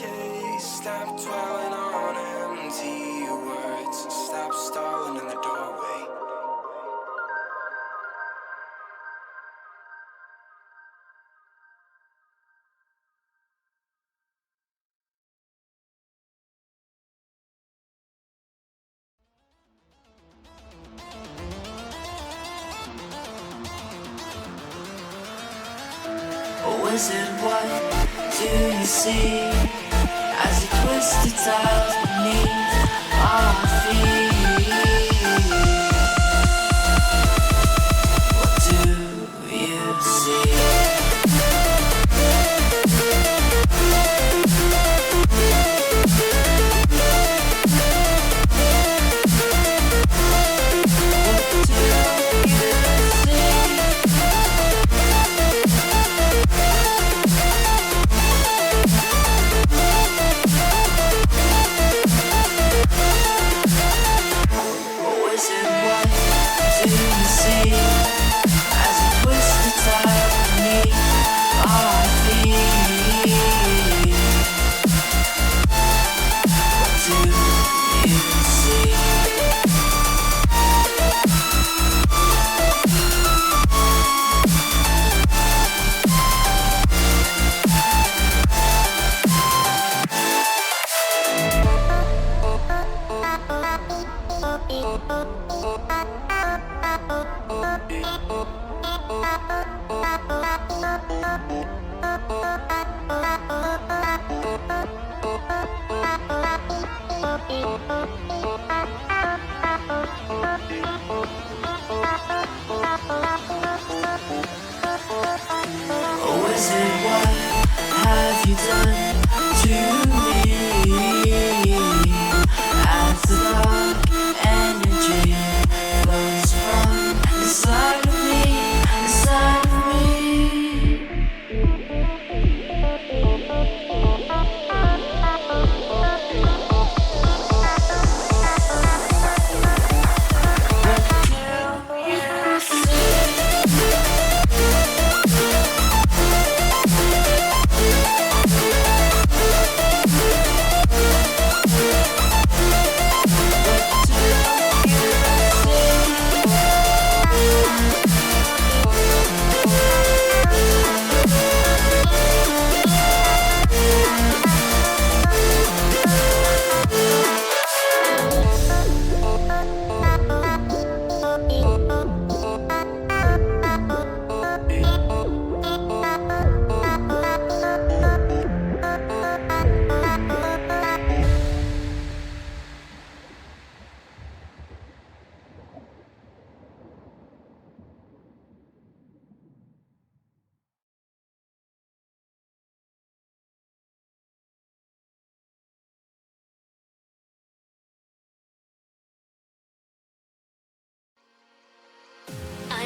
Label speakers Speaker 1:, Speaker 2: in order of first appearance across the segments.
Speaker 1: case, stop dwelling on empty words, stop stalling in the doorway.
Speaker 2: Wizard, what do you see as you twist the tiles beneath our feet? What do you see?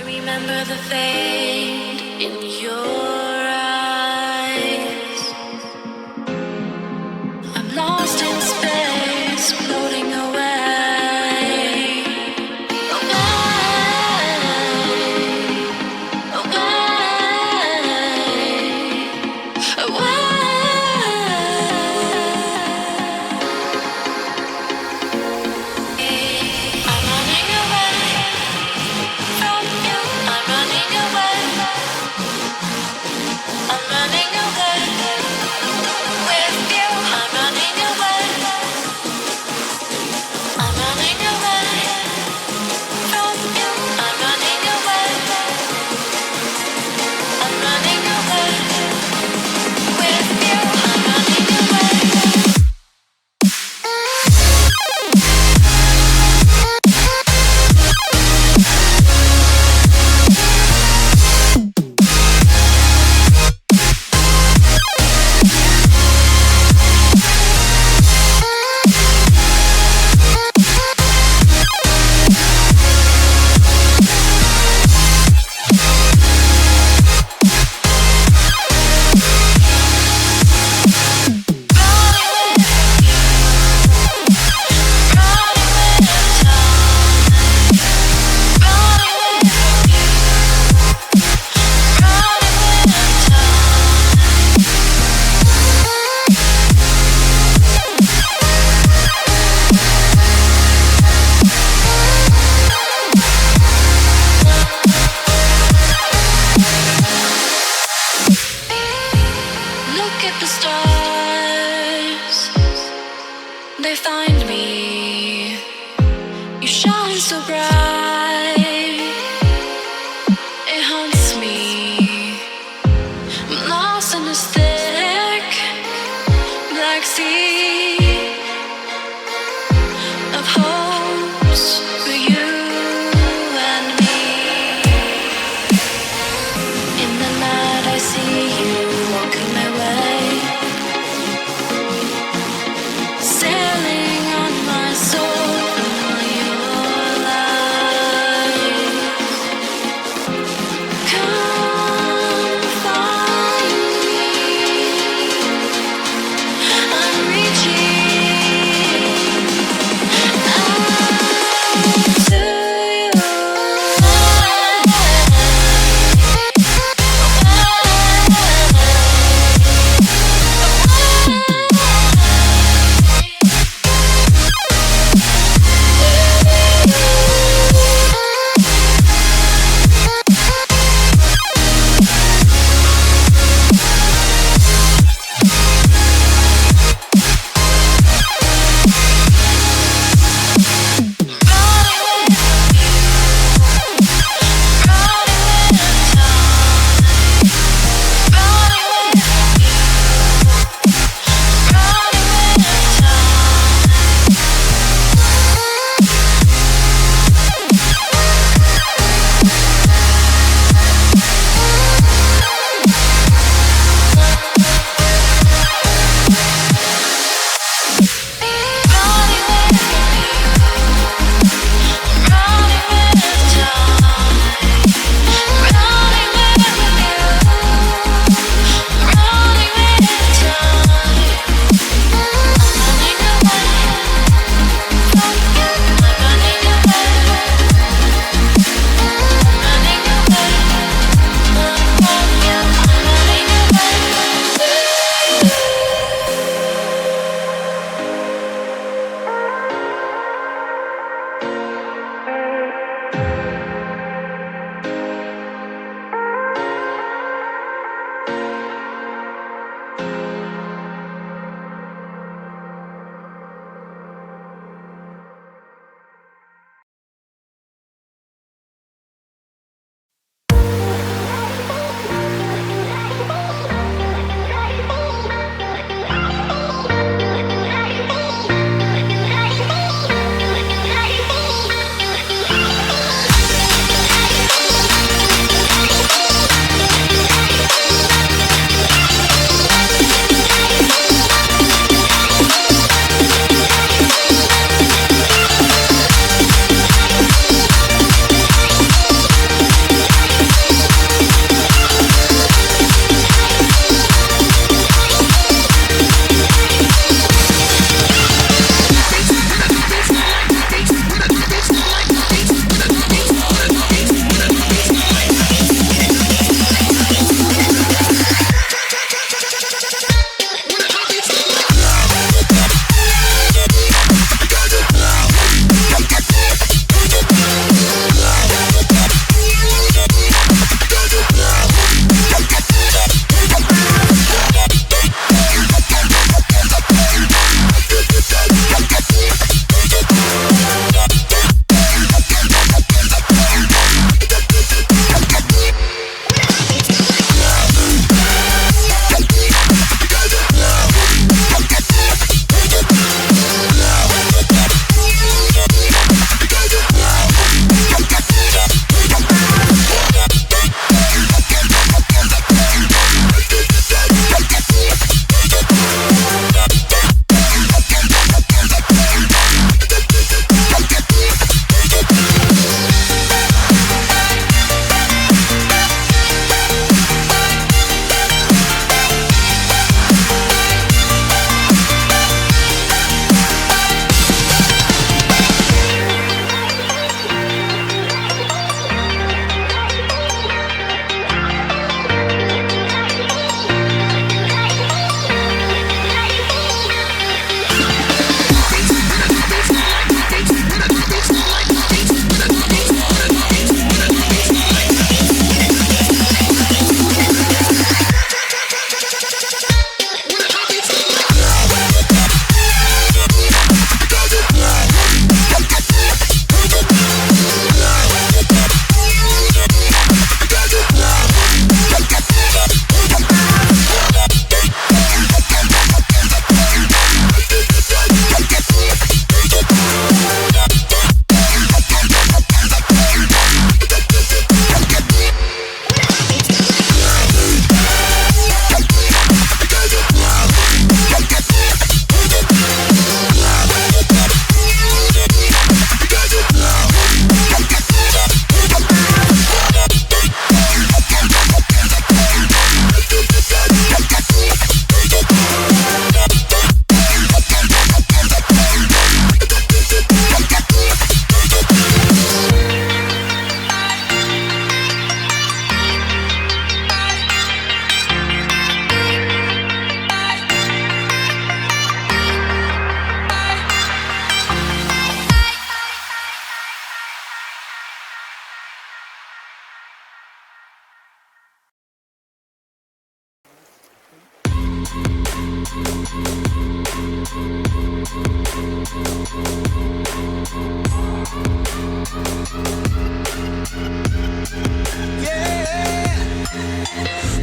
Speaker 3: Remember the fade in your eyes. I'm lost in space, floating away. they find me. You shine so bright, it haunts me. I'm lost in this thick black sea of hopes for you and me. In the night I see you walking my way, sailing on my soul for your light. Come find me, I'm reaching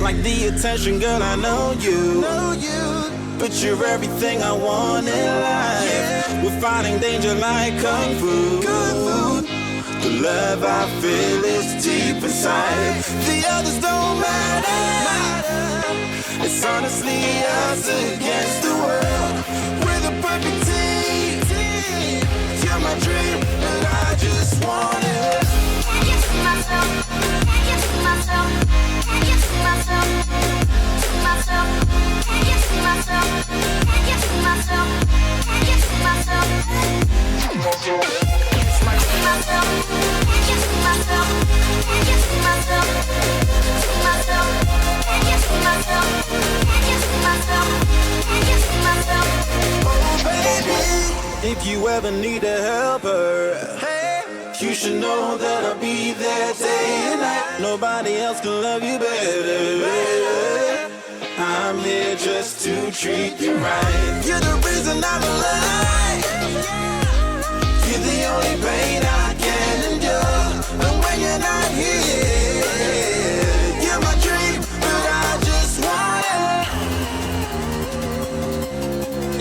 Speaker 1: Like the attention, girl, I know you. But you're everything I want in life. We're fighting danger like kung fu. The love I feel is deep inside. The others don't matter. It's honestly us against the world. We're the perfect team. You're my dream, and I just want it. I just see myself. I just see myself. I just see myself. See myself. I just see myself. I just see myself. I just see myself. See myself. I just see myself. I just see myself. See myself. I just see myself. I just see myself. I just see myself. Oh baby, if you ever need a helper, you should know that I'll be there day and night. Nobody else can love you better. I'm here just to treat you right. You're the reason I'm alive. You're the only pain I can endure. And when you're not here, you're my dream, but I just want it.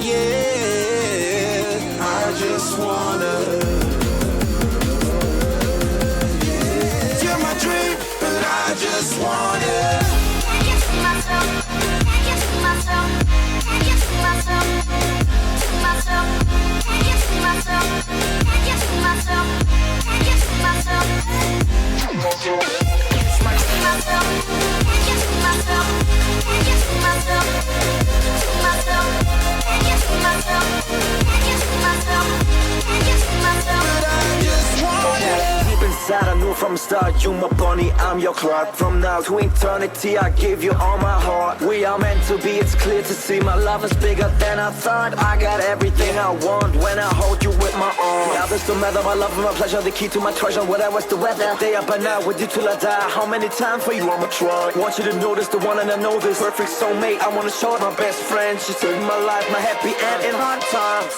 Speaker 1: Yeah, I just wanna. I just want it. I just see myself. I just see myself. I just see myself. See myself. I just see myself. I just see myself. I just see myself. See myself. I just see myself. I just see myself. I just see myself. See myself. I just see myself. I just see myself. I just see myself. But I just want it.
Speaker 4: Inside I knew from the start, you my bunny, I'm your Clark. From now to eternity, I give you all my heart. We are meant to be, it's clear to see. My love is bigger than I thought. I got everything I want when I hold you with my arms. The others don't matter, my love and my pleasure, the key to my treasure. Whatever's the weather, day up and out with you till I die. How many times for you I'ma try? Want you to notice the one and I know this. Perfect soulmate, I wanna show it. My best friend, she saved my life, my happy end in hard times.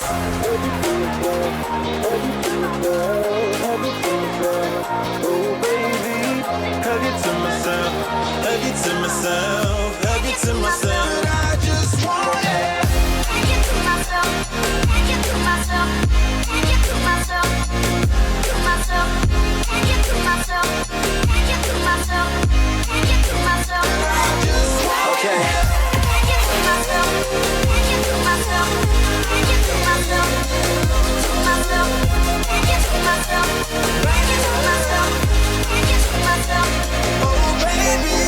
Speaker 1: Oh baby, hug it to myself, hug it to myself, hug it to myself. I just want it. Hug it to myself, hug it to myself, hug it to myself, to myself, hug it to myself, hug it to myself, hug it to myself. I just want it. Hug it to myself, hug it to myself, hug it to myself, to myself, hug it to myself. Oh baby.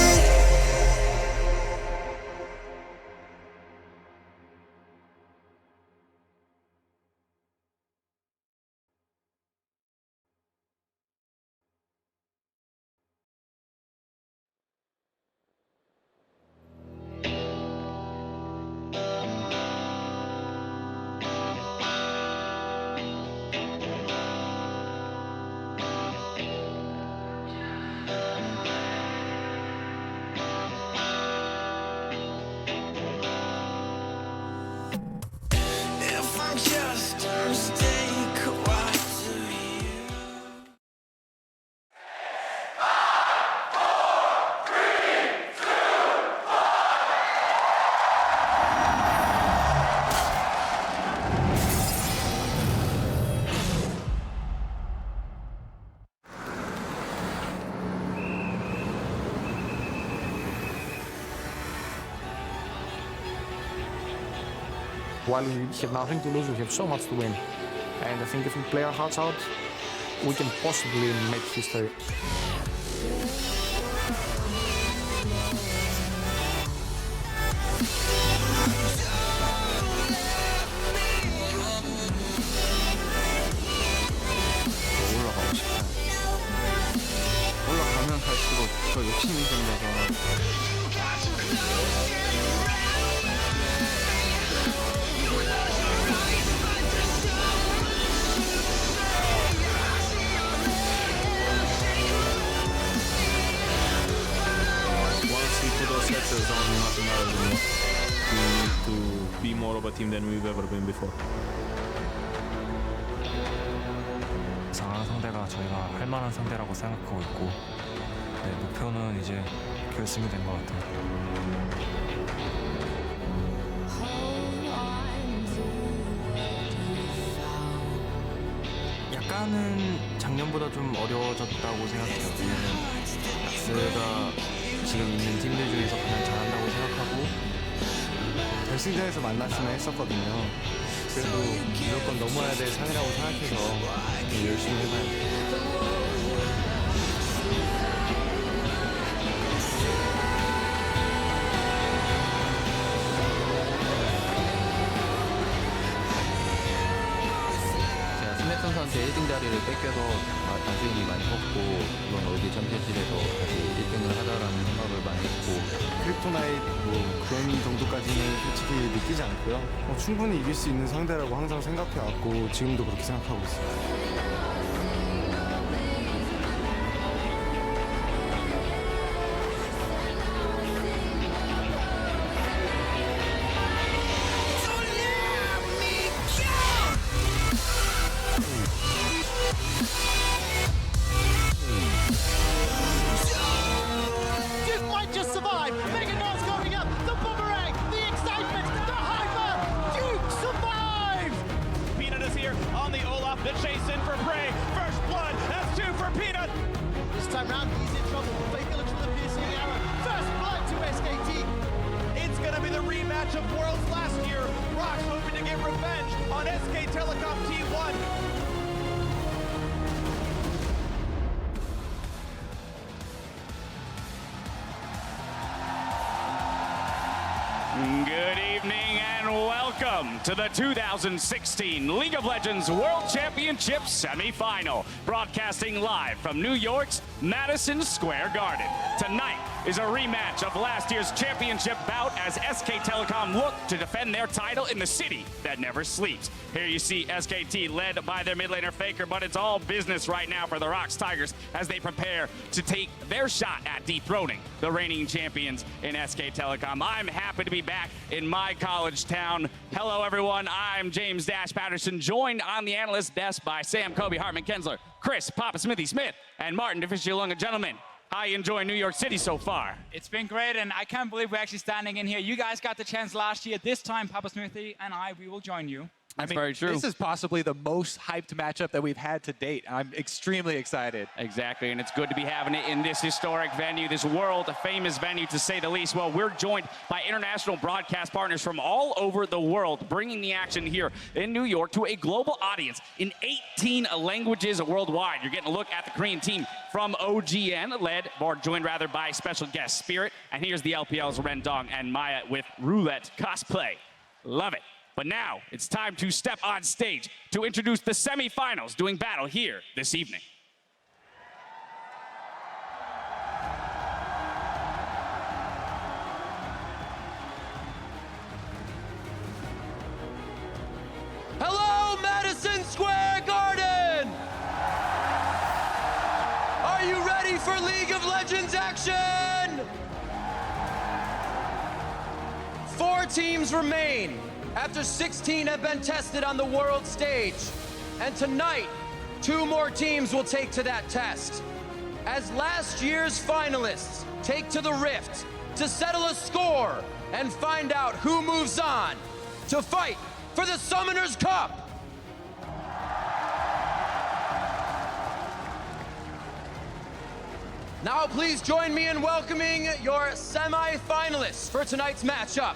Speaker 1: Just a mistake, why do you?
Speaker 5: While we have nothing to lose, we have so much to win. And I think if we play our hearts out, we can possibly make history.
Speaker 6: 올라가면 갈수록 더 욕심이 생겨서
Speaker 7: team than we've ever been before.
Speaker 8: 강한 상대가 저희가 할 만한 상대라고 생각하고 있고 네, 목표는 이제 결승이 된 것 같아요. 약간은 작년보다 좀 어려워졌다고 생각해요. 왜냐면 락스가 지금 있는 팀들 중에서 가장 잘한다고 생각하고
Speaker 5: 결승전에서 만났으면 했었거든요. 그래도 무조건 넘어야 될 상이라고 생각해서 열심히 해봐야 돼요.
Speaker 6: 스맵 선수한테 1등 자리를 뺏겨서 아쉬움이 많이 컸고 이번 월드 챔피언십에서 다시 1등을 하자라는 생각을 많이 했고
Speaker 5: 크립토나잇 뭐 그런 정도까지는 솔직히 느끼지 않고요. 충분히 이길 수 있는 상대라고 항상 생각해왔고 지금도 그렇게 생각하고 있어요.
Speaker 9: The chase in for Bray. First blood. That's 2 for Peanut. This time round, he's in trouble. Fake looks for the piercing arrow. First blood to SKT. It's going to be the rematch of Worlds last year. ROX hoping to get revenge on SK Telecom T1. Good evening and welcome to the 2016 League of Legends World Championship Semi-Final, broadcasting live from New York's Madison Square Garden. Tonight is a rematch of last year's championship bout as SK Telecom look to defend their title in the city that never sleeps. Here you see SKT led by their mid laner Faker, but it's all business right now for the ROX Tigers as they prepare to take their shot at dethroning the reigning champions in SK Telecom. I'm happy to be back in my college town. Hello everyone, I'm James Dash Patterson, joined on the analyst desk by Sam Kobe, Hartman Kensler, Chris Papa Smithy Smith, and Martin DeFisciolunga. Gentlemen, how you enjoying New York City so far?
Speaker 10: It's been great, and I can't believe we're actually standing in here. You guys got the chance last year. This time, Papa Smithy and we will join you.
Speaker 9: That's very true.
Speaker 11: This is possibly the most hyped matchup that we've had to date. I'm extremely excited.
Speaker 9: Exactly, and it's good to be having it in this historic venue, this world-famous venue, to say the least. Well, we're joined by international broadcast partners from all over the world, bringing the action here in New York to a global audience in 18 languages worldwide. You're getting a look at the Korean team from OGN, joined by special guest Spirit, and here's the LPL's Rendong and Maya with Roulette Cosplay. Love it. But now it's time to step on stage to introduce the semifinals doing battle here this evening.
Speaker 12: Hello, Madison Square Garden! Are you ready for League of Legends action? 4 teams remain after 16 have been tested on the world stage. And tonight, 2 more teams will take to that test. As last year's finalists take to the Rift to settle a score and find out who moves on to fight for the Summoners Cup. Now please join me in welcoming your semi-finalists for tonight's matchup.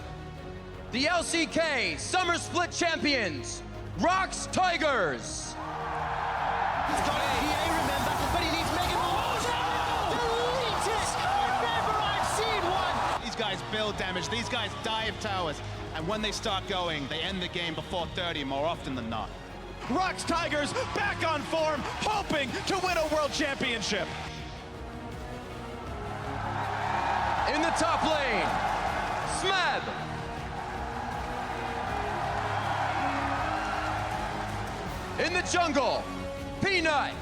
Speaker 12: The LCK Summer Split Champions, ROX Tigers.
Speaker 9: He's got EA, remember, but he needs Mega Delete it! Remember, I've seen one! These guys build damage, these guys dive towers, and when they start going, they end the game before 30 more often than not. ROX Tigers back on form, hoping to win a world championship.
Speaker 12: In the top lane, Smeb. In the jungle, Peanut.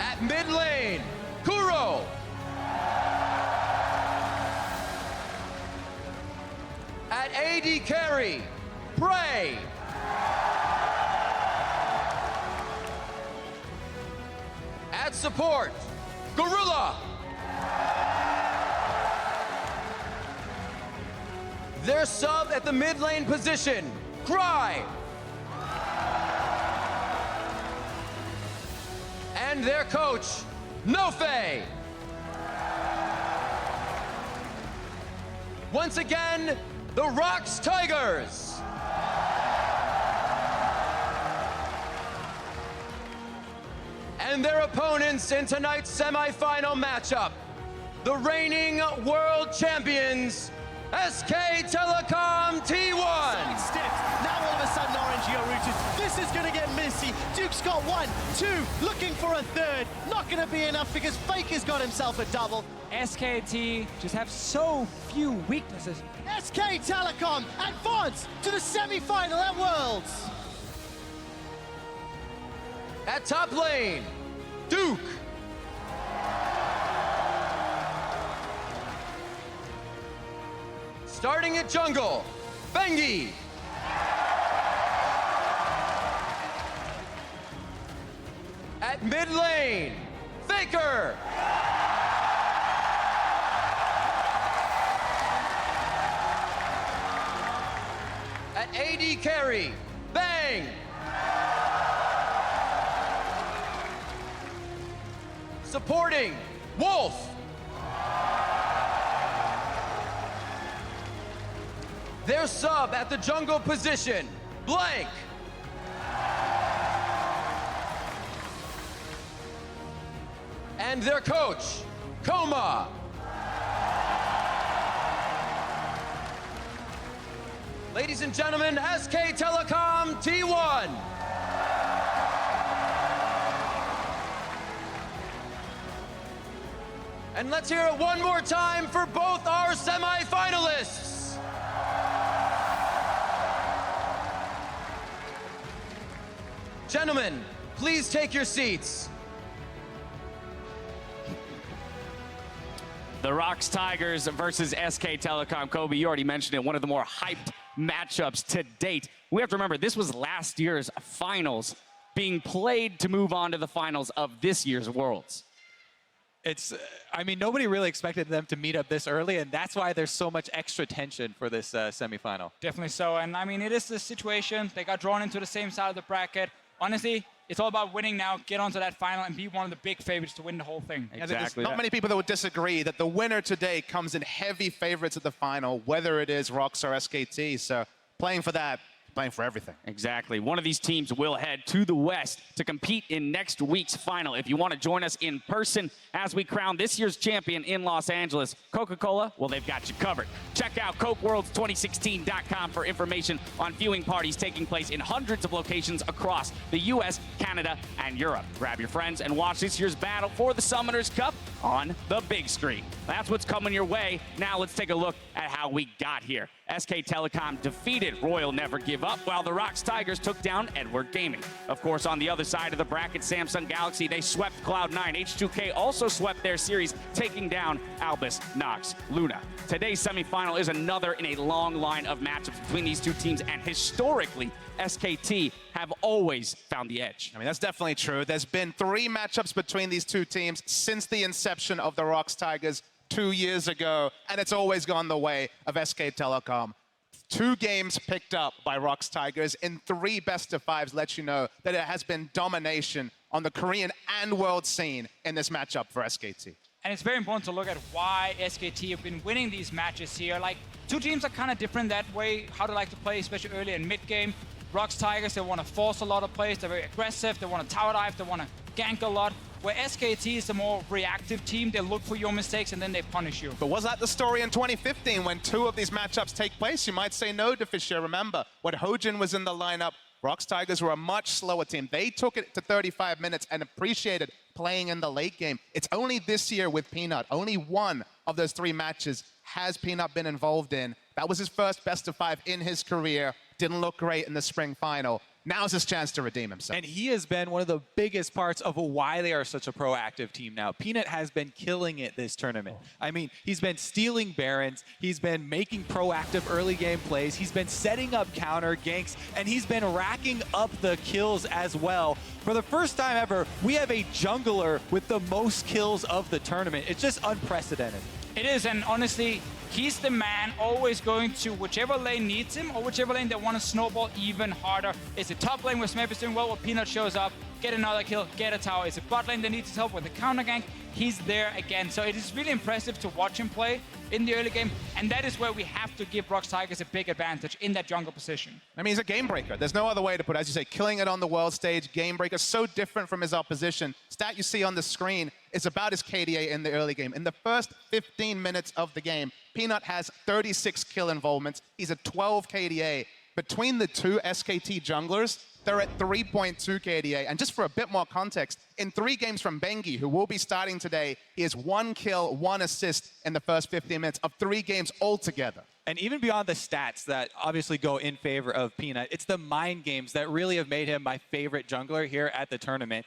Speaker 12: At mid lane, Kuro. At AD carry, Bray. At support, Gorilla. Their sub at the mid lane position, Cry. And their coach, Nofe. Once again, the ROX Tigers. And their opponents in tonight's semifinal matchup, the reigning world champions, SK Telecom T1.
Speaker 7: Side steps. Now all of a sudden Orange routers. This is going to get messy. Duke's got 1, 2, looking for a third. Not going to be enough because Faker's got himself a double.
Speaker 10: SKT just have so few weaknesses.
Speaker 7: SK Telecom advance to the semi-final at Worlds.
Speaker 12: At top lane, Duke. Starting at jungle, Bengi. At mid lane, Faker. At AD carry, Bang. Supporting, Wolf. Their sub at the jungle position, Blank. And their coach, Coma. Ladies and gentlemen, SK Telecom T1. And let's hear it one more time for both our semifinalists. Gentlemen, please take your seats.
Speaker 9: The ROX Tigers versus SK Telecom. Kobe, you already mentioned it, one of the more hyped matchups to date. We have to remember, this was last year's finals being played to move on to the finals of this year's Worlds.
Speaker 11: I mean, nobody really expected them to meet up this early, and that's why there's so much extra tension for this semifinal.
Speaker 10: Definitely so, and I mean, it is the situation. They got drawn into the same side of the bracket. Honestly, it's all about winning now, get onto that final, and be one of the big favorites to win the whole thing.
Speaker 13: Exactly. There's not many people that would disagree that the winner today comes in heavy favorites at the final, whether it is ROX or SKT. So playing for that, playing for everything.
Speaker 9: Exactly. One of these teams will head to the West to compete in next week's final. If you want to join us in person as we crown this year's champion in Los Angeles, Coca-Cola, well, they've got you covered. Check out CokeWorlds2016.com for information on viewing parties taking place in hundreds of locations across the U.S., Canada, and Europe. Grab your friends and watch this year's battle for the Summoners Cup on the big screen. That's what's coming your way. Now let's take a look at how we got here. SK Telecom defeated Royal Never Give Up, while the ROX Tigers took down Edward Gaming. Of course, on the other side of the bracket, Samsung Galaxy, they swept Cloud9. H2K also swept their series, taking down Albus, Nox, Luna. Today's semifinal is another in a long line of matchups between these two teams, and historically, SKT have always found the edge.
Speaker 13: I mean, that's definitely true. There's been 3 matchups between these two teams since the inception of the ROX Tigers 2 years ago, and it's always gone the way of SK Telecom. 2 games picked up by ROX Tigers in 3 best-of-5s lets you know that it has been domination on the Korean and world scene in this matchup for SKT.
Speaker 10: And it's very important to look at why SKT have been winning these matches here. Like, two teams are kind of different that way, how they like to play, especially early and mid-game. ROX Tigers, they want to force a lot of plays, they're very aggressive, they want to tower dive, they want to gank a lot. Where SKT is a more reactive team, they look for your mistakes and then they punish you.
Speaker 13: But was that the story in 2015 when 2 of these matchups take place? You might say no, Defisher. Remember, when Hojin was in the lineup, ROX Tigers were a much slower team. They took it to 35 minutes and appreciated playing in the late game. It's only this year with Peanut. Only 1 of those 3 matches has Peanut been involved in. That was his first best-of-5 in his career. Didn't look great in the spring final. now's his chance to redeem himself.
Speaker 11: And he has been one of the biggest parts of why they are such a proactive team now. Peanut has been killing it this tournament. I mean, he's been stealing Barons, he's been making proactive early game plays, he's been setting up counter ganks, and he's been racking up the kills as well. For the first time ever, we have a jungler with the most kills of the tournament. It's just unprecedented.
Speaker 10: It is, and honestly, he's the man always going to whichever lane needs him or whichever lane they want to snowball even harder. It's a top lane where Smep is doing well, where Peanut shows up, get another kill, get a tower. It's a bot lane that needs his help with the counter gank. He's there again. So it is really impressive to watch him play in the early game, and that is where we have to give ROX Tigers a big advantage in that jungle position.
Speaker 13: I mean, he's a game breaker. There's no other way to put it. As you say, killing it on the world stage, game breaker, so different from his opposition. Stat you see on the screen is about his KDA in the early game. In the first 15 minutes of the game, Peanut has 36 kill involvements. He's at 12 KDA. Between the two SKT junglers, they're at 3.2 KDA. And just for a bit more context, in 3 games from Bengi, who will be starting today, he has 1 kill, 1 assist in the first 15 minutes of 3 games altogether.
Speaker 11: And even beyond the stats that obviously go in favor of Peanut, it's the mind games that really have made him my favorite jungler here at the tournament.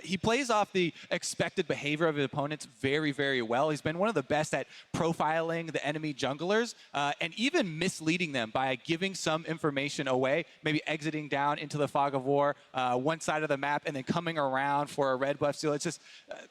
Speaker 11: He plays off the expected behavior of his opponents very, very well. He's been one of the best at profiling the enemy junglers and even misleading them by giving some information away, maybe exiting down into the fog of war, one side of the map, and then coming around for a red buff steal. It's just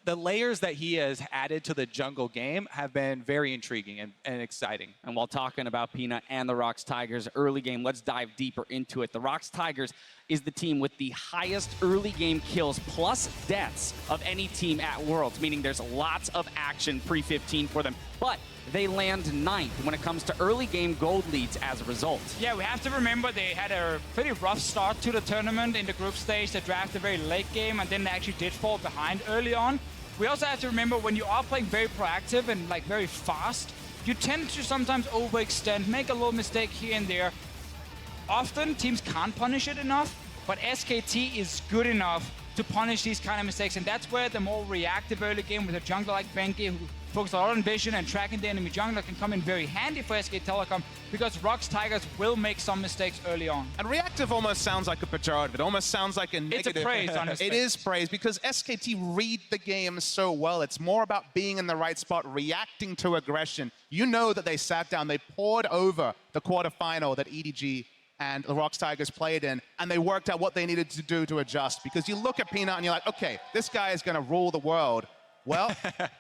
Speaker 11: the layers that he has added to the jungle game have been very intriguing and exciting.
Speaker 14: And while talking about Peanut and the ROX Tigers early game, let's dive deeper into it. The ROX Tigers is the team with the highest early game kills plus deaths of any team at Worlds, meaning there's lots of action pre-15 for them. But they land 9th when it comes to early game gold leads as a result.
Speaker 10: Yeah, we have to remember they had a pretty rough start to the tournament in the group stage. They drafted a very late game, and then they actually did fall behind early on. We also have to remember when you are playing very proactive and like very fast, you tend to sometimes overextend, make a little mistake here and there. Often teams can't punish it enough, but SKT is good enough to punish these kind of mistakes, and that's where the more reactive early game with a jungler like Benki, who focuses a lot on vision and tracking the enemy jungler, can come in very handy for SK Telecom, because ROX Tigers will make some mistakes early on.
Speaker 13: And reactive almost sounds like a pejorative. It almost sounds like a negative.
Speaker 10: It's a praise, honestly.
Speaker 13: It is praise because SKT read the game so well. It's more about being in the right spot, reacting to aggression. You know that they sat down, they poured over the quarterfinal that EDG and the ROX Tigers played in, and they worked out what they needed to do to adjust. Because you look at Peanut and you're like, okay, this guy is going to rule the world. Well,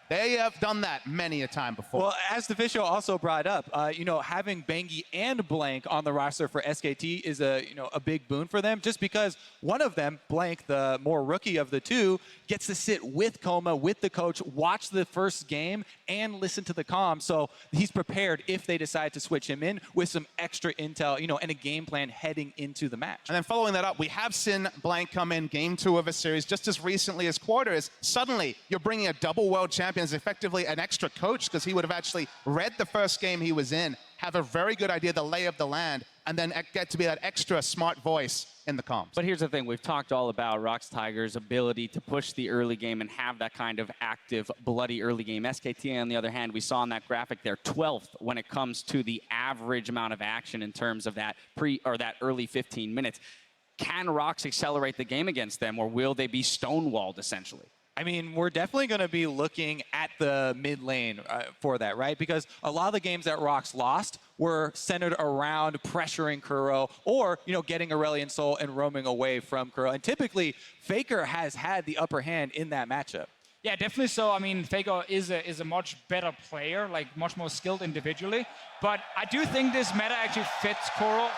Speaker 13: they have done that many a time before.
Speaker 11: Well, as the official also brought up, having Bengi and Blank on the roster for SKT is a big boon for them, just because one of them, Blank, the more rookie of the two, gets to sit with Coma, with the coach, watch the first game, and listen to the comm. So he's prepared if they decide to switch him in with some extra intel, and a game plan heading into the match.
Speaker 13: And then following that up, we have seen Blank come in game 2 of a series just as recently as quarters. Suddenly, you're bringing a double world champion as effectively an extra coach, because he would have actually read the first game he was in, have a very good idea, the lay of the land, and then get to be that extra smart voice in the comms.
Speaker 14: But here's the thing, we've talked all about ROX Tigers' ability to push the early game and have that kind of active, bloody early game. SKT, on the other hand, we saw in that graphic there, 12th when it comes to the average amount of action in terms of that that early 15 minutes. Can ROX accelerate the game against them, or will they be stonewalled essentially?
Speaker 11: I mean, we're definitely going to be looking at the mid lane for that, right? Because a lot of the games that ROX lost were centered around pressuring Kuro or, getting Aurelion Sol and roaming away from Kuro. And typically, Faker has had the upper hand in that matchup.
Speaker 10: Yeah, definitely so. I mean, Faker is a much better player, like much more skilled individually. But I do think this meta actually fits Kuro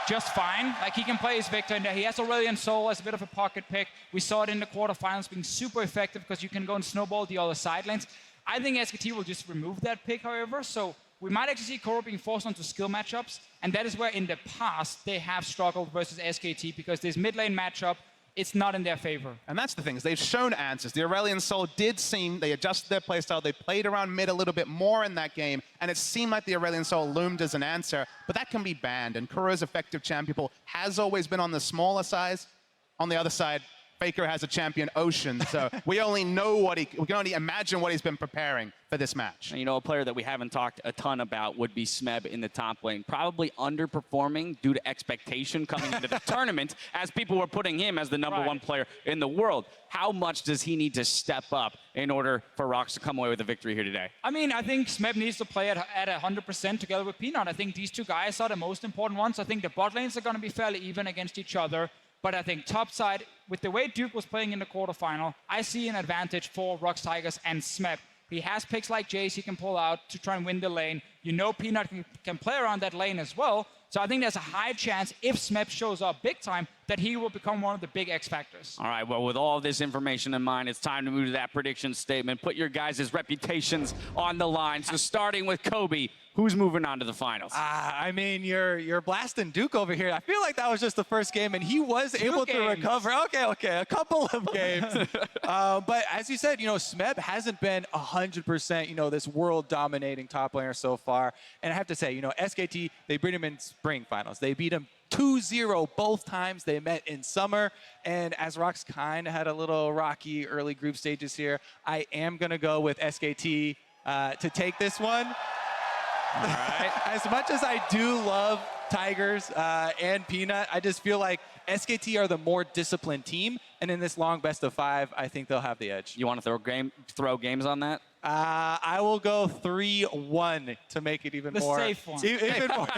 Speaker 10: just fine. Like, he can play his Victor in there. He has Aurelion Sol as a bit of a pocket pick. We saw it in the quarterfinals being super effective because you can go and snowball the other side lanes. I think SKT will just remove that pick, however. So we might actually see Kuro being forced onto skill matchups. And that is where in the past they have struggled versus SKT, because this mid lane matchup, it's not in their favor.
Speaker 13: And that's the thing, is they've shown answers. The Aurelion Sol did seem, they adjusted their playstyle, they played around mid a little bit more in that game, and it seemed like the Aurelion Sol loomed as an answer, but that can be banned, and Kuro's effective champion has always been on the smaller size. On the other side, Faker has a champion Ocean, so we only know we can only imagine what he's been preparing for this match.
Speaker 14: You know, a player that we haven't talked a ton about would be Smeb in the top lane. Probably underperforming due to expectation coming into the tournament, as people were putting him as the number one player in the world. How much does he need to step up in order for ROX to come away with a victory here today?
Speaker 10: I mean, I think Smeb needs to play at 100% together with Peanut. I think these two guys are the most important ones. I think the bot lanes are going to be fairly even against each other. But I think top side, with the way Duke was playing in the quarterfinal, I see an advantage for ROX Tigers and Smeb. He has picks like Jace he can pull out to try and win the lane. You know Peanut can play around that lane as well. So I think there's a high chance, if Smeb shows up big time, that he will become one of the big X factors.
Speaker 14: All right, well, with all this information in mind, it's time to move to that prediction statement. Put your guys' reputations on the line. So starting with Kobe, who's moving on to the finals?
Speaker 11: I mean, you're blasting Duke over here. I feel like that was just the first game, and he was able to recover. Okay, a couple of games. But as you said, you know, Smeb hasn't been 100%, you know, this world-dominating top laner so far. And I have to say, you know, SKT, they beat him in spring finals. They beat him 2-0 both times they met in summer. And as ROX kind of had a little rocky early group stages here, I am going to go with SKT to take this one. All right. As much as I do love Tigers and Peanut, I just feel like SKT are the more disciplined team. And in this long best of 5, I think they'll have the edge.
Speaker 14: You want to throw games on that?
Speaker 11: I will go 3-1 to make it even more.
Speaker 10: The safe one.
Speaker 11: Even more.
Speaker 14: All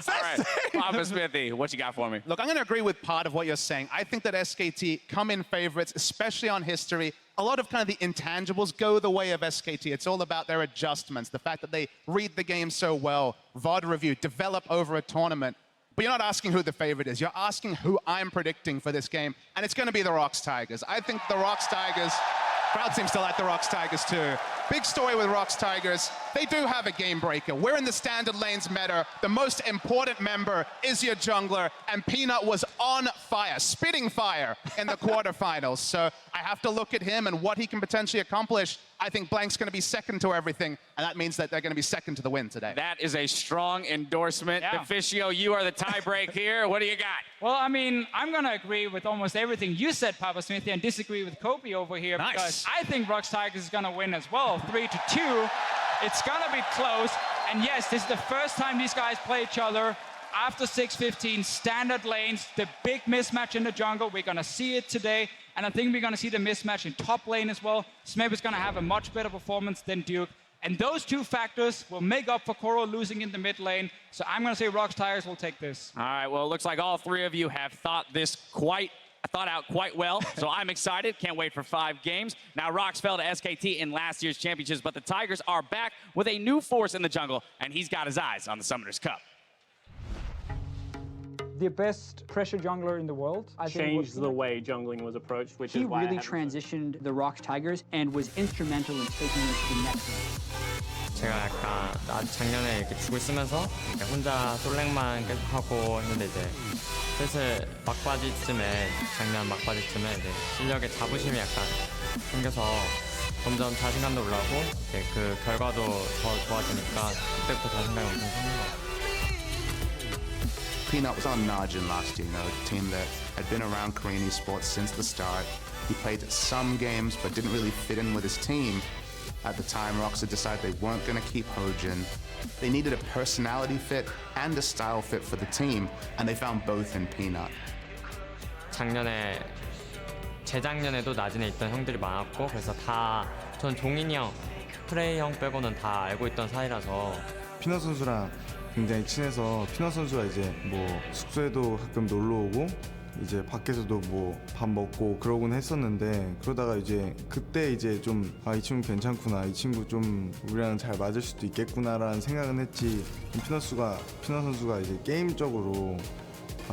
Speaker 14: right, Papa Smithy, what you got for me?
Speaker 13: Look, I'm going to agree with part of what you're saying. I think that SKT come in favorites, especially on history. A lot of kind of the intangibles go the way of SKT. It's all about their adjustments, the fact that they read the game so well, VOD review, develop over a tournament. But you're not asking who the favorite is. You're asking who I'm predicting for this game, and it's going to be the ROX Tigers. I think the ROX Tigers, crowd seems to like the ROX Tigers too. Big story with ROX Tigers. They do have a game breaker. We're in the standard lanes meta. The most important member is your jungler, and Peanut was on fire, spitting fire in the quarterfinals. So I have to look at him and what he can potentially accomplish. I think Blank's going to be second to everything, and that means that they're going to be second to the win today.
Speaker 14: That is a strong endorsement. Yeah. Deficio, you are the tiebreak here. What do you got?
Speaker 10: Well, I mean, I'm going to agree with almost everything you said, Papa Smithy, and disagree with Kobe over here.
Speaker 14: Nice.
Speaker 10: Because I think ROX Tigers is going to win as well, 3-2. It's going to be close. And yes, this is the first time these guys play each other after 6:15, standard lanes, the big mismatch in the jungle. We're going to see it today. And I think we're going to see the mismatch in top lane as well. Smeb is going to have a much better performance than Duke. And those two factors will make up for Koro losing in the mid lane. So I'm going to say ROX Tigers will take this.
Speaker 14: All right, well, it looks like all three of you have thought out quite well. So I'm excited. Can't wait for 5 games. Now, ROX fell to SKT in last year's championships, but the Tigers are back with a new force in the jungle, and he's got his eyes on the Summoners Cup.
Speaker 15: The best pressure jungler in the world. I think
Speaker 16: changed the way jungling was approached, which is why
Speaker 17: he really transitioned the ROX Tigers and was instrumental in taking it to the next level.
Speaker 8: 제가 약간 작년에 이렇게 죽을 쓰면서 혼자 솔랭만 계속하고 했는데 이제 슬슬 작년 막바지쯤에 이제 실력의 자부심이 약간 생겨서 점점 자신감도 올라오고 이제 그 결과도 더 좋아지니까 그때부터 자신감이 엄청 생긴 것 같아요.
Speaker 18: Peanut was on Najin last year, you know, a team that had been around Korean esports since the start. He played some games but didn't really fit in with his team. At the time, ROX had decided they weren't going to keep Hojin. They needed a personality fit and a style fit for the team, and they found both in Peanut.
Speaker 8: 재작년에도 나진에 있던 형들이 많았고 그래서 전 종인이 형, 프레이 형 빼고는 다 알고 있던 사이라서
Speaker 19: 피넛 선수랑 굉장히 친해서 피넛 선수가 이제 뭐 숙소에도 가끔 놀러 오고 이제 밖에서도 뭐 밥 먹고 그러곤 했었는데 그러다가 이제 그때 이제 좀 이 친구 괜찮구나, 이 친구 좀 우리랑 잘 맞을 수도 있겠구나라는 생각은 했지. 피넛 선수가 이제 게임적으로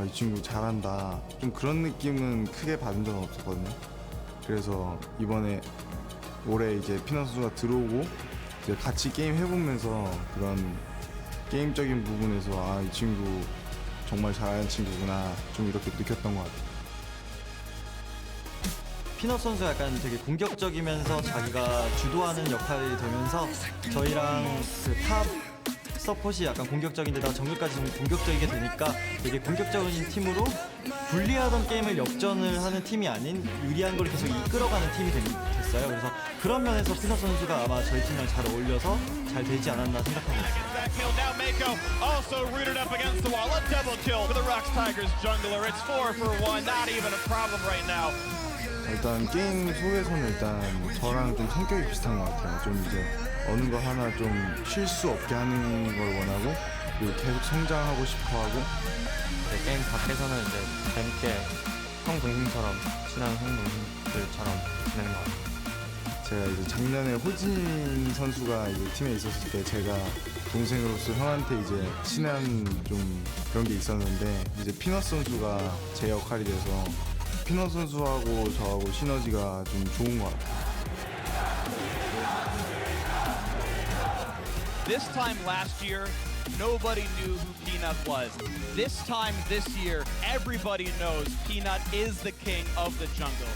Speaker 19: 이 친구 잘한다 좀 그런 느낌은 크게 받은 적은 없었거든요. 그래서 이번에 올해 이제 피넛 선수가 들어오고 이제 같이 게임 해보면서 그런 게임적인 부분에서 이 친구 정말 잘하는 친구구나 좀 이렇게 느꼈던 것 같아요.
Speaker 20: 피넛 선수가 약간 되게 공격적이면서 자기가 주도하는 역할이 되면서 저희랑 그 탑 서폿이 약간 공격적인데다가 정글까지 좀 공격적이게 되니까 되게 공격적인 팀으로 불리하던 게임을 역전을 하는 팀이 아닌 유리한 걸 계속 이끌어가는 팀이 됐어요. 그래서 그런 면에서 피넛 선수가 아마 저희 팀이랑 잘 어울려서 잘 되지 않았나 생각하고 있습니다.
Speaker 7: Now Mako also rooted up against the wall. A double kill for the ROX Tigers jungler. It's 4 for 1. Not even a problem right now.
Speaker 19: 일단 게임 속에서는 일단 저랑 좀 성격이 비슷한 것 같아요. 좀 이제 어느 거 하나 좀 실수 없게 하는 걸 원하고 그리고 계속 성장하고 싶어하고
Speaker 8: 게임 밖에서는 이제 재밌게 형 동생처럼 친한 형 동생들처럼 지내는 것 같아요.
Speaker 19: 제가 이제 작년에 호진 선수가 이제 팀에 있었을 때 제가 동생으로서 형한테 이제 친한 좀 그런 게 있었는데 이제 피넛 선수가 제 역할이 돼서 피넛 선수하고 저하고 시너지가 좀 좋은 것 같아요.
Speaker 21: This time last year, nobody knew who Peanut was. This time this year, everybody knows Peanut is the king of the jungle.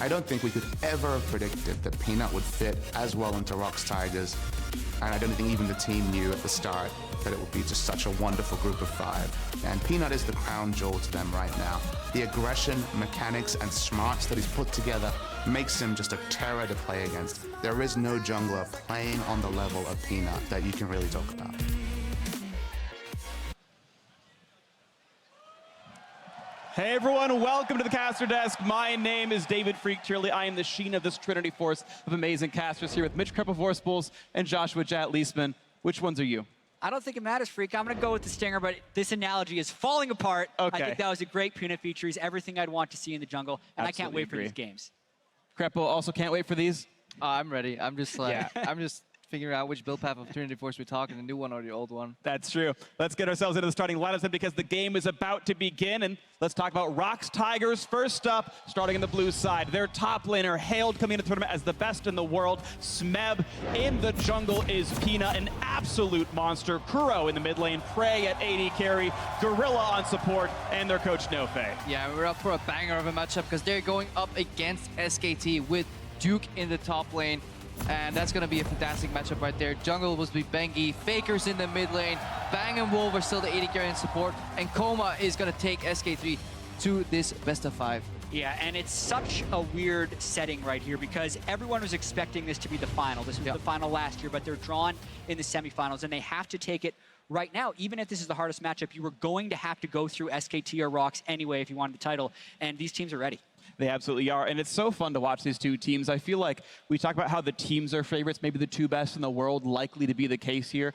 Speaker 18: I don't think we could ever have predicted that Peanut would fit as well into ROX Tigers, and I don't think even the team knew at the start that it would be just such a wonderful group of 5. And Peanut is the crown jewel to them right now. The aggression, mechanics, and smarts that he's put together makes him just a terror to play against. There is no jungler playing on the level of Peanut that you can really talk about.
Speaker 21: Hey everyone, welcome to the caster desk. My name is David Freak Turley. I am the sheen of this Trinity Force of amazing casters here with Mitch Krepper-Vorspools and Joshua Jat Leisman. Which ones are you?
Speaker 17: I don't think it matters, Freak. I'm going to go with the Stinger, but this analogy is falling apart.
Speaker 21: Okay.
Speaker 17: I think that was a great Peanut feature. He's everything I'd want to see in the jungle, and
Speaker 21: Absolutely
Speaker 17: I can't wait
Speaker 21: agree.
Speaker 17: for these games.
Speaker 21: Kreppo also can't wait for these?
Speaker 22: I'm ready. I'm just like, I'm just figuring out which build path of Trinity Force we're talking, the new one or the old one.
Speaker 21: That's true. Let's get ourselves into the starting lineups then because the game is about to begin. And let's talk about ROX Tigers first up, starting in the blue side. Their top laner, hailed coming into the tournament as the best in the world. Smeb in the jungle is Peanut, an absolute monster. Kuro in the mid lane, Prey at AD carry, Gorilla on support, and their coach Nofe.
Speaker 22: Yeah, we're up for a banger of a matchup because they're going up against SKT with Duke in the top lane. And that's going to be a fantastic matchup right there. Jungle will be Bengi, Faker's in the mid lane, Bang and Wolf are still the AD carry and support, and Koma is going to take SK3 to this best of 5.
Speaker 17: Yeah, and it's such a weird setting right here because everyone was expecting this to be the final. This was the final last year, but they're drawn in the semifinals, and they have to take it right now. Even if this is the hardest matchup, you were going to have to go through SKT or ROX anyway if you wanted the title, and these teams are ready.
Speaker 21: They absolutely are, and it's so fun to watch these two teams. I feel like we talk about how the teams are favorites, maybe the 2 best in the world, likely to be the case here.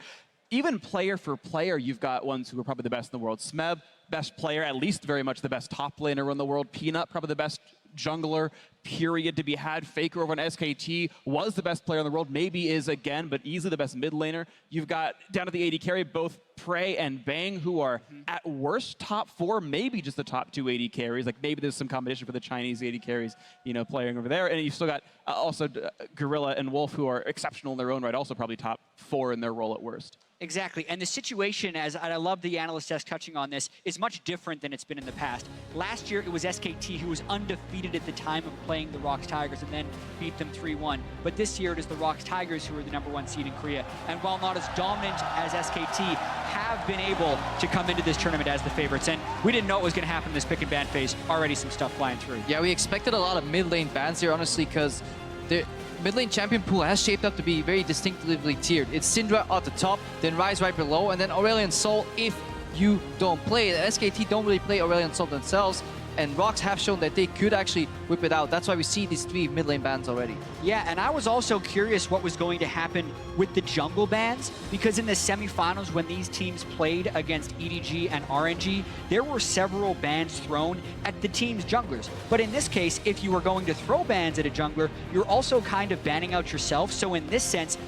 Speaker 21: Even player for player, you've got ones who are probably the best in the world. Smeb, best player, at least very much the best top laner in the world. Peanut, probably the best jungler, period, to be had. Faker over on SKT was the best player in the world, maybe is again, but easily the best mid laner. You've got, down to the AD carry, both Prey and Bang, who are at worst top 4, maybe just the top 2 AD carries. Like maybe there's some competition for the Chinese AD carries, you know, playing over there. And you've still got also Gorilla and Wolf, who are exceptional in their own right, also probably top 4 in their role at worst.
Speaker 17: Exactly, and the situation, as I love the analyst desk touching on this, is much different than it's been in the past. Last year, it was SKT who was undefeated at the time of playing the ROX Tigers and then beat them 3-1. But this year, it is the ROX Tigers who are the #1 seed in Korea. And while not as dominant as SKT, have been able to come into this tournament as the favorites. And we didn't know what was going to happen in this pick and ban phase. Already some stuff flying through.
Speaker 22: Yeah, we expected a lot of mid lane bans here, honestly, because the mid lane champion pool has shaped up to be very distinctively tiered. It's Syndra at the top, then Ryze right below, and then Aurelion Sol if you don't play it. SKT don't really play Aurelion Sol themselves, and ROX have shown that they could actually whip it out. That's why we see these 3 mid lane bans already.
Speaker 17: Yeah, and I was also curious what was going to happen with the jungle bans, because in the semifinals when these teams played against EDG and RNG, there were several bans thrown at the team's junglers. But in this case, if you were going to throw bans at a jungler, you're also kind of banning out yourself. So in this sense,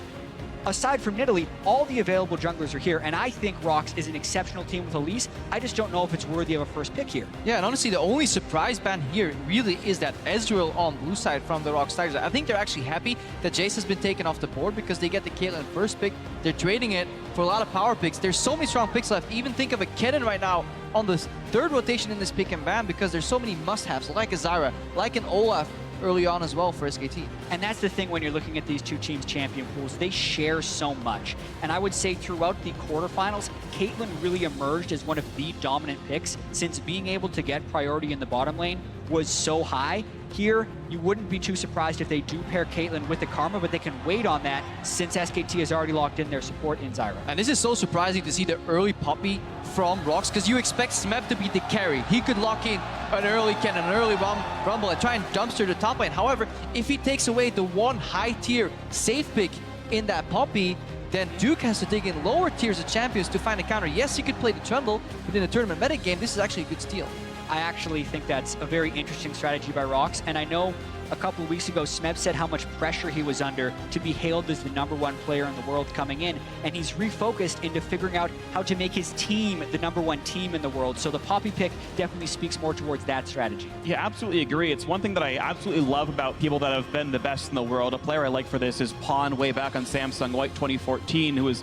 Speaker 17: aside from Nidalee, all the available junglers are here, and I think ROX is an exceptional team with Elise. I just don't know if it's worthy of a first pick here.
Speaker 22: Yeah, and honestly, the only surprise ban here really is that Ezreal on blue side from the ROX Tigers. I think they're actually happy that Jace has been taken off the board because they get the Caitlyn first pick. They're trading it for a lot of power picks. There's so many strong picks left. Even think of a Kennen right now on the 3rd rotation in this pick and ban because there's so many must-haves like a Zyra, like an Olaf, early on as well for SKT.
Speaker 17: And that's the thing when you're looking at these two teams' champion pools. They share so much. And I would say throughout the quarterfinals, Caitlyn really emerged as one of the dominant picks since being able to get priority in the bottom lane was so high. Here, you wouldn't be too surprised if they do pair Caitlyn with the Karma, but they can wait on that since SKT has already locked in their support in Zyra.
Speaker 22: And this is so surprising to see the early Poppy from ROX, because you expect Smeb to be the carry. He could lock in an early cannon, an early rumble, and try and dumpster the top lane. However, if he takes away the one high-tier safe pick in that Poppy, then Duke has to dig in lower tiers of champions to find a counter. Yes, he could play the Trundle, but in a tournament metagame, this is actually a good steal.
Speaker 17: I actually think that's a very interesting strategy by ROX, and I know a couple of weeks ago, Smeb said how much pressure he was under to be hailed as the #1 player in the world coming in, and he's refocused into figuring out how to make his team the #1 team in the world. So the Poppy pick definitely speaks more towards that strategy.
Speaker 21: Yeah, absolutely agree. It's one thing that I absolutely love about people that have been the best in the world. A player I like for this is Pawn way back on Samsung White 2014, who was,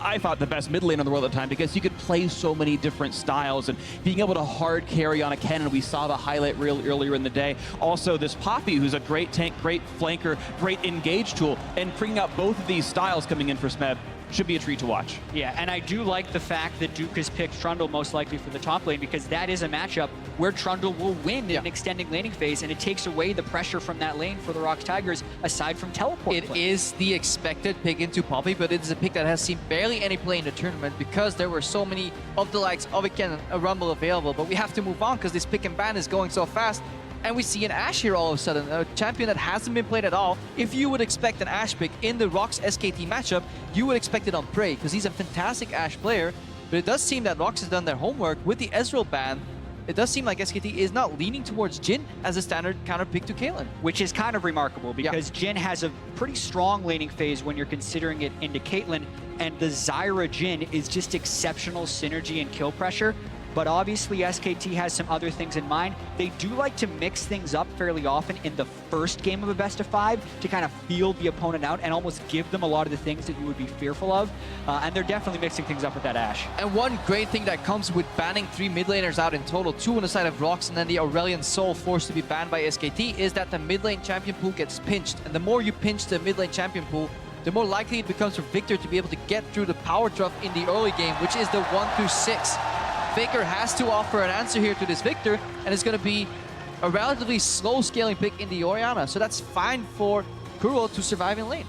Speaker 21: I thought, the best mid laner in the world at the time because he could play so many different styles and being able to hard carry on a cannon. We saw the highlight reel earlier in the day. Also, this Poppy, who's a great tank, great flanker, great engage tool, and bringing out both of these styles coming in for Smeb should be a treat to watch.
Speaker 17: Yeah, and I do like the fact that Duke has picked Trundle most likely for the top lane because that is a matchup where Trundle will win in an extending laning phase, and it takes away the pressure from that lane for the ROX Tigers aside from teleport.
Speaker 22: It is the expected pick into Poppy, but it is a pick that has seen barely any play in the tournament because there were so many of the likes of a Rumble available. But we have to move on because this pick and ban is going so fast. And we see an Ashe here all of a sudden, a champion that hasn't been played at all. If you would expect an Ashe pick in the ROX SKT matchup, you would expect it on Prey, because he's a fantastic Ashe player. But it does seem that ROX has done their homework with the Ezreal ban. It does seem like SKT is not leaning towards Jhin as a standard counter pick to Caitlyn.
Speaker 17: Which is kind of remarkable, because Jhin has a pretty strong laning phase when you're considering it into Caitlyn, and the Zyra Jhin is just exceptional synergy and kill pressure. But obviously SKT has some other things in mind. They do like to mix things up fairly often in the first game of a best-of-5 to kind of feel the opponent out and almost give them a lot of the things that you would be fearful of. And they're definitely mixing things up with that Ashe.
Speaker 22: And one great thing that comes with banning 3 mid laners out in total, 2 on the side of ROX and then the Aurelion Sol forced to be banned by SKT, is that the mid lane champion pool gets pinched. And the more you pinch the mid lane champion pool, the more likely it becomes for Victor to be able to get through the power trough in the early game, which is the 1 through 6. Faker has to offer an answer here to this Victor, and it's going to be a relatively slow scaling pick in the Orianna. So that's fine for Kuro to survive in lane.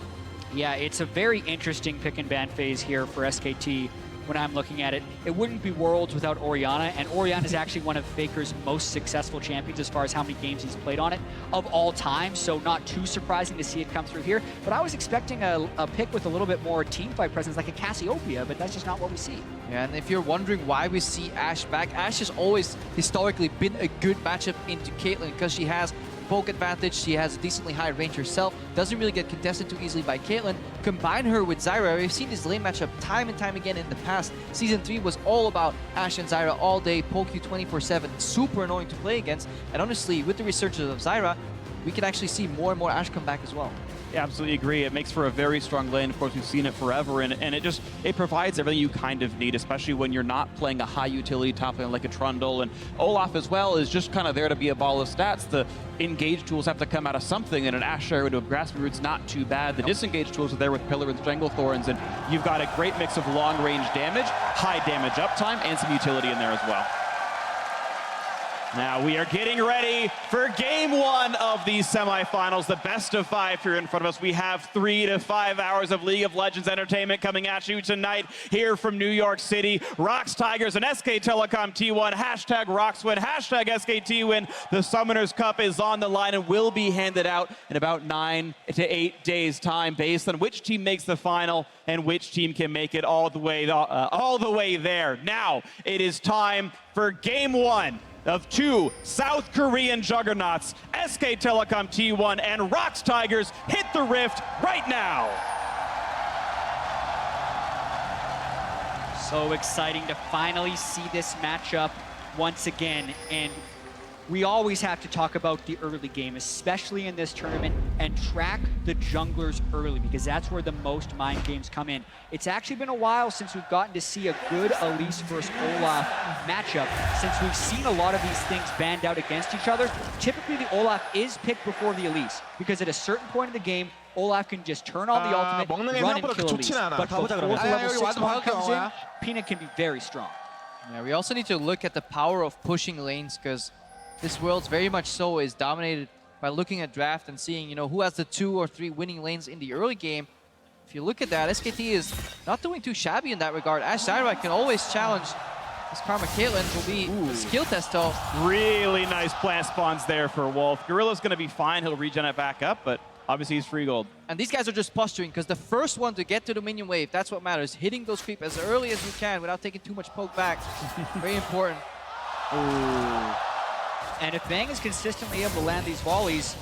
Speaker 17: Yeah, it's a very interesting pick and ban phase here for SKT. When I'm looking at it, it wouldn't be Worlds without Orianna, and Orianna is actually one of Faker's most successful champions as far as how many games he's played on it of all time, so not too surprising to see it come through here. But I was expecting a pick with a little bit more teamfight presence like a Cassiopeia, but that's just not what we see.
Speaker 22: Yeah, and if you're wondering why we see Ashe back, Ashe has always historically been a good matchup into Caitlyn because she has poke advantage, she has a decently high range herself, doesn't really get contested too easily by Caitlyn. Combine her with Zyra, we've seen this lane matchup time and time again in the past. Season 3 was all about Ashe and Zyra all day, poke you 24/7, super annoying to play against. And honestly, with the resurgence of Zyra, we can actually see more and more Ashe come back as well.
Speaker 21: Yeah, absolutely agree. It makes for a very strong lane. Of course, we've seen it forever, and it provides everything you kind of need, especially when you're not playing a high utility top lane like a Trundle. And Olaf as well is just kind of there to be a ball of stats. The engage tools have to come out of something, and an Ashe area to a Grasping Root's not too bad. The disengage tools are there with Pillar and Stranglethorns, and you've got a great mix of long range damage, high damage uptime, and some utility in there as well. Now we are getting ready for game 1 of these semifinals, the best of 5 here in front of us. We have 3 to 5 hours of League of Legends entertainment coming at you tonight here from New York City. ROX Tigers and SK Telecom T1, hashtag ROX win, hashtag SKT win. The Summoners Cup is on the line and will be handed out in about 9 to 8 days time based on which team makes the final and which team can make it all the way there. Now it is time for game 1 of 2 South Korean juggernauts, SK Telecom T1 and ROX Tigers. Hit the rift right now.
Speaker 17: So exciting to finally see this matchup once again. And we always have to talk about the early game, especially in this tournament, and track the junglers early, because that's where the most mind games come in. It's actually been a while since we've gotten to see a good Elise versus Olaf matchup, since we've seen a lot of these things band out against each other. Typically, the Olaf is picked before the Elise, because at a certain point in the game, Olaf can just turn on the ultimate, run and kill Elise. But before the level 6 one comes in, Peanut can be very strong.
Speaker 22: Yeah, we also need to look at the power of pushing lanes, because this Worlds very much so is dominated by looking at draft and seeing, you know, who has the 2 or 3 winning lanes in the early game. If you look at that, SKT is not doing too shabby in that regard. Ash Dynamite can always challenge this Karma Caitlyn. Will be a skill test though.
Speaker 21: Really nice plant spawns there for Wolf. Gorilla's going to be fine. He'll regen it back up, but obviously he's free gold.
Speaker 22: And these guys are just posturing, because the first one to get to the minion wave, that's what matters. Hitting those creep as early as you can without taking too much poke back. Very important.
Speaker 17: Ooh. And if Bang is consistently able to land these volleys,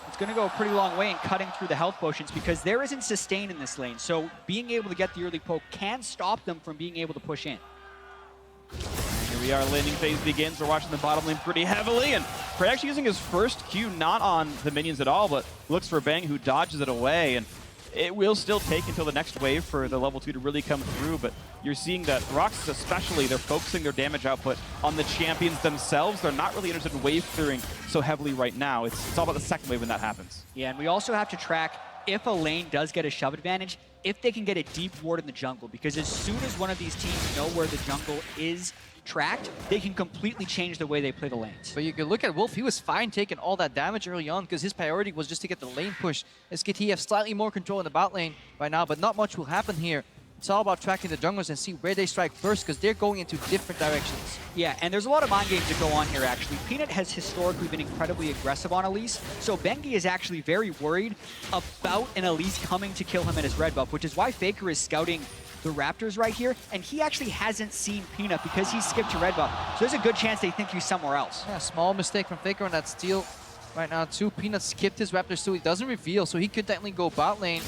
Speaker 17: it's going to go a pretty long way in cutting through the health potions, because there isn't sustain in this lane. So being able to get the early poke can stop them from being able to push in.
Speaker 21: Here we are, laning phase begins. We're watching the bottom lane pretty heavily, and Prey actually using his first Q not on the minions at all, but looks for Bang, who dodges it away. And it will still take until the next wave for the level 2 to really come through, but you're seeing that ROX especially, they're focusing their damage output on the champions themselves. They're not really interested in wave clearing so heavily right now. It's all about the second wave when that happens.
Speaker 17: Yeah, and we also have to track if a lane does get a shove advantage, if they can get a deep ward in the jungle, because as soon as one of these teams know where the jungle is tracked, they can completely change the way they play the lanes.
Speaker 22: But you can look at Wolf, he was fine taking all that damage early on, because his priority was just to get the lane push. SKT have slightly more control in the bot lane right now, but not much will happen here. It's all about tracking the junglers and see where they strike first, because they're going into different directions.
Speaker 17: Yeah, and there's a lot of mind games that go on here, actually. Peanut has historically been incredibly aggressive on Elise, so Bengi is actually very worried about an Elise coming to kill him at his red buff, which is why Faker is scouting the Raptors right here, and he actually hasn't seen Peanut because he skipped to red buff. So there's a good chance they think he's somewhere else.
Speaker 22: Yeah, small mistake from Faker on that steal right now too. Peanut skipped his Raptors too. He doesn't reveal, so he could technically go bot lane.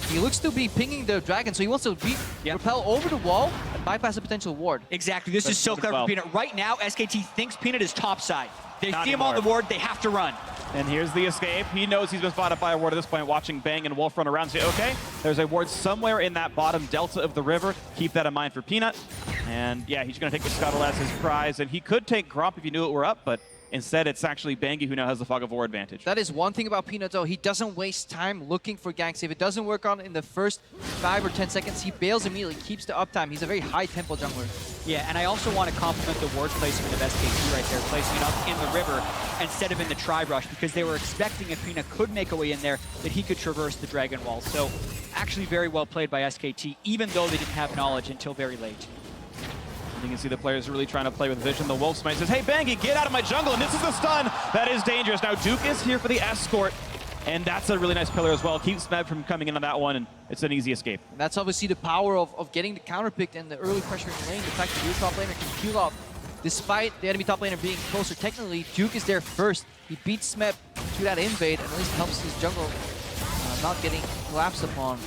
Speaker 22: He looks to be pinging the dragon, so he wants to repel over the wall and bypass a potential ward.
Speaker 17: Exactly, this is so clever for Peanut. Right now, SKT thinks Peanut is topside. They
Speaker 21: Not
Speaker 17: see him
Speaker 21: anymore.
Speaker 17: on the ward, they have to run.
Speaker 21: And here's the escape. He knows he's been spotted by a ward at this point, watching Bang and Wolf run around and say, okay, there's a ward somewhere in that bottom delta of the river. Keep that in mind for Peanut. And yeah, he's going to take the Scuttle as his prize. And he could take Gromp if he knew it were up, but instead it's actually Bangi who now has the Fog of War advantage.
Speaker 22: That is one thing about Peanut though. He doesn't waste time looking for ganks. If it doesn't work on in the first 5 or 10 seconds, he bails immediately, keeps the uptime. He's a very high tempo jungler.
Speaker 17: Yeah, and I also want to compliment the ward placement of SKT right there, placing it up in the river instead of in the tri-brush, because they were expecting if Peanut could make a way in there, that he could traverse the dragon wall. So actually very well played by SKT, even though they didn't have knowledge until very late.
Speaker 21: You can see the players really trying to play with vision. The Wolf Smite says, hey, Bangi, get out of my jungle, and this is the stun. That is dangerous. Now Duke is here for the escort, and that's a really nice pillar as well. Keeps Smeb from coming in on that one, and it's an easy escape.
Speaker 22: And that's obviously the power of getting the counter picked and the early pressure in the lane. The fact that your top laner can peel off, despite the enemy top laner being closer technically, Duke is there first. He beats Smeb to that invade, and at least helps his jungle not getting collapsed upon.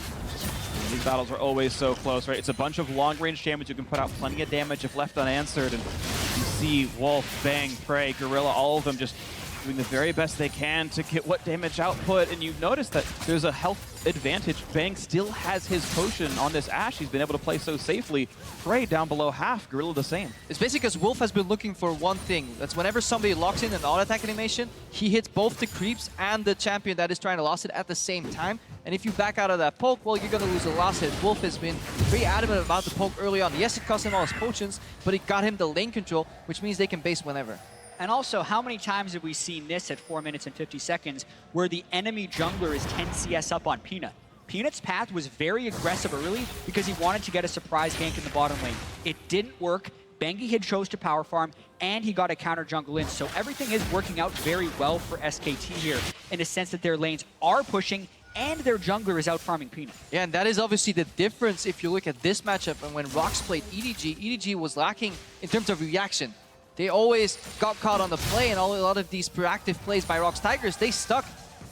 Speaker 21: These battles are always so close, right? It's a bunch of long-range damage. You can put out plenty of damage if left unanswered. And you see Wolf, Bang, Prey, Gorilla, all of them just doing the very best they can to get what damage output. And you've noticed that there's a health advantage. Bang still has his potion on this Ashe. He's been able to play so safely. Prey down below half, Gorilla the same.
Speaker 22: It's basically because Wolf has been looking for one thing. That's whenever somebody locks in an auto-attack animation, he hits both the creeps and the champion that is trying to last it at the same time. And if you back out of that poke, well, you're going to lose the last hit. Wolf has been pretty adamant about the poke early on. Yes, it cost him all his potions, but it got him the lane control, which means they can base whenever.
Speaker 17: And also, how many times have we seen this at 4 minutes and 50 seconds where the enemy jungler is 10 CS up on Peanut? Peanut's path was very aggressive early because he wanted to get a surprise gank in the bottom lane. It didn't work. Bangi had chose to power farm, and he got a counter jungle in. So everything is working out very well for SKT here in the sense that their lanes are pushing and their jungler is out farming Peanut.
Speaker 22: Yeah, and that is obviously the difference if you look at this matchup. And when ROX played EDG, EDG was lacking in terms of reaction. They always got caught on the play, and a lot of these proactive plays by ROX Tigers, they stuck,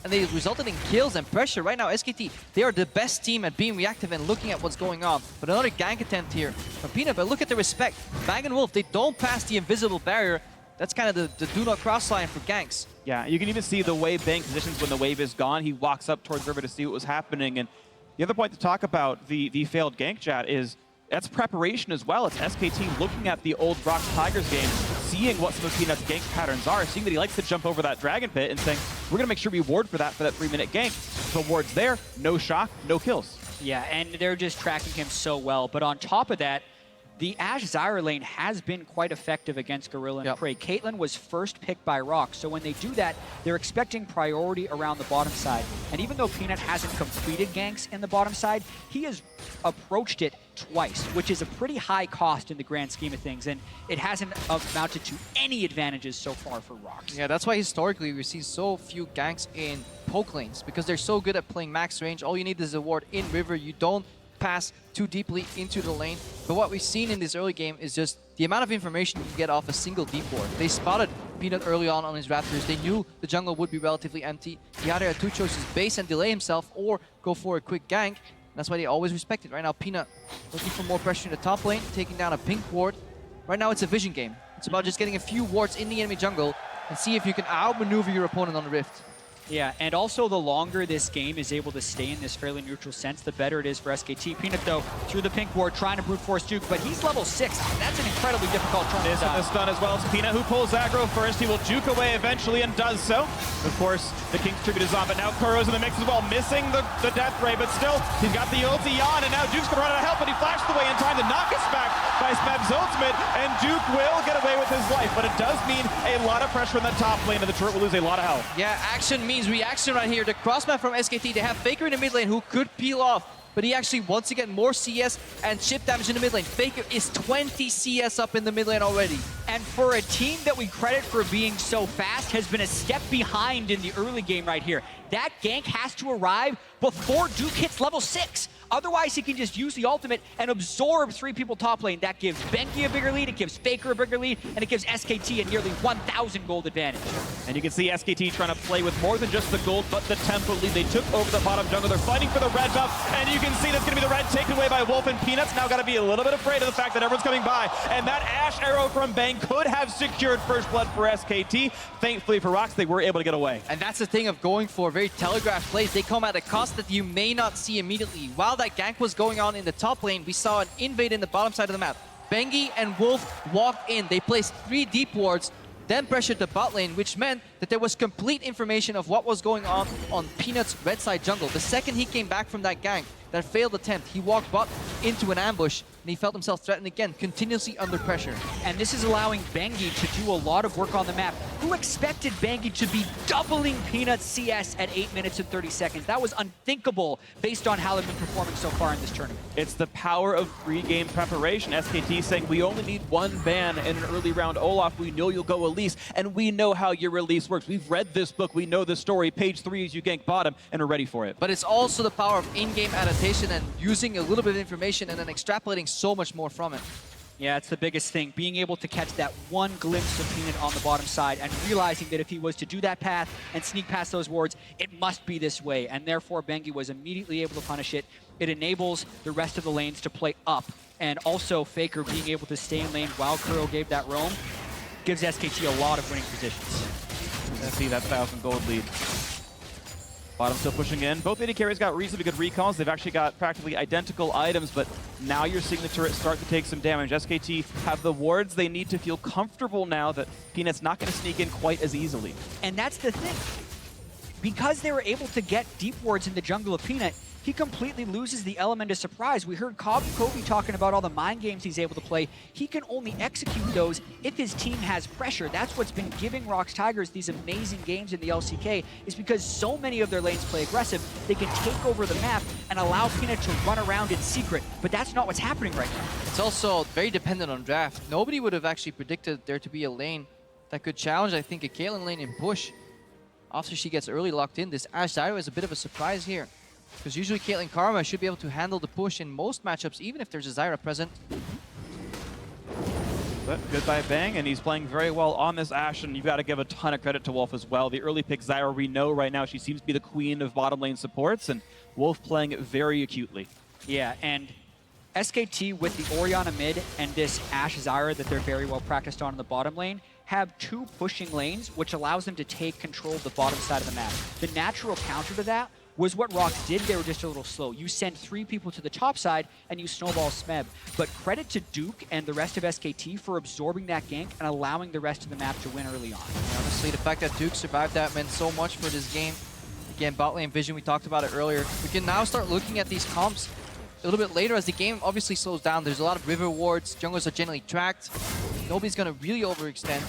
Speaker 22: and they resulted in kills and pressure. Right now, SKT, they are the best team at being reactive and looking at what's going on. But another gank attempt here from Peanut, but look at the respect. Bang and Wolf, they don't pass the invisible barrier
Speaker 2: That's kind of the do not cross line for ganks.
Speaker 21: Yeah, you can even see the way Bang positions when the wave is gone. He walks up towards River to see what was happening. And the other point to talk about the failed gank chat is that's preparation as well. It's SKT looking at the old ROX Tigers game, seeing what some of Peanut's gank patterns are, seeing that he likes to jump over that Dragon Pit and saying, we're going to make sure we ward for that 3-minute gank. The ward's there, no shock, no kills.
Speaker 17: Yeah, and they're just tracking him so well. But on top of that, the Ashe Zyra lane has been quite effective against Gorilla and Prey. Caitlyn was first picked by ROX, so when they do that, they're expecting priority around the bottom side. And even though Peanut hasn't completed ganks in the bottom side, he has approached it twice, which is a pretty high cost in the grand scheme of things, and it hasn't amounted to any advantages so far for ROX.
Speaker 2: Yeah, that's why historically we see so few ganks in poke lanes, because they're so good at playing max range. All you need is a ward in River. You don't pass too deeply into the lane. But what we've seen in this early game is just the amount of information you can get off a single deep ward. They spotted Peanut early on his Raptors. They knew the jungle would be relatively empty. He either had two choices, base and delay himself, or go for a quick gank. That's why they always respect it. Right now, Peanut looking for more pressure in the top lane, taking down a pink ward. Right now, it's a vision game. It's about just getting a few wards in the enemy jungle and see if you can outmaneuver your opponent on the Rift.
Speaker 17: Yeah, and also the longer this game is able to stay in this fairly neutral sense, the better it is for SKT. Peanut, though, through the pink ward, trying to brute force Duke, but he's level 6. That's an incredibly difficult turn to stop.
Speaker 21: The stun as well. It's Peanut who pulls aggro first. He will juke away eventually and does so. Of course, the King's Tribute is on, but now Kuro's in the mix as well, missing the death ray, but still, he's got the ulti on, and now Duke's gonna run out of help, but he flashed away in time to knock us back by Smeb's ultimate, and Duke will get away with his life, but it does mean a lot of pressure in the top lane, and the turret will lose a lot of health.
Speaker 2: Yeah, action means reaction right here. The crossmap from SKT, they have Faker in the mid lane who could peel off, but he actually wants to get more CS and chip damage in the mid lane. Faker is 20 CS up in the mid lane already.
Speaker 17: And for a team that we credit for being so fast, has been a step behind in the early game right here. That gank has to arrive before Duke hits level 6. Otherwise, he can just use the ultimate and absorb 3 people top lane. That gives Benki a bigger lead, it gives Faker a bigger lead, and it gives SKT a nearly 1,000 gold advantage.
Speaker 21: And you can see SKT trying to play with more than just the gold, but the tempo lead. They took over the bottom jungle. They're fighting for the red buff, and you can see that's going to be the red taken away by Wolf, and Peanut's now got to be a little bit afraid of the fact that everyone's coming by. And that Ashe arrow from Bang could have secured first blood for SKT. Thankfully for ROX, they were able to get away.
Speaker 2: And that's the thing of going for very telegraphed plays. They come at a cost that you may not see immediately. While that gank was going on in the top lane, we saw an invade in the bottom side of the map. Bengi and Wolf walked in. They placed 3 deep wards, then pressured the bot lane, which meant that there was complete information of what was going on Peanut's red side jungle. The second he came back from that gank, that failed attempt, he walked bot into an ambush, and he felt himself threatened again, continuously under pressure.
Speaker 17: And this is allowing Bengi to do a lot of work on the map. Who expected Bengi to be doubling Peanut's CS at 8 minutes and 30 seconds? That was unthinkable based on how they've been performing so far in this tournament.
Speaker 21: It's the power of pre-game preparation. SKT saying, we only need 1 ban in an early round Olaf. We know you'll go Elise, and we know how your release works. We've read this book. We know the story. Page 3 is you gank bottom, and we're ready for it.
Speaker 2: But it's also the power of in-game adaptation and using a little bit of information and then extrapolating so much more from it.
Speaker 17: Yeah, it's the biggest thing. Being able to catch that one glimpse of Peanut on the bottom side and realizing that if he was to do that path and sneak past those wards, it must be this way. And therefore, Bengi was immediately able to punish it. It enables the rest of the lanes to play up. And also, Faker being able to stay in lane while Kuro gave that roam gives SKT a lot of winning positions.
Speaker 21: Let's see that 1,000 gold lead. Bottom still pushing in. Both AD carries got reasonably good recalls. They've actually got practically identical items, but now you're seeing the turret start to take some damage. SKT have the wards. They need to feel comfortable now that Peanut's not going to sneak in quite as easily.
Speaker 17: And that's the thing. Because they were able to get deep wards in the jungle of Peanut, he completely loses the element of surprise. We heard Kobe talking about all the mind games he's able to play. He can only execute those if his team has pressure. That's what's been giving ROX Tigers these amazing games in the LCK, is because so many of their lanes play aggressive, they can take over the map and allow Peanut to run around in secret. But that's not what's happening right now.
Speaker 2: It's also very dependent on draft. Nobody would have actually predicted there to be a lane that could challenge, I think, a Caitlyn lane in push. After she gets early locked in, this Ashe Zyra is a bit of a surprise here. Because usually Caitlyn Karma should be able to handle the push in most matchups, even if there's a Zyra present.
Speaker 21: But good by Bang, and he's playing very well on this Ashe, and you've got to give a ton of credit to Wolf as well. The early pick Zyra, we know right now she seems to be the queen of bottom lane supports, and Wolf playing it very acutely.
Speaker 17: Yeah, and SKT with the Orianna mid and this Ashe Zyra that they're very well practiced on in the bottom lane have 2 pushing lanes, which allows them to take control of the bottom side of the map. The natural counter to that was what ROX did. They were just a little slow. You send 3 people to the top side and you snowball Smeb. But credit to Duke and the rest of SKT for absorbing that gank and allowing the rest of the map to win early on.
Speaker 2: And honestly, the fact that Duke survived that meant so much for this game. Again, bot lane vision, we talked about it earlier. We can now start looking at these comps a little bit later as the game obviously slows down. There's a lot of river wards. Junglers are generally tracked. Nobody's going to really overextend.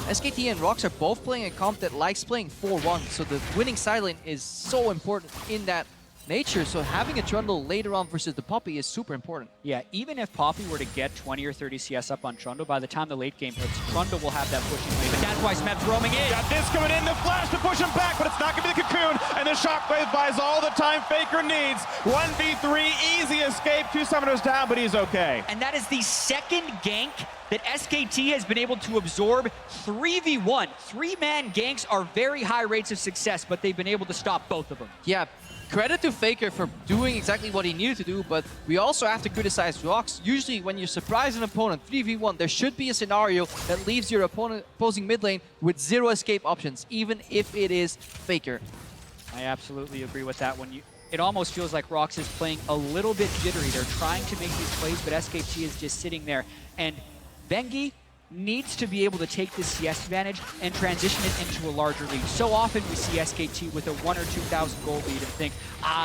Speaker 2: SKT and ROX are both playing a comp that likes playing 4-1, so the winning side lane is so important in that nature, so having a Trundle later on versus the Poppy is super important.
Speaker 17: Yeah, even if Poppy were to get 20 or 30 CS up on Trundle, by the time the late game hits, Trundle will have that pushing lane, but that's why Smeb's roaming in.
Speaker 21: Got this coming in, the flash to push him back, but it's not going to be the Cocoon, and the Shockwave buys all the time Faker needs. 1v3, easy escape, 2 summoners down, but he's okay.
Speaker 17: And that is the second gank that SKT has been able to absorb. 3v1. 3-man ganks are very high rates of success, but they've been able to stop both of them.
Speaker 2: Yeah, credit to Faker for doing exactly what he needed to do, but we also have to criticize ROX. Usually when you surprise an opponent 3v1, there should be a scenario that leaves your opposing mid lane with 0 escape options, even if it is Faker.
Speaker 17: I absolutely agree with that one. It almost feels like ROX is playing a little bit jittery. They're trying to make these plays, but SKT is just sitting there. And Bengi needs to be able to take this CS advantage and transition it into a larger lead. So often we see SKT with a 1,000 or 2,000 gold lead and think,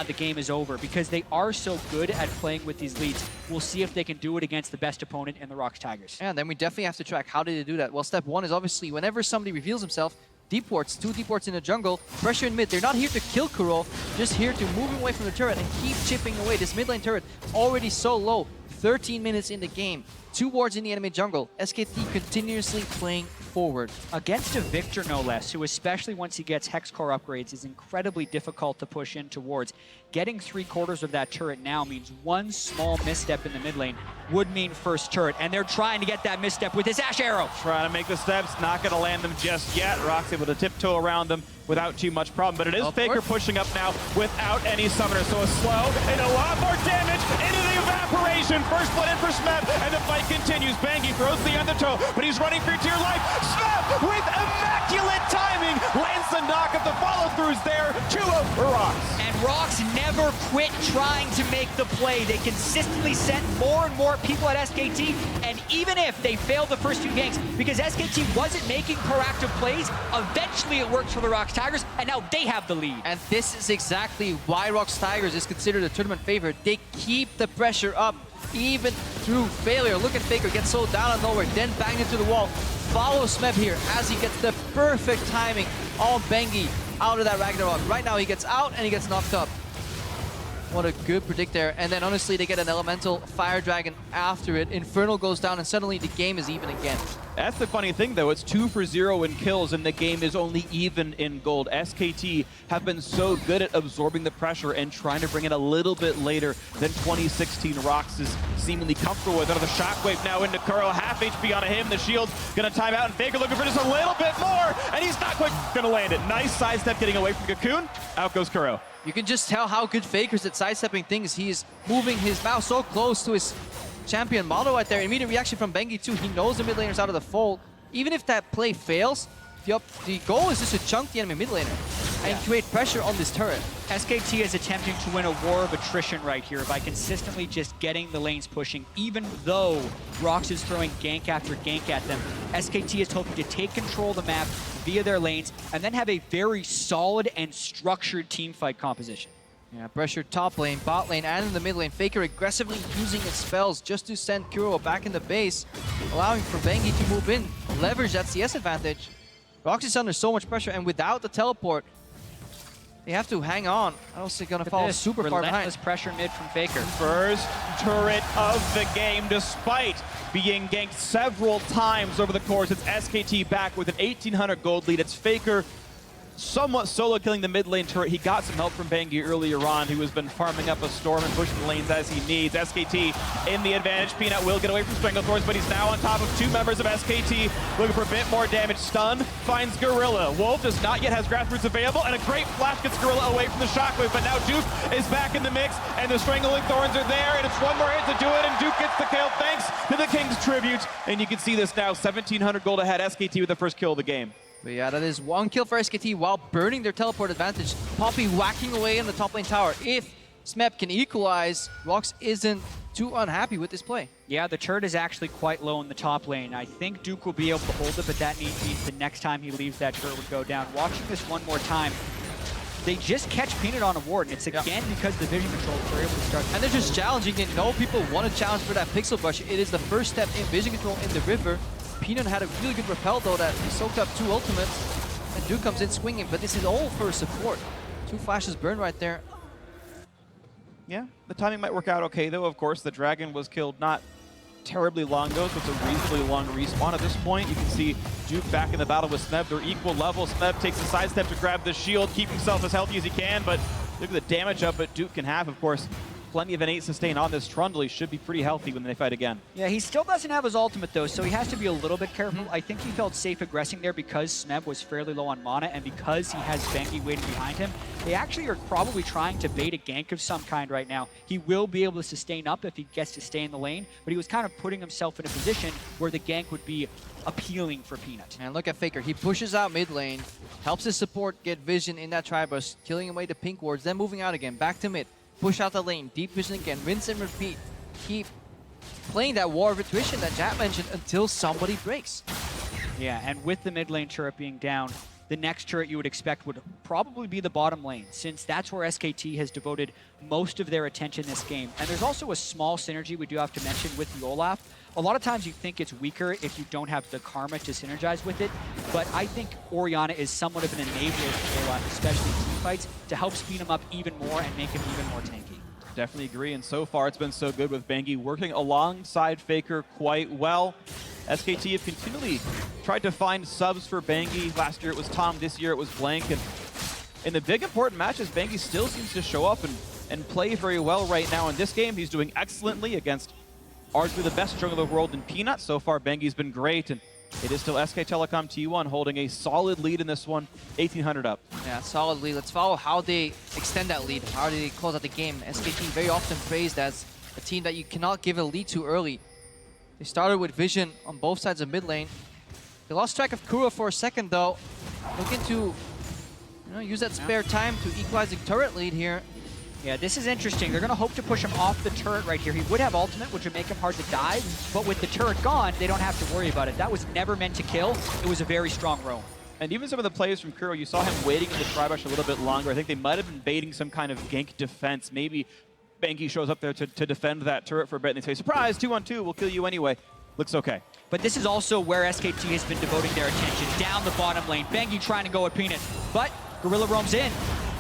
Speaker 17: the game is over, because they are so good at playing with these leads. We'll see if they can do it against the best opponent in the ROX Tigers.
Speaker 2: And then we definitely have to track how did they do that. Well, step 1 is obviously whenever somebody reveals himself, deep wards, 2 deep wards in the jungle, pressure in mid. They're not here to kill Kuro, just here to move him away from the turret and keep chipping away. This mid lane turret already so low, 13 minutes in the game. 2 wards in the enemy jungle. SKT continuously playing forward.
Speaker 17: Against a Victor, no less, who especially once he gets Hex Core upgrades is incredibly difficult to push in towards. Getting 3/4 of that turret now means 1 small misstep in the mid lane would mean first turret, and they're trying to get that misstep with this Ashe Arrow.
Speaker 21: Trying to make the steps, not going to land them just yet. ROX able to tiptoe around them without too much problem, but it is Faker pushing up now without any summoner, so a slow and a lot more damage into the evaporation. First blood in for Smeb, and the fight continues. Bengi throws the undertow, but he's running for dear life. Smeb with immaculate timing lands the knock of the follow-throughs there. 2-0 for ROX.
Speaker 17: And ROX never quit trying to make the play. They consistently sent more and more people at SKT, and even if they failed the first 2 ganks, because SKT wasn't making proactive plays, eventually it worked for the ROX Tigers, and now they have the lead.
Speaker 2: And this is exactly why ROX Tigers is considered a tournament favorite. They keep the pressure up even through failure. Look at Faker get so down on nowhere, then bang into the wall. Follow Smeb here as he gets the perfect timing on Bengi out of that Ragnarok. Right now he gets out and he gets knocked up. What a good predict there. And then honestly, they get an elemental fire dragon after it. Infernal goes down and suddenly the game is even again.
Speaker 21: That's the funny thing though, it's 2 for 0 in kills and the game is only even in gold. SKT have been so good at absorbing the pressure and trying to bring it a little bit later than 2016 ROX is seemingly comfortable with. Another shockwave now into Kuro, half HP on him, the shield's gonna time out and Faker looking for just a little bit more, and he's not quite gonna land it. Nice sidestep getting away from Cocoon, out goes Kuro.
Speaker 2: You can just tell how good Faker's at sidestepping things. He's moving his mouse so close to his champion model right there. Immediate reaction from Bengi too. He knows the mid laner's out of the fold. Even if that play fails, the goal is just to chunk the enemy mid laner and create pressure on this turret.
Speaker 17: SKT is attempting to win a war of attrition right here by consistently just getting the lanes pushing, even though ROX is throwing gank after gank at them. SKT is hoping to take control of the map via their lanes and then have a very solid and structured team fight composition.
Speaker 2: Yeah, pressure top lane, bot lane, and in the mid lane. Faker aggressively using his spells just to send Kuro back in the base, allowing for Bengi to move in, leverage that CS advantage. ROX is under so much pressure, and without the teleport, they have to hang on. Else they're gonna fall super far behind.
Speaker 17: Relentless pressure mid from Faker.
Speaker 21: First turret of the game, despite being ganked several times over the course. It's SKT back with an 1,800 gold lead. It's Faker somewhat solo killing the mid lane turret. He got some help from Bengi earlier on, who has been farming up a storm and pushing the lanes as he needs. SKT in the advantage. Peanut will get away from Stranglethorns, but he's now on top of two members of SKT, looking for a bit more damage. Stun finds Gorilla. Wolf does not yet have Grassroots available, and a great flash gets Gorilla away from the Shockwave, but now Duke is back in the mix, and the Strangling Thorns are there, and it's one more hit to do it, and Duke gets the kill thanks to the King's Tribute. And you can see this now, 1,700 gold ahead, SKT with the first kill of the game.
Speaker 2: But yeah, that is one kill for SKT while burning their teleport advantage. Poppy whacking away in the top lane tower. If Smeb can equalize, ROX isn't too unhappy with this play.
Speaker 17: Yeah, the turret is actually quite low in the top lane. I think Duke will be able to hold it, but that means the next time he leaves, that turret would go down. Watching this one more time, they just catch Peanut on a ward, and it's again because the vision control are able to start.
Speaker 2: And they're just challenging it. No people want to challenge for that pixel brush. It is the first step in vision control in the river. Peanut had a really good repel though that he soaked up 2 ultimates, and Duke comes in swinging, but this is all for support. 2 flashes burn right there.
Speaker 21: Yeah, the timing might work out okay though. Of course, the dragon was killed not terribly long ago, so it's a reasonably long respawn at this point. You can see Duke back in the battle with Smeb. They're equal level. Smeb takes a sidestep to grab the shield, keep himself as healthy as he can, but look at the damage up that Duke can have. Of course, plenty of an 8 sustain on this Trundle. He should be pretty healthy when they fight again.
Speaker 17: Yeah, he still doesn't have his ultimate though, so he has to be a little bit careful. I think he felt safe aggressing there because Smeb was fairly low on mana, and because he has Bengi waiting behind him. They actually are probably trying to bait a gank of some kind right now. He will be able to sustain up if he gets to stay in the lane, but he was kind of putting himself in a position where the gank would be appealing for Peanut.
Speaker 2: And look at Faker. He pushes out mid lane, helps his support get vision in that Tribush, killing away the pink wards, then moving out again, back to mid. Push out the lane, deep vision again, rinse and repeat. Keep playing that war of attrition that Jat mentioned until somebody breaks.
Speaker 17: Yeah, and with the mid lane turret being down, the next turret you would expect would probably be the bottom lane, since that's where SKT has devoted most of their attention this game. And there's also a small synergy we do have to mention with the Olaf. A lot of times you think it's weaker if you don't have the Karma to synergize with it, but I think Orianna is somewhat of an enabler for Olaf, especially in team fights, to help speed him up even more and make him even more tanky.
Speaker 21: Definitely agree, and so far it's been so good with Bengi working alongside Faker quite well. SKT have continually tried to find subs for Bengi. Last year it was Tom, this year it was Blank, and in the big important matches, Bengi still seems to show up and play very well right now. In this game, he's doing excellently against arguably the best jungler in the world in Peanut. So far, Bengi's been great, and it is still SK Telecom T1 holding a solid lead in this one, 1,800 up.
Speaker 2: Yeah, solid lead. Let's follow how they extend that lead, how they close out the game. SKT very often praised as a team that you cannot give a lead too early. They started with vision on both sides of mid lane. They lost track of Kuro for a second though. Looking to use that spare time to equalize the turret lead here.
Speaker 17: Yeah, this is interesting. They're going to hope to push him off the turret right here. He would have ultimate, which would make him hard to dive, but with the turret gone, they don't have to worry about it. That was never meant to kill. It was a very strong roam.
Speaker 21: And even some of the plays from Kuro, you saw him waiting in the Tribush a little bit longer. I think they might have been baiting some kind of gank defense. Maybe Bengi shows up there to defend that turret for a bit, and they say, surprise, 2-on-2, we'll kill you anyway. Looks okay.
Speaker 17: But this is also where SKT has been devoting their attention, down the bottom lane. Bengi trying to go at Peanut, but Gorilla roams in.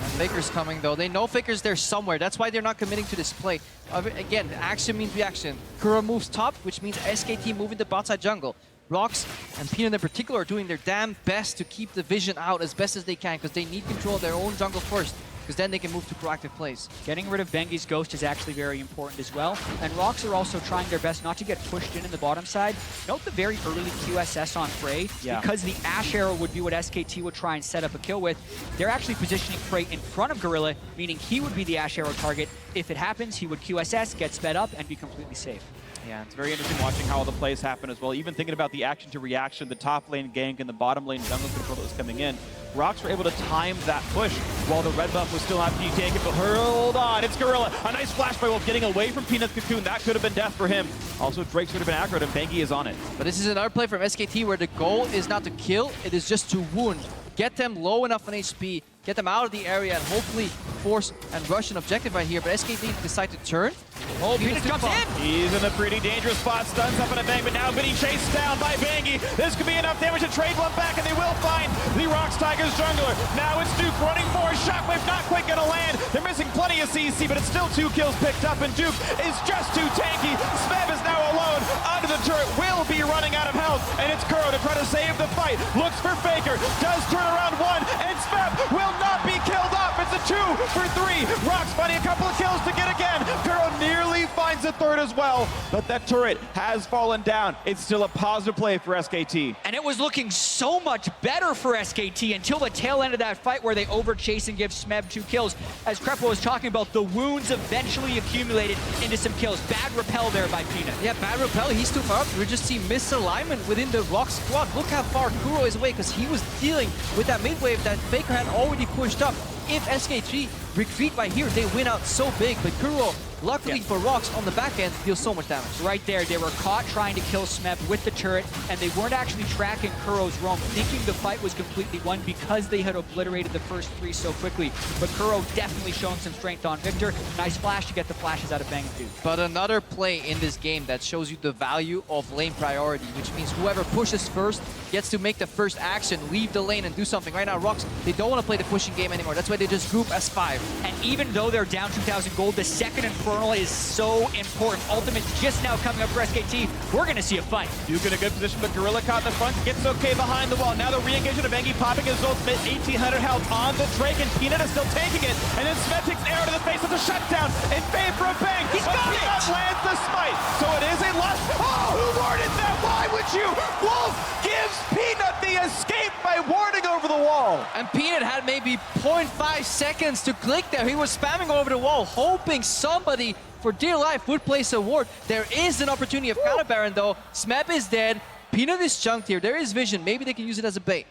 Speaker 2: And Faker's coming though. They know Faker's there somewhere. That's why they're not committing to this play. Again, action means reaction. Kuro moves top, which means SKT moving the bot side jungle. ROX and Peanut in particular are doing their damn best to keep the vision out as best as they can, because they need control of their own jungle first, because then they can move to proactive plays.
Speaker 17: Getting rid of Bengi's Ghost is actually very important as well. And ROX are also trying their best not to get pushed in the bottom side. Note the very early QSS on Frey, because the Ash Arrow would be what SKT would try and set up a kill with. They're actually positioning Frey in front of Gorilla, meaning he would be the Ash Arrow target. If it happens, he would QSS, get sped up, and be completely safe.
Speaker 21: Yeah, it's very interesting watching how all the plays happen as well. Even thinking about the action to reaction, the top lane gank and the bottom lane jungle control that was coming in. ROX were able to time that push while the red buff was still after you take it, but hold on, it's Gorilla. A nice flash by Wolf getting away from Peanut's cocoon. That could have been death for him. Also, Drake's would have been aggroed and Bengi is on it.
Speaker 2: But this is another play from SKT where the goal is not to kill, it is just to wound. Get them low enough on HP, get them out of the area, and hopefully force and rush an objective right here. But SKT decide to turn.
Speaker 17: Oh, Peanut comes in!
Speaker 21: He's in a pretty dangerous spot, stuns up in a bang, but now getting chased down by Bengi. This could be enough damage to trade one back, and they will find the ROX Tigers jungler. Now it's Duke running for a Shockwave, not quite gonna land. They're missing plenty of CC, but it's still 2 kills picked up, and Duke is just too tanky. Smeb is now alone. Onto the turret, will be running out of health,
Speaker 9: and it's Kuro to try to save the fight. Looks for Faker, does turn around one, and Smep will not be killed off. It's a 2 for 3. ROX finding a couple of kills to get again. Kuro nearly finds a third as well, but that turret has fallen down. It's still a positive play for SKT.
Speaker 17: And it was looking so much better for SKT until the tail end of that fight where they overchase and give Smeb 2 kills. As Krepo was talking about, the wounds eventually accumulated into some kills. Bad repel there by Peanut.
Speaker 2: Yeah, bad repel. He's too far up. We just see misalignment within the ROX squad. Look how far Kuro is away because he was dealing with that mid wave that Faker had already pushed up. If SKT retreat right here, they win out so big, but Kuro, luckily for ROX, on the back end, deals so much damage.
Speaker 17: Right there, they were caught trying to kill Smeb with the turret, and they weren't actually tracking Kuro's roam, thinking the fight was completely won because they had obliterated the first 3 so quickly. But Kuro definitely showing some strength on Victor. Nice flash to get the flashes out of Bang Dude.
Speaker 2: But another play in this game that shows you the value of lane priority, which means whoever pushes first gets to make the first action, leave the lane and do something. Right now, ROX, they don't want to play the pushing game anymore. That's why they just group as 5.
Speaker 17: And even though they're down 2,000 gold, the second Infernal is so important. Ultimate's just now coming up for SKT. We're going to see a fight.
Speaker 9: Duke in a good position, but Gorilla caught in the front, gets okay behind the wall. Now the re-engagement of Engie popping his ultimate, 1,800 health on the Drake, and Peanut is still taking it. And then Smet takes an arrow to the face of the shutdown in favor of Bang.
Speaker 17: He's got it!
Speaker 9: Peanut lands the smite, so it is a loss. Oh, who warded that? Why would you? Wolf gives Peanut the escape by warding over the wall.
Speaker 2: And Peanut had maybe 0.5 seconds to click there. He was spamming over the wall, hoping somebody for dear life would place a ward. There is an opportunity of counter Baron though. Smep is dead. Peanut is chunked here. There is vision. Maybe they can use it as a bait.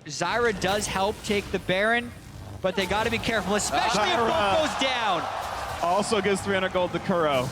Speaker 17: Zyra does help take the Baron, but they got to be careful, especially if Wolf goes down.
Speaker 9: Also gives 300 gold to Kuro.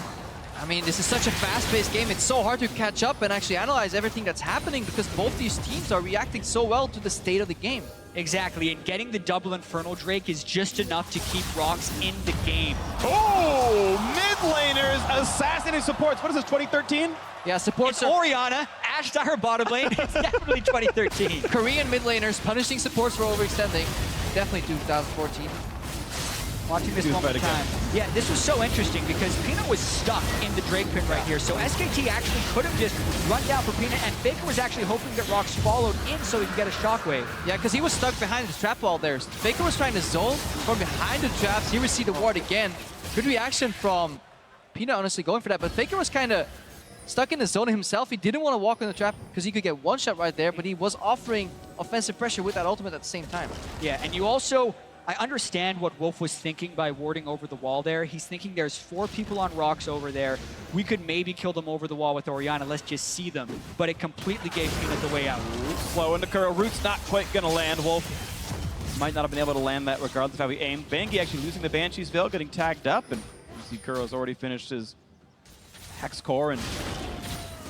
Speaker 2: I mean, this is such a fast-paced game. It's so hard to catch up and actually analyze everything that's happening because both these teams are reacting so well to the state of the game.
Speaker 17: Exactly, and getting the double Infernal Drake is just enough to keep ROX in the game.
Speaker 9: Oh, mid laners assassinating supports. What is this, 2013?
Speaker 2: Yeah, supports
Speaker 17: are Orianna, Ashe Zyra bottom lane. It's definitely 2013.
Speaker 2: Korean mid laners punishing supports for overextending. Definitely 2014.
Speaker 17: Watching this one more time. Yeah, this was so interesting because Peanut was stuck in the Drake pin right here. So SKT actually could have just run down for Peanut, and Faker was actually hoping that ROX followed in so he could get a shockwave.
Speaker 2: Yeah, because he was stuck behind the trap wall there. Faker was trying to zone from behind the traps. Here we see the ward again. Good reaction from Peanut, honestly, going for that. But Faker was kind of stuck in the zone himself. He didn't want to walk in the trap because he could get one shot right there, but he was offering offensive pressure with that ultimate at the same time.
Speaker 17: Yeah, and you also... I understand what Wolf was thinking by warding over the wall there. He's thinking there's 4 people on ROX over there. We could maybe kill them over the wall with Orianna. Let's just see them. But it completely gave Peanut the way out.
Speaker 9: Slow into Kuro. Root's not quite going to land. Wolf might not have been able to land that regardless of how he aimed. Bangi actually losing the Banshee's Veil, getting tagged up. And you see Kuro's already finished his Hex Core. And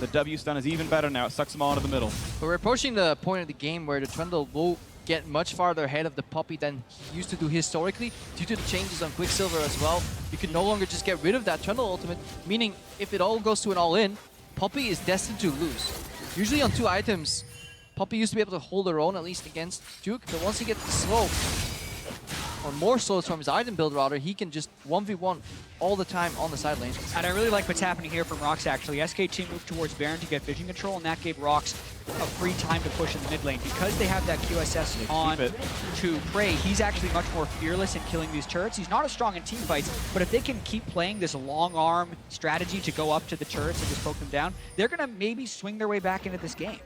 Speaker 9: the W stun is even better now. It sucks them all into the middle.
Speaker 2: But we're approaching the point of the game where the Trundle will get much farther ahead of the Poppy than he used to do historically due to the changes on Quicksilver as well. You can no longer just get rid of that Trundle ultimate, meaning if it all goes to an all-in, Poppy is destined to lose. Usually on 2 items, Poppy used to be able to hold her own, at least against Duke, but once he gets the slow, or more slows from his item build rather, he can just 1v1 all the time on the side lane.
Speaker 17: And I really like what's happening here from ROX actually. SKT moved towards Baron to get vision control, and that gave ROX a free time to push in the mid lane. Because they have that QSS on to Prey, he's actually much more fearless in killing these turrets. He's not as strong in team fights, but if they can keep playing this long arm strategy to go up to the turrets and just poke them down, they're going to maybe swing their way back into this game.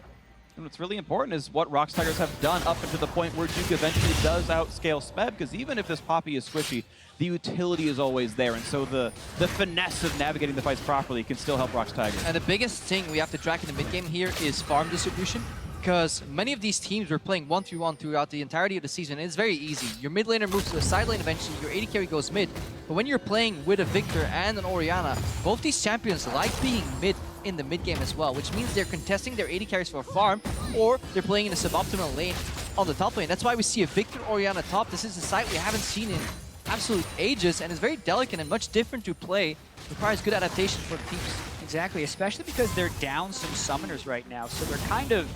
Speaker 9: And what's really important is what ROX Tigers have done up until the point where Duke eventually does outscale Smeb, because even if this Poppy is squishy, the utility is always there, and so the finesse of navigating the fights properly can still help ROX Tigers.
Speaker 2: And the biggest thing we have to track in the mid game here is farm distribution, because many of these teams were playing 1-3-1 throughout the entirety of the season. It's very easy. Your mid laner moves to the side lane eventually, your AD carry goes mid, but when you're playing with a Victor and an Orianna, both these champions like being mid in the mid game as well, which means they're contesting their AD carries for farm, or they're playing in a suboptimal lane on the top lane. That's why we see a Victor Orianna top. This is a site we haven't seen in absolute ages, and it's very delicate and much different to play. Requires good adaptation for the teams.
Speaker 17: Exactly, especially because they're down some summoners right now, so they're kind of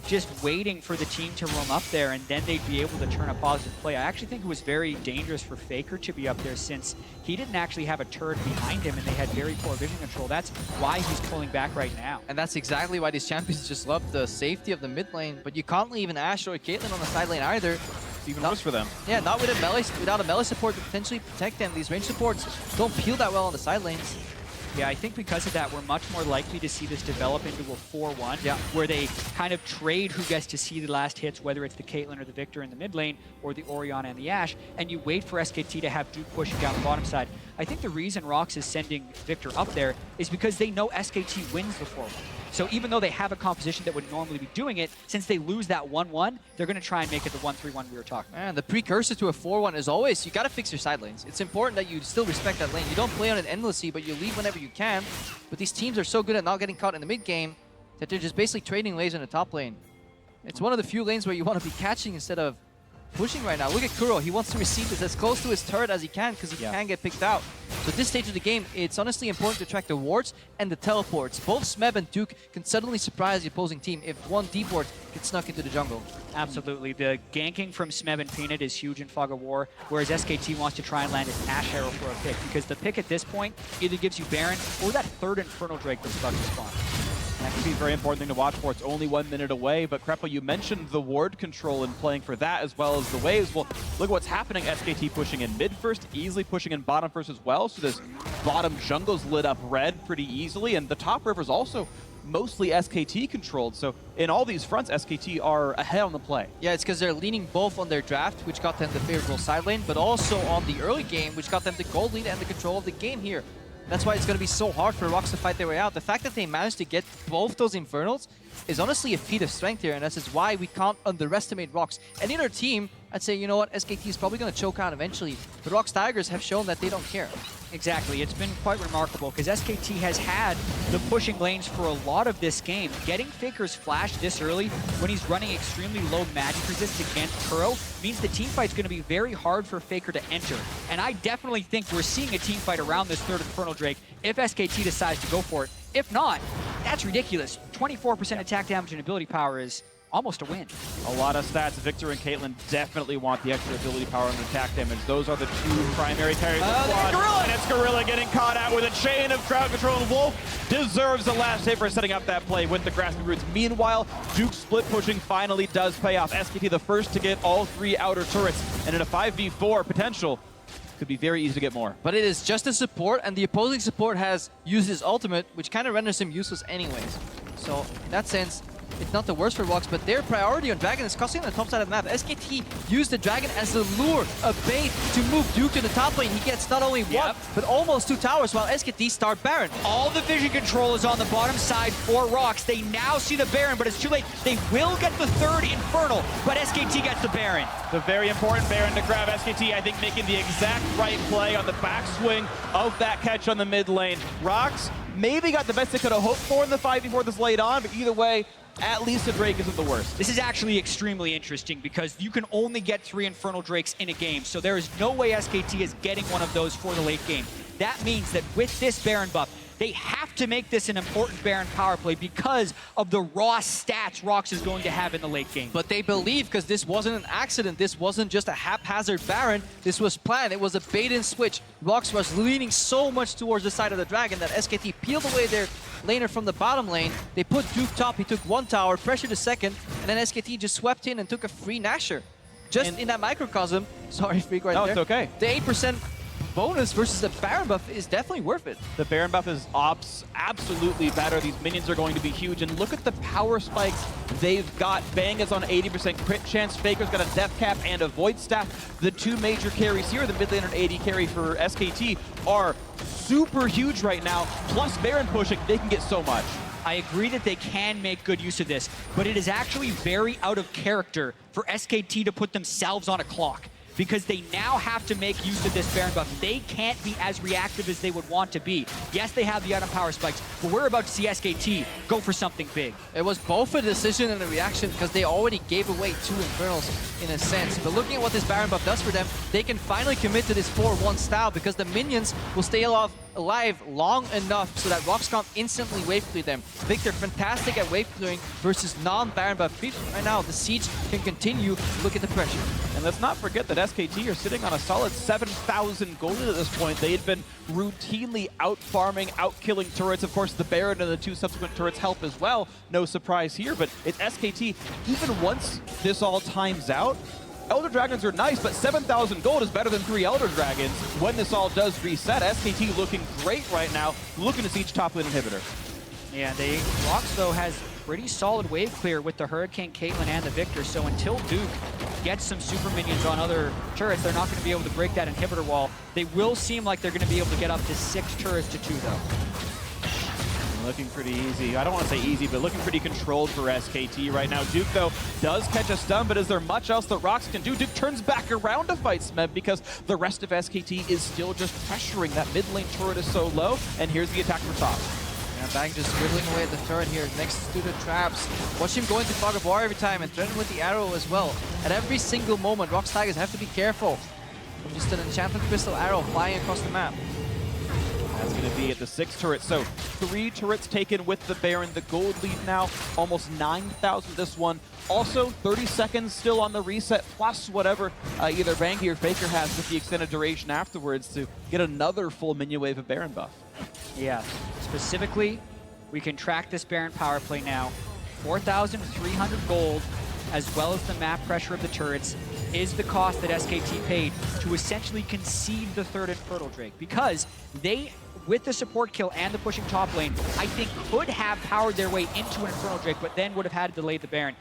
Speaker 17: just waiting for the team to roam up there, and then they'd be able to turn a positive play. I actually think it was very dangerous for Faker to be up there, since he didn't actually have a turret behind him and they had very poor vision control. That's why he's pulling back right now.
Speaker 2: And that's exactly why these champions just love the safety of the mid lane, but you can't leave an Ashe or a Caitlyn on the side lane either.
Speaker 21: Even worse for them.
Speaker 2: Yeah, not with a melee, without a melee support to potentially protect them. These range supports don't peel that well on the side lanes.
Speaker 17: Yeah, I think because of that, we're much more likely to see this develop into a 4-1, where they kind of trade who gets to see the last hits, whether it's the Caitlyn or the Victor in the mid lane, or the Orianna and the Ashe, and you wait for SKT to have Duke pushing down the bottom side. I think the reason ROX is sending Victor up there is because they know SKT wins the 4-1. So even though they have a composition that would normally be doing it, since they lose that 1-1, they're going to try and make it the 1-3-1 we were talking about.
Speaker 2: And the precursor to a 4-1 is always, you got to fix your side lanes. It's important that you still respect that lane. You don't play on it endlessly, but you leave whenever you can. But these teams are so good at not getting caught in the mid game that they're just basically trading lanes in the top lane. It's one of the few lanes where you want to be catching instead of pushing right now. Look at Kuro. He wants to receive this as close to his turret as he can because he can get picked out. So at this stage of the game, it's honestly important to track the wards and the teleports. Both Smeb and Duke can suddenly surprise the opposing team if one deep ward gets snuck into the jungle.
Speaker 17: Absolutely. The ganking from Smeb and Peanut is huge in Fog of War, whereas SKT wants to try and land an Ashe Arrow for a pick, because the pick at this point either gives you Baron or that third Infernal Drake that's about to spawn.
Speaker 21: That could be a very important thing to watch for. It's only 1 minute away, but Krepa, you mentioned the ward control and playing for that as well as the waves. Well, look at what's happening. SKT pushing in mid first, easily pushing in bottom first as well. So this bottom jungle's lit up red pretty easily, and the top river's also mostly SKT controlled. So in all these fronts, SKT are ahead on the play.
Speaker 2: Yeah, it's because they're leaning both on their draft, which got them the favorable side lane, but also on the early game, which got them the gold lead and the control of the game here. That's why it's going to be so hard for ROX to fight their way out. The fact that they managed to get both those Infernals is honestly a feat of strength here, and this is why we can't underestimate ROX. Any other team, I'd say, you know what, SKT is probably going to choke out eventually. But ROX Tigers have shown that they don't care.
Speaker 17: Exactly. It's been quite remarkable because SKT has had the pushing lanes for a lot of this game. Getting Faker's flash this early when he's running extremely low magic resist against Kuro means the teamfight's going to be very hard for Faker to enter. And I definitely think we're seeing a teamfight around this third Infernal Drake if SKT decides to go for it. If not, that's ridiculous. 24% attack damage and ability power is almost a win.
Speaker 21: A lot of stats. Victor and Caitlyn definitely want the extra ability power and attack damage. Those are the two primary carries of the squad. And it's Gorilla getting caught out with a chain of crowd control, and Wolf deserves the last hit for setting up that play with the grasping roots. Meanwhile, Duke's split pushing finally does pay off. SKT the first to get all 3 outer turrets, and in a 5v4 potential, could be very easy to get more.
Speaker 2: But it is just a support, and the opposing support has used his ultimate, which kind of renders him useless anyways. So in that sense, it's not the worst for ROX, but their priority on Dragon is costing on the top side of the map. SKT used the Dragon as the lure, a bait to move Duke to the top lane. He gets not only one, but almost 2 towers while SKT start Baron.
Speaker 17: All the vision control is on the bottom side for ROX. They now see the Baron, but it's too late. They will get the third Infernal, but SKT gets the Baron.
Speaker 21: The very important Baron to grab. SKT, I think, making the exact right play on the backswing of that catch on the mid lane. ROX maybe got the best they could have hoped for in the 5v4 that's laid on, but either way, at least a Drake isn't the worst.
Speaker 17: This is actually extremely interesting because you can only get 3 Infernal Drakes in a game, so there is no way SKT is getting one of those for the late game. That means that with this Baron buff, they have to make this an important Baron power play because of the raw stats ROX is going to have in the late game.
Speaker 2: But they believe, because this wasn't an accident, this wasn't just a haphazard Baron, this was planned, it was a bait and switch. ROX was leaning so much towards the side of the Dragon that SKT peeled away their laner from the bottom lane. They put Duke top, he took 1 tower, pressured the second, and then SKT just swept in and took a free Nasher. Just in that microcosm, sorry, Freak right there.
Speaker 21: No, it's okay.
Speaker 2: The 8% bonus versus the Baron buff is definitely worth it.
Speaker 21: The Baron buff is absolutely better. These minions are going to be huge. And look at the power spikes they've got. Bang is on 80% crit chance. Faker's got a death cap and a void staff. The 2 major carries here, the mid lane and AD carry for SKT, are super huge right now. Plus Baron pushing, they can get so much.
Speaker 17: I agree that they can make good use of this, but it is actually very out of character for SKT to put themselves on a clock, because they now have to make use of this Baron buff. They can't be as reactive as they would want to be. Yes, they have the item power spikes, but we're about to see SKT go for something big.
Speaker 2: It was both a decision and a reaction because they already gave away 2 Infernals in a sense. But looking at what this Baron buff does for them, they can finally commit to this 4-1 style because the minions will stay alive alive long enough so that ROX can't instantly wave clear them. Victor, fantastic at wave clearing versus non-Baron buff creeps. Right now, the siege can continue. Look at the pressure.
Speaker 21: And let's not forget that SKT are sitting on a solid 7,000 gold at this point. They had been routinely out-farming, out-killing turrets. Of course, the Baron and the 2 subsequent turrets help as well. No surprise here, but it's SKT. Even once this all times out, Elder Dragons are nice, but 7,000 gold is better than 3 Elder Dragons. When this all does reset, SKT looking great right now, looking to siege top lane inhibitor.
Speaker 17: Yeah, ROX, though, has pretty solid wave clear with the Hurricane, Caitlyn, and the Victor, so until Duke gets some super minions on other turrets, they're not going to be able to break that inhibitor wall. They will seem like they're going to be able to get up to 6 turrets to 2, though.
Speaker 21: Looking pretty easy. I don't want to say easy, but looking pretty controlled for SKT right now. Duke, though, does catch a stun, but is there much else that ROX can do? Duke turns back around to fight Smeb because the rest of SKT is still just pressuring. That mid lane turret is so low, and here's the attack from top.
Speaker 2: Yeah, Bang just whittling away at the turret here next to the traps. Watch him go into Fog of War every time and threaten with the arrow as well. At every single moment, ROX Tigers have to be careful. Just an Enchantment Crystal arrow flying across the map.
Speaker 21: That's going to be at the 6th turret. So 3 turrets taken with the Baron. The gold lead now, almost 9,000 this one. Also, 30 seconds still on the reset, plus whatever either Bangi or Faker has with the extended duration afterwards to get another full minion wave of Baron buff.
Speaker 17: Yeah, specifically, we can track this Baron power play now. 4,300 gold, as well as the map pressure of the turrets, is the cost that SKT paid to essentially concede the 3rd Infernal Drake, because they, with the support kill and the pushing top lane, I think could have powered their way into an Infernal Drake, but then would have had to delay the Baron.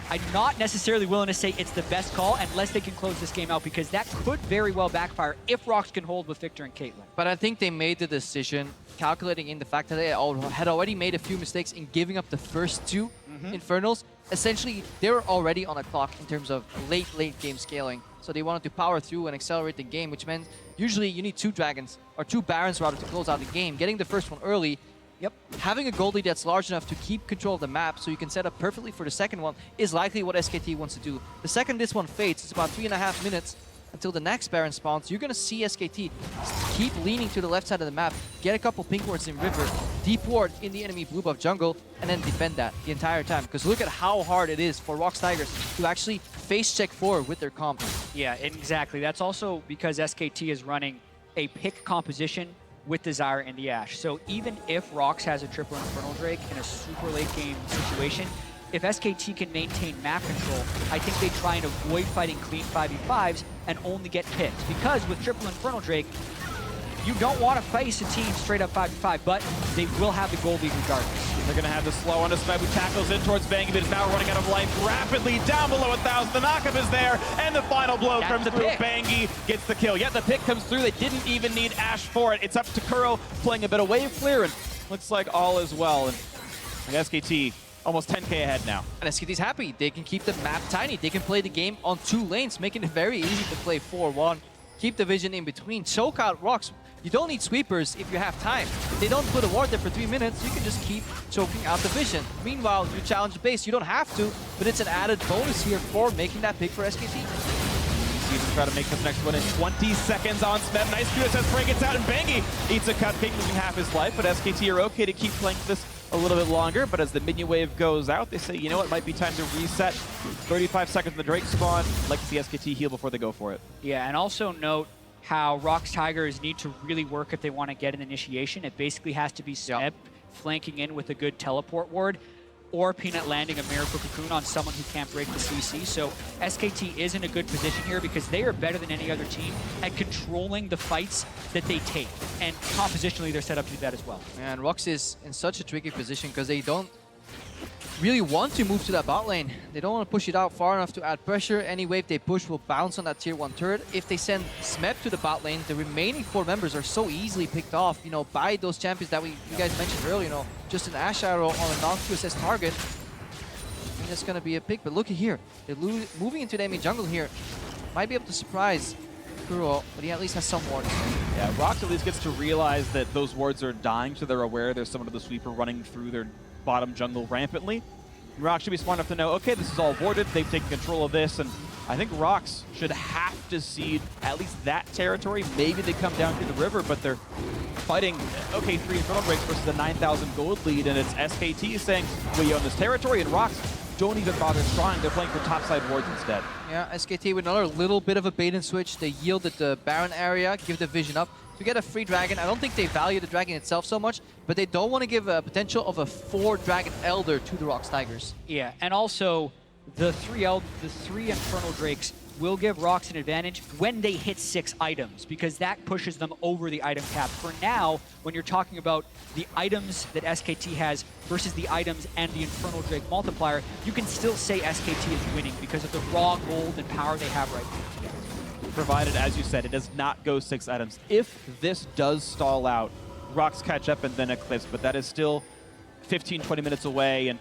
Speaker 17: I'm not necessarily willing to say it's the best call unless they can close this game out, because that could very well backfire if ROX can hold with Victor and Caitlyn.
Speaker 2: But I think they made the decision, calculating in the fact that they had already made a few mistakes in giving up the first 2 Infernals. Essentially, they were already on a clock in terms of late game scaling. So they wanted to power through and accelerate the game, which meant usually you need 2 dragons, or 2 barons rather, to close out the game. Getting the first one early, having a gold lead that's large enough to keep control of the map so you can set up perfectly for the second one is likely what SKT wants to do. The second this one fades, it's about 3.5 minutes until the next Baron spawns. You're going to see SKT keep leaning to the left side of the map, get a couple pink wards in river, deep ward in the enemy blue buff jungle, and then defend that the entire time. Because look at how hard it is for ROX Tigers to actually face check forward with their comp.
Speaker 17: Yeah, exactly. That's also because SKT is running a pick composition with Desire and the Ashe. So even if ROX has a triple Infernal Drake in a super late game situation, if SKT can maintain map control, I think they try and avoid fighting clean 5v5s and only get picked. Because with triple Infernal Drake, you don't want to face a team straight up 5v5, but they will have the gold lead regardless.
Speaker 21: They're going to have the slow on Smeb, who tackles in towards Bangi, but is now running out of life rapidly down below 1,000. The knockup is there, and the final blow comes through. Bangi gets the kill. Yet the pick comes through. They didn't even need Ashe for it. It's up to Kuro playing a bit of wave clear, and looks like all is well. And SKT almost 10k ahead now.
Speaker 2: And SKT's happy. They can keep the map tiny. They can play the game on 2 lanes, making it very easy to play 4-1. Keep the vision in between. Choke out ROX. You don't need sweepers if you have time. If they don't put a ward there for 3 minutes, you can just keep choking out the vision. Meanwhile, you challenge base. You don't have to, but it's an added bonus here for making that pick for SKT.
Speaker 21: Even try to make this next one in 20 seconds on Smeb. Nice QSS spray gets out, and Bangi eats a cupcake, losing half his life, but SKT are okay to keep playing this a little bit longer. But as the minion wave goes out, they say, you know what, it might be time to reset. 35 seconds in the Drake spawn. Like to see SKT heal before they go for it.
Speaker 17: Yeah, and also note how ROX Tigers need to really work if they want to get an initiation. It basically has to be Smeb flanking in with a good teleport ward, or Peanut landing a Miracle Cocoon on someone who can't break the CC. So SKT is in a good position here because they are better than any other team at controlling the fights that they take. And compositionally, they're set up to do that as well.
Speaker 2: And ROX is in such a tricky position because they don't really want to move to that bot lane. They don't want to push it out far enough to add pressure. Any wave they push will bounce on that tier 1 turret. If they send Smeb to the bot lane, the remaining 4 members are so easily picked off, you know, by those champions that you guys mentioned earlier, you know, just an Ashe arrow on a non-QSS target. And that's going to be a pick. But look at here. They're moving into the enemy jungle here. Might be able to surprise Kuro, but he at least has some wards.
Speaker 21: Yeah, ROX at least gets to realize that those wards are dying, so they're aware there's someone of the sweeper running through their bottom jungle rampantly. ROX should be smart enough to know, okay, this is all warded, they've taken control of this, and I think ROX should have to cede at least that territory. Maybe they come down to the river, but they're fighting, okay, 3 Infernal Breaks versus the 9,000 gold lead, and it's SKT saying, we own this territory, and ROX don't even bother trying. They're playing for topside wards instead.
Speaker 2: Yeah, SKT with another little bit of a bait and switch. They yielded the Baron area, give the vision up to get a free dragon. I don't think they value the dragon itself so much, but they don't want to give a potential of a 4 Dragon Elder to the ROX Tigers.
Speaker 17: Yeah, and also the three Infernal Drakes will give ROX an advantage when they hit 6 items, because that pushes them over the item cap. For now, when you're talking about the items that SKT has versus the items and the Infernal Drake multiplier, you can still say SKT is winning because of the raw gold and power they have right now.
Speaker 21: Provided, as you said, it does not go 6 items. If this does stall out, ROX catch up and then Eclipse, but that is still 15, 20 minutes away, and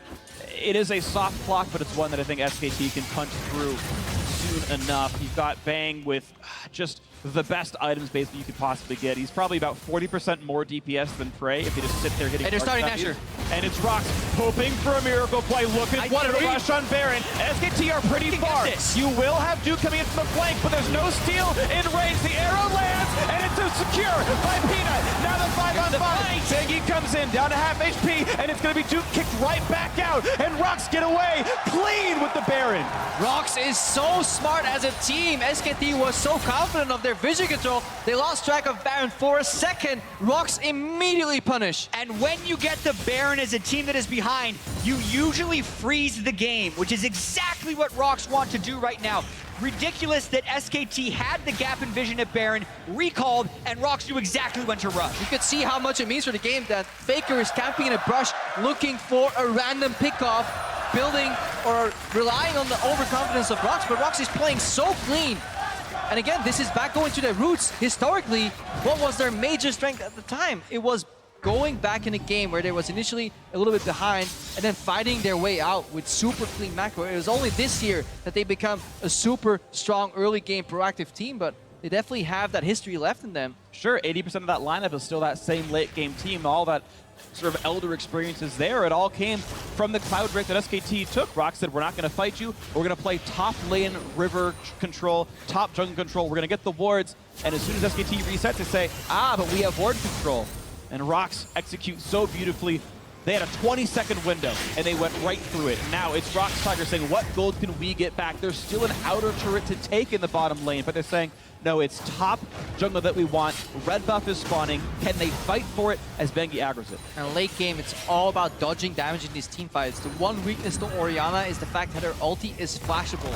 Speaker 21: it is a soft clock, but it's one that I think SKT can punch through soon enough. You've got Bang with just the best items base that you could possibly get. He's probably about 40% more DPS than Prey if he just sit there hitting.
Speaker 2: And they're starting Nashor.
Speaker 21: And it's ROX hoping for a miracle play. Looking for the rush on Baron. SKT are pretty far. You will have Duke coming in from the flank, but there's no steal in range. The arrow lands, and it's secure by Peanut. Now the 5-on-5. Zangy comes in, down to half HP, and it's going to be Duke kicked right back out. And ROX get away clean with the Baron.
Speaker 2: ROX is so smart as a team. SKT was so confident of their vision control, they lost track of Baron for a second. ROX immediately punish.
Speaker 17: And when you get the Baron as a team that is behind, you usually freeze the game, which is exactly what ROX want to do right now. Ridiculous that SKT had the gap in vision at Baron, recalled, and ROX knew exactly when to rush.
Speaker 2: You could see how much it means for the game that Faker is camping in a brush, looking for a random pickoff, building or relying on the overconfidence of ROX, but ROX is playing so clean. And again, this is back going to their roots. Historically, what was their major strength at the time? It was going back in a game where they was initially a little bit behind and then fighting their way out with super clean macro. It was only this year that they become a super strong early game proactive team, but they definitely have that history left in them.
Speaker 21: Sure, 80% of that lineup is still that same late game team. All that sort of elder experiences there. It all came from the Cloud Drake that SKT took. ROX said, we're not going to fight you. We're going to play top lane river control, top jungle control. We're going to get the wards. And as soon as SKT resets, they say, but we have ward control. And ROX execute so beautifully. They had a 20-second window, and they went right through it. Now it's ROX Tigers saying, what gold can we get back? There's still an outer turret to take in the bottom lane, but they're saying, no, it's top jungle that we want. Red buff is spawning. Can they fight for it as Bengi aggroes it?
Speaker 2: And late game, it's all about dodging damage in these team fights. The one weakness to Orianna is the fact that her ulti is flashable.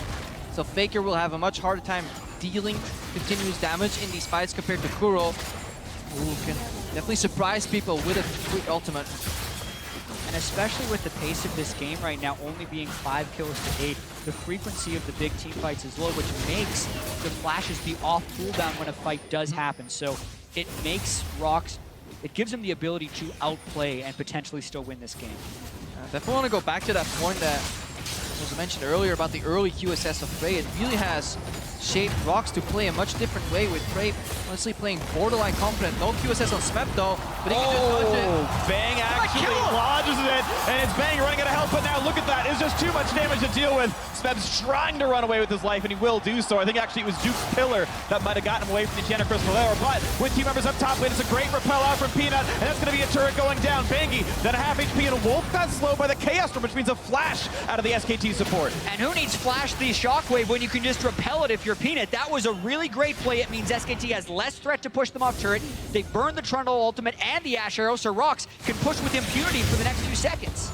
Speaker 2: So Faker will have a much harder time dealing continuous damage in these fights compared to Kuro, who can definitely surprise people with a quick ultimate.
Speaker 17: And especially with the pace of this game right now, only being 5 kills to 8, the frequency of the big team fights is low, which makes the flashes be off cooldown when a fight does happen. So it makes ROX, it gives them the ability to outplay and potentially still win this game.
Speaker 2: Definitely want to go back to that point that was mentioned earlier about the early QSS of Prey. It really has shaped ROX to play a much different way, with Prey honestly playing borderline confident. No QSS on Smep though, but he can just dodge it.
Speaker 21: Bang actually lodges it, and it's Bang running out of health, but now look at that. It's just too much damage to deal with. Smep's trying to run away with his life, and he will do so. I think actually it was Duke's pillar that might have gotten him away from the Enchanter Crystal there, but with team members up top lane, it's a great repel out from Peanut, and that's going to be a turret going down. Bangy, then a half HP, and a Wolf got slowed by the Chaos Storm, which means a flash out of the SKT support.
Speaker 17: And who needs flash the Shockwave when you can just repel it if you're Peanut? That was a really great play. It means SKT has less threat to push them off turret. They burn the Trundle ultimate and the Ash Arrow, so ROX can push with impunity for the next few seconds.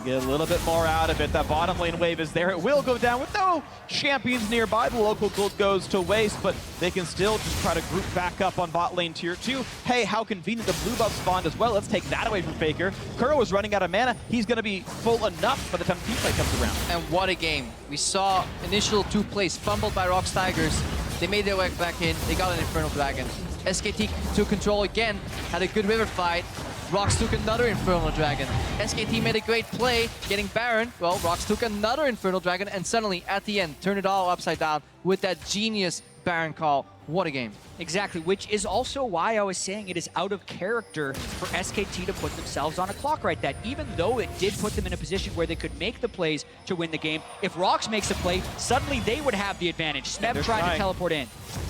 Speaker 21: Get a little bit more out of it. That bottom lane wave is there. It will go down with no champions nearby. The local gold goes to waste, but they can still just try to group back up on bot lane tier 2. Hey, how convenient the blue buff spawned as well. Let's take that away from Faker. Kuro is running out of mana. He's going to be full enough by the time the team fight comes around.
Speaker 2: And what a game. We saw initial 2 plays fumbled by ROX Tigers. They made their way back in. They got an Infernal Dragon. SKT took control again, had a good river fight. ROX took another Infernal Dragon. SKT made a great play, getting Baron. Well, ROX took another Infernal Dragon, and suddenly, at the end, turned it all upside down with that genius Baron call. What a game.
Speaker 17: Exactly, which is also why I was saying it is out of character for SKT to put themselves on a clock right that. Even though it did put them in a position where they could make the plays to win the game, if ROX makes a play, suddenly they would have the advantage. Smeb trying to teleport in.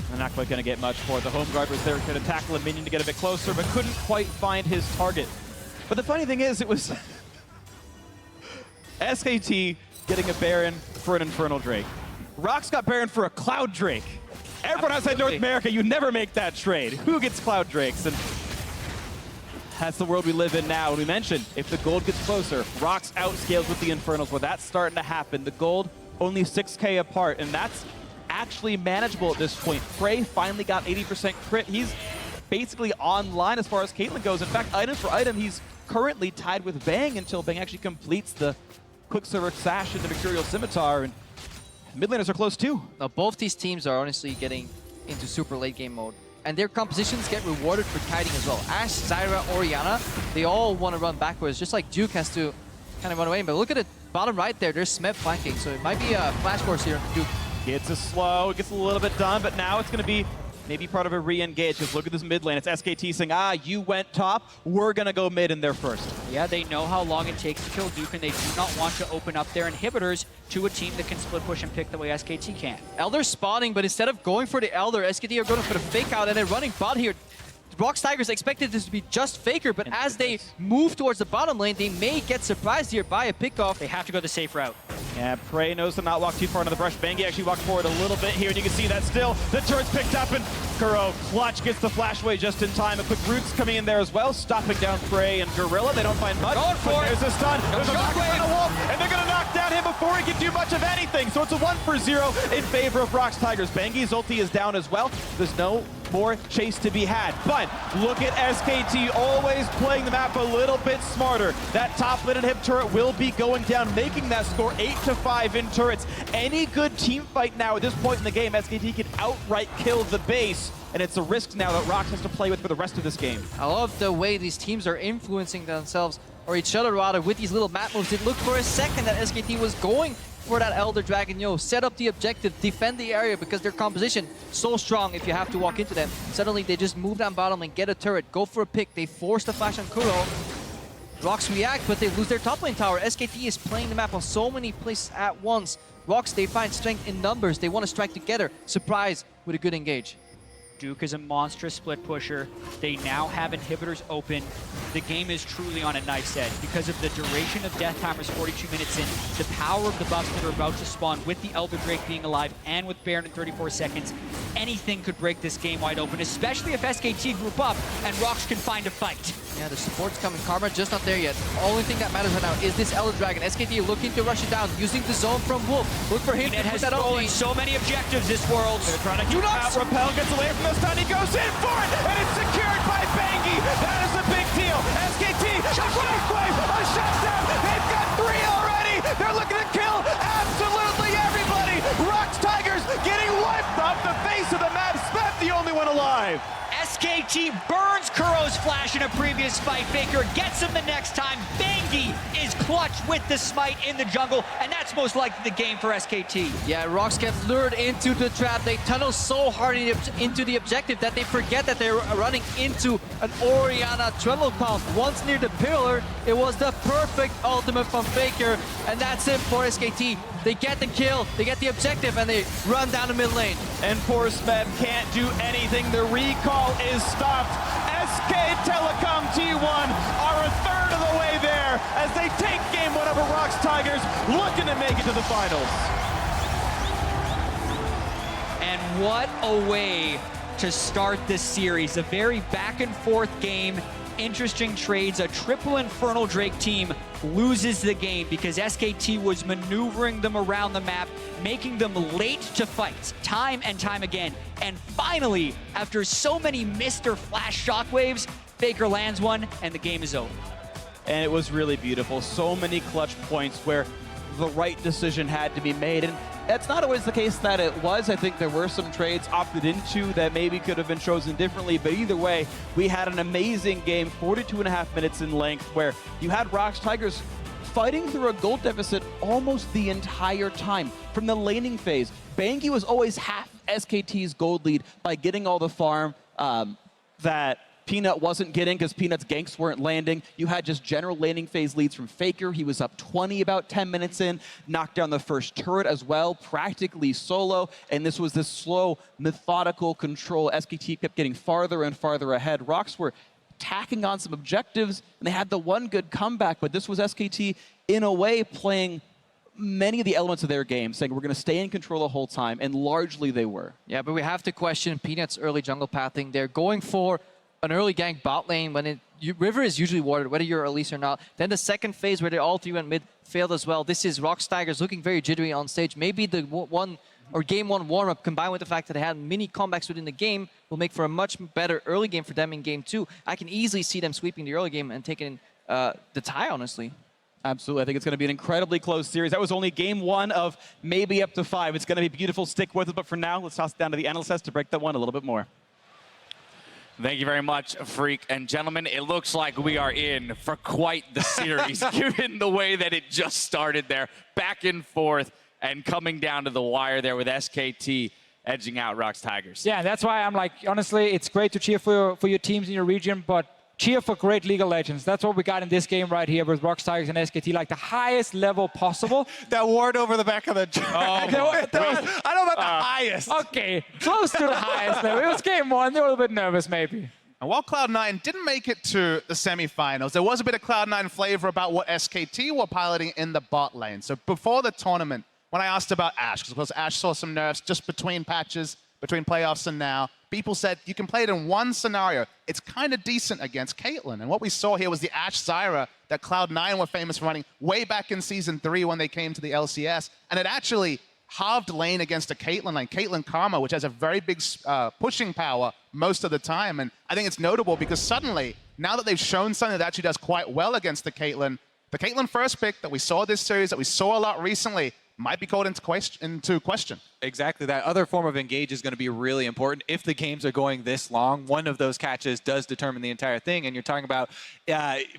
Speaker 21: They're not quite going to get much for it. The home guard was there, could have tackled a minion to get a bit closer, but couldn't quite find his target. But the funny thing is, it was SKT getting a Baron for an Infernal Drake. ROX got Baron for a Cloud Drake. Everyone outside North America, you never make that trade. Who gets Cloud Drakes? And that's the world we live in now. And we mentioned, if the gold gets closer, ROX outscales with the Infernals, where that's starting to happen. The gold only 6K apart, and that's actually manageable at this point. Frey finally got 80% crit. He's basically online as far as Caitlyn goes. In fact, item for item, he's currently tied with Bang until Bang actually completes the Quicksilver Sash into Mercurial Scimitar. And mid laners are close too.
Speaker 2: Now, both these teams are honestly getting into super late game mode. And their compositions get rewarded for kiting as well. Ashe, Zyra, Orianna, they all want to run backwards, just like Duke has to kind of run away. But look at it, bottom right there, there's Smeb flanking. So it might be a flash force here for Duke.
Speaker 21: Gets a slow, gets a little bit done, but now it's going to be maybe part of a re-engage. Because look at this mid lane. It's SKT saying, you went top. We're going to go mid in there first.
Speaker 17: Yeah, they know how long it takes to kill Duke, and they do not want to open up their inhibitors to a team that can split push and pick the way SKT can.
Speaker 2: Elder spawning, but instead of going for the Elder, SKT are going for the fake out and then running bot here. ROX Tigers expected this to be just Faker, but as they move towards the bottom lane, they may get surprised here by a pickoff.
Speaker 17: They have to go the safe route.
Speaker 21: Yeah, Prey knows to not walk too far into the brush. Bangi actually walked forward a little bit here, and you can see that still. The turret's picked up, and Kuro clutch gets the flash away just in time. A quick Roots coming in there as well, stopping down Prey and Gorilla. They don't find much.
Speaker 17: Going for it.
Speaker 21: There's a stun. There's a knock on a Wolf, and they're going to knock down him before he can do much of anything. So it's a 1-for-0 in favor of ROX Tigers. Bangi's ulti is down as well. There's no more chase to be had. But look at SKT always playing the map a little bit smarter. That top lane hip turret will be going down, making that score 8-5 in turrets. Any good team fight now at this point in the game, SKT can outright kill the base. And it's a risk now that ROX has to play with for the rest of this game.
Speaker 2: I love the way these teams are influencing themselves, or each other rather, with these little map moves. It looked for a second that SKT was going for that Elder Dragon. Set up the objective, defend the area, because their composition so strong if you have to walk into them. Suddenly they just move down bottom and get a turret, go for a pick. They force the flash on Kuro. ROX react, but they lose their top lane tower. SKT is playing the map on so many places at once. ROX, they find strength in numbers. They want to strike together. Surprise with a good engage.
Speaker 17: Duke is a monstrous split pusher. They now have inhibitors open. The game is truly on a knife's edge because of the duration of death timers 42 minutes in, the power of the buffs that are about to spawn with the Elder Drake being alive and with Baron in 34 seconds. Anything could break this game wide open, especially if SKT group up and ROX can find a fight.
Speaker 2: Yeah, the support's coming. Karma just not there yet. Only thing that matters right now is this Elder Dragon. SKT looking to rush it down, using the zone from Wolf. Look for him to put that
Speaker 17: stolen so many objectives this world.
Speaker 21: They're trying to keep out. Repel gets away from the stun. He goes in for it, and it's secured by Bangi. That is a big deal. SKT, shockwave, a shutdown. They've got 3 already. They're looking to kill absolutely everybody. ROX Tigers getting wiped off the face of the map. Smeb the only one alive.
Speaker 17: SKT burns Kuro's flash in a previous fight. Faker gets him the next time. Bangi is clutch with the smite in the jungle, and that's most likely the game for SKT.
Speaker 2: Yeah, ROX get lured into the trap. They tunnel so hard into the objective that they forget that they're running into an Orianna Telecom. Once near the pillar, it was the perfect ultimate from Faker, and that's it for SKT. They get the kill, they get the objective, and they run down the mid lane.
Speaker 21: And poor Smeb can't do anything. The recall is stopped. SK Telecom T1 are a third of the way there as they take game 1 over ROX Tigers, looking to make it to the finals.
Speaker 17: And what a way to start this series. A very back and forth game. Interesting trades. A triple Infernal Drake team loses the game because SKT was maneuvering them around the map, making them late to fights time and time again. And finally, after so many Mr. Flash shockwaves, Faker lands one and the game is over.
Speaker 21: And it was really beautiful. So many clutch points where the right decision had to be made. And that's not always the case that it was. I think there were some trades opted into that maybe could have been chosen differently. But either way, we had an amazing game, 42.5 minutes in length, where you had ROX Tigers fighting through a gold deficit almost the entire time. From the laning phase, Bangi was always half SKT's gold lead by getting all the farm that Peanut wasn't getting because Peanut's ganks weren't landing. You had just general laning phase leads from Faker. He was up 20 about 10 minutes in, knocked down the first turret as well, practically solo. And this was this slow, methodical control. SKT kept getting farther and farther ahead. ROX were tacking on some objectives, and they had the one good comeback, but this was SKT, in a way, playing many of the elements of their game, saying we're going to stay in control the whole time, and largely they were.
Speaker 2: Yeah, but we have to question Peanut's early jungle pathing. They're going for an early gank bot lane when River is usually warded, whether you're Elise or not. Then the second phase where they all three went mid failed as well. This is ROX Tigers looking very jittery on stage. Maybe the game one warm-up combined with the fact that they had mini comebacks within the game will make for a much better early game for them in game two. I can easily see them sweeping the early game and taking the tie, honestly.
Speaker 21: Absolutely. I think it's going to be an incredibly close series. That was only game one of maybe up to 5. It's going to be beautiful. Stick with it. But for now, let's toss it down to the analysts to break that one a little bit more.
Speaker 14: Thank you very much, Freak. And gentlemen, it looks like we are in for quite the series, given the way that it just started there. Back and forth and coming down to the wire there with SKT edging out ROX Tigers.
Speaker 10: Yeah, that's why I'm like, honestly, it's great to cheer for your teams in your region, but cheer for great League of Legends. That's what we got in this game right here with ROX Tigers and SKT, like the highest level possible.
Speaker 11: That ward over the back of the... I don't know about the highest.
Speaker 10: Okay, close to the highest level. It was game one. They were a little bit nervous, maybe.
Speaker 13: And while Cloud9 didn't make it to the semifinals, there was a bit of Cloud9 flavor about what SKT were piloting in the bot lane. So before the tournament, when I asked about Ashe, because of course Ashe saw some nerfs just between patches, between playoffs and now, people said you can play it in one scenario. It's kind of decent against Caitlyn. And what we saw here was the Ashe Zyra that Cloud9 were famous for running way back in Season 3 when they came to the LCS. And it actually halved lane against a Caitlyn lane, Caitlyn Karma, which has a very big pushing power most of the time. And I think it's notable because suddenly, now that they've shown something that actually does quite well against the Caitlyn first pick that we saw this series, that we saw a lot recently, might be called into question.
Speaker 11: Exactly. That other form of engage is going to be really important. If the games are going this long, one of those catches does determine the entire thing. And you're talking about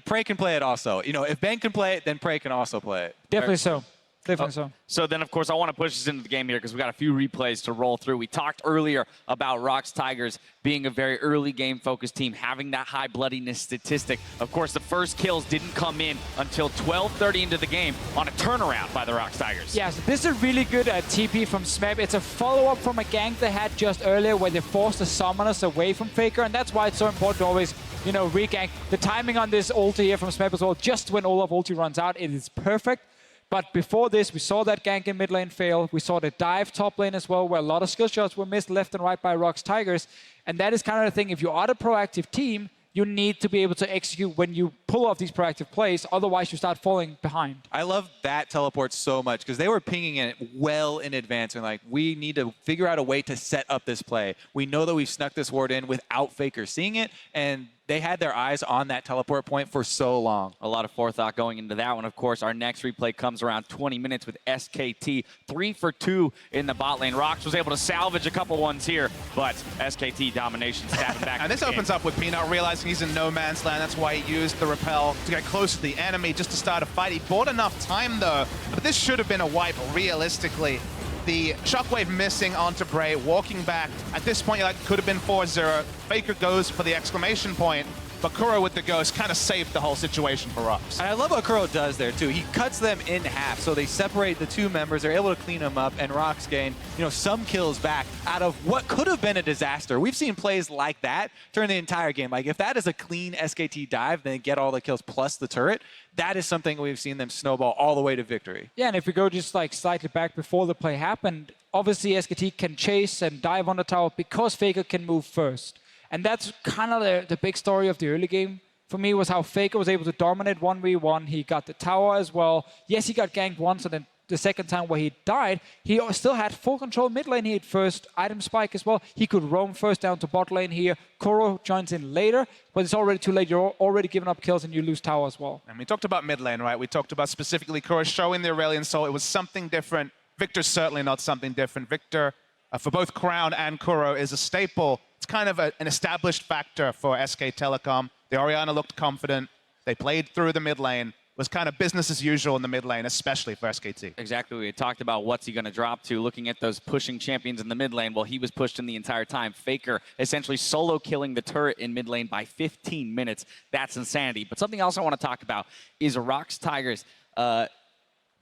Speaker 11: Prey can play it also. You know, if Ben can play it, then Prey can also play it.
Speaker 10: Definitely so. Definitely so.
Speaker 14: So then, of course, I want to push us into the game here because we got a few replays to roll through. We talked earlier about ROX Tigers being a very early game-focused team, having that high bloodiness statistic. Of course, the first kills didn't come in until 12:30 into the game on a turnaround by the ROX Tigers.
Speaker 10: Yeah, so this is a really good TP from Smeb. It's a follow-up from a gank they had just earlier where they forced the summoners away from Faker, and that's why it's so important to always, you know, re-gank. The timing on this ulti here from Smeb as well, just when Olaf ulti runs out, it is perfect. But before this, we saw that gank in mid lane fail. We saw the dive top lane as well, where a lot of skill shots were missed left and right by ROX Tigers. And that is kind of the thing. If you are the proactive team, you need to be able to execute when you pull off these proactive plays. Otherwise, you start falling behind.
Speaker 11: I love that teleport so much because they were pinging it well in advance. And like, we need to figure out a way to set up this play. We know that we've snuck this ward in without Faker seeing it. And they had their eyes on that teleport point for so long.
Speaker 14: A lot of forethought going into that one. Of course, our next replay comes around 20 minutes with SKT. 3 for 2 in the bot lane. ROX was able to salvage a couple ones here, but SKT domination snapping back.
Speaker 13: And this opens up with Peanut realizing he's in no man's land. That's why he used the repel to get close to the enemy just to start a fight. He bought enough time though, but this should have been a wipe realistically. The shockwave missing onto Bray, walking back. At this point, you're like, could have been 4-0. Faker goes for the exclamation point, but Kuro with the ghost kind of saved the whole situation for ROX.
Speaker 11: And I love what Kuro does there too. He cuts them in half, so they separate the two members. They're able to clean them up, and ROX gain, you know, some kills back out of what could have been a disaster. We've seen plays like that during the entire game. Like if that is a clean SKT dive, then get all the kills plus the turret. That is something we've seen them snowball all the way to victory.
Speaker 10: Yeah, and if we go just like slightly back before the play happened, obviously SKT can chase and dive on the tower because Faker can move first. And that's kind of the big story of the early game for me, was how Faker was able to dominate 1v1. He got the tower as well. Yes, he got ganked once, and then the second time where he died, he still had full control mid lane. He had first item spike as well. He could roam first down to bot lane here. Kuro joins in later, but it's already too late. You're already giving up kills and you lose tower as well.
Speaker 13: And we talked about mid lane, right? We talked about specifically Kuro showing the Aurelion Soul. It was something different. Victor's certainly not something different. Victor, for both Crown and Kuro, is a staple. It's kind of an established factor for SK Telecom. The Orianna looked confident. They played through the mid lane. was kind of business as usual in the mid lane, especially for SKT.
Speaker 14: Exactly. We had talked about what's he going to drop to, looking at those pushing champions in the mid lane. Well, he was pushed in the entire time. Faker essentially solo killing the turret in mid lane by 15 minutes. That's insanity. But something else I want to talk about is ROX Tigers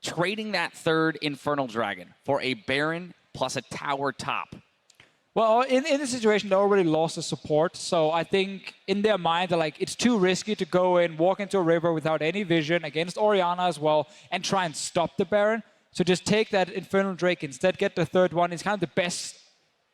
Speaker 14: trading that third Infernal Dragon for a Baron plus a tower top.
Speaker 10: Well, in this situation, they already lost the support, so I think in their mind, they're like, it's too risky to go in, walk into a river without any vision against Orianna as well, and try and stop the Baron. So just take that Infernal Drake instead, get the third one. It's kind of the best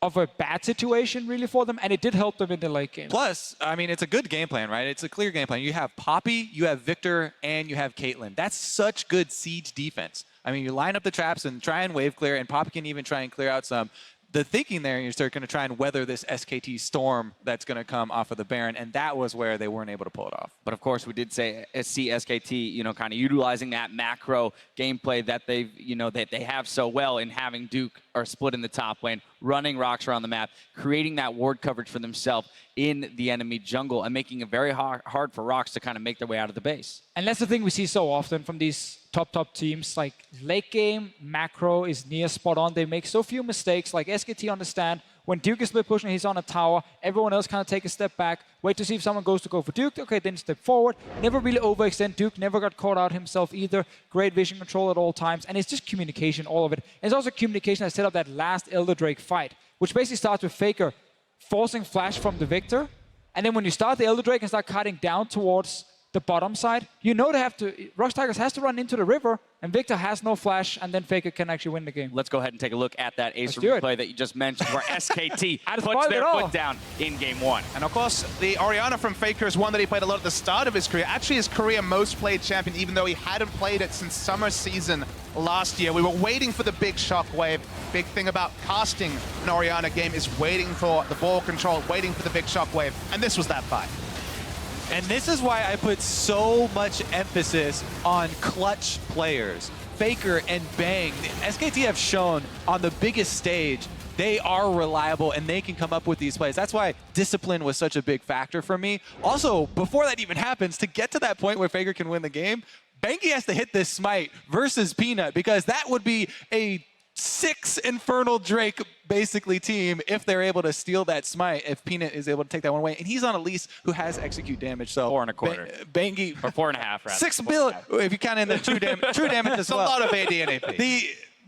Speaker 10: of a bad situation, really, for them, and it did help them in the late game.
Speaker 11: Plus, I mean, it's a good game plan, right? It's a clear game plan. You have Poppy, you have Victor, and you have Caitlyn. That's such good siege defense. I mean, you line up the traps and try and wave clear, and Poppy can even try and clear out some. The thinking there is they're going to try and weather this SKT storm that's going to come off of the Baron, and that was where they weren't able to pull it off.
Speaker 14: But of course, we did see SKT, kind of utilizing that macro gameplay that that they have so well in having Duke or split in the top lane, running ROX around the map, creating that ward coverage for themselves in the enemy jungle, and making it very hard for ROX to kind of make their way out of the base.
Speaker 10: And that's the thing we see so often from these top teams. Like late game, macro is near spot on. They make so few mistakes. Like SKT understand when Duke is split pushing, he's on a tower. Everyone else kind of take a step back, wait to see if someone goes to go for Duke. Okay, then step forward. Never really overextend. Duke never got caught out himself either. Great vision control at all times. And it's just communication, all of it. And it's also communication that set up that last Elder Drake fight, which basically starts with Faker forcing flash from the Victor. And then when you start the Elder Drake and start cutting down towards the bottom side, they have to, ROX Tigers has to run into the river, and Victor has no flash, and then Faker can actually win the game.
Speaker 14: Let's go ahead and take a look at that Ace replay that you just mentioned, where SKT puts their foot down in game one.
Speaker 13: And of course, the Orianna from Faker is one that he played a lot at the start of his career. Actually, his career most played champion, even though he hadn't played it since summer season last year. We were waiting for the big shockwave. Big thing about casting an Orianna game is waiting for the ball control, waiting for the big shockwave, and this was that fight.
Speaker 11: And this is why I put so much emphasis on clutch players. Faker and Bang. SKT have shown on the biggest stage they are reliable and they can come up with these plays. That's why discipline was such a big factor for me. Also, before that even happens, to get to that point where Faker can win the game, Banky has to hit this smite versus Peanut, because that would be a 6 Infernal Drake basically team if they're able to steal that smite, if Peanut is able to take that one away. And he's on Elise, who has execute damage. So
Speaker 14: 4 1/4.
Speaker 11: Banky,
Speaker 14: or 4.5 rather.
Speaker 11: 6 billion if you count in the true damage as well.
Speaker 13: A lot of AD and AP.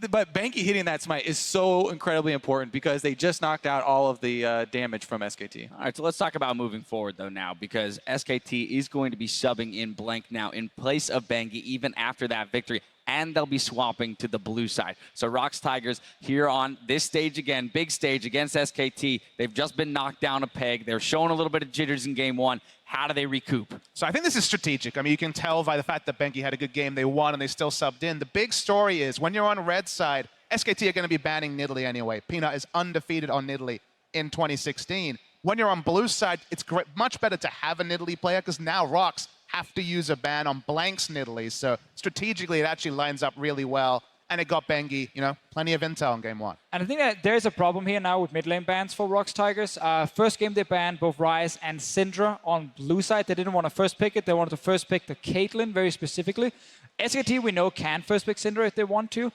Speaker 11: But Banky hitting that smite is so incredibly important, because they just knocked out all of the damage from SKT.
Speaker 14: All right, so let's talk about moving forward, though, now, because SKT is going to be subbing in Blank now in place of Banky even after that victory, and they'll be swapping to the blue side. So ROX Tigers here on this stage again, big stage against SKT. They've just been knocked down a peg. They're showing a little bit of jitters in game one. How do they recoup?
Speaker 13: So I think this is strategic. I mean, you can tell by the fact that Banky had a good game. They won and they still subbed in. The big story is when you're on red side, SKT are going to be banning Nidalee anyway. Peanut is undefeated on Nidalee in 2016. When you're on blue side, it's much better to have a Nidalee player, because now ROX have to use a ban on Blank's Nidalee. So strategically, it actually lines up really well. And it got Bengi, plenty of intel in game one.
Speaker 10: And I think that there's a problem here now with mid lane bans for ROX Tigers. First game, they banned both Ryze and Syndra on blue side. They didn't want to first pick it. They wanted to first pick the Caitlyn very specifically. SKT, we know, can first pick Syndra if they want to.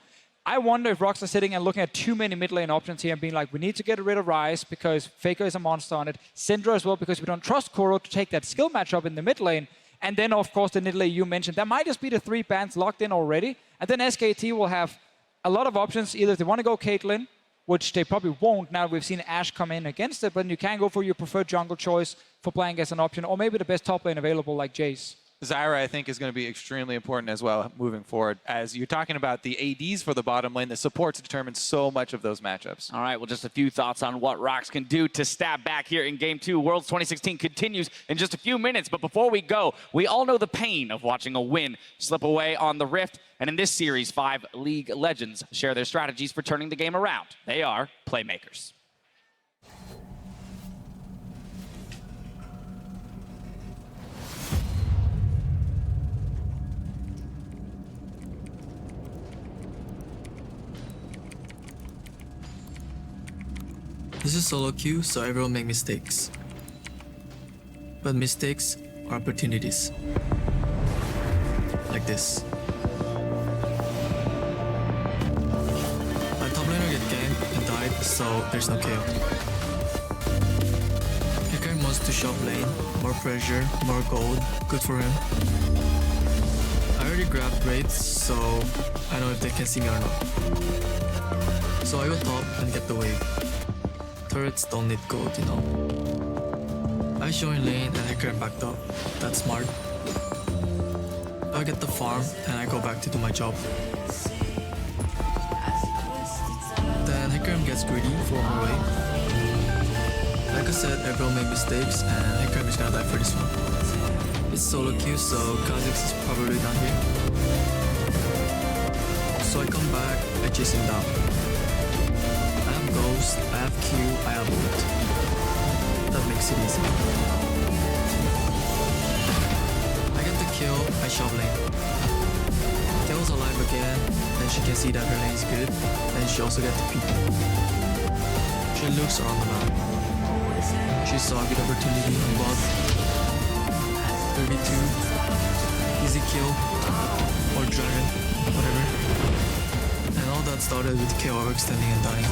Speaker 10: I wonder if ROX are sitting and looking at too many mid lane options here and being like, we need to get rid of Ryze because Faker is a monster on it. Syndra as well, because we don't trust Kuro to take that skill matchup in the mid lane. And then, of course, the Nidalee you mentioned. That might just be the 3 bans locked in already. And then SKT will have a lot of options. Either if they want to go Caitlyn, which they probably won't. Now we've seen Ashe come in against it, but you can go for your preferred jungle choice for playing as an option, or maybe the best top lane available like Jace.
Speaker 11: Zyra, I think, is going to be extremely important as well moving forward. As you're talking about the ADs for the bottom lane, the supports determine so much of those matchups.
Speaker 14: All right, well, just a few thoughts on what ROX can do to stab back here in Game 2. Worlds 2016 continues in just a few minutes, but before we go, we all know the pain of watching a win slip away on the Rift. And in this series, 5 League legends share their strategies for turning the game around. They are playmakers.
Speaker 3: This is solo queue, so everyone make mistakes. But mistakes are opportunities. Like like this. My top laner get ganked and died, so there's no KO. Hecarim wants to shove lane, more pressure, more gold, good for him. I already grabbed raids, so I know if they can see me or not. So I go top and get the wave. Turrets don't need gold, you know. I join lane and Hecarim backed up. That's smart. I get the farm and I go back to do my job. Then Hecarim gets greedy for more wave. Like I said, everyone make mistakes and Hecarim is gonna die for this one. It's solo queue, so Kha'Zix is probably down here. So I come back, I chase him down. I have Ghost, I have Q, I have ult. That makes it easy. I get the kill, I shove lane. Kao's alive again, then she can see that her lane is good, then she also gets the peek. She looks around the map. She saw a good opportunity on bot. 32, easy kill, or dragon, whatever. And all that started with KO overextending and dying.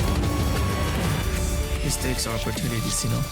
Speaker 3: Mistakes are opportunities, you know.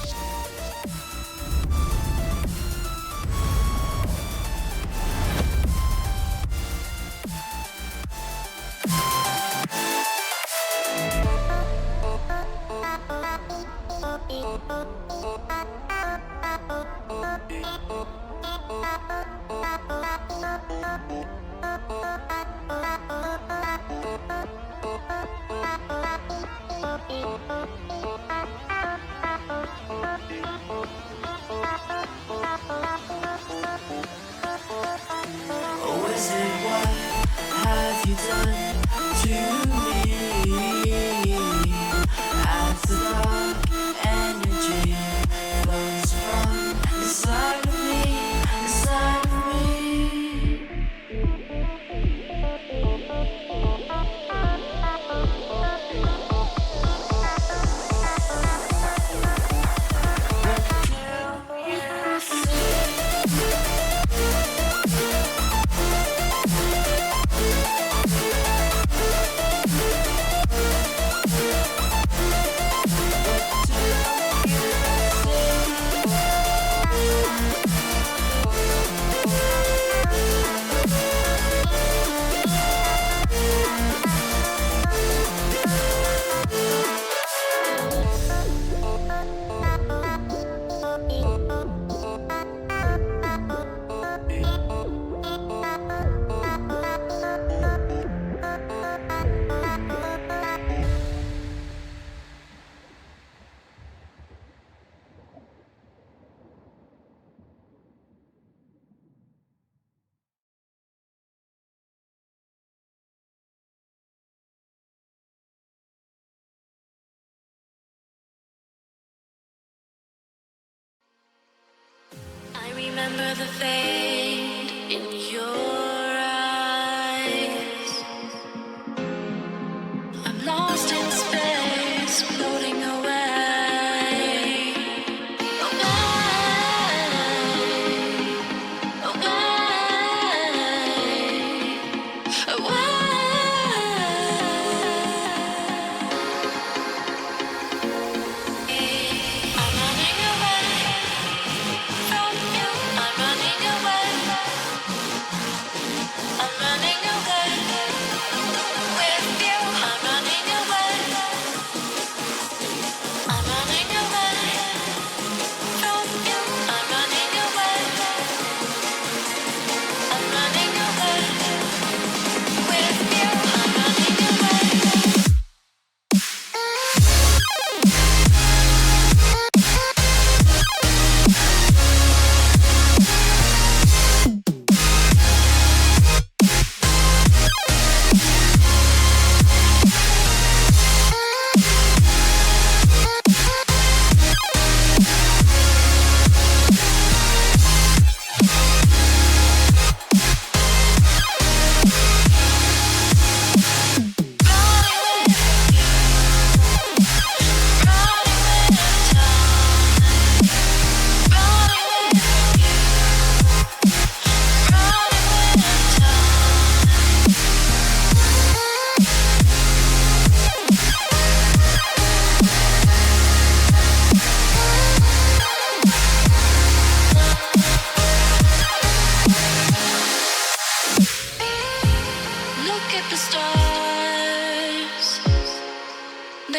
Speaker 1: Remember the fade in your eyes. I'm lost in space, floating away.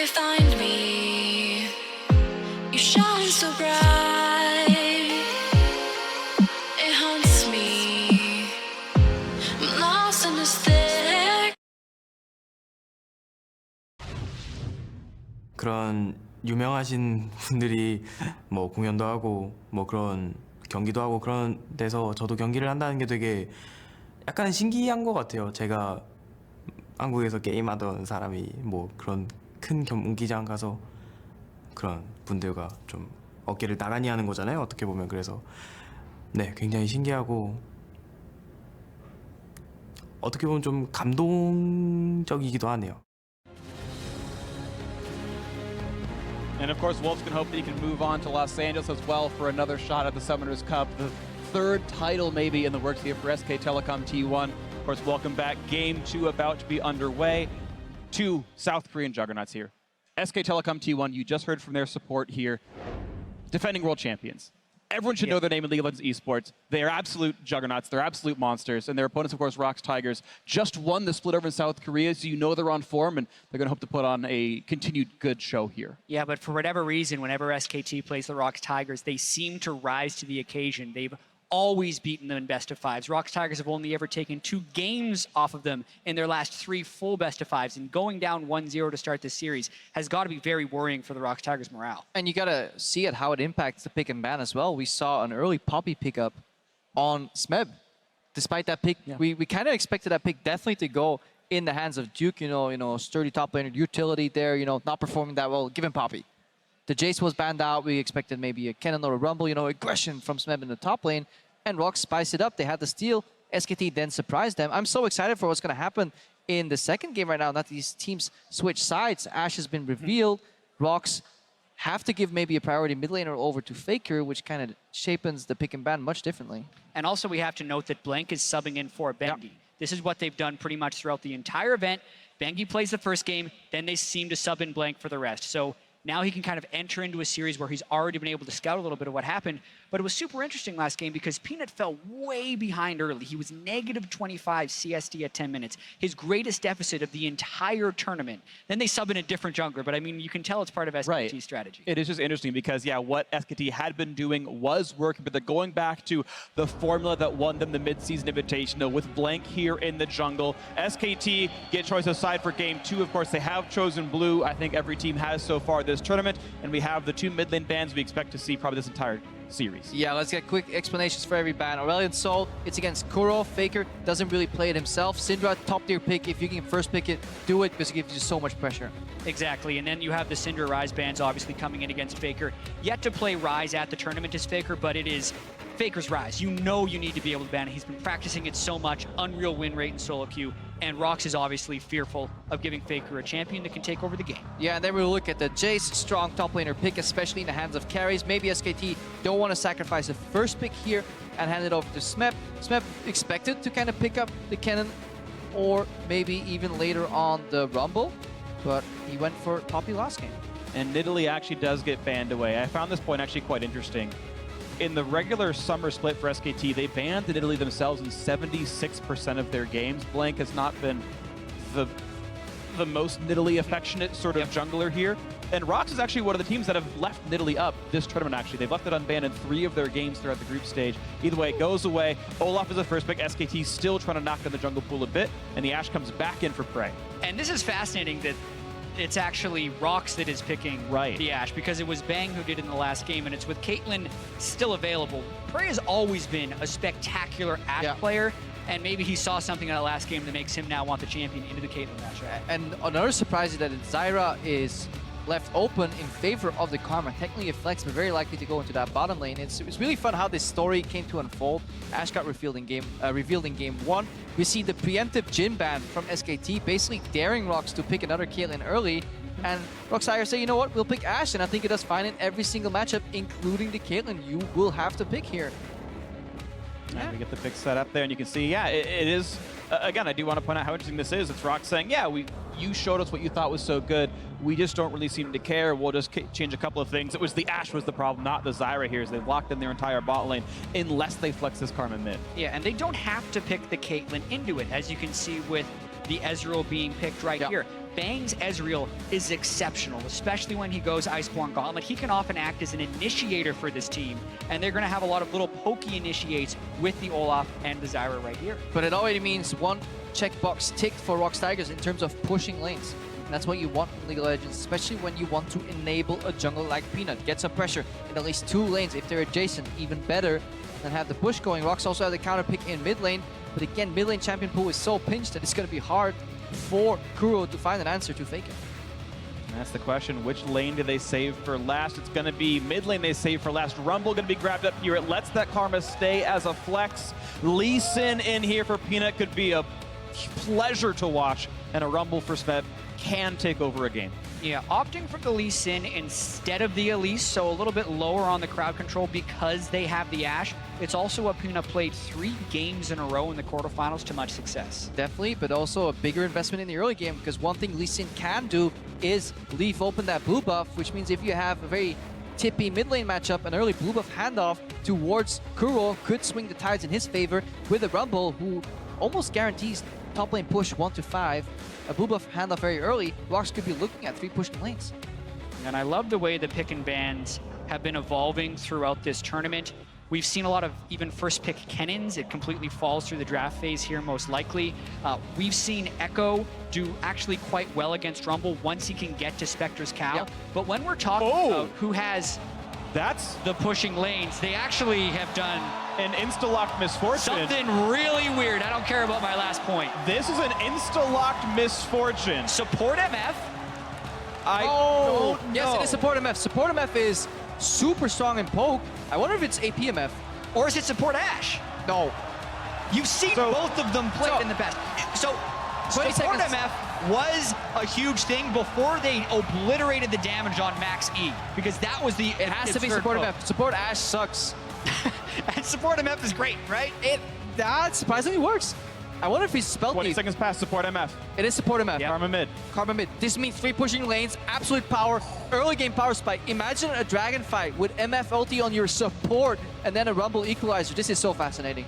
Speaker 1: find me. You shine so bright, it haunts me. I'm lost in this thick.
Speaker 3: 그런 유명하신 분들이 뭐 공연도 하고 뭐 그런 경기도 하고 그런 데서 저도 경기를 한다는 게 되게 약간 신기한 것 같아요. 제가 한국에서 게임하던 사람이 뭐 그런 큰 경기장 가서 그런 분들과 좀 어깨를 나란히 하는 거잖아요. 어떻게 보면. 그래서 네, 굉장히 신기하고 어떻게 보면 좀 감동적이기도 하네요.
Speaker 21: And of course, Wolves can hope that he can move on to Los Angeles as well for another shot at the Summoners Cup. The third title maybe in the works here for SK Telecom T1. Of course, welcome back. Game 2 about to be underway. Two South Korean juggernauts here. SK Telecom T1, you just heard from their support here. Defending world champions. Everyone should know their name in League of Legends eSports. They are absolute juggernauts. They're absolute monsters. And their opponents, of course, ROX Tigers, just won the split over in South Korea, so you know they're on form, and they're going to hope to put on a continued good show here.
Speaker 17: Yeah, but for whatever reason, whenever SKT plays the ROX Tigers, they seem to rise to the occasion. They've always beaten them in best-of-5s. ROX Tigers have only ever taken 2 games off of them in their last 3 full best-of-5s, and going down 1-0 to start this series has got to be very worrying for the ROX Tigers' morale.
Speaker 2: And you gotta see it how it impacts the pick and ban as well. We saw an early Poppy pickup on Smeb. Despite that pick, we kind of expected that pick definitely to go in the hands of Duke, you know, sturdy top laner, utility there, you know, not performing that well, given Poppy. The Jace was banned out. We expected maybe a Cannon or a Rumble, you know, aggression from Smeb in the top lane. And ROX spiced it up. They had the steal. SKT then surprised them. I'm so excited for what's going to happen in the second game right now. That these teams switch sides. Ashe has been revealed. ROX have to give maybe a priority mid laner over to Faker, which kind of shapens the pick and ban much differently.
Speaker 17: And also we have to note that Blank is subbing in for Bengi. Yep. This is what they've done pretty much throughout the entire event. Bengi plays the first game, then they seem to sub in Blank for the rest. So now he can kind of enter into a series where he's already been able to scout a little bit of what happened. But it was super interesting last game because Peanut fell way behind early. He was negative 25 CSD at 10 minutes, his greatest deficit of the entire tournament. Then they sub in a different jungler, but I mean, you can tell it's part of SKT's strategy.
Speaker 21: It is just interesting because, yeah, what SKT had been doing was working, but they're going back to the formula that won them the mid-season invitational with Blank here in the jungle. SKT get choice aside for game 2. Of course, they have chosen blue. I think every team has so far this tournament, and we have the 2 mid lane bans we expect to see probably this entire series.
Speaker 2: Yeah, let's get quick explanations for every ban. Aurelion Sol, it's against Kuro. Faker doesn't really play it himself. Syndra, top tier pick. If you can first pick it, do it because it gives you so much pressure.
Speaker 17: Exactly, and then you have the Syndra Ryze bans obviously coming in against Faker. Yet to play Ryze at the tournament is Faker, but it is Faker's Ryze. You know you need to be able to ban it. He's been practicing it so much. Unreal win rate in solo queue. And ROX is obviously fearful of giving Faker a champion that can take over the game.
Speaker 2: Yeah, and then we'll look at the Jace, strong top laner pick, especially in the hands of carries. Maybe SKT don't want to sacrifice the first pick here and hand it over to Smeb. Smeb expected to kind of pick up the Cannon or maybe even later on the Rumble, but he went for Poppy last game.
Speaker 21: And Nidalee actually does get banned away. I found this point actually quite interesting. In the regular summer split for SKT, they banned the Nidalee themselves in 76% of their games. Blank has not been the most Nidalee affectionate sort of jungler here. And ROX is actually one of the teams that have left Nidalee up this tournament, actually. They've left it unbanned in 3 of their games throughout the group stage. Either way, it goes away. Olaf is the first pick. SKT still trying to knock down the jungle pool a bit, and the Ashe comes back in for Prey.
Speaker 17: And this is fascinating that it's actually ROX that is picking the Ashe because it was Bang who did it in the last game, and it's with Caitlyn still available. Prey has always been a spectacular Ashe player, and maybe he saw something in that last game that makes him now want the champion into the Caitlyn matchup.
Speaker 2: And another surprise is that Zyra is left open in favor of the Karma. Technically a flex, but very likely to go into that bottom lane. It's really fun how this story came to unfold. Ashe got revealed in game 1. We see the preemptive Jhin ban from SKT, basically daring ROX to pick another Caitlyn early. And ROX Tigers say, you know what, we'll pick Ashe, and I think it does fine in every single matchup, including the Caitlyn. You will have to pick here.
Speaker 21: Yeah, we get the pick set up there, and you can see, yeah, it is. Again, I do want to point out how interesting this is. It's ROX saying, yeah, you showed us what you thought was so good. We just don't really seem to care. We'll just change a couple of things. It was the Ashe was the problem, not the Zyra here, as they've locked in their entire bot lane unless they flex this Karma mid.
Speaker 17: Yeah, and they don't have to pick the Caitlyn into it, as you can see with the Ezreal being picked right here. Bang's Ezreal is exceptional, especially when he goes Iceborne Gauntlet. He can often act as an initiator for this team, and they're going to have a lot of little pokey initiates with the Olaf and the Zyra right here.
Speaker 2: But it already means one checkbox ticked for ROX Tigers in terms of pushing lanes. And that's what you want in League of Legends, especially when you want to enable a jungler like Peanut. Get some pressure in at least 2 lanes. If they're adjacent, even better than have the push going. ROX also have the counter pick in mid lane. But again, mid lane champion pool is so pinched that it's going to be hard for Kuro to find an answer to Fake it.
Speaker 21: And that's the question. Which lane do they save for last? It's going to be mid lane they save for last. Rumble going to be grabbed up here. It lets that Karma stay as a flex. Lee Sin in here for Peanut could be a pleasure to watch. And a Rumble for Svet can take over a game.
Speaker 17: Yeah, opting for the Lee Sin instead of the Elise, so a little bit lower on the crowd control because they have the Ashe. It's also what Peanut played 3 games in a row in the quarterfinals to much success.
Speaker 2: Definitely, but also a bigger investment in the early game, because one thing Lee Sin can do is leave open that blue buff, which means if you have a very tippy mid lane matchup, an early blue buff handoff towards Kuro could swing the tides in his favor with a Rumble who almost guarantees top lane push 1 to 5. A blue buff handoff very early, ROX could be looking at 3 pushing lanes.
Speaker 17: And I love the way the pick and bans have been evolving throughout this tournament. We've seen a lot of even first pick Kennons. It completely falls through the draft phase here most likely. We've seen Echo do actually quite well against Rumble once he can get to Spectre's Cow.
Speaker 21: Yep.
Speaker 17: But when we're talking about who has the pushing lanes, they actually have done
Speaker 21: an insta-locked misfortune.
Speaker 17: Something really weird. I don't care about my last point.
Speaker 21: This is an insta-locked misfortune.
Speaker 17: Support MF.
Speaker 2: Yes, it is support MF. Support MF is super strong in poke. I wonder if it's AP MF.
Speaker 17: Or is it support Ashe?
Speaker 2: No.
Speaker 17: You've seen both of them played in the past. So, support MF was a huge thing before they obliterated the damage on Max E. Because that was the...
Speaker 2: It has to be support MF. Support Ashe sucks.
Speaker 17: And support MF is great, right?
Speaker 2: That surprisingly works. I wonder if he's spelled
Speaker 21: 20 seconds past support MF.
Speaker 2: It is support MF.
Speaker 21: Yep. Karma mid.
Speaker 2: Karma mid. This means 3 pushing lanes, absolute power, early game power spike. Imagine a dragon fight with MF ulti on your support and then a Rumble equalizer. This is so fascinating.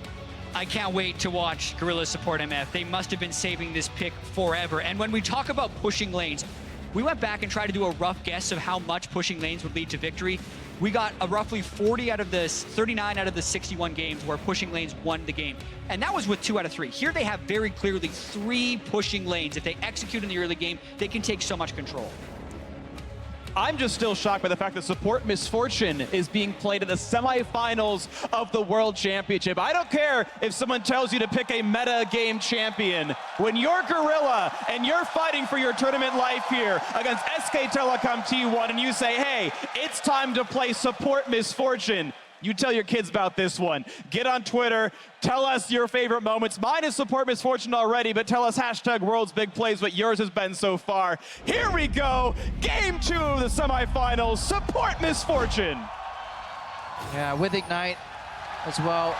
Speaker 17: I can't wait to watch Gorilla support MF. They must have been saving this pick forever. And when we talk about pushing lanes, we went back and tried to do a rough guess of how much pushing lanes would lead to victory. We got a roughly 39 out of the 61 games where pushing lanes won the game. And that was with 2 out of 3. Here they have very clearly 3 pushing lanes. If they execute in the early game, they can take so much control.
Speaker 21: I'm just still shocked by the fact that support misfortune is being played in the semifinals of the World Championship. I don't care if someone tells you to pick a meta game champion. When you're Gorilla and you're fighting for your tournament life here against SK Telecom T1 and you say, hey, it's time to play support misfortune, you tell your kids about this one. Get on Twitter, tell us your favorite moments. Mine is support misfortune already, but tell us hashtag world's big plays what yours has been so far. Here we go, game 2 of the semifinals, support misfortune.
Speaker 2: Yeah, with Ignite as well.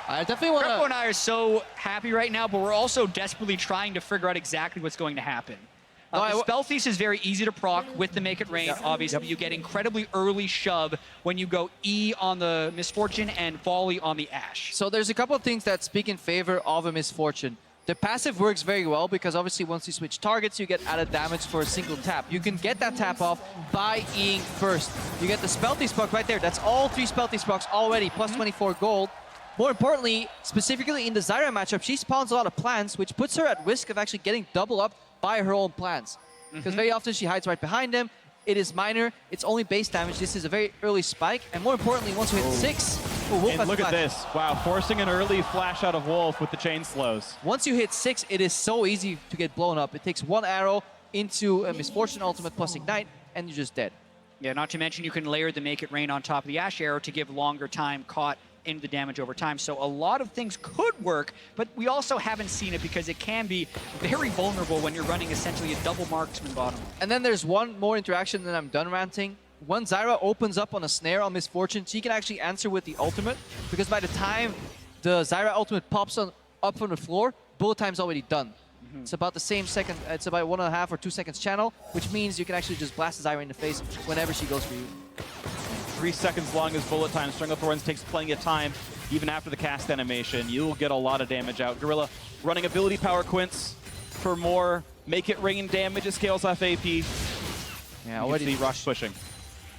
Speaker 2: I definitely want to...
Speaker 17: Greco and I are so happy right now, but we're also desperately trying to figure out exactly what's going to happen. The Spell Thief is very easy to proc with the Make It Rain, obviously. You get incredibly early shove when you go E on the Misfortune and Volley on the Ashe.
Speaker 2: So there's a couple of things that speak in favor of a Misfortune. The passive works very well because obviously once you switch targets, you get added damage for a single tap. You can get that tap off by E-ing first. You get the Spell Thief proc right there. That's all 3 Spell Thief procs already, plus 24 gold. More importantly, specifically in the Zyra matchup, she spawns a lot of plants, which puts her at risk of actually getting double up by her own plants. Because very often she hides right behind them. It is minor. It's only base damage. This is a very early spike. And more importantly, once we hit 6...
Speaker 21: And look at this. Wow, forcing an early flash out of Wolf with the chain slows.
Speaker 2: Once you hit 6, it is so easy to get blown up. It takes 1 arrow into a Misfortune ultimate plus Ignite, and you're just dead.
Speaker 17: Yeah, not to mention you can layer the Make It Rain on top of the Ashe arrow to give longer time caught into the damage over time. So a lot of things could work, but we also haven't seen it because it can be very vulnerable when you're running essentially a double marksman bottom.
Speaker 2: And then there's one more interaction, then I'm done ranting. When Zyra opens up on a snare on Misfortune, she can actually answer with the ultimate, because by the time the Zyra ultimate pops up from the floor, bullet time's already done. It's about the same second, it's about 1.5 or 2 seconds channel, which means you can actually just blast Zyra in the face whenever she goes for you.
Speaker 21: 3 seconds long is bullet time. Stranglethorns takes plenty of time, even after the cast animation. You will get a lot of damage out. Gorilla running ability power quints for more make it rain damage. It scales off AP.
Speaker 2: Yeah,
Speaker 21: already see ROX pushing.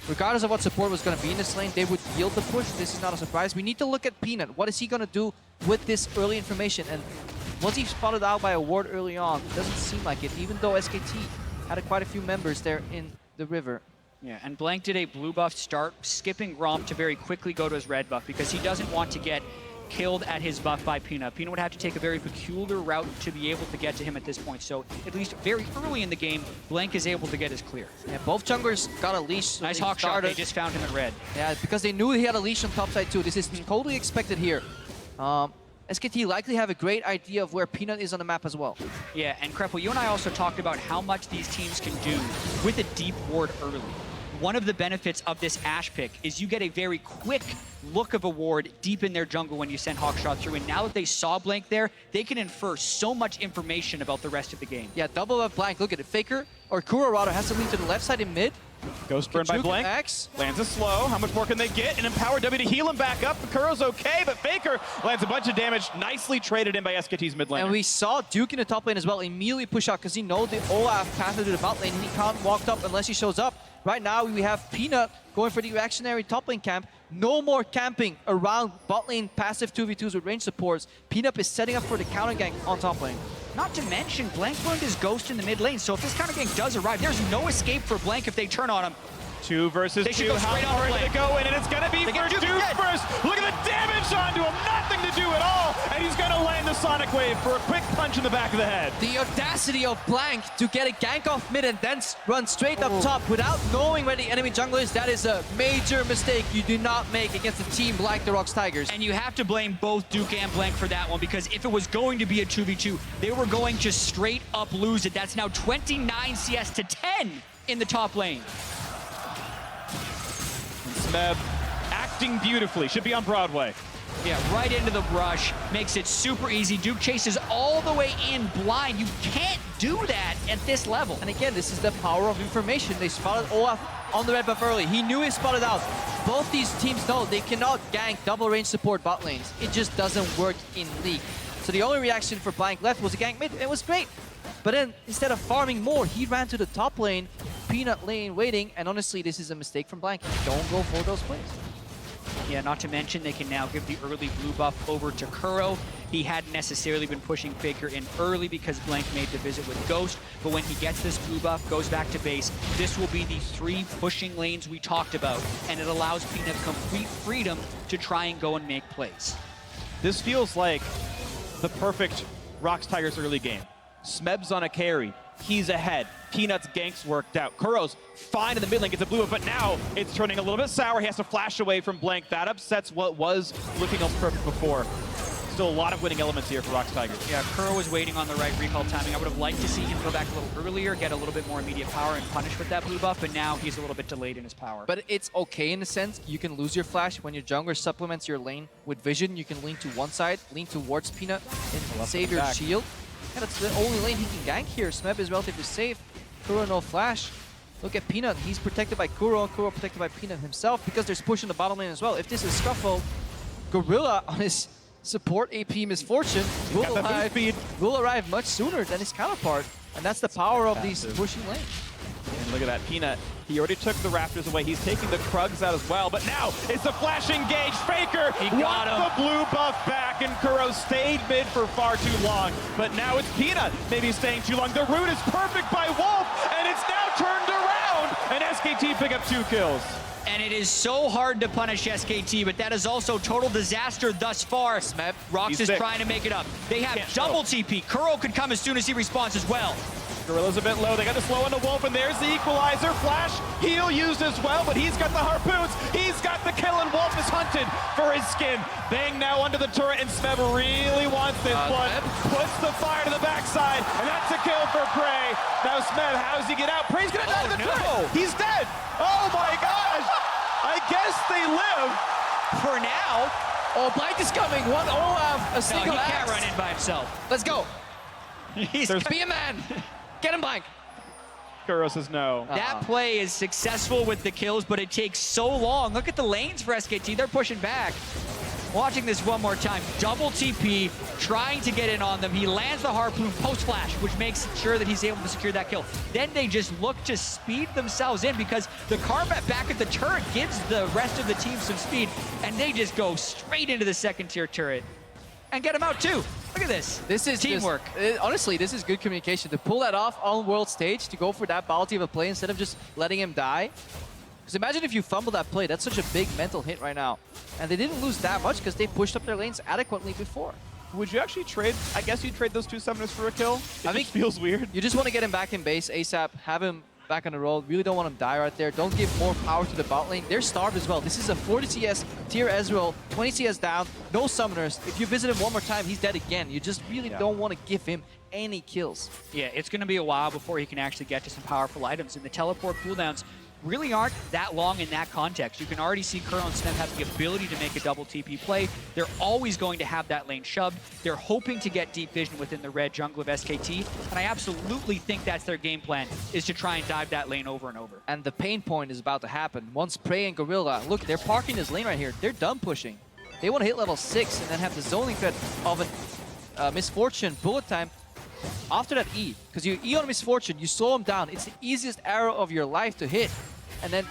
Speaker 2: Regardless of what support was going to be in this lane, they would yield the push. This is not a surprise. We need to look at Peanut. What is he going to do with this early information? And was he spotted out by a ward early on? It doesn't seem like it, even though SKT had quite a few members there in the river.
Speaker 17: Yeah, and Blank did a blue buff start, skipping Romp to very quickly go to his red buff because he doesn't want to get killed at his buff by Peanut. Peanut would have to take a very peculiar route to be able to get to him at this point. So at least very early in the game, Blank is able to get his clear.
Speaker 2: Yeah, both junglers got a leash. So
Speaker 17: nice hawk shot, they just found him at red.
Speaker 2: Yeah, because they knew he had a leash on top side too. This is totally expected here. SKT likely have a great idea of where Peanut is on the map as well.
Speaker 17: Yeah, and Kreppel, you and I also talked about how much these teams can do with a deep ward early. One of the benefits of this Ashe pick is you get a very quick look of a ward deep in their jungle when you send Hawkshot through. And now that they saw Blank there, they can infer so much information about the rest of the game.
Speaker 2: Yeah, double up Blank. Look at it. Faker, or Kuro rather, has to lean to the left side in mid.
Speaker 21: Ghost burn by Blank. Lands a slow. How much more can they get? An empowered W to heal him back up. Kuro's okay, but Faker lands a bunch of damage. Nicely traded in by SKT's mid laner.
Speaker 2: And we saw Duke in the top lane as well immediately push out because he knows the Olaf path to the bot lane and he can't walk up unless he shows up. Right now, we have Peanut going for the reactionary top lane camp. No more camping around bot lane passive 2v2s with range supports. Peanut is setting up for the counter gank on top lane.
Speaker 17: Not to mention, Blank burned his Ghost in the mid lane, so if this counter gank does arrive, there's no escape for Blank if they turn on him.
Speaker 21: 2 versus 2. How far are they going? And it's going to be for Duke first. Look at the damage onto him. Nothing to do at all. And he's going to land the Sonic Wave for a quick punch in the back of the head.
Speaker 2: The audacity of Blank to get a gank off mid and then run straight up top without knowing where the enemy jungler is, that is a major mistake you do not make against a team like the ROX Tigers.
Speaker 17: And you have to blame both Duke and Blank for that one, because if it was going to be a 2v2, they were going to straight up lose it. That's now 29 CS to 10 in the top lane.
Speaker 21: Smeb acting beautifully. Should be on Broadway.
Speaker 17: Yeah, right into the brush. Makes it super easy. Duke chases all the way in blind. You can't do that at this level.
Speaker 2: And again, this is the power of information. They spotted Olaf on the red buff early. He knew he spotted out. Both these teams know they cannot gank double range support bot lanes. It just doesn't work in League. So the only reaction for Blank left was a gank mid. It was great. But then, instead of farming more, he ran to the top lane, Peanut lane waiting, and honestly, this is a mistake from Blank. Don't go for those plays.
Speaker 17: Yeah, not to mention, they can now give the early blue buff over to Kuro. He hadn't necessarily been pushing Faker in early because Blank made the visit with Ghost, but when he gets this blue buff, goes back to base, this will be the 3 pushing lanes we talked about, and it allows Peanut complete freedom to try and go and make plays.
Speaker 21: This feels like the perfect ROX Tigers early game. Smeb's on a carry. He's ahead. Peanut's ganks worked out. Kuro's fine in the mid lane, gets a blue, but now it's turning a little bit sour. He has to flash away from Blank. That upsets what was looking almost perfect before. Still a lot of winning elements here for ROX Tigers.
Speaker 17: Yeah, Kuro was waiting on the right recall timing. I would have liked to see him go back a little earlier, get a little bit more immediate power and punish with that blue buff, but now he's a little bit delayed in his power.
Speaker 2: But it's okay in a sense. You can lose your flash when your jungler supplements your lane with vision. You can lean to one side, lean towards Peanut, and save your shield. Yeah, that's the only lane he can gank here. Smeb is relatively safe. Kuro no flash. Look at Peanut. He's protected by Kuro. Kuro protected by Peanut himself because there's push in the bottom lane as well. If this is Scuffle, Gorilla on his support AP Misfortune will arrive much sooner than his counterpart. And that's the power of these pushing lanes.
Speaker 21: And look at that, Peanut. He already took the Raptors away. He's taking the Krugs out as well. But now it's a flash engage. Faker wants the blue buff back, and Kuro stayed mid for far too long. But now it's Peanut maybe staying too long. The route is perfect by Wolf, and it's now turned around, and SKT pick up 2 kills.
Speaker 17: And it is so hard to punish SKT, but that is also total disaster thus far. ROX is trying to make it up. They have double TP. Kuro could come as soon as he responds as well.
Speaker 21: Gorilla's a bit low. They got the slow on the Wolf, and there's the equalizer. Flash, heal used as well, but he's got the harpoons. He's got the kill, and Wolf is hunted for his skin. Bang now under the turret, and Smeb really wants this one. Puts the fire to the backside, and that's a kill for Prey. Now Smeb, how does he get out? Prey's gonna die to the turret. He's dead. Oh my gosh. I guess they live.
Speaker 17: For now.
Speaker 2: Oh, Blank is coming. One Olaf, a single
Speaker 17: he can't run in by himself.
Speaker 2: Let's go.
Speaker 17: Be
Speaker 2: a man. Get him, Blank.
Speaker 21: Kuro says no.
Speaker 17: That play is successful with the kills, but it takes so long. Look at the lanes for SKT. They're pushing back. Watching this one more time. Double TP, trying to get in on them. He lands the harpoon post-flash, which makes sure that he's able to secure that kill. Then they just look to speed themselves in because the Karma back at the turret gives the rest of the team some speed, and they just go straight into the second-tier turret and get him out too. Look at this.
Speaker 2: This is
Speaker 17: teamwork.
Speaker 2: Honestly, this is good communication. To pull that off on world stage, to go for that bounty of a play instead of just letting him die. Because imagine if you fumble that play. That's such a big mental hit right now. And they didn't lose that much because they pushed up their lanes adequately before.
Speaker 21: Would you actually trade? I guess you'd trade those two summoners for a kill? I think feels weird.
Speaker 2: You just want to get him back in base ASAP, have him back on the roll. Really don't want him to die right there. Don't give more power to the bot lane. They're starved as well. This is a 40 CS tier Ezreal, 20 CS down, no summoners. If you visit him one more time, he's dead again. You just really don't want to give him any kills.
Speaker 17: Yeah, it's going to be a while before he can actually get to some powerful items, and the teleport cooldowns really aren't that long in that context. You can already see Kuro and Snem have the ability to make a double TP play. They're always going to have that lane shoved. They're hoping to get deep vision within the red jungle of SKT, and I absolutely think that's their game plan, is to try and dive that lane over and over.
Speaker 2: And the pain point is about to happen. Once Prey and Gorilla, look, they're parking this lane right here. They're done pushing. They want to hit level 6 and then have the zoning threat of a Misfortune bullet time after that E. Because you E on Misfortune, you slow him down. It's the easiest arrow of your life to hit. And then,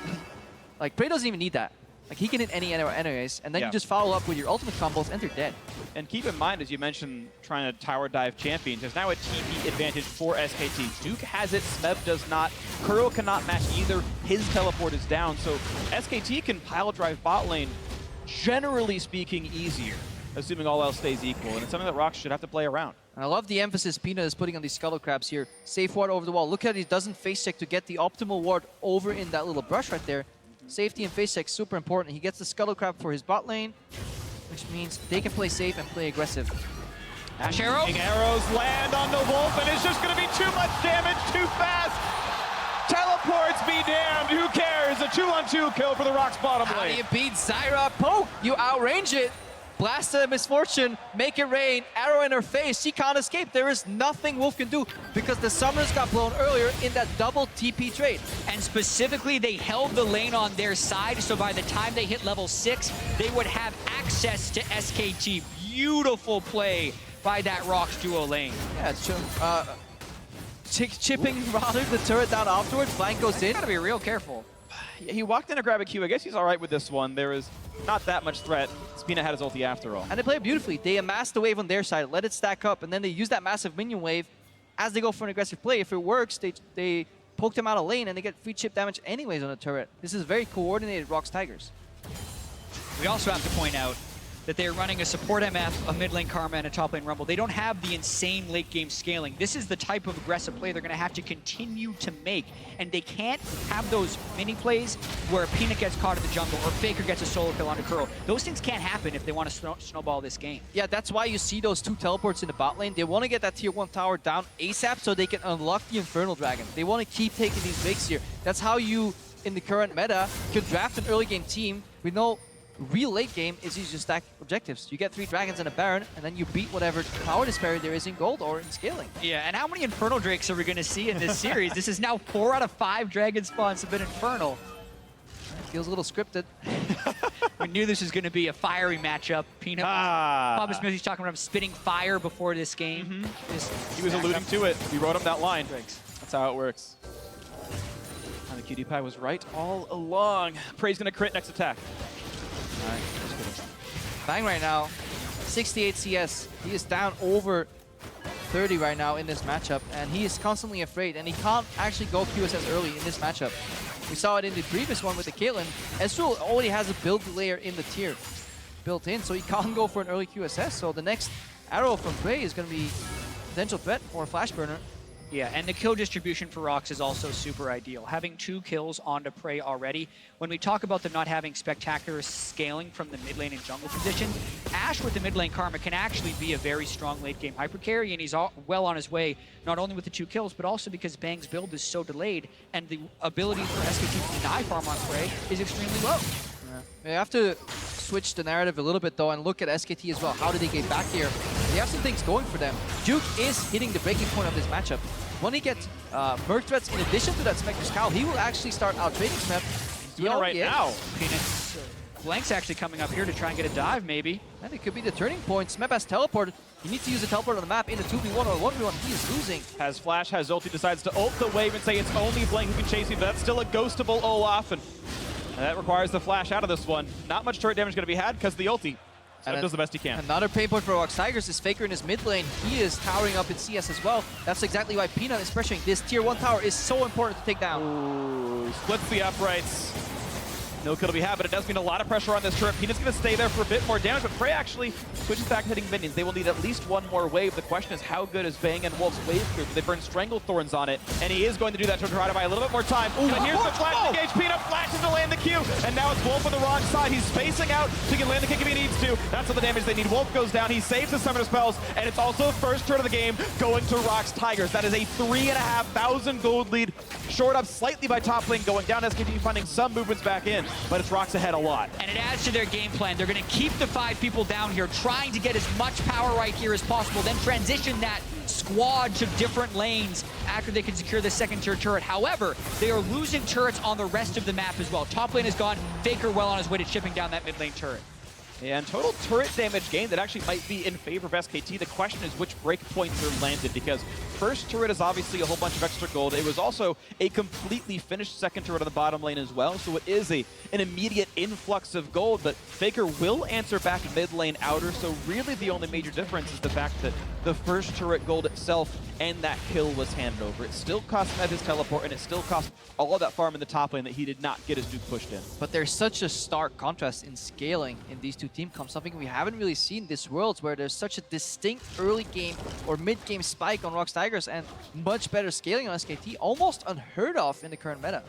Speaker 2: like, Prey doesn't even need that. Like, he can hit any arrow anyways, and then you just follow up with your ultimate combos and they're dead.
Speaker 21: And keep in mind, as you mentioned, trying to tower dive champions, there's now a TP advantage for SKT. Duke has it, Smeb does not. Kuro cannot match either. His teleport is down, so SKT can pile drive bot lane, generally speaking, easier, assuming all else stays equal. And it's something that ROX should have to play around.
Speaker 2: And I love the emphasis Peanut is putting on these Scuttle Crabs here. Safe ward over the wall. Look at it, he doesn't face check to get the optimal ward over in that little brush right there. Safety and face check super important. He gets the Scuttle Crab for his bot lane, which means they can play safe and play aggressive.
Speaker 17: Ash arrow.
Speaker 21: Arrows land on the Wolf, and it's just going to be too much damage too fast. Teleports be damned. Who cares? A 2-on-2 kill for the ROX bottom lane.
Speaker 2: How do you beat Zyra? Poke! You outrange it. Blast the Misfortune, make it rain, arrow in her face, she can't escape. There is nothing Wolf can do because the summoners got blown earlier in that double TP trade.
Speaker 17: And specifically, they held the lane on their side, so by the time they hit level 6, they would have access to SKT. Beautiful play by that ROX duo lane.
Speaker 2: Yeah, chipping rather the turret down afterwards, flank goes in.
Speaker 17: Gotta be real careful.
Speaker 21: He walked in to grab a Q. I guess he's all right with this one. There is not that much threat. Spina had his ulti after all.
Speaker 2: And they play it beautifully. They amass the wave on their side, let it stack up, and then they use that massive minion wave as they go for an aggressive play. If it works, they poke them out of lane and they get free chip damage anyways on the turret. This is very coordinated ROX Tigers.
Speaker 17: We also have to point out that they're running a support MF, a mid lane Karma, and a top lane Rumble. They don't have the insane late game scaling. This is the type of aggressive play they're going to have to continue to make. And they can't have those mini plays where Peanut gets caught in the jungle or Faker gets a solo kill onto Kuro. Those things can't happen if they want to snowball this game.
Speaker 2: Yeah, that's why you see those 2 teleports in the bot lane. They want to get that tier 1 tower down ASAP so they can unlock the Infernal Dragon. They want to keep taking these breaks here. That's how you, in the current meta, can draft an early game team. We know real late game is you just stack objectives. You get 3 dragons and a baron, and then you beat whatever power disparity there is in gold or in scaling.
Speaker 17: Yeah, and how many Infernal Drakes are we going to see in this series? This is now 4 out of 5 dragon spawns have been Infernal.
Speaker 2: It feels a little scripted.
Speaker 17: We knew this was going to be a fiery matchup. Peanut, Papa Smith, he's talking about him spitting fire before this game.
Speaker 21: He was alluding to it. We wrote him that line. That's how it works. And the cutie pie was right all along. Prey's going to crit next attack.
Speaker 2: Alright, Bang right now, 68 CS. He is down over 30 right now in this matchup, and he is constantly afraid, and he can't actually go QSS early in this matchup. We saw it in the previous one with the Caitlyn. Ezreal already has a build layer in the tier built in, so he can't go for an early QSS. So the next arrow from Prey is going to be a potential threat or a flash burner.
Speaker 17: Yeah, and the kill distribution for ROX is also super ideal. Having 2 kills onto Prey already. When we talk about them not having spectacular scaling from the mid lane and jungle position, Ashe with the mid lane Karma can actually be a very strong late game hyper carry, and he's well on his way, not only with the 2 kills, but also because Bang's build is so delayed, and the ability for SKT to deny farm on Prey is extremely low.
Speaker 2: Yeah. You have to switch the narrative a little bit though and look at SKT as well. How did they get back here? They they have some things going for them. Duke is hitting the breaking point of this matchup. When he gets Merc threats in addition to that Smecker's Cowl, he will actually start out trading Smeb.
Speaker 10: Doing it right now. Peanuts. Blank's actually coming up here to try and get a dive, maybe.
Speaker 2: And it could be the turning point. Smeb has teleported. He needs to use the teleport on the map in a 2v1 or 1v1. He is losing.
Speaker 21: Has flash, has ulti, decides to ult the wave and say it's only Blank who can chase him, but that's still a ghostable Olaf, and that requires the flash out of this one. Not much turret damage going to be had because of the ulti. So does the best he can.
Speaker 2: Another pain point for ROX Tigers is Faker in his mid lane. He is towering up in CS as well. That's exactly why Peanut is pressuring. This tier 1 tower is so important to take down.
Speaker 21: Ooh, splits the uprights. No kill to be had, but it does mean a lot of pressure on this turret. Peanut's going to stay there for a bit more damage, but Frey actually switches back to hitting minions. They will need at least one more wave. The question is, how good is Bang and Wolf's wave crew? They burn Stranglethorns on it, and he is going to do that to try to buy a little bit more time. Ooh, but here's the flash engage. Peanut flashes to land the Q, and now it's Wolf on the wrong side. He's spacing out so he can land the kick if he needs to. That's all the damage they need. Wolf goes down. He saves the summoner spells, and it's also the first turn of the game going to ROX Tigers. That is a 3,500 gold lead, shored up slightly by top lane, going down. SKT finding some movements back in, but it's ROX ahead a lot.
Speaker 17: And it adds to their game plan. They're going to keep the 5 people down here, trying to get as much power right here as possible, then transition that squad to different lanes after they can secure the second tier turret. However, they are losing turrets on the rest of the map as well. Top lane is gone. Faker well on his way to chipping down that mid lane turret.
Speaker 21: And total turret damage gain that actually might be in favor of SKT. The question is which breakpoints are landed, because first turret is obviously a whole bunch of extra gold. It was also a completely finished second turret on the bottom lane as well, so it is an immediate influx of gold, but Faker will answer back mid lane outer, so really the only major difference is the fact that the first turret gold itself and that kill was handed over. It still cost Med his teleport, and it still cost all of that farm in the top lane that he did not get his Duke pushed in.
Speaker 2: But there's such a stark contrast in scaling in these two team comps, something we haven't really seen this Worlds, where there's such a distinct early game or mid game spike on ROX Tigers and much better scaling on SKT, almost unheard of in the current meta.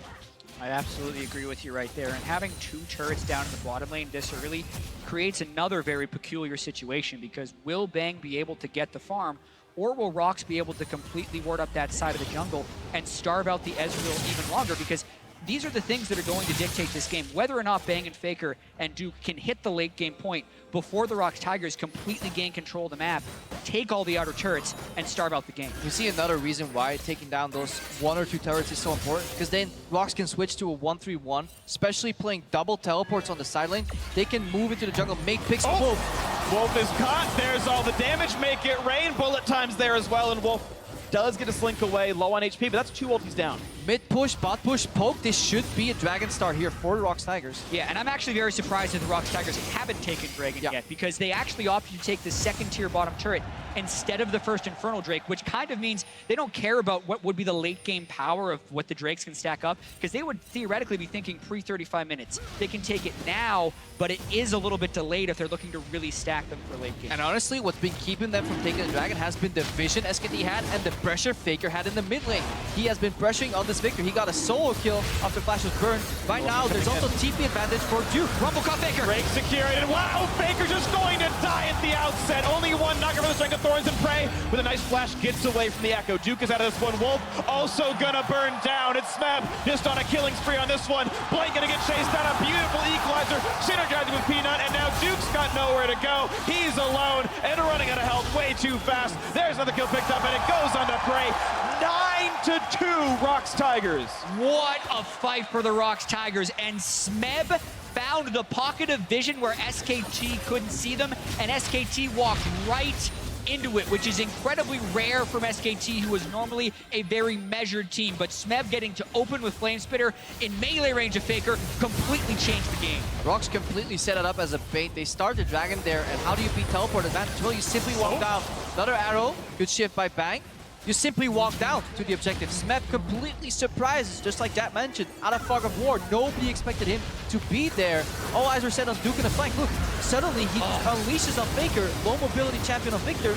Speaker 17: I absolutely agree with you right there. And having 2 turrets down in the bottom lane this early creates another very peculiar situation, because will Bang be able to get the farm, or will ROX be able to completely ward up that side of the jungle and starve out the Ezreal even longer? Because these are the things that are going to dictate this game. Whether or not Bang and Faker and Duke can hit the late game point before the ROX Tigers completely gain control of the map, take all the outer turrets, and starve out the game.
Speaker 2: You see another reason why taking down those 1 or 2 turrets is so important, because then ROX can switch to a 1-3-1, especially playing double teleports on the side lane. They can move into the jungle, make picks.
Speaker 21: Wolf is caught. There's all the damage. Make it rain. Bullet time's there as well, and Wolf does get a slink away, low on HP, but that's 2 ultis down.
Speaker 2: Mid push, bot push, poke. This should be a Dragon Star here for the ROX Tigers.
Speaker 17: Yeah, and I'm actually very surprised that the ROX Tigers haven't taken Dragon yet, because they actually opted to take the second tier bottom turret instead of the first Infernal Drake, which kind of means they don't care about what would be the late game power of what the Drakes can stack up, because they would theoretically be thinking pre-35 minutes. They can take it now, but it is a little bit delayed if they're looking to really stack them for late game.
Speaker 2: And honestly, what's been keeping them from taking the Dragon has been the vision SKT had and the pressure Faker had in the mid lane. He has been pressuring on this Victor. He got a solo kill after Flash was burned. Right now, there's also TP advantage for Duke.
Speaker 17: Rumble caught Faker.
Speaker 21: Drake secured, and wow, Faker just going to die at the outset. Only one knocker for the Strength of Thorns, and Prey with a nice flash gets away from the Echo. Duke is out of this one. Wolf also gonna burn down. It's Smeb just on a killing spree on this one. Blank gonna get chased down. A beautiful equalizer, synergizing with Peanut, and now Duke's got nowhere to go. He's alone and running out of health way too fast. There's another kill picked up, and it goes on to Prey. 9-2 ROX Tigers.
Speaker 17: What a fight for the ROX Tigers, and Smeb found the pocket of vision where SKT couldn't see them, and SKT walked right into it, which is incredibly rare from SKT, who is normally a very measured team. But Smeb getting to open with Flamespitter in melee range of Faker completely changed the game.
Speaker 2: ROX completely set it up as a bait. They start the Dragon there, and how do you beat teleport advantage? Well, you simply walk down. Another arrow, good shift by Bang. You simply walk down to the objective. Smeb completely surprises, just like Jack mentioned, out of Fog of War. Nobody expected him to be there. All eyes were set on Duke in the flank. Look, suddenly he unleashes on Faker, low mobility champion on Victor.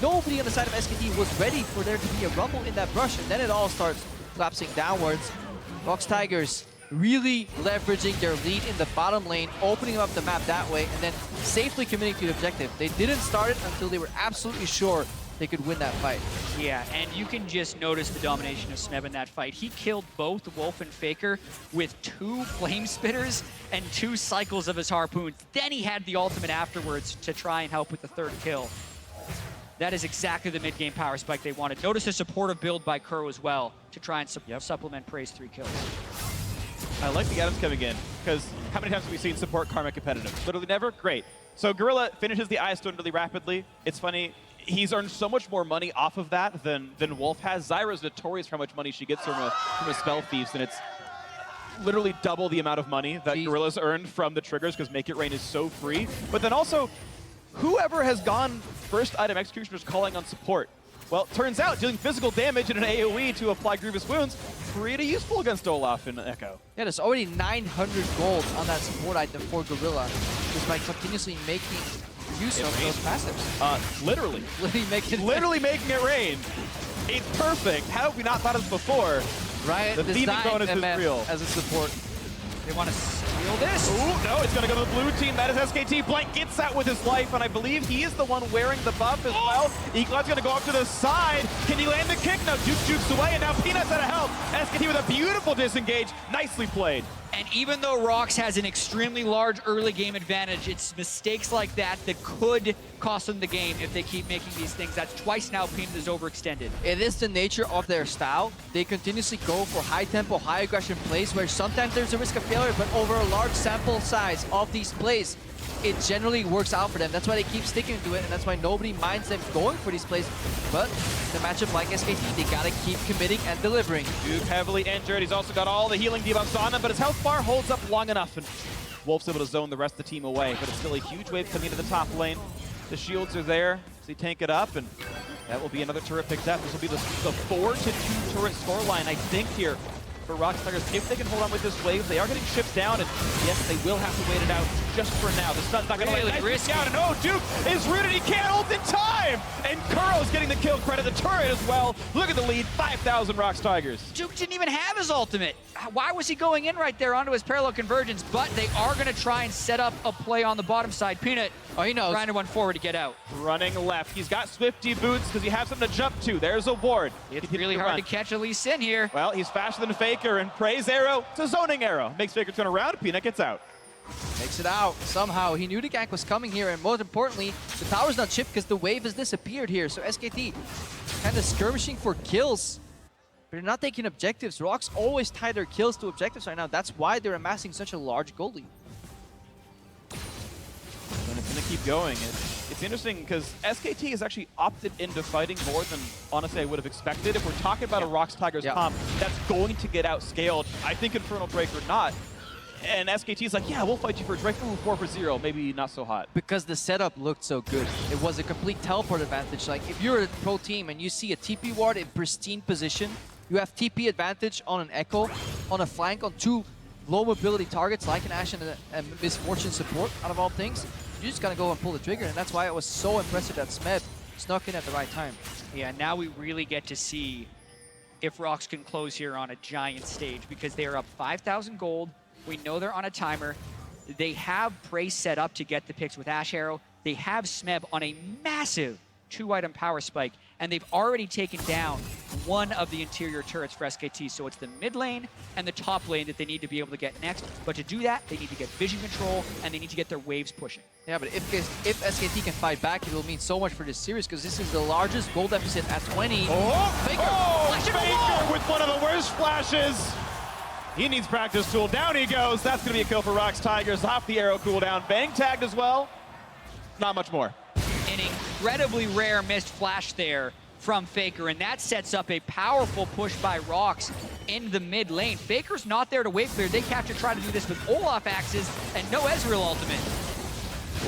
Speaker 2: Nobody on the side of SKT was ready for there to be a rumble in that brush, and then it all starts collapsing downwards. ROX Tigers really leveraging their lead in the bottom lane, opening up the map that way, and then safely committing to the objective. They didn't start it until they were absolutely sure they could win that fight.
Speaker 17: Yeah, and you can just notice the domination of Smeb in that fight. He killed both Wolf and Faker with 2 flame spitters and 2 cycles of his harpoons. Then he had the ultimate afterwards to try and help with the 3rd kill. That is exactly the mid-game power spike they wanted. Notice a supportive build by Kuro as well to try and supplement Prey's 3 kills.
Speaker 21: I like the items coming in, because how many times have we seen support Karma competitive? Literally never? Great. So Gorilla finishes the Ice Stone really rapidly. It's funny, he's earned so much more money off of that than Wolf has. Zyra's notorious for how much money she gets from a Spell Thieves, and it's literally double the amount of money that Gorilla's earned from the triggers, because Make It Rain is so free. But then also, whoever has gone first item Executioner's calling on support. Well, turns out dealing physical damage in an AoE to apply Grievous Wounds, pretty useful against Olaf and Echo.
Speaker 2: Yeah, there's already 900 gold on that support item for Gorilla, just by continuously making use of those passives.
Speaker 21: Literally.
Speaker 2: Literally
Speaker 21: making it rain. It's perfect. How have we not thought of this before?
Speaker 2: Right,
Speaker 21: the thieving bonus is real.
Speaker 2: As a support.
Speaker 17: They want to steal this.
Speaker 21: Ooh, no, it's going to go to the blue team. That is SKT. Blank gets that with his life, and I believe he is the one wearing the buff as well. Eagle's going to go up to the side. Can he land the kick? No, Duke jukes away, and now Peanut's out of help. SKT with a beautiful disengage. Nicely played.
Speaker 17: And even though ROX has an extremely large early game advantage, it's mistakes like that that could cost them the game if they keep making these things. That's twice now Peanut is overextended.
Speaker 2: It is the nature of their style. They continuously go for high tempo, high aggression plays where sometimes there's a risk of failure, but over a large sample size of these plays, it generally works out for them. That's why they keep sticking to it, and that's why nobody minds them going for these plays. But the matchup like SKT, they gotta keep committing and delivering.
Speaker 21: Duke heavily injured. He's also got all the healing debuffs on him, but his health bar holds up long enough, and Wolf's able to zone the rest of the team away. But it's still a huge wave coming into the top lane. The shields are there, so they tank it up, and that will be another turret picked up. This will be the 4-2 turret scoreline, I think, here for ROX Tigers. If they can hold on with this wave, they are getting ships down, and yes, they will have to wait it out just for now. The stun's not going to let it down, and oh, Duke is rooted. He can't ult in time, and Kuro's getting the kill credit, the turret as well. Look at the lead, 5,000 ROX Tigers.
Speaker 17: Duke didn't even have his ultimate. Why was he going in right there onto his parallel convergence? But they are going to try and set up a play on the bottom side. Peanut,
Speaker 2: he knows.
Speaker 17: Trying to run forward to get out.
Speaker 21: Running left. He's got Swifty boots because he has something to jump to. There's a ward.
Speaker 17: It's really hard to catch a Lee Sin here.
Speaker 21: Well, he's faster than Faker, and Prey's arrow, it's a zoning arrow. Makes Faker turn around, Peanut gets out.
Speaker 2: Makes it out somehow. He knew the gank was coming here, and most importantly, the tower's not chipped because the wave has disappeared here. So SKT kind of skirmishing for kills. They're not taking objectives. ROX always tie their kills to objectives right now. That's why they're amassing such a large gold lead.
Speaker 21: And it's going to keep going. It's interesting because SKT has actually opted into fighting more than, honestly, I would have expected. If we're talking about a ROX Tigers comp, that's going to get outscaled. I think Infernal Drake or not. And SKT's like, yeah, we'll fight you for Drake. Ooh, 4 for 0, maybe not so hot.
Speaker 2: Because the setup looked so good. It was a complete teleport advantage. Like, if you're a pro team and you see a TP ward in pristine position, you have TP advantage on an Echo, on a flank, on 2 low mobility targets like an Ashe and a Misfortune support, out of all things, you just gotta go and pull the trigger, and that's why it was so impressive that Smeb snuck in at the right time.
Speaker 17: Yeah, now we really get to see if ROX can close here on a giant stage, because they are up 5,000 gold. We know they're on a timer. They have Prey set up to get the picks with Ashe Arrow. They have Smeb on a massive 2-item power spike, and they've already taken down one of the interior turrets for SKT. So it's the mid lane and the top lane that they need to be able to get next. But to do that, they need to get vision control, and they need to get their waves pushing.
Speaker 2: Yeah, but if SKT can fight back, it will mean so much for this series, because this is the largest gold deficit at 20.
Speaker 21: Faker with one of the worst flashes. He needs practice tool. Down he goes. That's going to be a kill for ROX Tigers off the arrow cooldown. Bang tagged as well. Not much more.
Speaker 17: An incredibly rare missed flash there from Faker, and that sets up a powerful push by ROX in the mid lane. Faker's not there to wait clear. They have to try to do this with Olaf axes and no Ezreal ultimate.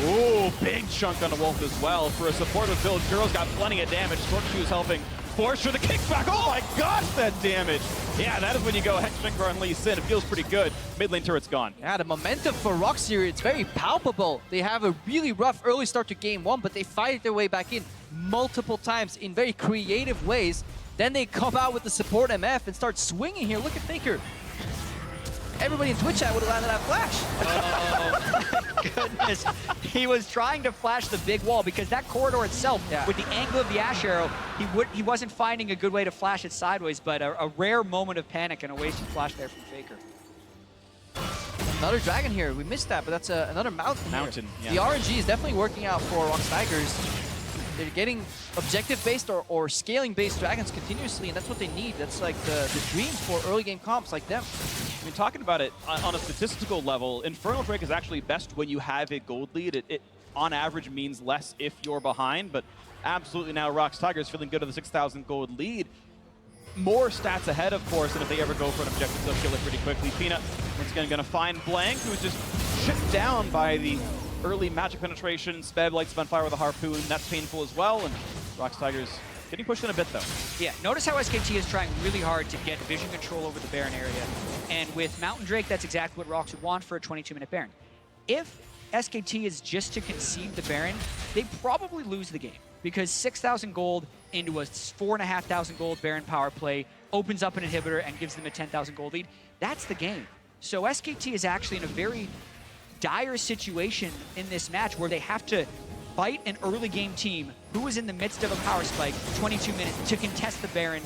Speaker 21: Ooh, big chunk on the Wolf as well. For a supportive build, Girl's got plenty of damage. Scorpion is helping. Force for the kickback. Oh my gosh, that damage. Yeah, that is when you go Hexfinger on Lee Sin. It feels pretty good. Mid lane turret's gone.
Speaker 2: Yeah, the momentum for ROX here, it's very palpable. They have a really rough early start to game 1, but they fight their way back in multiple times in very creative ways. Then they come out with the support MF and start swinging here. Look at Faker. Everybody in Twitch chat would have landed that flash.
Speaker 17: Oh my goodness. He was trying to flash the big wall because that corridor itself, with the angle of the Ashe Arrow, he wasn't finding a good way to flash it sideways, but a rare moment of panic and a wasted flash there from Faker.
Speaker 2: Another dragon here. We missed that, but that's another mountain.
Speaker 21: Mountain,
Speaker 2: here. The RNG is definitely working out for ROX Tigers. They're getting objective-based or scaling-based dragons continuously, and that's what they need. That's like the dream for early game comps like them.
Speaker 21: I mean, talking about it on a statistical level, Infernal Drake is actually best when you have a gold lead. It on average means less if you're behind, but absolutely now ROX Tigers feeling good at the 6,000 gold lead. More stats ahead, of course, and if they ever go for an objective, they'll kill it pretty quickly. Peanut, once again, going to find Blank, who's just shipped down by the early magic penetration. Speb lights him on fire with a harpoon. That's painful as well, and ROX Tigers getting pushed in a bit, though.
Speaker 17: Yeah, notice how SKT is trying really hard to get vision control over the Baron area. And with Mountain Drake, that's exactly what ROX would want for a 22-minute Baron. If SKT is just to concede the Baron, they probably lose the game, because 6,000 gold into a 4,500 gold Baron power play opens up an inhibitor and gives them a 10,000 gold lead. That's the game. So SKT is actually in a very dire situation in this match where they have to fight an early game team who is in the midst of a power spike, 22 minutes, to contest the Baron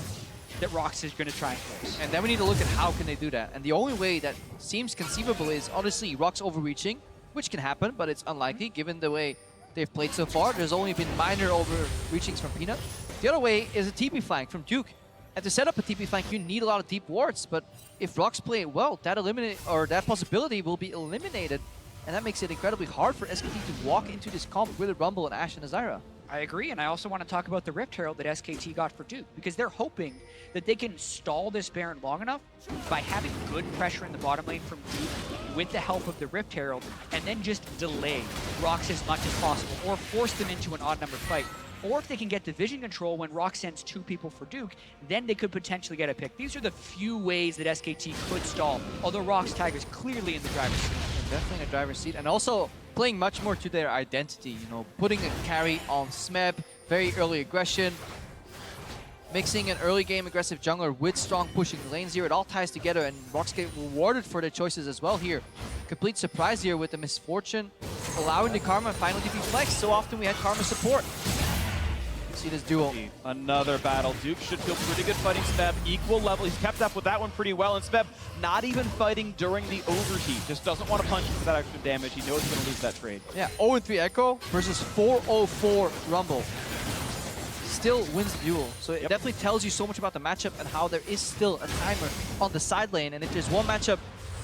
Speaker 17: that ROX is going to try and force.
Speaker 2: And then we need to look at how can they do that. And the only way that seems conceivable is honestly ROX overreaching, which can happen, but it's unlikely given the way they've played so far. There's only been minor overreachings from Peanut. The other way is a TP flank from Duke. And to set up a TP flank, you need a lot of deep wards, but if ROX play it well, that possibility will be eliminated. And that makes it incredibly hard for SKT to walk into this comp with a Rumble and Ashe and Azira.
Speaker 17: I agree, and I also want to talk about the Rift Herald that SKT got for Duke, because they're hoping that they can stall this Baron long enough by having good pressure in the bottom lane from Duke with the help of the Rift Herald, and then just delay ROX as much as possible, or force them into an odd-numbered fight. Or if they can get division control when ROX sends 2 people for Duke, then they could potentially get a pick. These are the few ways that SKT could stall, although ROX Tigers clearly in the driver's seat.
Speaker 2: Definitely in the driver's seat, and also playing much more to their identity, you know, putting a carry on Smeb, very early aggression, mixing an early game aggressive jungler with strong pushing lanes here. It all ties together, and ROX get rewarded for their choices as well here. Complete surprise here with the Misfortune, allowing the Karma finally to be flexed. So often we had Karma support. See this duel.
Speaker 21: Another battle. Duke should feel pretty good fighting Speb. Equal level. He's kept up with that one pretty well. And Speb not even fighting during the overheat. Just doesn't want to punch for that extra damage. He knows he's going to lose that trade.
Speaker 2: Yeah, 0-3 Echo versus 4-0-4 Rumble. Still wins the duel. So it definitely tells you so much about the matchup and how there is still a timer on the side lane. And if there's one matchup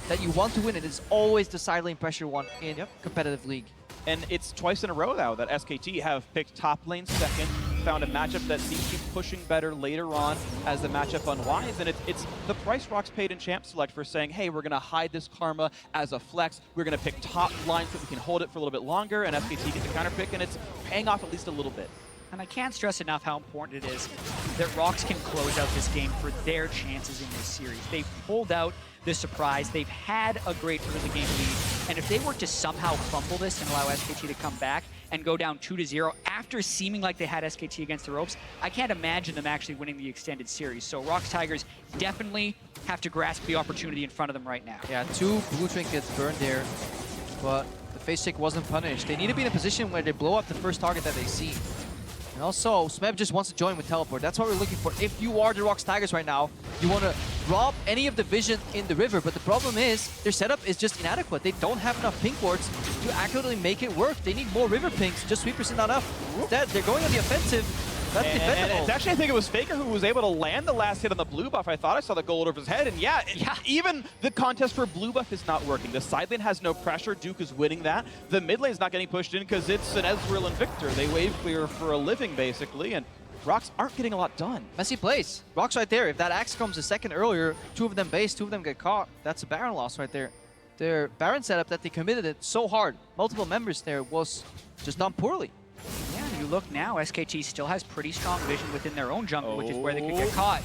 Speaker 2: that you want to win, it is always the side lane pressure one in competitive league.
Speaker 21: And it's twice in a row now that SKT have picked top lane second, found a matchup that seems to be pushing better later on as the matchup unwinds. And it's the price ROX paid in Champ Select for saying, hey, we're going to hide this Karma as a flex. We're going to pick top line so we can hold it for a little bit longer. And SKT gets a counter pick, and it's paying off at least a little bit.
Speaker 17: And I can't stress enough how important it is that ROX can close out this game for their chances in this series. They've pulled out the surprise. They've had a great early game lead. And if they were to somehow fumble this and allow SKT to come back and go down 2-0 after seeming like they had SKT against the ropes, I can't imagine them actually winning the extended series. So ROX Tigers definitely have to grasp the opportunity in front of them right now.
Speaker 2: Yeah, 2 blue trinkets burned there, but the face check wasn't punished. They need to be in a position where they blow up the first target that they see. And also, Smeb just wants to join with teleport. That's what we're looking for. If you are the ROX Tigers right now, you want to rob any of the vision in the river. But the problem is, their setup is just inadequate. They don't have enough pink wards to accurately make it work. They need more river pinks. Just sweepers is not enough. Instead, they're going on the offensive. That's defendable.
Speaker 21: It's actually, I think it was Faker who was able to land the last hit on the blue buff. I thought I saw the gold over his head. And yeah, even the contest for blue buff is not working. The side lane has no pressure. Duke is winning that. The mid lane is not getting pushed in because it's an Ezreal and Victor. They wave clear for a living, basically. And ROX aren't getting a lot done.
Speaker 2: Messy plays. ROX right there. If that axe comes a second earlier, 2 of them base, 2 of them get caught. That's a Baron loss right there. Their Baron setup that they committed it so hard, multiple members there, was just done poorly.
Speaker 17: Yeah, and you look now, SKT still has pretty strong vision within their own jungle, which is where they could get caught.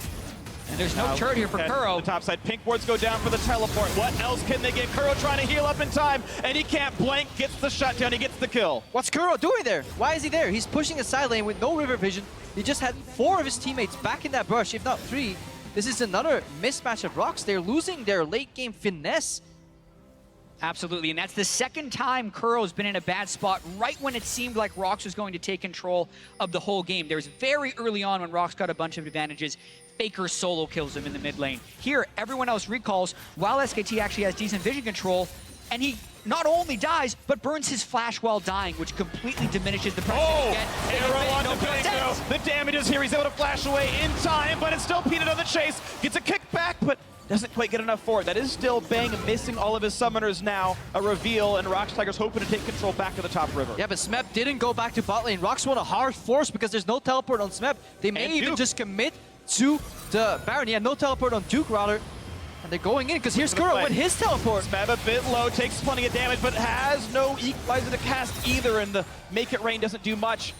Speaker 17: And there's no turret here for Kuro.
Speaker 21: The top side, pink wards go down for the teleport. What else can they get? Kuro trying to heal up in time, and he can't. Blank gets the shutdown, he gets the kill.
Speaker 2: What's Kuro doing there? Why is he there? He's pushing a side lane with no river vision. He just had 4 of his teammates back in that brush, if not 3. This is another mismatch of ROX. They're losing their late game finesse.
Speaker 17: Absolutely, and that's the second time Kuro's been in a bad spot right when it seemed like ROX was going to take control of the whole game. There was very early on when ROX got a bunch of advantages. Faker solo kills him in the mid lane. Here, everyone else recalls while SKT actually has decent vision control, and he not only dies, but burns his flash while dying, which completely diminishes the pressure
Speaker 9: Oh,
Speaker 17: he gets.
Speaker 9: arrow on the bank though. The damage is here. He's able to flash away in time, but it's still Peanut on the chase. Gets a kickback, but doesn't quite get enough for it. That is still Bang missing all of his summoners now. A reveal, and ROX Tigers hoping to take control back to the top river.
Speaker 2: Yeah, but Smeb didn't go back to bot lane. ROX want a hard force because there's no teleport on Smeb. They may even just commit to the Baron. Yeah, no teleport on Duke rather. And they're going in because here's Kuro with his teleport.
Speaker 9: Smeb a bit low, takes plenty of damage, but has no equalizer to cast either, and the Make It Rain doesn't do much.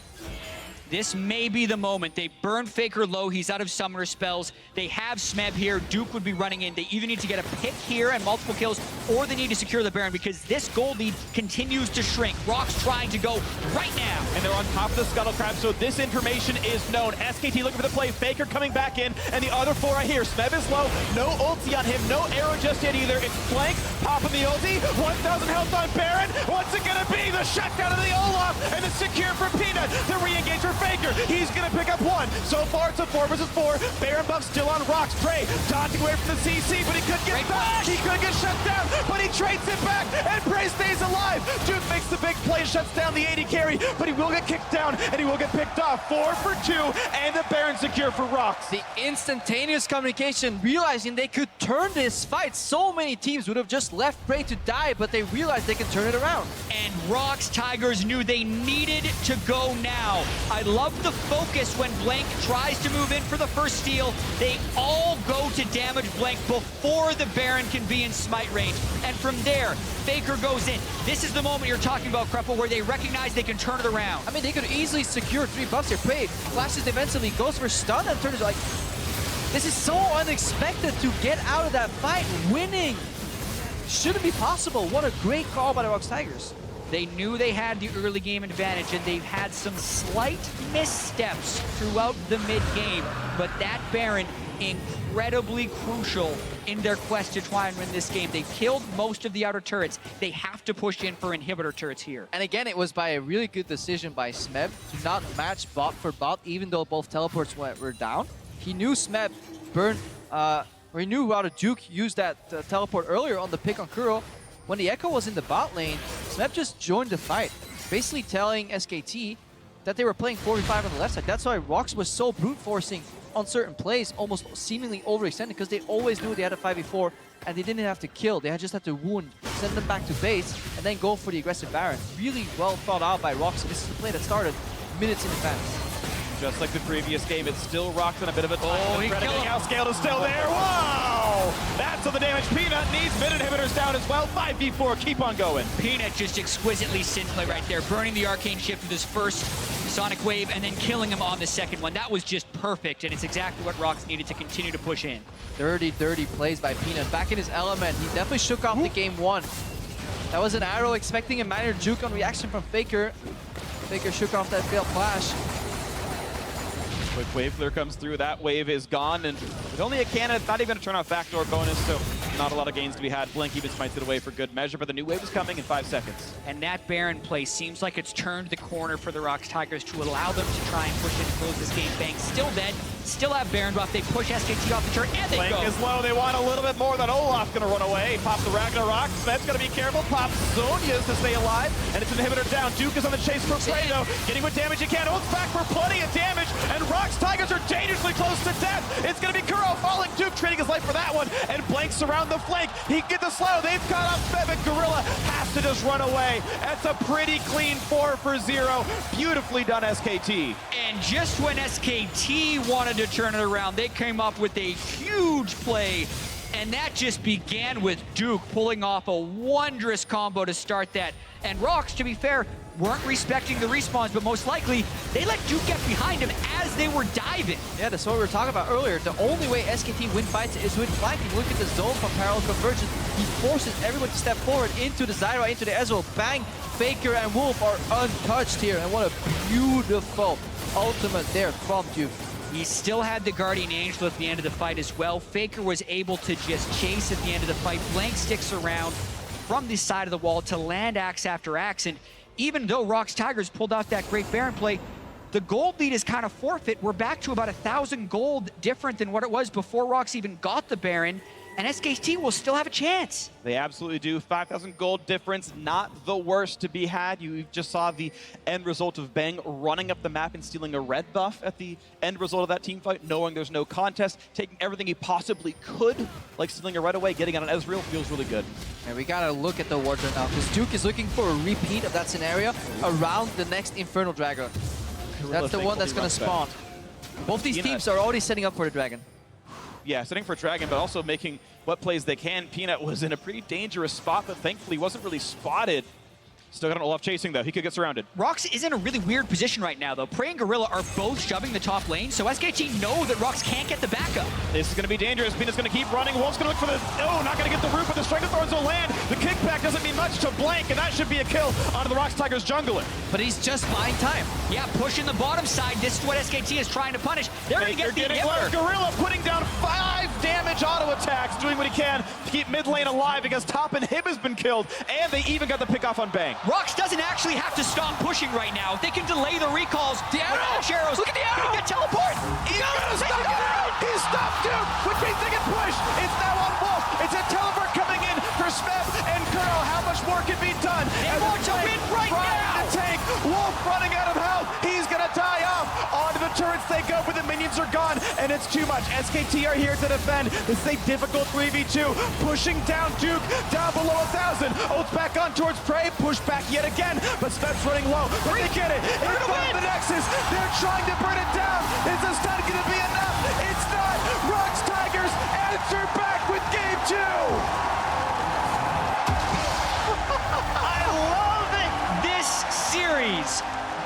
Speaker 17: This may be the moment. They burn Faker low. He's out of summoner spells. They have Smeb here. Duke would be running in. They either need to get a pick here and multiple kills, or they need to secure the Baron because this gold lead continues to shrink. ROX trying to go right now.
Speaker 9: And they're on top of the Scuttle Crab, so this information is known. SKT looking for the play. Faker coming back in, and the other four right here. Smeb is low. No ulti on him. No arrow just yet either. It's Blank popping the ulti. 1,000 health on Baron. What's it going to be? The shutdown of the Olaf, and the secure for Peanut. The re-engage for Faker. He's going to pick up one. So far, it's a 4 versus 4. Baron buff still on ROX. Prey dodging away from the CC, but he could get back. He could get shut down, but he trades it back, and Prey stays alive. Duke makes the big play, shuts down the AD carry, but he will get kicked down, and he will get picked off. 4 for 2, and the Baron secure for ROX.
Speaker 2: The instantaneous communication, realizing they could turn this fight. So many teams would have just left Prey to die, but they realized they can turn it around.
Speaker 17: And ROX Tigers knew they needed to go now. I love the focus when Blank tries to move in for the first steal. They all go to damage Blank before the Baron can be in smite range. And from there, Faker goes in. This is the moment you're talking about, Kreppel, where they recognize they can turn it around.
Speaker 2: I mean, they could easily secure 3 buffs here. Prey flashes defensively, goes for stun, and turns like... This is so unexpected to get out of that fight. Winning shouldn't be possible. What a great call by the ROX Tigers.
Speaker 17: They knew they had the early game advantage, and they've had some slight missteps throughout the mid-game, but that Baron incredibly crucial in their quest to try and win this game. They've killed most of the outer turrets. They have to push in for inhibitor turrets here.
Speaker 2: And again, it was by a really good decision by Smeb to not match bot for bot, even though both teleports were down. He knew Smeb burned, or he knew rather Duke used that teleport earlier on the pick on Kuro. When the Echo was in the bot lane, Smeb just joined the fight, basically telling SKT that they were playing 4v5 on the left side. That's why ROX was so brute forcing on certain plays, almost seemingly overextended, because they always knew they had a 5v4 and they didn't have to kill. They just had to wound, send them back to base, and then go for the aggressive Baron. Really well thought out by ROX. This is a play that started minutes in advance.
Speaker 9: Just like the previous game, it's still ROX in a bit of a time.
Speaker 17: Oh, he killed him.
Speaker 9: Scale is still there. Wow! That's all the damage. Peanut needs mid inhibitors down as well. 5v4, keep on going.
Speaker 17: Peanut just exquisitely synth play right there, burning the arcane shift with his first Sonic Wave and then killing him on the second one. That was just perfect, and it's exactly what ROX needed to continue to push in.
Speaker 2: Dirty plays by Peanut. Back in his element. He definitely shook off the game 1. That was an arrow expecting a minor juke on reaction from Faker. Faker shook off that failed flash.
Speaker 9: Quick wave clear comes through. That wave is gone, and with only a cannon, it's not even a turn off backdoor bonus, so not a lot of gains to be had. Blink even smites it away for good measure, but the new wave is coming in 5 seconds.
Speaker 17: And that Baron play seems like it's turned the corner for the ROX Tigers to allow them to try and push in and close this game. Bang still dead, still have Baron buff. They push SKT off the turret, and they
Speaker 9: Blink
Speaker 17: go.
Speaker 9: is low. They want a little bit more. That Olaf's going to run away. Pop the Ragnarok. Smed's going to be careful. Pops Zonia's to stay alive, and it's an inhibitor down. Duke is on the chase for Prey, though. Getting what damage he can. Ults back for plenty of damage, and ROX Tigers are dangerously close to death. It's going to be Kuro falling. Duke trading his life for that one, and Blanks around the flank. He can get the slow. They've caught up Smeb, and Gorilla has to just run away. That's a pretty clean 4 for 0. Beautifully done, SKT.
Speaker 17: And just when SKT wanted to turn it around, they came up with a huge play, and that just began with Duke pulling off a wondrous combo to start that. And ROX, to be fair, weren't respecting the respawns, but most likely they let Duke get behind him as they were diving.
Speaker 2: Yeah, that's what we were talking about earlier. The only way SKT win fights is with flanking. Look at the zone from Parallel Convergence. He forces everyone to step forward into the Zyra, into the Ezreal. Bang, Faker and Wolf are untouched here, and what a beautiful ultimate there from Duke.
Speaker 17: He still had the Guardian Angel at the end of the fight as well. Faker was able to just chase at the end of the fight. Blank sticks around from the side of the wall to land axe after axe, and even though ROX Tigers pulled off that great Baron play, the gold lead is kind of forfeit. We're back to about 1,000 gold different than what it was before ROX even got the Baron. and SKT will still have a chance.
Speaker 21: They absolutely do. 5,000 gold difference, not the worst to be had. You just saw the end result of Bang running up the map and stealing a red buff at the end result of that team fight, knowing there's no contest, taking everything he possibly could, like stealing a red away, getting on an Ezreal feels really good.
Speaker 2: And we gotta look at the ward right now, because Duke is looking for a repeat of that scenario around the next Infernal Dragon. That's the one that's gonna spawn. Both these teams are already setting up for the Dragon.
Speaker 21: Yeah, setting for Dragon, but also making what plays they can. Peanut was in a pretty dangerous spot, but thankfully wasn't really spotted. Still got an Olaf chasing, though. He could get surrounded.
Speaker 17: ROX is in a really weird position right now, though. Prey and Gorilla are both shoving the top lane, so SKT know that ROX can't get the backup.
Speaker 21: This is going to be dangerous. Peanut's going to keep running. Wolf's going to look for the... Oh, not going to get the root, but the Strength of Thorns will land. The kickback doesn't mean much to Blank, and that should be a kill onto the ROX Tigers jungler.
Speaker 2: But he's just buying time.
Speaker 17: Yeah, pushing the bottom side. This is what SKT is trying to punish. They're going to get the inhibitor.
Speaker 21: Gorilla putting down 5 damage auto attacks, doing what he can to keep mid lane alive because top inhib has been killed, and they even got the pick off on Bang.
Speaker 17: ROX doesn't actually have to stop pushing right now. They can delay the recalls. The arrows. Look at the arrow. Get teleport.
Speaker 21: He's gonna stop it. He stopped Duke, which means they can push. It's now on Wolf. It's a teleport coming in for Smep and Kuro. How much more can be done?
Speaker 17: They want to win right now.
Speaker 21: The tank. Wolf running out of health. He's gonna die off. Onto the turrets they go, but the minions are gone, and it's too much. SKT are here to defend. This is a difficult 3v2. Pushing down Duke, down below 1,000. Ult's back on towards Prey. Push back yet again, but Smep's running low. But they get it. It's on the Nexus. They're trying to burn it down. Is this not gonna be enough? It's not. ROX Tigers answer back with game 2.
Speaker 17: I love it. This series.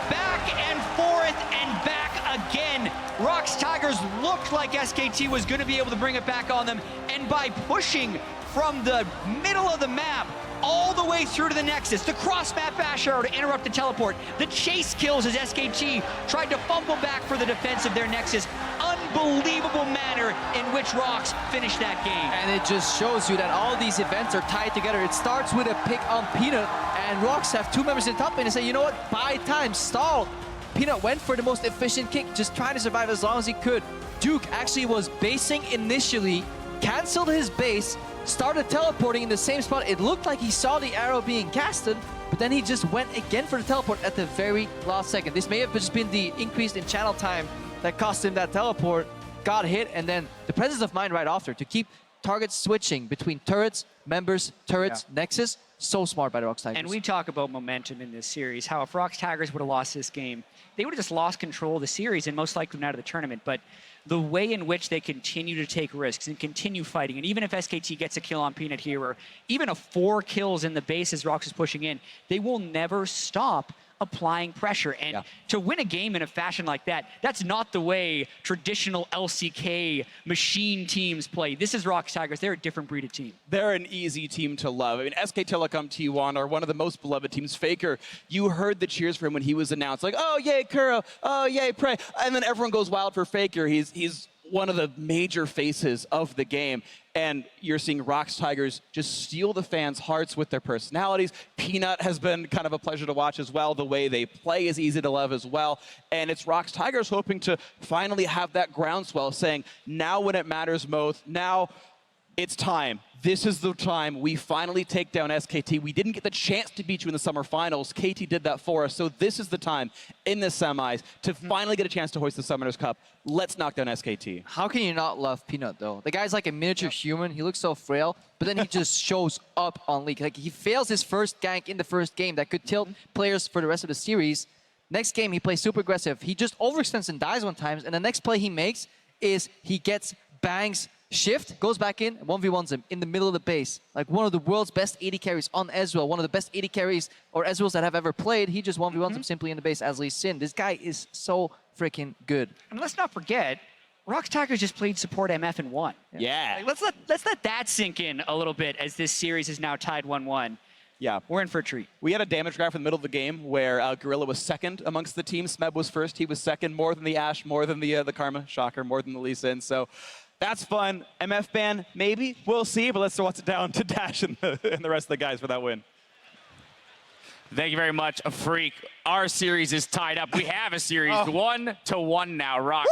Speaker 17: Back and forth and back again. ROX Tigers looked like SKT was going to be able to bring it back on them, and by pushing from the middle of the map all the way through to the Nexus, the cross-map bash arrow to interrupt the teleport, the chase kills as SKT tried to fumble back for the defense of their Nexus. Unbelievable manner in which ROX finished that game.
Speaker 2: And it just shows you that all these events are tied together. It starts with a pick on Peanut, and ROX have 2 members in top lane and say, you know what, buy time, stall. Peanut went for the most efficient kick, just trying to survive as long as he could. Duke actually was basing initially, canceled his base, started teleporting in the same spot. It looked like he saw the arrow being casted, but then he just went again for the teleport at the very last second. This may have just been the increase in channel time that cost him that teleport, got hit, and then the presence of mind right after to keep targets switching between turrets, members, turrets, Nexus. So smart by the ROX Tigers.
Speaker 17: And we talk about momentum in this series, how if ROX Tigers would have lost this game, they would have just lost control of the series and most likely been out of the tournament. But the way in which they continue to take risks and continue fighting, and even if SKT gets a kill on Peanut here, or even a 4 kills in the base as ROX is pushing in, they will never stop applying pressure. And to win a game in a fashion like that, that's not the way traditional LCK machine teams play. This is ROX Tigers. They're a different breed of team.
Speaker 21: They're an easy team to love. I mean, SK Telecom T1 are one of the most beloved teams. Faker, you heard the cheers for him when he was announced. Like, oh, yay, Kuro. Oh, yay, Prey. And then everyone goes wild for Faker. He's one of the major faces of the game. And you're seeing ROX Tigers just steal the fans' hearts with their personalities. Peanut has been kind of a pleasure to watch as well. The way they play is easy to love as well. And it's ROX Tigers hoping to finally have that groundswell, saying, now when it matters most, now it's time. This is the time we finally take down SKT. We didn't get the chance to beat you in the summer finals. KT did that for us. So this is the time in the semis to finally get a chance to hoist the Summoners Cup. Let's knock down SKT.
Speaker 2: How can you not love Peanut, though? The guy's like a miniature human. He looks so frail, but then he just shows up on League. Like, he fails his first gank in the first game that could tilt players for the rest of the series. Next game, he plays super aggressive. He just overextends and dies 1 time, and the next play he makes is he gets Bang's shift, goes back in, 1v1s him in the middle of the base. Like one of the world's best AD carries on Ezreal, one of the best AD carries or Ezreals that have ever played. He just 1v1s him simply in the base as Lee Sin. This guy is so freaking good.
Speaker 17: And let's not forget, ROX Tigers just played support MF and won.
Speaker 21: Yeah.
Speaker 17: Like, let's let that sink in a little bit as this series is now tied 1-1.
Speaker 21: Yeah.
Speaker 17: We're in for a treat.
Speaker 21: We had a damage graph in the middle of the game where Gorilla was second amongst the team. Smeb was first. He was second, more than the Ashe, more than the Karma. Shocker, more than the Lee Sin. So that's fun. MF ban, maybe. We'll see, but let's throw it down to Dash and the rest of the guys for that win.
Speaker 9: Thank you very much, a freak. Our series is tied up. We have a series 1-1 now. ROX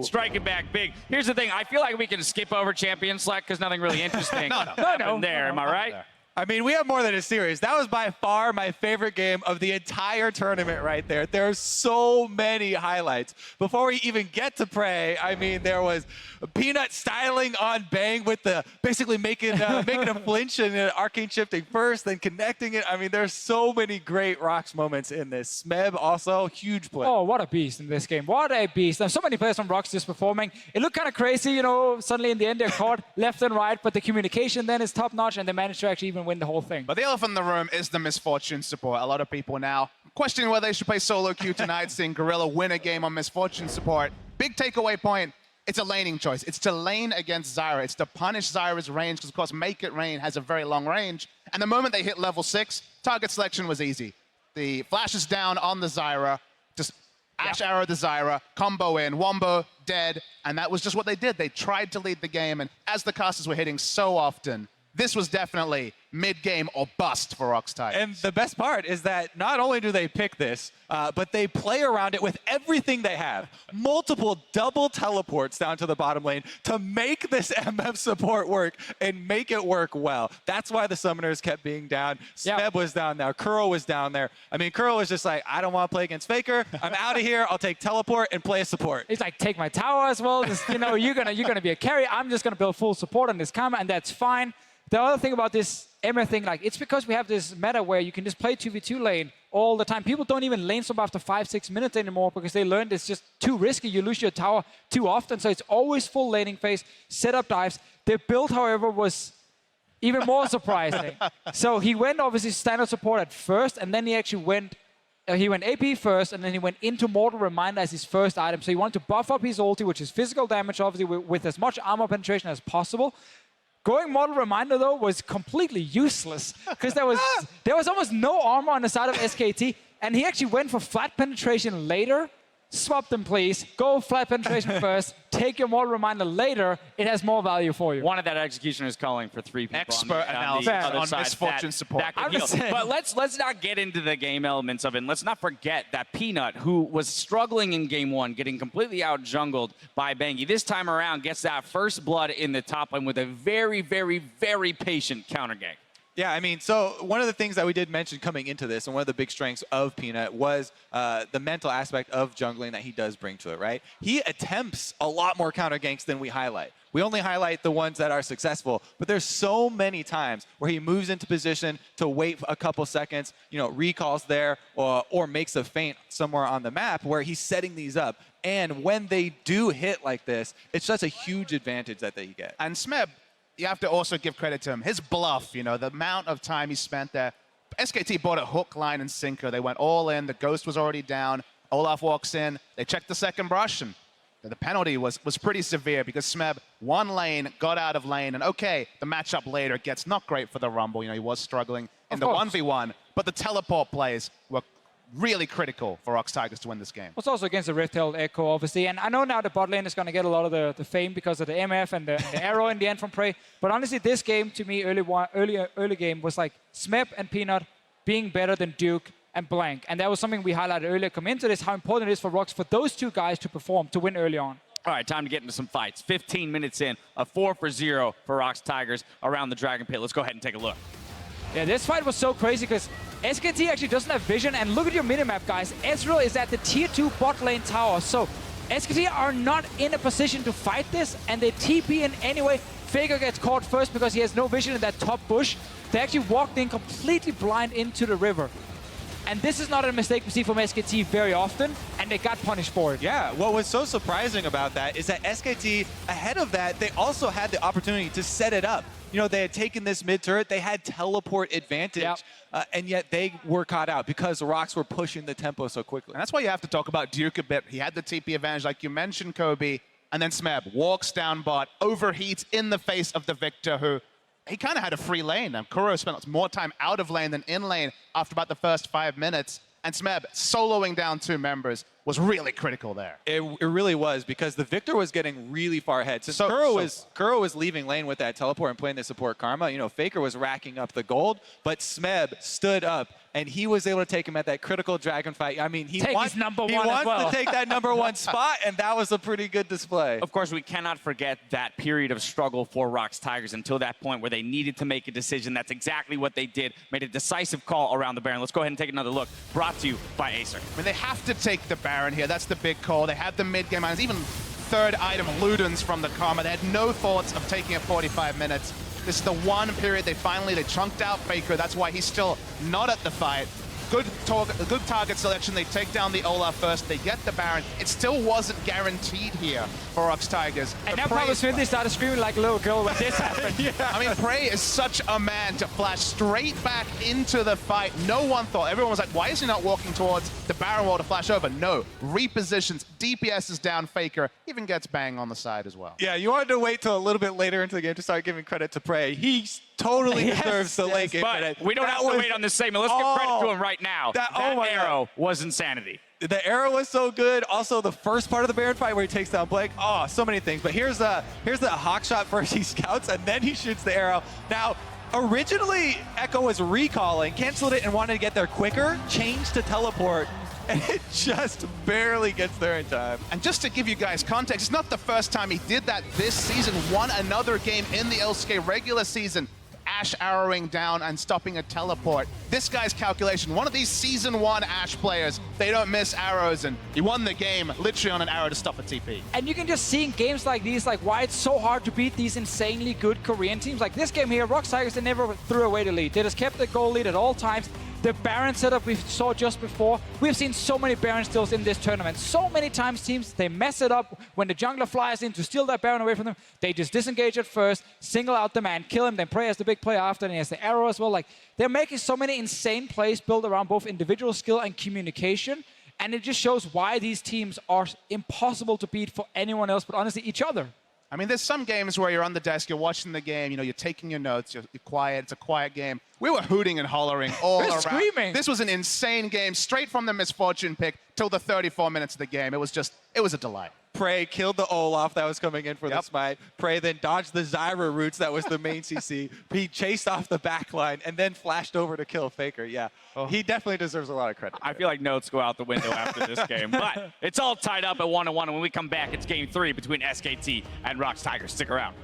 Speaker 9: striking back big. Here's the thing. I feel like we can skip over Champion Select because nothing really interesting happened there. Am I right?
Speaker 11: I mean, we have more than a series. That was by far my favorite game of the entire tournament right there. There's so many highlights. Before we even get to Prey, I mean, there was Peanut styling on Bang with the basically making him flinch and arcane shifting first, then connecting it. I mean, there's so many great ROX moments in this. Smeb also, huge play.
Speaker 10: Oh, what a beast in this game. What a beast. There's so many players from ROX just performing. It looked kind of crazy, you know, suddenly in the end they're caught left and right, but the communication then is top-notch and they managed to actually even win the whole thing.
Speaker 13: But the elephant in the room is the Misfortune support. A lot of people now questioning whether they should play solo queue tonight, seeing Gorilla win a game on Misfortune support. Big takeaway point, it's a laning choice. It's to lane against Zyra. It's to punish Zyra's range, because of course Make It Rain has a very long range. And the moment they hit level 6, target selection was easy. The flash is down on the Zyra, just Ash arrow the Zyra, combo in, Wombo, dead, and that was just what they did. They tried to lead the game, and as the casters were hitting so often, this was definitely mid-game or bust for ROX Tigers.
Speaker 11: And the best part is that not only do they pick this, but they play around it with everything they have. Multiple double teleports down to the bottom lane to make this MF support work and make it work well. That's why the summoners kept being down. Smeb was down there. Kuro was down there. I mean, Kuro was just like, I don't want to play against Faker. I'm out of here. I'll take teleport and play a support.
Speaker 10: He's like, take my tower as well. Just, you know, you're gonna be a carry. I'm just gonna build full support on this Kama, and that's fine. The other thing about this MF thing, like, it's because we have this meta where you can just play 2v2 lane all the time. People don't even lane swap after 5-6 minutes anymore because they learned it's just too risky. You lose your tower too often, so it's always full laning phase, setup dives. Their build, however, was even more surprising. So he went obviously standard support at first, and then he actually went AP first, and then he went into Mortal Reminder as his first item. So he wanted to buff up his ulti, which is physical damage, obviously, with as much armor penetration as possible. Going Mortal Reminder, though, was completely useless because there was almost no armor on the side of SKT, and he actually went for flat penetration later. Swap them, please. Go flat penetration first. Take your Mortal Reminder later. It has more value for you.
Speaker 9: One of that executioner is calling for 3 people
Speaker 13: Expert
Speaker 9: on the other
Speaker 13: on
Speaker 9: side.
Speaker 13: Misfortune support.
Speaker 9: But let's not get into the game elements of it. And let's not forget that Peanut, who was struggling in game 1, getting completely out-jungled by Bangy, this time around gets that first blood in the top lane with a very, very, very patient counter gank.
Speaker 11: Yeah, I mean, so one of the things that we did mention coming into this, and one of the big strengths of Peanut was the mental aspect of jungling that he does bring to it, right? He attempts a lot more counter ganks than we highlight. We only highlight the ones that are successful, but there's so many times where he moves into position to wait a couple seconds, you know, recalls there, or makes a feint somewhere on the map where he's setting these up. And when they do hit like this, it's such a huge advantage that they get.
Speaker 13: And Smeb, you have to also give credit to him. His bluff, you know, the amount of time he spent there. SKT bought a hook, line, and sinker. They went all in. The Ghost was already down. Olaf walks in. They checked the second brush, and the penalty was pretty severe because Smeb, one lane, got out of lane, and okay, the matchup later gets not great for the Rumble. You know, he was struggling in the 1v1, but the teleport plays were really critical for ROX Tigers to win this game.
Speaker 10: It's also against the Rift-Tailed Echo, obviously. And I know now the bot lane is going to get a lot of the fame because of the MF and the arrow in the end from Prey. But honestly, this game, to me, early game, was like Smeb and Peanut being better than Duke and Blank. And that was something we highlighted earlier coming into this, how important it is for ROX for those two guys to perform, to win early on.
Speaker 9: All right, time to get into some fights. 15 minutes in, a 4-for-0 for ROX Tigers around the Dragon Pit. Let's go ahead and take a look.
Speaker 10: Yeah, this fight was so crazy because SKT actually doesn't have vision, and look at your minimap, guys. Ezreal is at the tier 2 bot lane tower, so SKT are not in a position to fight this, and they TP in anyway. Faker gets caught first because he has no vision in that top bush. They actually walked in completely blind into the river. And this is not a mistake we see from SKT very often, and they got punished for it.
Speaker 11: Yeah, what was so surprising about that is that SKT, ahead of that, they also had the opportunity to set it up. You know, they had taken this mid turret, they had teleport advantage, and yet they were caught out because ROX were pushing the tempo so quickly.
Speaker 13: And that's why you have to talk about Duke a bit. He had the TP advantage, like you mentioned, Kobe, and then Smeb walks down bot, overheats in the face of the Victor, who he kind of had a free lane. Kuro spent more time out of lane than in lane after about the first 5 minutes. And Smeb soloing down 2 members. was really critical there.
Speaker 11: It really was, because the Victor was getting really far ahead. Since Kuro was leaving lane with that teleport and playing the support Karma, you know, Faker was racking up the gold, but Smeb stood up and he was able to take him at that critical dragon fight. I mean, he wants to take that #1 spot, and that was a pretty good display.
Speaker 14: Of course, we cannot forget that period of struggle for ROX Tigers until that point where they needed to make a decision. That's exactly what they did. Made a decisive call around the Baron. Let's go ahead and take another look. Brought to you by Acer.
Speaker 13: I mean, they have to take the Baron here. That's the big call. They had the mid-game items, even third item Ludens from the Karma. They had no thoughts of taking it 45 minutes. This is the one period they chunked out Faker. That's why he's still not at the fight. Good target selection. They take down the Olaf first. They get the Baron. It still wasn't guaranteed here for ROX Tigers.
Speaker 10: And now probably Smithy started screaming like a little girl when this happened.
Speaker 13: I mean, Prey is such a man to flash straight back into the fight. No one thought. Everyone was like, why is he not walking towards the Baron wall to flash over? No. Repositions. DPS is down Faker. Even gets bang on the side as well.
Speaker 11: Yeah, you wanted to wait till a little bit later into the game to start giving credit to Prey. He totally deserves the late game credit.
Speaker 14: We don't have to wait on this segment. Let's give credit to him right now. That arrow was insanity.
Speaker 11: The arrow was so good. Also, the first part of the Baron fight where he takes down Blake. Oh, so many things. But here's the hawk shot first. He scouts and then he shoots the arrow. Now, originally, Echo was recalling, canceled it and wanted to get there quicker, changed to teleport, and it just barely gets there in time.
Speaker 13: And just to give you guys context, it's not the first time he did that this season. Won another game in the LCK regular season. Ashe arrowing down and stopping a teleport. This guy's calculation, one of these Season 1 Ashe players, they don't miss arrows, and he won the game literally on an arrow to stop a TP.
Speaker 10: And you can just see in games like these, like why it's so hard to beat these insanely good Korean teams. Like this game here, ROX Tigers, they never threw away the lead. They just kept the goal lead at all times. The Baron setup we saw just before, we've seen so many Baron steals in this tournament. So many times teams, they mess it up when the jungler flies in to steal that Baron away from them. They just disengage at first, single out the man, kill him, then Prey has the big play after, and he has the arrow as well. Like, they're making so many insane plays built around both individual skill and communication, and it just shows why these teams are impossible to beat for anyone else but honestly each other.
Speaker 13: I mean, there's some games where you're on the desk, you're watching the game, you know, you're taking your notes, you're quiet, it's a quiet game. We were hooting and hollering all around.
Speaker 10: Screaming.
Speaker 13: This was an insane game, straight from the misfortune pick till the 34 minutes of the game. It was a delight.
Speaker 11: Prey killed the Olaf that was coming in for the smite. Prey then dodged the Zyra roots that was the main CC. He chased off the backline and then flashed over to kill Faker. Yeah, he definitely deserves a lot of credit.
Speaker 14: I feel like notes go out the window after this game. But it's all tied up at 1-1. And when we come back, it's game 3 between SKT and ROX Tigers. Stick around.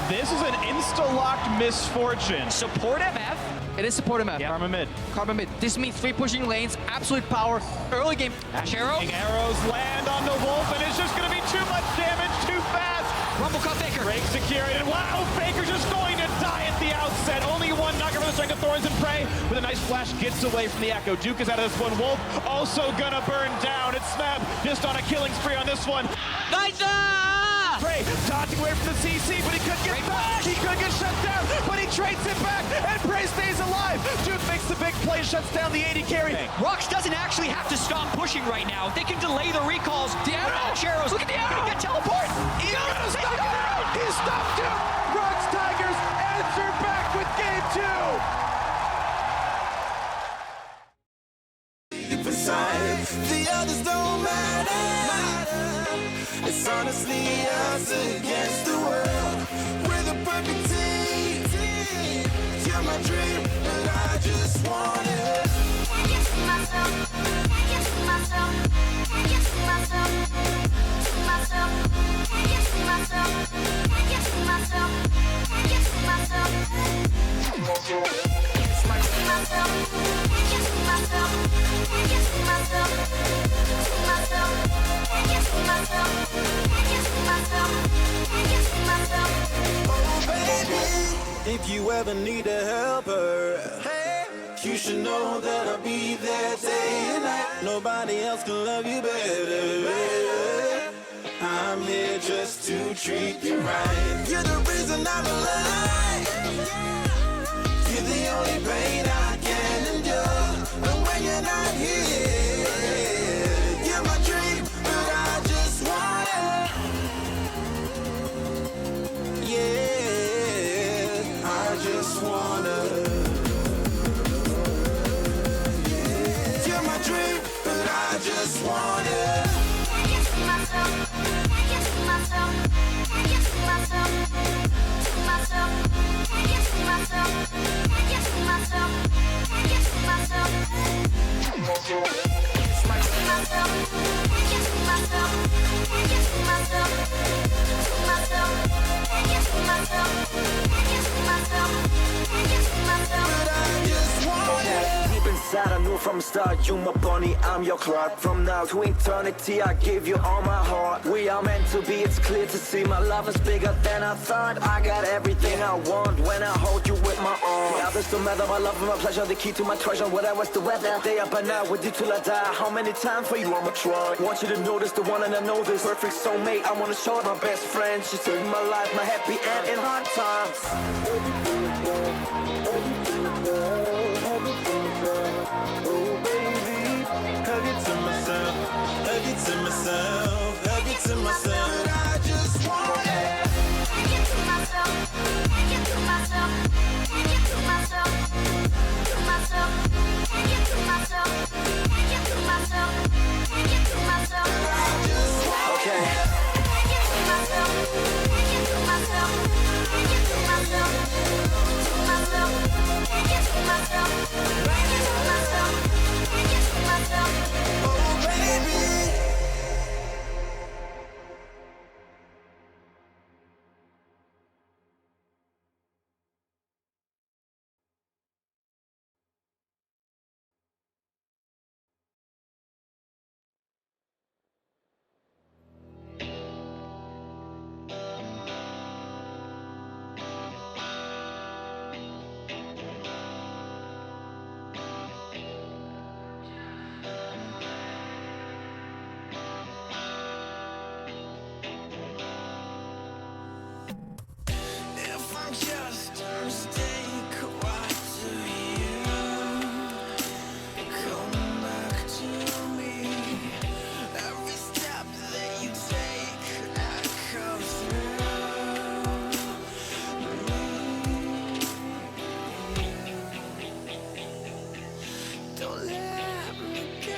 Speaker 9: This is an insta-locked misfortune.
Speaker 22: Support MF. It is support MF.
Speaker 9: Karma mid.
Speaker 22: Karma mid. This means 3 pushing lanes, absolute power. Early game. Ashe arrow.
Speaker 9: Arrows land on the Wolf, and it's just going to be too much damage too fast.
Speaker 22: Rumble cut Faker.
Speaker 9: Break secured, and wow, Faker's just going to die at the outset. Only one knocker for the Strength of Thorns, and Prey with a nice flash gets away from the Echo. Duke is out of this one. Wolf also going to burn down. It's Smeb just on a killing spree on this one.
Speaker 22: Nice!
Speaker 9: Prey dodging away from the CC, but he could get back. He could get shut down, but he trades it back, and Prey stays alive. Duke makes the big play, shuts down the 80 carry.
Speaker 17: ROX doesn't actually have to stop pushing right now. They can delay the recalls.
Speaker 22: The arrows. Look at the arrow.
Speaker 17: He can teleport.
Speaker 9: He's gonna stop it. He stopped Duke. ROX Tigers answer back with game 2.
Speaker 1: The others don't matter. It's honestly us against the world. We're the perfect team. You're my dream, and I just want it. Can't get to myself. Can't get to myself. Can't get to myself. To myself. Can't get to myself. Can't get to myself. Can't get to myself. It's my myself. Can't get to myself. Can't get to myself. To myself. Can't get to myself. Can't get to myself. Can't get to myself. Oh baby, if you ever need a helper, hey, you should know that I'll be there day and night. Nobody else can love you better. I'm here just to treat you right. You're the reason I'm alive. You're the only pain I can endure. But when you're not here, you're my dream, but I just want it.
Speaker 4: from the start. You my bunny, I'm your Clark. From now to eternity, I give you all my heart. We are meant to be, it's clear to see. My love is bigger than I thought. I got everything I want when I hold you with my arms. The others don't matter, my love and my pleasure, the key to my treasure. Whatever's the weather, day up and night with you till I die. How many times for you I'ma try? Want you to notice the one and I know this. Perfect soulmate, I wanna show it. My best friend, she saved my life, my happy end in hard times.
Speaker 1: Oh baby, hug it to myself, hug it to myself, hug it to myself. I just want it. Hug it to myself, hug it to myself, hug it to myself, to myself, hug it to myself, hug it to myself, hug it to myself.
Speaker 4: Okay.
Speaker 1: Hug it to myself, hug it to myself, hug it to myself, to myself, hug it to myself, hug it to myself, hug it to myself. Oh baby. If I'm just a mistake, what do you come back to me? Every step that you take, echoes through. Don't let me go.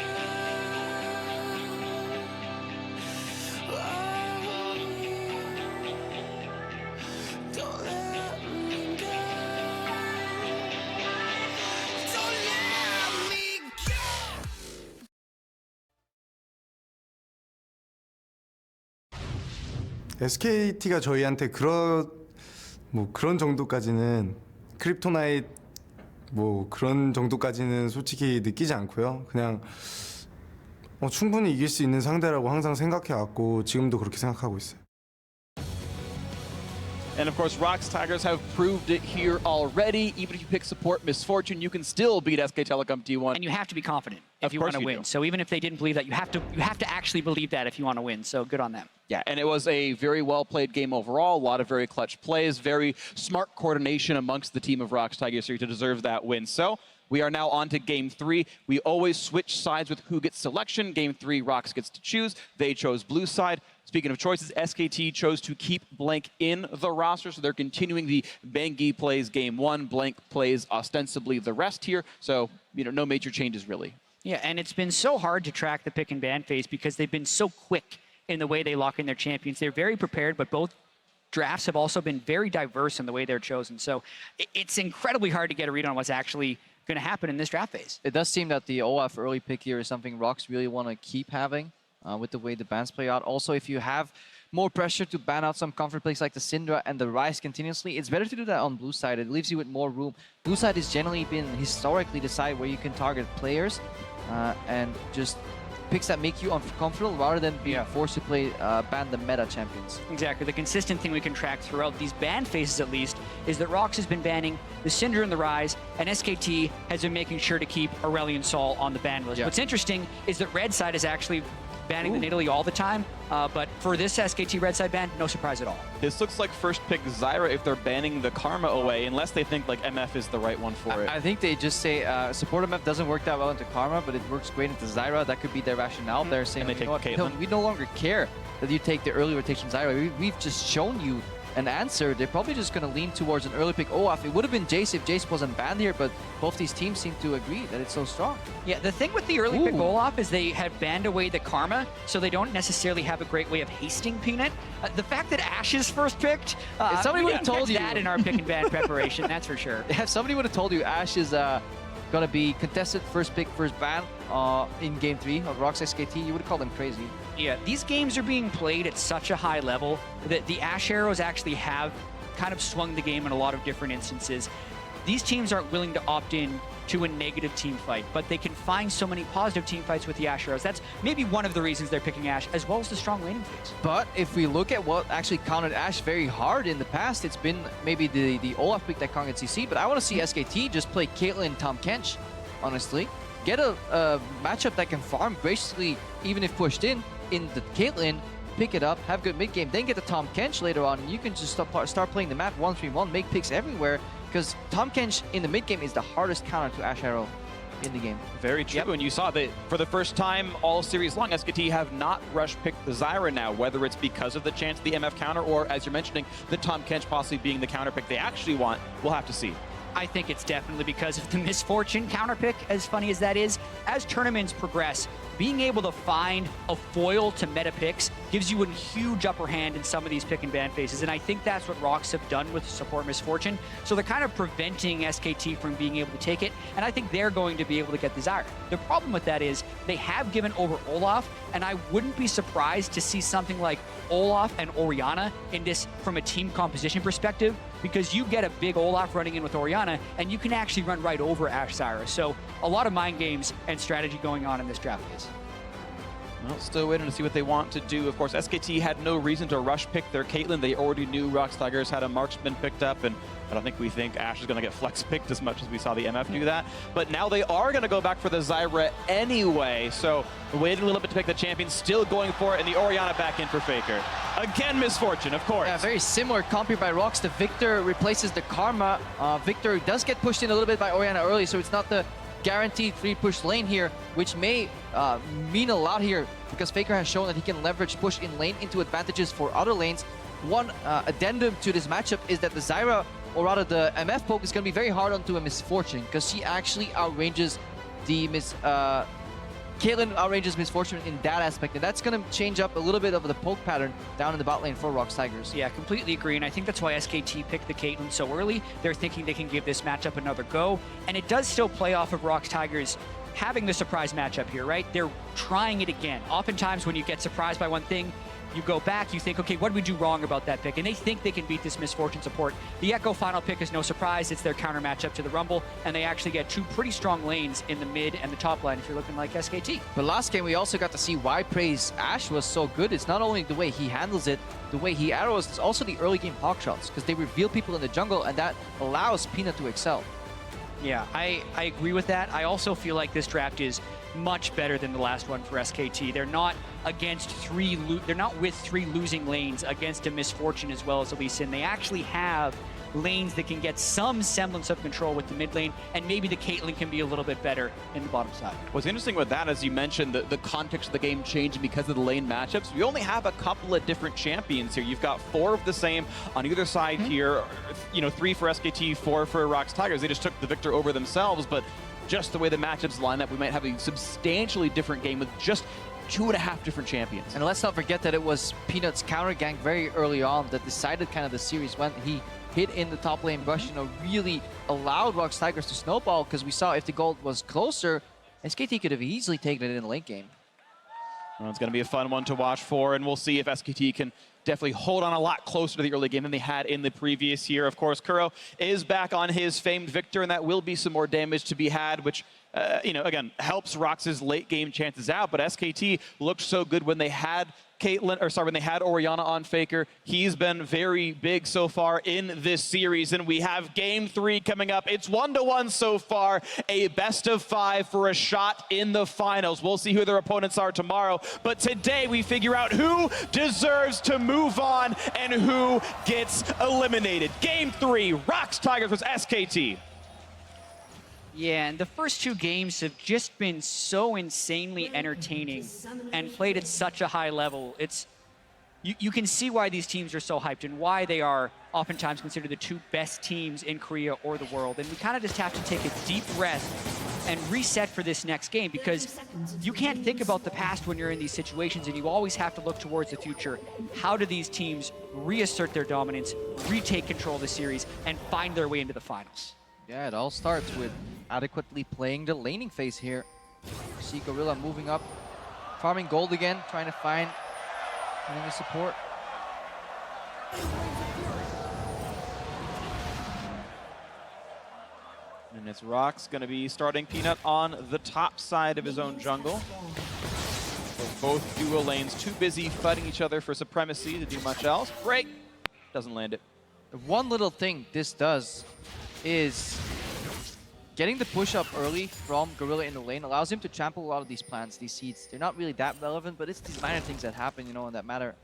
Speaker 1: Don't let me go. Don't let me go.
Speaker 19: SKT가 저희한테 그런 정도까지는 크립토나잇 그런 정도까지는 솔직히 느끼지 않고요. 그냥 충분히 이길 수 있는 상대라고 항상 생각해 왔고 지금도 그렇게 생각하고 있어요.
Speaker 21: And of course, ROX Tigers have proved it here already. Even if you pick support Misfortune, you can still beat SK Telecom T1.
Speaker 17: And you have to be confident if you want to win. So even if they didn't believe that, you have to actually believe that if you want to win. So good on them.
Speaker 21: Yeah, and it was a very well-played game overall. A lot of very clutch plays, very smart coordination amongst the team of ROX Tigers here to deserve that win. So we are now on to Game 3. We always switch sides with who gets selection. Game 3, ROX gets to choose. They chose blue side. Speaking of choices, SKT chose to keep Blank in the roster, so they're continuing the Bengi plays Game 1, Blank plays ostensibly the rest here. So, no major changes really.
Speaker 17: Yeah, and it's been so hard to track the pick and ban phase because they've been so quick in the way they lock in their champions. They're very prepared, but both drafts have also been very diverse in the way they're chosen. So it's incredibly hard to get a read on what's actually going to happen in this draft phase.
Speaker 2: It does seem that the OF early pick here is something ROX really want to keep having with the way the bans play out. Also, if you have more pressure to ban out some comfort picks like the Syndra and the Ryze continuously, it's better to do that on blue side. It leaves you with more room. Blue side has generally been historically the side where you can target players and just picks that make you uncomfortable rather than being forced to play ban the meta champions.
Speaker 17: Exactly. The consistent thing we can track throughout these ban phases at least is that ROX has been banning the Syndra and the Ryze, and SKT has been making sure to keep Aurelion Sol on the ban list.
Speaker 2: Yeah.
Speaker 17: What's interesting is that red side is actually banning the Nidalee all the time, but for this SKT red side ban, no surprise at all.
Speaker 21: This looks like first pick Zyra if they're banning the Karma away, unless they think like MF is the right one for it.
Speaker 2: I think they just say support MF doesn't work that well into Karma, but it works great into Zyra. That could be their rationale. They're saying,
Speaker 21: And they take Caitlyn.
Speaker 2: We no longer care that you take the early rotation Zyra. We've just shown you an answer. They're probably just going to lean towards an early pick Olaf. It would have been Jace if Jace wasn't banned here, but both these teams seem to agree that it's so strong.
Speaker 17: Yeah, the thing with the early pick Olaf is they have banned away the Karma, so they don't necessarily have a great way of hasting Peanut. The fact that Ashe is first picked,
Speaker 2: if somebody would have told you
Speaker 17: that in our pick and ban preparation, that's for sure.
Speaker 2: If somebody would have told you Ashe is going to be contested first pick, first ban in Game 3 of ROX SKT, you would have called them crazy.
Speaker 17: Yeah, these games are being played at such a high level that the Ashe arrows actually have kind of swung the game in a lot of different instances. these teams aren't willing to opt in to a negative team fight, but they can find so many positive team fights with the Ashe heroes. That's maybe one of the reasons they're picking Ashe, as well as the strong laning phase.
Speaker 2: But if we look at what actually countered Ashe very hard in the past, it's been maybe the Olaf pick that can't CC, but I want to see SKT just play Caitlyn Tahm Kench, honestly. Get a matchup that can farm graciously, even if pushed in the Caitlyn, pick it up, have good mid game, then get the Tahm Kench later on, and you can just start playing the map 1-3-1, make picks everywhere, because Tahm Kench in the mid game is the hardest counter to Ashe Arrow in the game.
Speaker 21: Very true, and you saw that for the first time all series long, SKT have not rush-picked the Zyra now, whether it's because of the chance of the MF counter or, as you're mentioning, the Tahm Kench possibly being the counter pick they actually want. We'll have to see.
Speaker 17: I think it's definitely because of the Misfortune counterpick, as funny as that is. As tournaments progress, being able to find a foil to meta picks gives you a huge upper hand in some of these pick and ban phases, and I think that's what ROX have done with support Misfortune. So they're kind of preventing SKT from being able to take it, and I think they're going to be able to get the Zyra. The problem with that is they have given over Olaf, and I wouldn't be surprised to see something like Olaf and Orianna in this from a team composition perspective, because you get a big Olaf running in with Orianna, and you can actually run right over Ashe Zyra. So a lot of mind games and strategy going on in this draft phase.
Speaker 21: Well, still waiting to see what they want to do. Of course, SKT had no reason to rush pick their Caitlyn. They already knew ROX Tigers had a marksman picked up, and I don't think we think Ashe is going to get flex picked as much as we saw the MF do that. But now they are going to go back for the Zyra anyway. So waiting a little bit to pick the champion, still going for it, and the Orianna back in for Faker. Again, Misfortune, of course.
Speaker 2: Yeah, very similar comp here by ROX. The Victor replaces the Karma. Victor does get pushed in a little bit by Orianna early, so it's not the guaranteed 3-push lane here, which may mean a lot here, because Faker has shown that he can leverage push in lane into advantages for other lanes. One addendum to this matchup is that the Zyra, or rather the MF poke, is going to be very hard onto a Misfortune, because she actually outranges the Caitlyn outranges Misfortune in that aspect, and that's going to change up a little bit of the poke pattern down in the bot lane for ROX Tigers.
Speaker 17: Yeah, completely agree, and I think that's why SKT picked the Caitlyn so early. They're thinking they can give this matchup another go, and it does still play off of ROX Tigers having the surprise matchup here, right? They're trying it again. Oftentimes when you get surprised by one thing, you go back, you think, okay, what did we do wrong about that pick? And they think they can beat this Misfortune support. The Echo final pick is no surprise. It's their counter matchup to the Rumble, and they actually get two pretty strong lanes in the mid and the top line if you're looking like SKT.
Speaker 2: But last game, we also got to see why Praise Ashe was so good. It's not only the way he handles it, the way he arrows, it's also the early game hawk shots, because they reveal people in the jungle, and that allows Peanut to excel.
Speaker 17: Yeah, I agree with that. I also feel like this draft is much better than the last one for SKT. They're not they're not with three losing lanes against a Misfortune as well as Lee Sin. They actually have lanes that can get some semblance of control with the mid lane, and maybe the Caitlyn can be a little bit better in the bottom side.
Speaker 21: What's interesting with that, as you mentioned, the context of the game changing because of the lane matchups. We only have a couple of different champions here. You've got 4 of the same on either side here. You know, 3 for SKT, 4 for ROX Tigers. They just took the victor over themselves, but just the way the matchups line up, we might have a substantially different game with just 2.5 different champions.
Speaker 2: And let's not forget that it was Peanut's counter gank very early on that decided kind of the series when he hit in the top lane rush, you know, really allowed ROX Tigers to snowball, because we saw if the gold was closer, SKT could have easily taken it in the late game.
Speaker 21: Well, it's going to be a fun one to watch for, and we'll see if SKT can definitely hold on a lot closer to the early game than they had in the previous year. Of course, Kuro is back on his famed Victor, and that will be some more damage to be had, which, you know, again, helps ROX's late game chances out. But SKT looked so good when they had when they had Orianna on Faker. He's been very big so far in this series, and we have game 3 coming up. It's 1-1 so far, a best of 5 for a shot in the finals. We'll see who their opponents are tomorrow, but today we figure out who deserves to move on and who gets eliminated. Game 3, ROX Tigers vs SKT.
Speaker 17: Yeah, and the first 2 games have just been so insanely entertaining and played at such a high level. You can see why these teams are so hyped and why they are oftentimes considered the 2 best teams in Korea or the world. And we kind of just have to take a deep breath and reset for this next game, because you can't think about the past when you're in these situations, and you always have to look towards the future. How do these teams reassert their dominance, retake control of the series, and find their way into the finals?
Speaker 2: Yeah, it all starts with adequately playing the laning phase here. See Gorilla moving up, farming gold again, trying to find enemy support.
Speaker 21: And it's ROX going to be starting Peanut on the top side of his own jungle. So both duo lanes too busy fighting each other for supremacy to do much else. Break! Doesn't land it.
Speaker 2: One little thing this does is getting the push up early from Gorilla in the lane allows him to trample a lot of these plants, these seeds. They're not really that relevant, but it's these minor things that happen, you know, and that matter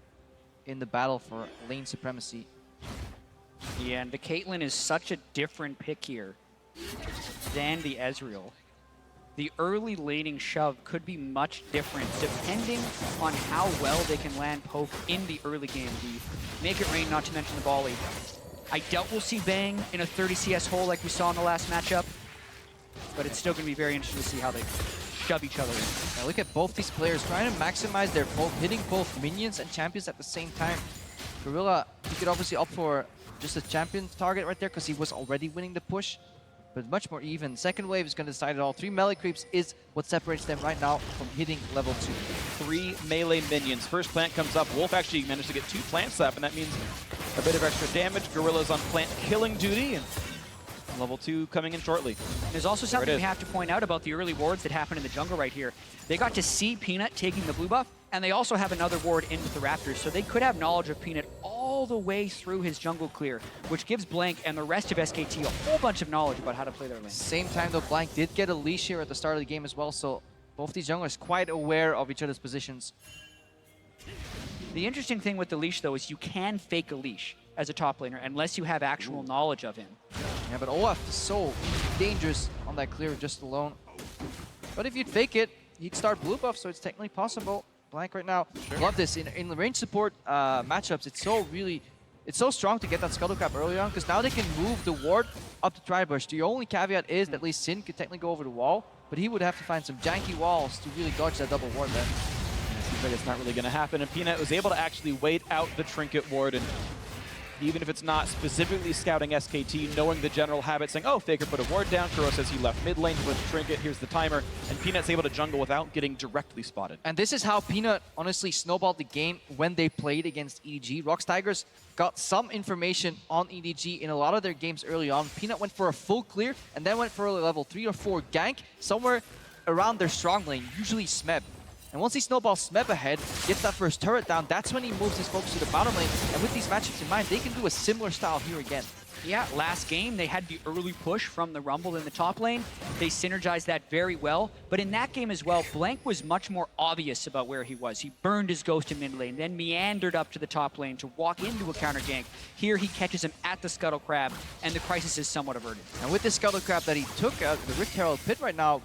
Speaker 2: in the battle for lane supremacy.
Speaker 17: Yeah, and the Caitlyn is such a different pick here than the Ezreal. The early laning shove could be much different depending on how well they can land poke in the early game. The make it rain, not to mention the volley. I doubt we'll see Bang in a 30 CS hole like we saw in the last matchup, but it's still going to be very interesting to see how they shove each other in.
Speaker 2: Now look at both these players trying to maximize their poke, hitting both minions and champions at the same time. Gorilla, he could obviously opt for just a champion target right there because he was already winning the push, but much more even. Second wave is going to decide it all. 3 melee creeps is what separates them right now from hitting level 2.
Speaker 21: 3 melee minions. First plant comes up. Wolf actually managed to get 2 plants up, and that means a bit of extra damage. Gorilla's on plant killing duty, and level 2 coming in shortly.
Speaker 17: There's also something we have to point out about the early wards that happened in the jungle right here. They got to see Peanut taking the blue buff, and they also have another ward in with the Raptors, so they could have knowledge of Peanut all the way through his jungle clear, which gives Blank and the rest of SKT a whole bunch of knowledge about how to play their lane.
Speaker 2: Same time though, Blank did get a leash here at the start of the game as well, so both these junglers quite aware of each other's positions.
Speaker 17: The interesting thing with the leash though is you can fake a leash as a top laner unless you have actual knowledge of him.
Speaker 2: Yeah, but Olaf is so dangerous on that clear just alone. But if you'd fake it, he'd start blue buff, so it's technically possible. Blank right now. Love this. In the range support matchups, it's so strong to get that Scuttle Crab early on, because now they can move the ward up to Tribush. The only caveat is that at least Sin could technically go over the wall, but he would have to find some janky walls to really dodge that double ward then.
Speaker 21: Seems like it's not really going to happen, and Peanut was able to actually wait out the Trinket ward, and even if it's not specifically scouting SKT, knowing the general habit, saying, oh, Faker put a ward down, Kuro says he left mid lane with Trinket, here's the timer, and Peanut's able to jungle without getting directly spotted.
Speaker 2: And this is how Peanut honestly snowballed the game when they played against EDG. ROX Tigers got some information on EDG in a lot of their games early on. Peanut went for a full clear and then went for a level 3 or 4 gank somewhere around their strong lane, usually Smeb. And once he snowballs Smeb ahead, gets that first turret down, that's when he moves his focus to the bottom lane. And with these matchups in mind, they can do a similar style here again.
Speaker 17: Yeah, last game, they had the early push from the Rumble in the top lane. They synergized that very well. But in that game as well, Blank was much more obvious about where he was. He burned his ghost in mid lane, then meandered up to the top lane to walk into a counter gank. Here, he catches him at the Scuttle Crab, and the crisis is somewhat averted.
Speaker 2: And with this Scuttle Crab that he took out the Rift Herald pit right now,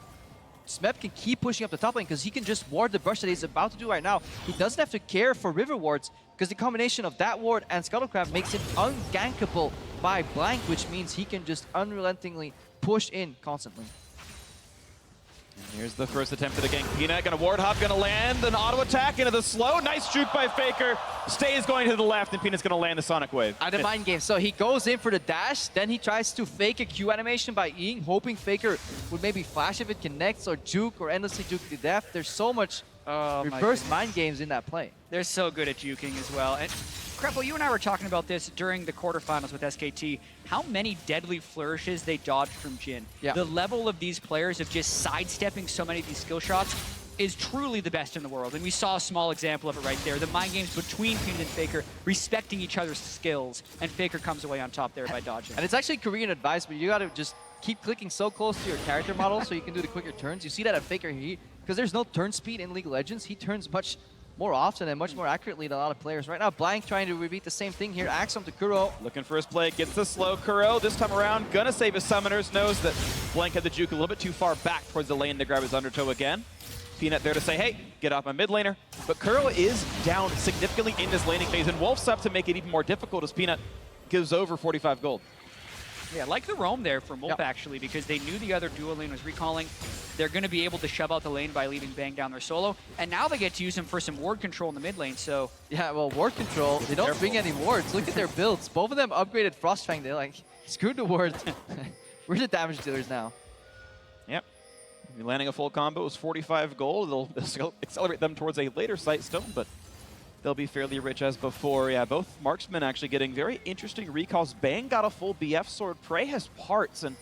Speaker 2: Smeb can keep pushing up the top lane because he can just ward the brush that he's about to do right now. He doesn't have to care for river wards because the combination of that ward and Scuttle Crab makes him ungankable by Blank, which means he can just unrelentingly push in constantly.
Speaker 21: And here's the first attempt at the gank. Peanut gonna ward hop, gonna land an auto attack into the slow. Nice juke by Faker. Stays going to the left, and Peanut's gonna land the Sonic Wave.
Speaker 2: At the mind game, so he goes in for the dash, then he tries to fake a Q animation by Eing, hoping Faker would maybe flash if it connects, or juke, or endlessly juke to death. There's so much reverse mind games in that play.
Speaker 17: They're so good at juking as well. And Kreppel, you and I were talking about this during the quarterfinals with SKT, how many deadly flourishes they dodged from Jhin.
Speaker 2: Yeah.
Speaker 17: The level of these players of just sidestepping so many of these skill shots is truly the best in the world. And we saw a small example of it right there. The mind games between Peanut and Faker, respecting each other's skills, and Faker comes away on top there by dodging.
Speaker 2: And it's actually Korean advice, but you gotta just keep clicking so close to your character model so you can do the quicker turns. You see that at Faker, because there's no turn speed in League of Legends, he turns much more often and much more accurately than a lot of players. Right now, Blank trying to repeat the same thing here. Axum to Kuro.
Speaker 21: Looking for his play, gets the slow. Kuro this time around, gonna save his summoners, knows that Blank had the juke a little bit too far back towards the lane to grab his undertow again. Peanut there to say, hey, get off my mid laner. But Kuro is down significantly in this laning phase, and Wolf's up to make it even more difficult as Peanut gives over 45 gold.
Speaker 17: Yeah, like the roam there from Wolf actually, because they knew the other dual lane was recalling. They're going to be able to shove out the lane by leaving Bang down their solo, and now they get to use him for some ward control in the mid lane, so...
Speaker 2: Yeah, well, ward control, they don't bring any wards. Look at their builds. Both of them upgraded Frostfang. They're like, screw the wards. We're the damage dealers now.
Speaker 21: Yep. Landing a full combo is 45 gold. It'll accelerate them towards a later sight stone, but they'll be fairly rich as before. Yeah, both marksmen actually getting very interesting recalls. Bang got a full BF sword. Prey has parts, and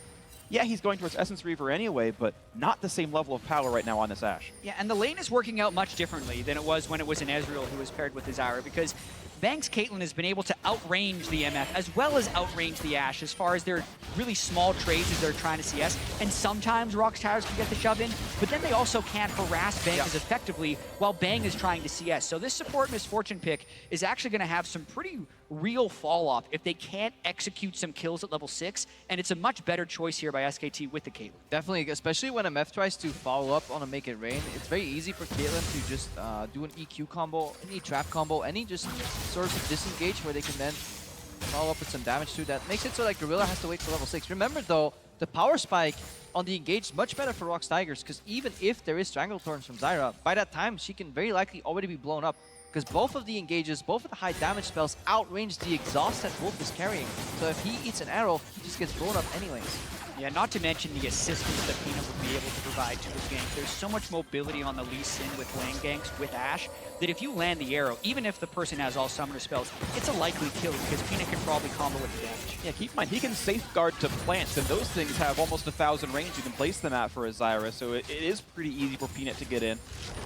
Speaker 21: yeah, he's going towards Essence Reaver anyway, but not the same level of power right now on this Ashe.
Speaker 17: Yeah, and the lane is working out much differently than it was when it was an Ezreal who was paired with the Zyra, because Bang's Caitlyn has been able to outrange the MF as well as outrange the Ashe as far as their really small trades as they're trying to CS. And sometimes ROX Tigers can get the shove in, but then they also can't harass Bang as effectively while Bang is trying to CS. So this support Misfortune pick is actually going to have some pretty real fall off if they can't execute some kills at level 6, and it's a much better choice here by SKT with the Caitlyn.
Speaker 2: Definitely, especially when MF tries to follow up on a Make It Rain. It's very easy for Caitlyn to just do an EQ combo, any trap combo, any just source of disengage where they can then follow up with some damage too. That makes it so that Gorilla has to wait till level 6. Remember though, the power spike on the engage is much better for ROX Tigers, because even if there is Stranglethorns from Zyra, by that time she can very likely already be blown up, because both of the engages, both of the high damage spells outrange the exhaust that Wolf is carrying. So if he eats an arrow, he just gets blown up anyways.
Speaker 17: Yeah, not to mention the assistance that Peanut would be able to provide to his gank. There's so much mobility on the Lee Sin with lane ganks with Ashe that if you land the arrow, even if the person has all summoner spells, it's a likely kill because Peanut can probably combo with the damage.
Speaker 21: Yeah, keep in mind, he can safeguard to plants, and those things have almost 1,000 range you can place them at for a Zyra, so it is pretty easy for Peanut to get in.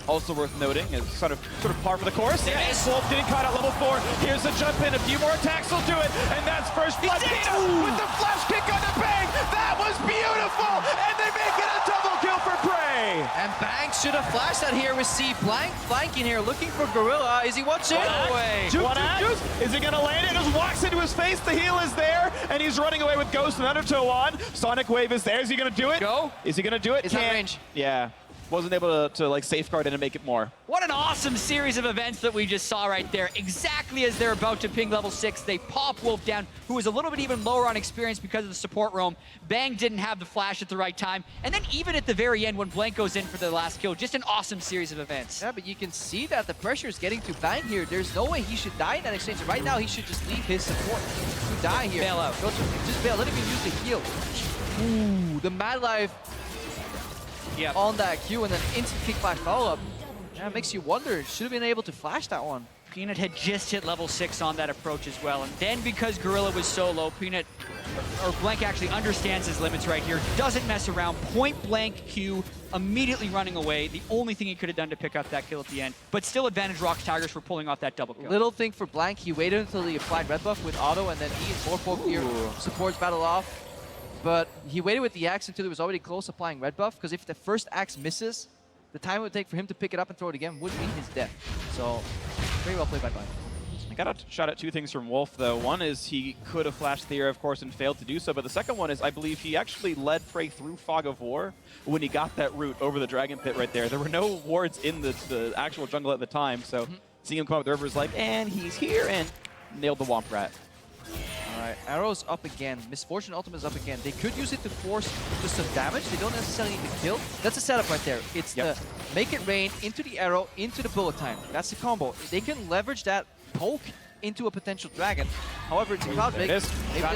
Speaker 21: Also worth noting, is sort of par for the course.
Speaker 9: There is Wolf getting caught at level 4. Here's the jump in, a few more attacks will do it, and that's first blood. Peanut with the flash kick on the Bang! That was beautiful! And they make it a double kill for Prey!
Speaker 2: And Bang should have flashed that here. We see Blank flanking here, looking for Gorilla. Is he watching?
Speaker 21: No way.
Speaker 9: Juice. Is he gonna land it? Just walks into his face, the heal is there, and he's running away with Ghost and Undertow on. Sonic Wave is there. Is he gonna do it?
Speaker 2: Go.
Speaker 21: Is he gonna do it?
Speaker 2: Is that range?
Speaker 21: Yeah. Wasn't able to like safeguard it and make it more.
Speaker 17: What an awesome series of events that we just saw right there. Exactly as they're about to ping level 6, they pop Wolf down, who is a little bit even lower on experience because of the support roam. Bang didn't have the flash at the right time. And then even at the very end when Blank goes in for the last kill, just an awesome series of events.
Speaker 2: Yeah, but you can see that the pressure is getting to Bang here. There's no way he should die in that exchange. Right now, he should just leave his support to die here.
Speaker 17: Bail out.
Speaker 2: Just bail. Let him use the heal. Ooh, the Mad Life on that Q and then instant kick back follow-up. Yeah, it makes you wonder. Should have been able to flash that one.
Speaker 17: Peanut had just hit level 6 on that approach as well. And then because Gorilla was so low, Peanut, or Blank actually understands his limits right here, doesn't mess around, point blank Q, immediately running away. The only thing he could have done to pick up that kill at the end. But still advantage ROX Tigers for pulling off that double kill.
Speaker 2: Little thing for Blank, he waited until he applied red buff with auto, and then he and Morpok here supports battle off. But he waited with the axe until he was already close applying red buff, because if the first axe misses, the time it would take for him to pick it up and throw it again would mean his death. So, very well played by Blank.
Speaker 21: I got a shot at two things from Wolf, though. One is he could have flashed the air, of course, and failed to do so. But the second one is I believe he actually led Prey through Fog of War when he got that route over the Dragon Pit right there. There were no wards in the actual jungle at the time, so seeing him come up the river is like, and he's here, and nailed the Womp Rat.
Speaker 2: Alright, Arrow's up again. Misfortune Ultimate is up again. They could use it to force just some damage. They don't necessarily need to kill. That's a setup right there. It's the make it rain into the arrow, into the bullet time. That's the combo. They can leverage that poke into a potential dragon. However, it's a crowd break.
Speaker 21: Got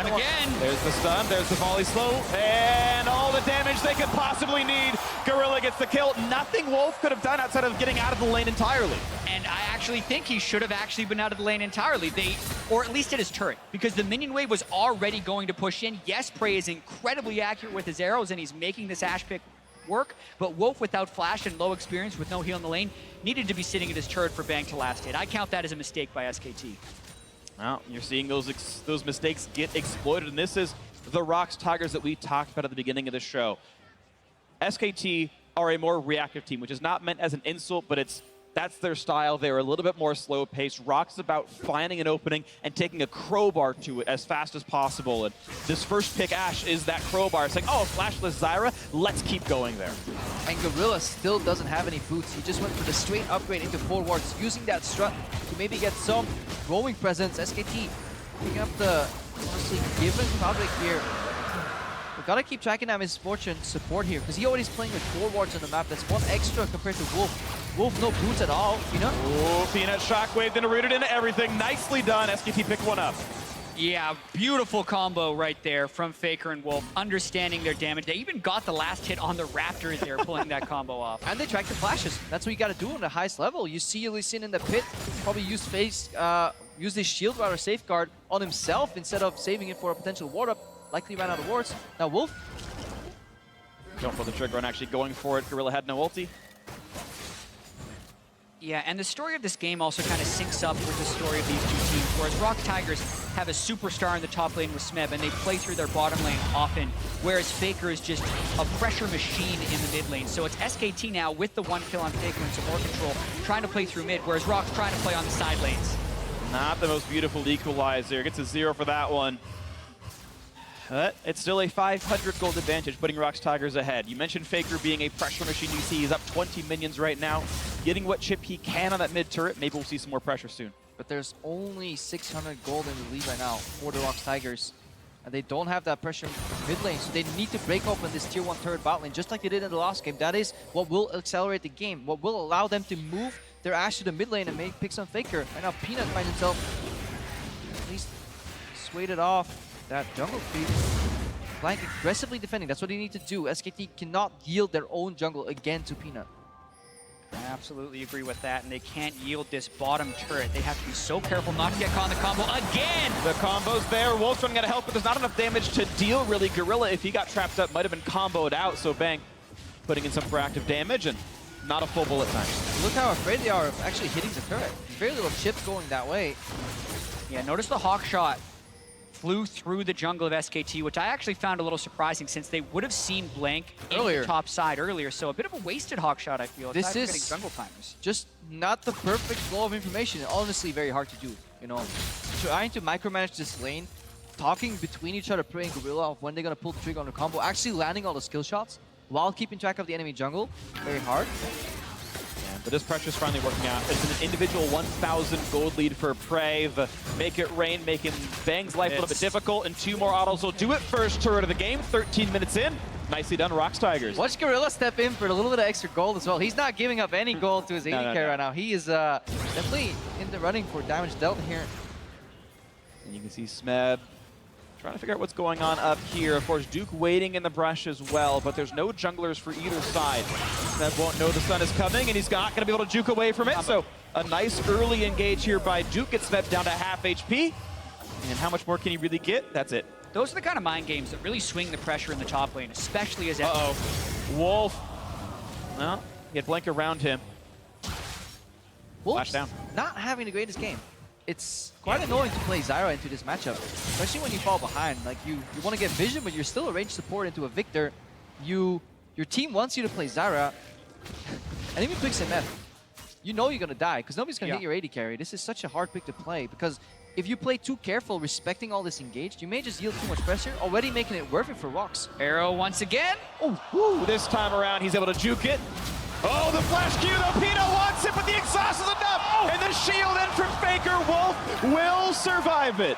Speaker 21: him again. There's the stun, there's the volley slow, and all the damage they could possibly need. Gorilla gets the kill. Nothing Wolf could have done outside of getting out of the lane entirely.
Speaker 17: And I actually think he should have actually been out of the lane entirely. Or at least at his turret, because the minion wave was already going to push in. Yes, Prey is incredibly accurate with his arrows, and he's making this Ashe pick work, but Wolf without flash and low experience with no heal in the lane needed to be sitting at his turret for Bang to last hit. I count that as a mistake by SKT.
Speaker 21: Well, you're seeing those mistakes get exploited, and this is the ROX Tigers that we talked about at the beginning of the show. SKT are a more reactive team, which is not meant as an insult, but that's their style. They're a little bit more slow-paced. ROX is about finding an opening and taking a crowbar to it as fast as possible. And this first pick, Ashe, is that crowbar. Saying, oh, flashless Zyra, let's keep going there.
Speaker 2: And Gorilla still doesn't have any boots. He just went for the straight upgrade into 4 wards, using that strut to maybe get some roaming presence. SKT picking up the, honestly, given crowd rate here. We gotta keep tracking that Misfortune support here, because he already is playing with 4 wards on the map. That's one extra compared to Wolf. Wolf, no boots at all, Peanut.
Speaker 21: Oh, Peanut shockwave, then rooted into everything. Nicely done. SKT picked one up.
Speaker 17: Yeah, beautiful combo right there from Faker and Wolf, understanding their damage. They even got the last hit on the Raptors there, pulling that combo off.
Speaker 2: And they track the flashes. That's what you gotta do on the highest level. You see Lee Sin in the pit, probably use his shield rather safeguard on himself instead of saving it for a potential ward up. Likely ran out of wards. Now Wolf
Speaker 21: Don't pull the trigger on actually going for it. Gorilla had no ulti.
Speaker 17: Yeah, and the story of this game also kind of syncs up with the story of these two teams, whereas ROX Tigers have a superstar in the top lane with Smeb, and they play through their bottom lane often, whereas Faker is just a pressure machine in the mid lane. So it's SKT now with the 1 kill on Faker and some more control, trying to play through mid, whereas ROX trying to play on the side lanes.
Speaker 21: Not the most beautiful equalizer. Gets a 0 for that one. But it's still a 500 gold advantage, putting ROX Tigers ahead. You mentioned Faker being a pressure machine. You see he's up 20 minions right now, getting what chip he can on that mid turret. Maybe we'll see some more pressure soon.
Speaker 2: But there's only 600 gold in the lead right now for the ROX Tigers. And they don't have that pressure mid lane, so they need to break open this tier 1 turret bot lane, just like they did in the last game. That is what will accelerate the game, what will allow them to move their Ashe to the mid lane and make picks on Faker. Right now, Peanut finds himself at least swayed it off. That jungle creep. Blank aggressively defending. That's what they need to do. SKT cannot yield their own jungle again to Peanut.
Speaker 17: I absolutely agree with that, and they can't yield this bottom turret. They have to be so careful not to get caught in the combo again!
Speaker 21: The combo's there. Wolf's running out of help, but there's not enough damage to deal, really. Gorilla, if he got trapped up, might have been comboed out, so Bang putting in some proactive damage, and not a full bullet time.
Speaker 2: Look how afraid they are of actually hitting the turret. Very little chips going that way.
Speaker 17: Yeah, notice the hawk shot flew through the jungle of SKT, which I actually found a little surprising since they would have seen Blank
Speaker 2: earlier,
Speaker 17: in the top side earlier. So a bit of a wasted hawk shot, I feel.
Speaker 2: This is
Speaker 17: getting jungle timers.
Speaker 2: Just not the perfect flow of information. Honestly, very hard to do. You know, trying to micromanage this lane, talking between each other, praying Gorilla of when they're gonna pull the trigger on the combo, actually landing all the skill shots while keeping track of the enemy jungle. Very hard.
Speaker 21: But this pressure's finally working out. It's an individual 1,000 gold lead for Prey. The Make It Rain making Bang's life a little bit difficult, and 2 more autos will do it. First turret of the game, 13 minutes in. Nicely done, ROX Tigers.
Speaker 2: Watch Gorilla step in for a little bit of extra gold as well. He's not giving up any gold to his AD carry right now. He is definitely in the running for damage dealt here.
Speaker 21: And you can see Smeb trying to figure out what's going on up here. Of course, Duke waiting in the brush as well, but there's no junglers for either side. Smeb won't know the sun is coming, and he's not going to be able to juke away from it. So a nice early engage here by Duke. Gets Smeb down to half HP. And how much more can he really get? That's it.
Speaker 17: Those are the kind of mind games that really swing the pressure in the top lane, especially as...
Speaker 21: Wolf. Well, he had Blank around him.
Speaker 2: Wolf's
Speaker 21: Flash down.
Speaker 2: not having the greatest game. It's quite annoying to play Zyra into this matchup, especially when you fall behind. Like you want to get vision, but you're still a range support into a Victor. Your team wants you to play Zyra, and even picks MF. You know you're gonna die because nobody's gonna hit your AD carry. This is such a hard pick to play because if you play too careful, respecting all this engaged, you may just yield too much pressure, already making it worth it for ROX.
Speaker 17: Arrow once again.
Speaker 21: Oh, this time around he's able to juke it. Oh, the flash Q though. Pino wants it, but the exhaust is enough. And the shield in from Faker. Wolf will survive it.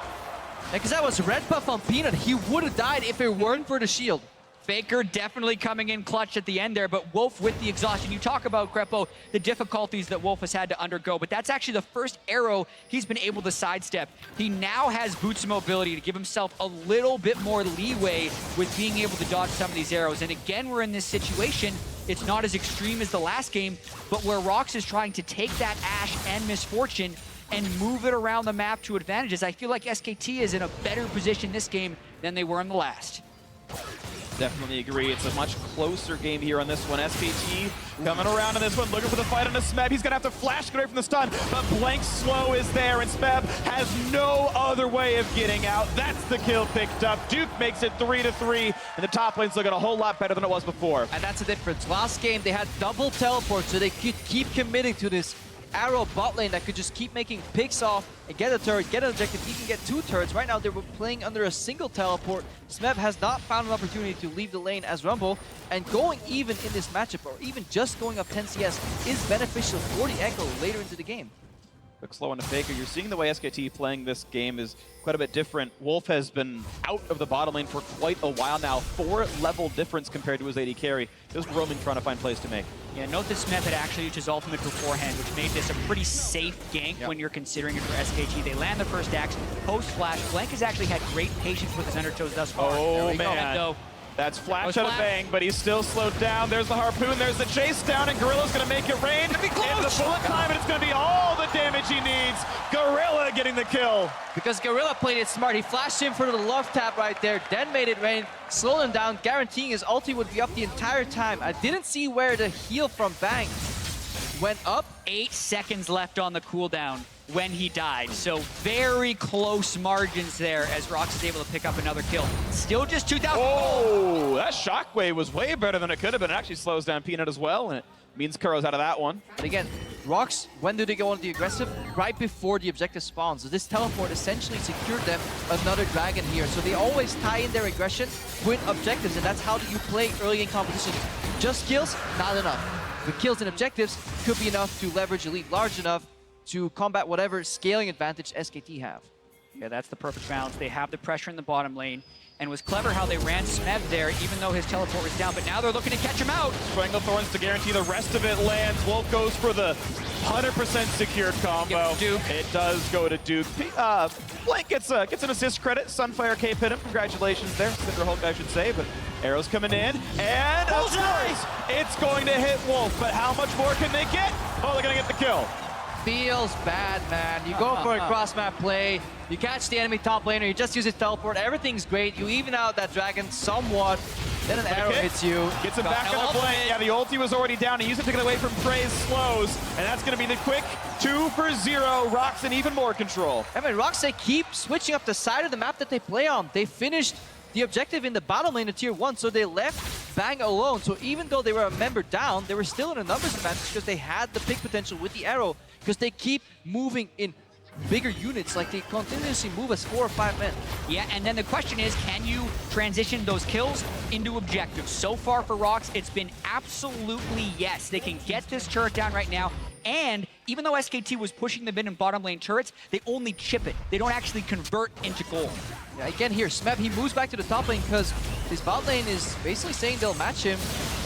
Speaker 2: Because that was red buff on Peanut. He would have died if it weren't for the shield.
Speaker 17: Faker definitely coming in clutch at the end there, but Wolf with the exhaustion. You talk about, Crepo, the difficulties that Wolf has had to undergo, but that's actually the first arrow he's been able to sidestep. He now has boots of mobility to give himself a little bit more leeway with being able to dodge some of these arrows. And again, we're in this situation. It's not as extreme as the last game, but where ROX is trying to take that Ashe and Misfortune and move it around the map to advantages. I feel like SKT is in a better position this game than they were in the last.
Speaker 21: Definitely agree. It's a much closer game here on this one. SKT coming around on this one, looking for the fight on the Smeb. He's going to have to flash away from the stun, but Blank Slow is there, and Smeb has no other way of getting out. That's the kill picked up. Duke makes it 3-3, and the top lane's looking a whole lot better than it was before.
Speaker 2: And that's the difference. Last game, they had double teleport, so they could keep committing to this arrow bot lane that could just keep making picks off and get a turret, get an objective, even get 2 turrets. Right now, they were playing under a single teleport. Smeb has not found an opportunity to leave the lane as Rumble, and going even in this matchup, or even just going up 10 CS, is beneficial for the Echo later into the game.
Speaker 21: Quick slow on the Faker. You're seeing the way SKT playing this game is quite a bit different. Wolf has been out of the bottom lane for quite a while now. 4-level difference compared to his AD carry. Just roaming, trying to find plays to make.
Speaker 17: Yeah, note this Smeb had actually used his ultimate beforehand, which made this a pretty safe gank when you're considering it for SKT. They land the first axe, post-flash. Blank has actually had great patience with his undertows thus far.
Speaker 21: Oh, man.
Speaker 17: Though.
Speaker 21: That's flash out of Bang, but he's still slowed down. There's the harpoon, there's the chase down, and Gorilla's gonna make it rain. Into the bullet time, and it's gonna be all the damage he needs. Gorilla getting the kill.
Speaker 2: Because Gorilla played it smart. He flashed him for the love tap right there, then made it rain, slowed him down, guaranteeing his ulti would be up the entire time. I didn't see where the heal from Bang went up.
Speaker 17: 8 seconds left on the cooldown when he died. So very close margins there as ROX is able to pick up another kill. Still just 2,000.
Speaker 21: Oh, that shockwave was way better than it could have been. It actually slows down Peanut as well, and it means Kuro's out of that one.
Speaker 2: But again, ROX, when do they go on the aggressive? Right before the objective spawns. So this teleport essentially secured them another dragon here. So they always tie in their aggression with objectives, and that's how you play early game competition. Just kills, not enough. But kills and objectives could be enough to leverage Elite large enough to combat whatever scaling advantage SKT have.
Speaker 17: Yeah, that's the perfect balance. They have the pressure in the bottom lane, and it was clever how they ran Smev there, even though his teleport was down, but now they're looking to catch him out.
Speaker 21: Stranglethorns to guarantee the rest of it lands. Wolf goes for the 100% secured combo.
Speaker 17: Duke.
Speaker 21: It does go to Duke. Blank gets an assist credit. Sunfire Cape hit him. Congratulations there. Cinder Hulk, I should say, but arrows coming in. And of course, it's going to hit Wolf, but how much more can they get? Oh, they're going to get the kill.
Speaker 2: Feels bad, man. You go for a cross-map play, you catch the enemy top laner, you just use his teleport, everything's great, you even out that dragon somewhat, then an arrow hits you.
Speaker 21: Gets him back on the play. Yeah, the ulti was already down. He used it to get away from Prey's slows, and that's going to be the quick 2 for 0. ROX in even more control.
Speaker 2: I mean, ROX, they keep switching up the side of the map that they play on. They finished the objective in the bottom lane of tier 1, so they left Bang alone. So even though they were a member down, they were still in a numbers advantage because they had the pick potential with the arrow, because they keep moving in bigger units, like they continuously move as 4 or 5 men.
Speaker 17: Yeah, and then the question is, can you transition those kills into objectives? So far for ROX, it's been absolutely yes. They can get this turret down right now, and even though SKT was pushing the mid and bottom lane turrets, they only chip it. They don't actually convert into gold.
Speaker 2: Yeah, again here, Smev, he moves back to the top lane because his bot lane is basically saying they'll match him.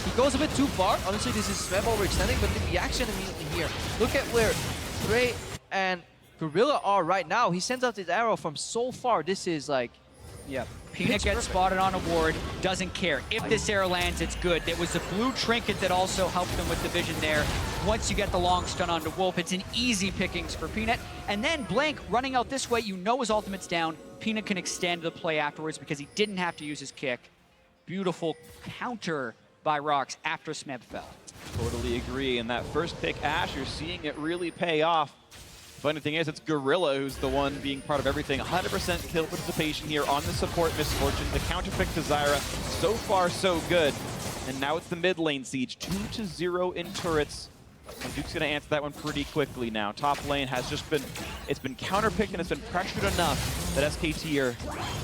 Speaker 2: He goes a bit too far. Honestly, this is Smev overextending, but the reaction immediately here. Look at where Prey and Gorilla are right now. He sends out his arrow from so far. This is like, yeah.
Speaker 17: Peanut gets spotted on a ward, doesn't care. If this arrow lands, it's good. It was the blue trinket that also helped them with the vision there. Once you get the long stun onto Wolf, it's an easy pickings for Peanut. And then Blank running out this way, you know his ultimate's down. Peanut can extend the play afterwards because he didn't have to use his kick. Beautiful counter by ROX after Smev fell.
Speaker 21: Totally agree. And that first pick, Ash, you're seeing it really pay off. Funny thing is, it's Gorilla who's the one being part of everything. 100% kill participation here on the support Misfortune. The counter pick to Zyra. So far, so good. And now it's the mid lane siege. 2-0 in turrets. And Duke's going to answer that one pretty quickly now. Top lane has just been, it's been counterpicked and it's been pressured enough that SKT are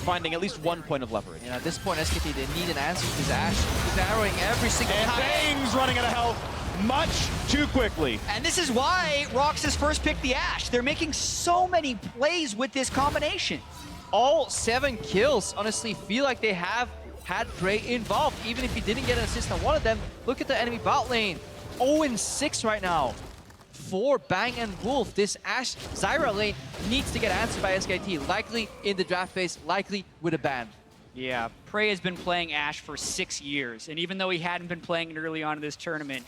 Speaker 21: finding at least 1 point of leverage.
Speaker 2: And at this point, SKT, they need an answer because Ash is arrowing every single
Speaker 21: and
Speaker 2: time.
Speaker 21: Bang's running out of health much too quickly.
Speaker 17: And this is why ROX has first picked the Ash. They're making so many plays with this combination.
Speaker 2: All 7 kills, honestly, feel like they have had Prey involved, even if he didn't get an assist on one of them. Look at the enemy bot lane. 0-6 right now for Bang and Wolf. This Ash Zyra lane needs to get answered by SKT, likely in the draft phase, likely with a ban.
Speaker 17: Yeah, Prey has been playing Ash for 6 years, and even though he hadn't been playing it early on in this tournament,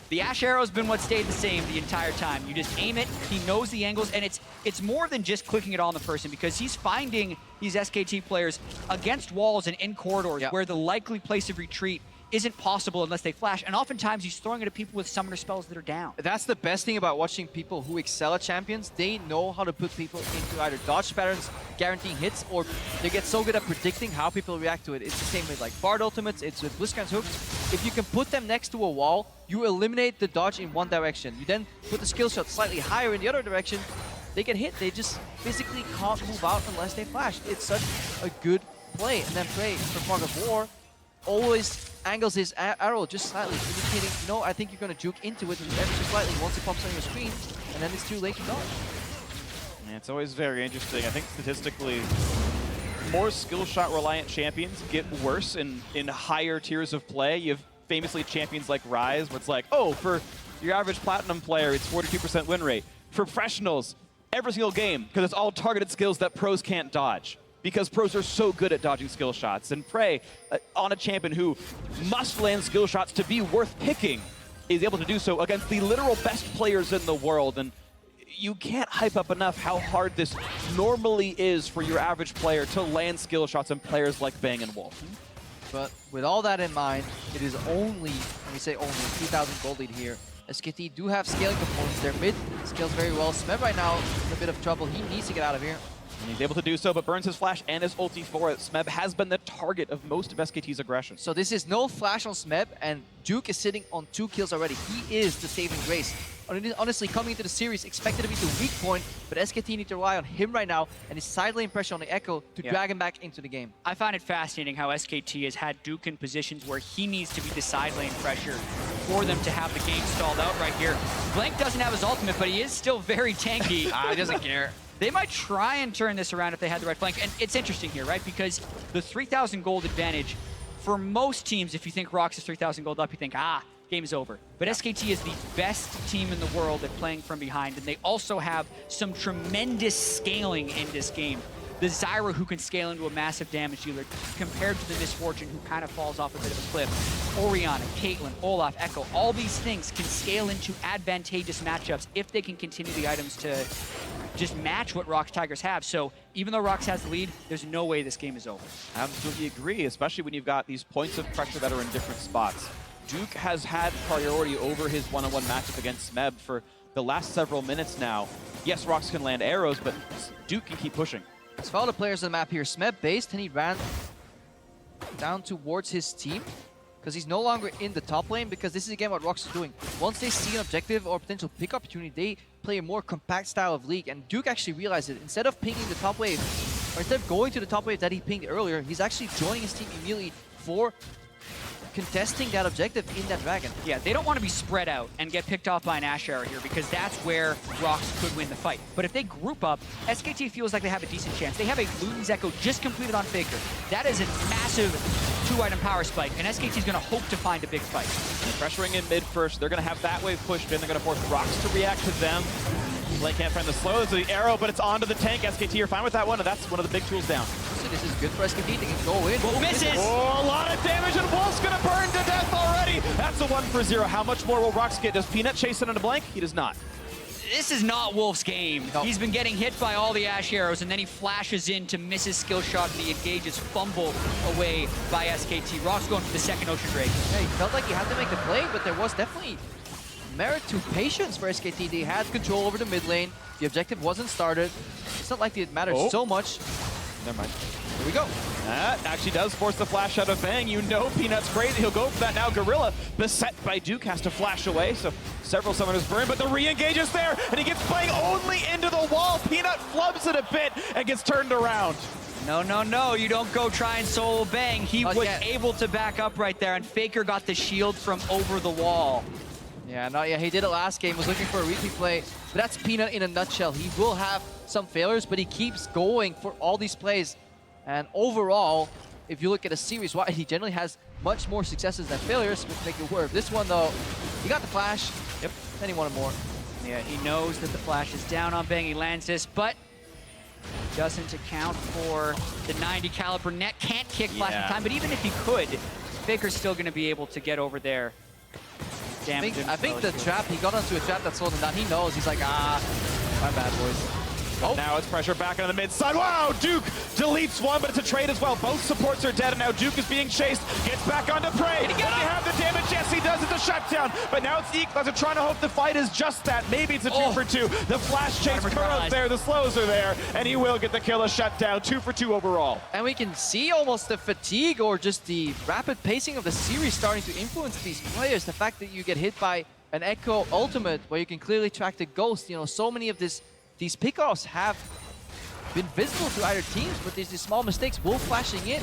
Speaker 17: the Ash arrow's been what stayed the same the entire time. You just aim it, he knows the angles, and it's more than just clicking it on the person, because he's finding these SKT players against walls and in corridors where the likely place of retreat isn't possible unless they flash, and oftentimes he's throwing it at people with summoner spells that are down.
Speaker 2: That's the best thing about watching people who excel at champions. They know how to put people into either dodge patterns, guaranteeing hits, or they get so good at predicting how people react to it. It's the same with like Bard ultimates, it's with Blitzcrank's hooks. If you can put them next to a wall, you eliminate the dodge in one direction. You then put the skill shot slightly higher in the other direction, they get hit. They just physically can't move out unless they flash. It's such a good play. And then Prey, for Fog of War, always angles his arrow just slightly, indicating, no, I think you're going to juke into it just ever so slightly once it pops on your screen, and then it's too late to dodge.
Speaker 21: Yeah, it's always very interesting. I think statistically, more skill shot reliant champions get worse in higher tiers of play. You have famously champions like Ryze, where it's like, oh, for your average platinum player, it's 42% win rate. For professionals, every single game, because it's all targeted skills that pros can't dodge. because pros are so good at dodging skill shots. And Prey, on a champion who must land skill shots to be worth picking, is able to do so against the literal best players in the world. And you can't hype up enough how hard this normally is for your average player to land skill shots and players like Bang and Wolf.
Speaker 2: But with all that in mind, it is only, let me say only, 2,000 gold lead here. SKT do have scaling components. Their mid scales very well. Smeb right now is in a bit of trouble. He needs to get out of here.
Speaker 21: And he's able to do so, but burns his flash and his ulti for it. Smeb has been the target of most of SKT's aggression.
Speaker 2: So this is no flash on Smeb, and Duke is sitting on 2 kills already. He is the saving grace. Honestly, coming into the series, expected to be the weak point, but SKT need to rely on him right now and his side lane pressure on the Echo to drag him back into the game.
Speaker 17: I find it fascinating how SKT has had Duke in positions where he needs to be the side lane pressure for them to have the game stalled out right here. Blank doesn't have his ultimate, but he is still very tanky.
Speaker 2: He doesn't care.
Speaker 17: They might try and turn this around if they had the right flank. And it's interesting here, right? Because the 3,000 gold advantage, for most teams, if you think ROX is 3,000 gold up, you think, game is over. But SKT is the best team in the world at playing from behind, and they also have some tremendous scaling in this game. The Zyra, who can scale into a massive damage dealer, compared to the Misfortune, who kind of falls off a bit of a cliff. Orianna, Caitlyn, Olaf, Echo, all these things can scale into advantageous matchups if they can continue the items to just match what ROX Tigers have. So even though ROX has the lead, there's no way this game is over.
Speaker 21: I absolutely agree, especially when you've got these points of pressure that are in different spots. Duke has had priority over his one-on-one matchup against Smeb for the last several minutes now. Yes, ROX can land arrows, but Duke can keep pushing.
Speaker 2: Let's follow the players on the map here. Smeb based, and he ran down towards his team because he's no longer in the top lane, because this is again what ROX is doing. Once they see an objective or potential pick opportunity, they play a more compact style of league, and Duke actually realized it. Instead of pinging the top wave, or instead of going to the top wave that he pinged earlier, he's actually joining his team immediately for contesting that objective in that dragon.
Speaker 17: Yeah, they don't want to be spread out and get picked off by an Ash Arrow here, because that's where ROX could win the fight. But if they group up, SKT feels like they have a decent chance. They have a Luden's Echo just completed on Faker. That is a massive 2-item power spike, and SKT is going to hope to find a big fight.
Speaker 21: Pressuring in mid first, they're going to have that wave pushed in. They're going to force ROX to react to them. Blake can't find the slow. There's the arrow, but it's onto the tank. SKT are fine with that one, and that's one of the big tools down.
Speaker 2: So this is good for SKT. They can go in.
Speaker 17: Oh, misses!
Speaker 21: Oh, a lot of damage, and Wolf's going to burn to death already. That's a 1 for 0. How much more will ROX get? Does Peanut chase it into Blank? He does not.
Speaker 17: This is not Wolf's game. No. He's been getting hit by all the Ash Arrows, and then he flashes in to miss his skill shot, and the engage is fumbled away by SKT. ROX going for the second Ocean Drake.
Speaker 2: Yeah, he felt like he had to make the play, but there was definitely merit to patience for SKT. They had control over the mid lane. The objective wasn't started. It's not like it mattered so much.
Speaker 21: Never mind.
Speaker 2: Here we go.
Speaker 21: That actually does force the flash out of Bang. You know Peanut's crazy. He'll go for that now. Gorilla, beset by Duke, has to flash away. So several summoners burn, but the re-engage is there, and he gets Bang only into the wall. Peanut flubs it a bit and gets turned around.
Speaker 17: No, no, no. You don't go try and solo Bang. He was able to back up right there, and Faker got the shield from over the wall.
Speaker 2: Yeah, no, yeah, he did it last game, was looking for a replay play, but that's Peanut in a nutshell. He will have some failures, but he keeps going for all these plays. And overall, if you look at a series-wide, he generally has much more successes than failures, which make it work. This one, though, he got the flash.
Speaker 21: Yep.
Speaker 2: Then he wanted more.
Speaker 17: Yeah, he knows that the flash is down on Bang. He lands this, but doesn't account for the 90 caliber net. Can't kick flash in time, but even if he could, Faker's still going to be able to get over there.
Speaker 2: I think the trap, he got onto a trap that slowed him down. He knows. He's like, my bad, boys.
Speaker 21: Oh. Now it's pressure back on the mid side. Wow, Duke deletes one, but it's a trade as well. Both supports are dead, and now Duke is being chased. Gets back onto Prey. Does he have the damage? Yes, he does. It's a shutdown. But now it's Equalizer trying to hope the fight is just that. Maybe it's a 2 for 2. The flash chase Kurro's there. The slows are there, and he will get the kill, a shutdown. 2 for 2 overall.
Speaker 2: And we can see almost the fatigue or just the rapid pacing of the series starting to influence these players. The fact that you get hit by an Echo ultimate where you can clearly track the ghost. You know, so many of these pickoffs have been visible to either teams, but there's these small mistakes. Wolf flashing in.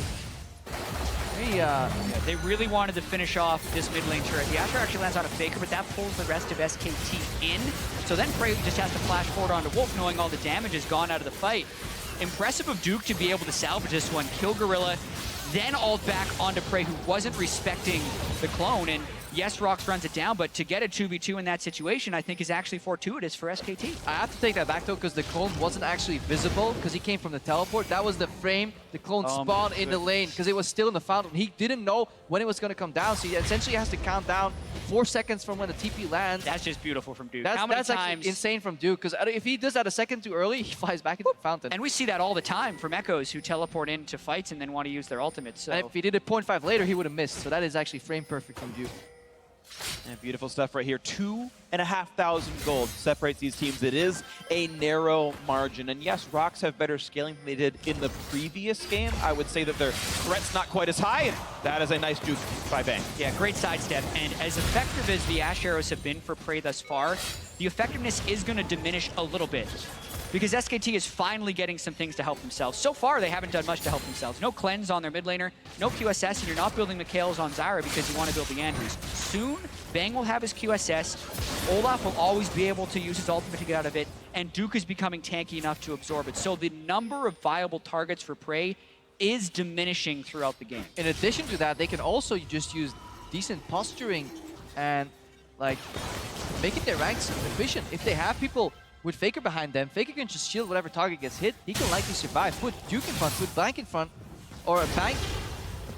Speaker 17: They really wanted to finish off this mid lane turret. The Asher actually lands on a Faker, but that pulls the rest of SKT in. So then Prey just has to flash forward onto Wolf, knowing all the damage is gone out of the fight. Impressive of Duke to be able to salvage this one, kill Gorilla, then ult back onto Prey, who wasn't respecting the clone, and Yes, ROX runs it down, but to get a 2v2 in that situation, I think is actually fortuitous for SKT.
Speaker 2: I have to take that back though, because the clone wasn't actually visible because he came from the teleport. That was the frame. The clone spawned in the lane because it was still in the fountain. He didn't know when it was going to come down, so he essentially has to count down 4 seconds from when the TP lands.
Speaker 17: That's just beautiful from Duke.
Speaker 2: That's actually insane from Duke, because if he does that a second too early, he flies back into the fountain.
Speaker 17: And we see that all the time from Echoes who teleport into fights and then want to use their ultimate. So
Speaker 2: and if he did it 0.5 later, he would have missed. So that is actually frame perfect from Duke.
Speaker 21: And beautiful stuff right here. 2,500 gold separates these teams. It is a narrow margin. And yes, ROX have better scaling than they did in the previous game. I would say that their threat's not quite as high. And that is a nice juke by Bang.
Speaker 17: Yeah, great sidestep. And as effective as the Ash arrows have been for Prey thus far, the effectiveness is going to diminish a little bit. Because SKT is finally getting some things to help themselves. So far, they haven't done much to help themselves. No cleanse on their mid laner, no QSS, and you're not building Mikhails on Zyra because you want to build the Andrews. Soon, Bang will have his QSS, Olaf will always be able to use his ultimate to get out of it, and Duke is becoming tanky enough to absorb it. So the number of viable targets for Prey is diminishing throughout the game.
Speaker 2: In addition to that, they can also just use decent posturing and like making their ranks efficient. If they have people with Faker behind them, Faker can just shield whatever target gets hit. He can likely survive. Put Duke in front, put Blank in front, or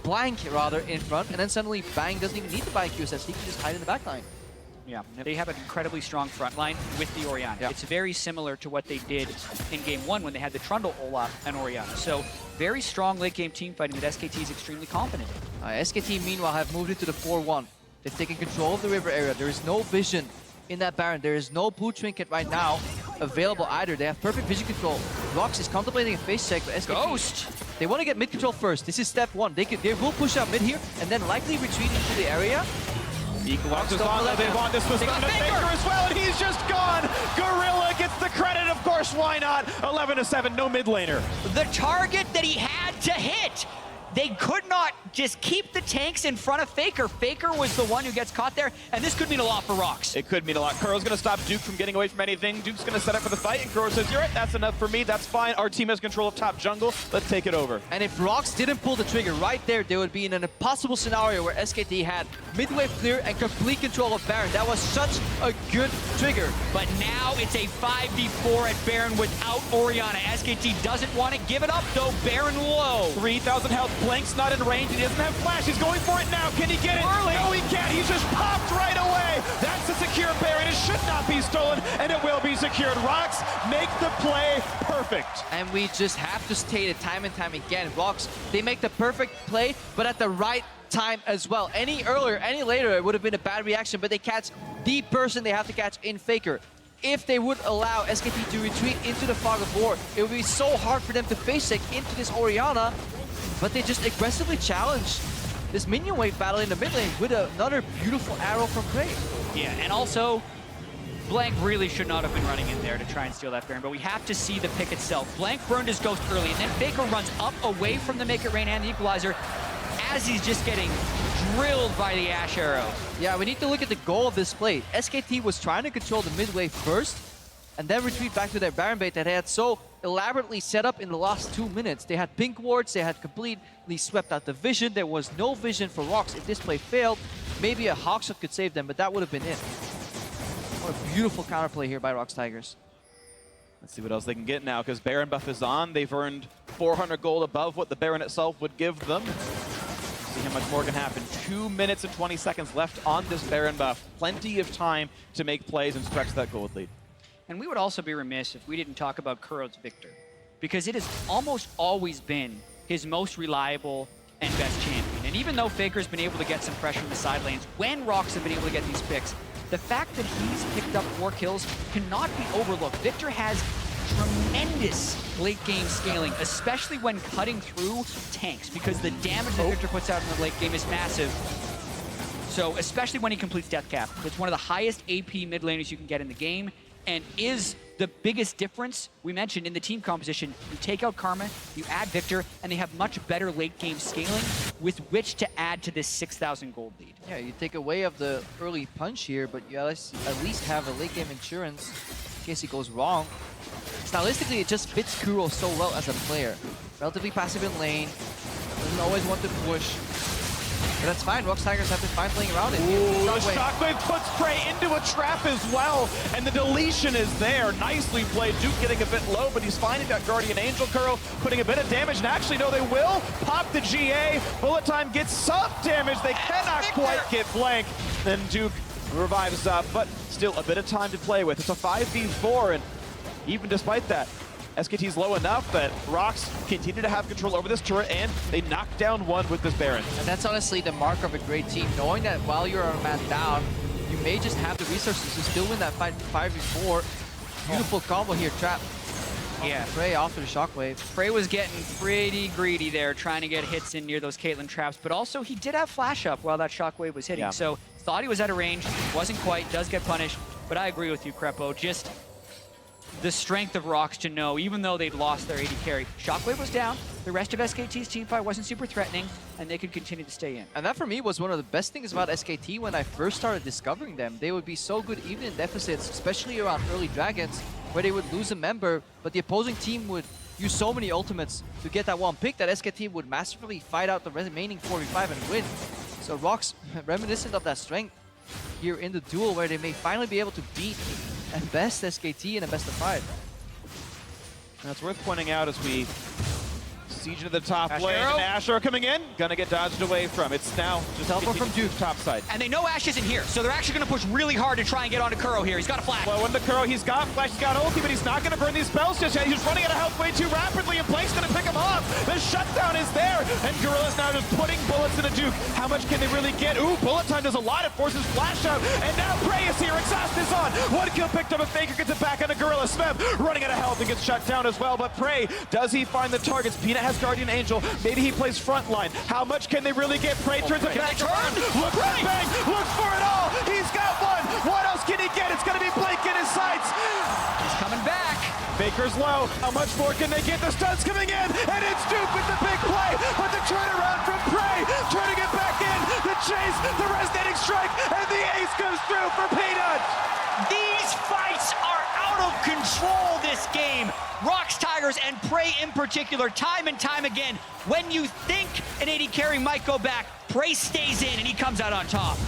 Speaker 2: Blank rather in front, and then suddenly Bang doesn't even need to buy QSS. He can just hide in the backline.
Speaker 17: Yeah, they have an incredibly strong front line with the Orianna.
Speaker 2: Yeah.
Speaker 17: It's very similar to what they did in Game 1 when they had the Trundle, Olaf, and Orianna. So very strong late game team fighting that SKT is extremely confident in.
Speaker 2: SKT, meanwhile, have moved into the 4-1. They've taken control of the river area. There is no vision in that Baron. There is no blue trinket right now available either. They have perfect vision control. ROX is contemplating a face check, but SKT...
Speaker 17: Ghost!
Speaker 2: They want to get mid control first. This is step 1. They will push out mid here and then likely retreat into the area.
Speaker 21: Equalizes on, they want this was not a Faker as well, and he's just gone. Gorilla gets the credit, of course, why not? 11-7, no mid laner.
Speaker 17: The target that he had to hit! They could not just keep the tanks in front of Faker. Faker was the one who gets caught there, and this could mean a lot for ROX.
Speaker 21: It could mean a lot. Kuro's going to stop Duke from getting away from anything. Duke's going to set up for the fight, and Kuro says, you're right, that's enough for me, that's fine. Our team has control of top jungle. Let's take it over.
Speaker 2: And if ROX didn't pull the trigger right there, they would be in an impossible scenario where SKT had mid-wave clear and complete control of Baron. That was such a good trigger.
Speaker 17: But now it's a 5v4 at Baron without Orianna. SKT doesn't want to give it up, though. Baron low.
Speaker 21: 3,000 health. Blank's not in range. He doesn't have flash. He's going for it now. Can he get it?
Speaker 17: Early.
Speaker 21: No, he can't. He's just popped right away. That's a secure Baron. It should not be stolen, and it will be secured. ROX make the play perfect.
Speaker 2: And we just have to state it time and time again. ROX, they make the perfect play, but at the right time as well. Any earlier, any later, it would have been a bad reaction, but they catch the person they have to catch in Faker. If they would allow SKT to retreat into the fog of war, it would be so hard for them to face check into this Orianna, but they just aggressively challenge this minion wave battle in the mid lane with another beautiful arrow from Prey.
Speaker 17: Yeah, and also, Blank really should not have been running in there to try and steal that Baron, but we have to see the pick itself. Blank burned his Ghost early, and then Faker runs up away from the Make It Rain and the Equalizer as he's just getting drilled by the Ash arrow.
Speaker 2: Yeah, we need to look at the goal of this play. SKT was trying to control the mid wave first, and then retreat back to their Baron bait that they had so elaborately set up in the last 2 minutes. They had pink wards, they had completely swept out the vision. There was no vision for ROX. If this play failed, maybe a Hawkshot could save them, but that would have been it. What a beautiful counterplay here by ROX Tigers.
Speaker 21: Let's see what else they can get now, because Baron buff is on. They've earned 400 gold above what the Baron itself would give them. See how much more can happen. 2 minutes and 20 seconds left on this Baron buff. Plenty of time to make plays and stretch that gold lead.
Speaker 17: And we would also be remiss if we didn't talk about Kuro's Victor, because it has almost always been his most reliable and best champion. And even though Faker's been able to get some pressure in the side lanes, when ROX have been able to get these picks, the fact that he's picked up 4 kills cannot be overlooked. Victor has tremendous late game scaling, especially when cutting through tanks, because the damage that Victor puts out in the late game is massive. So especially when he completes Death Cap. It's one of the highest AP mid laners you can get in the game, and is the biggest difference we mentioned in the team composition. You take out Karma, you add Victor, and they have much better late game scaling with which to add to this 6,000 gold lead.
Speaker 2: Yeah, you take away of the early punch here, but you at least have a late game insurance in case it goes wrong. Stylistically, it just fits Kuro so well as a player. Relatively passive in lane, doesn't always want to push. But that's fine. ROX Tigers have been fine playing around it.
Speaker 21: Ooh, the
Speaker 2: Shockwave.
Speaker 21: Shockwave puts Prey into a trap as well, and the deletion is there. Nicely played. Duke getting a bit low, but he's finding that Guardian Angel Curl, putting a bit of damage, and actually, no, they will pop the GA. Bullet Time gets some damage. They cannot quite get blank. Then Duke revives up, but still a bit of time to play with. It's a 5v4, and even despite that, SKT's low enough that ROX continue to have control over this turret, and they knock down one with this Baron.
Speaker 2: And that's honestly the mark of a great team, knowing that while you're on a man down, you may just have the resources to still win that fight 5v4. Beautiful combo here, trap.
Speaker 17: Yeah.
Speaker 2: Prey off to the Shockwave.
Speaker 17: Prey was getting pretty greedy there, trying to get hits in near those Caitlyn traps, but also he did have flash up while that Shockwave was hitting, so thought he was out of range, wasn't quite, does get punished, but I agree with you, Crepo. Just the strength of ROX to know, even though they'd lost their AD carry, Shockwave was down, the rest of SKT's teamfight wasn't super threatening, and they could continue to stay in.
Speaker 2: And that for me was one of the best things about SKT when I first started discovering them. They would be so good even in deficits, especially around early dragons, where they would lose a member, but the opposing team would use so many ultimates to get that one pick that SKT would masterfully fight out the remaining 4v5 and win. So ROX, reminiscent of that strength here in the duel, where they may finally be able to beat at best SKT in a best of 5.
Speaker 21: And it's worth pointing out as we siege into the top
Speaker 17: Ash
Speaker 21: lane,
Speaker 17: arrow.
Speaker 21: and Ash are coming in, gonna get dodged away from. It's now just
Speaker 2: Teleport from Duke.
Speaker 21: top side.
Speaker 17: And they know Ash isn't here, so they're actually going to push really hard to try and get onto Kuro here. He's got a flash.
Speaker 21: Well, when the Kuro, he's got flash, he's got ulti, but he's not going to burn these spells just yet. He's running out of health way too rapidly, and Blake's going to pick him off. The shutdown is there, and Gorilla's now just putting bullets into Duke. How much can they really get? Ooh, Bullet Time does a lot. It forces flash out, and now Prey is here. Exhaust is on. One kill picked up, and Faker gets it back onto Gorilla. Smith running out of health and gets shut down as well, but Prey, does he find the targets? Peanut has Guardian Angel. Maybe he plays frontline. How much can they really get? Prey turns it back around. Looks for bang. Looks for it all. He's got one. What else can he get? It's going to be Blake in his sights.
Speaker 17: He's coming back.
Speaker 21: Baker's low. How much more can they get? The stun's coming in, and it's Duke with the big play. But the turnaround from Prey, turning it back in. The chase, the resonating strike, and the ace comes through for Peanut.
Speaker 17: These fights are out of control this game. ROX Tigers and Prey in particular, time and time again. When you think an AD carry might go back, Prey stays in and he comes out on top.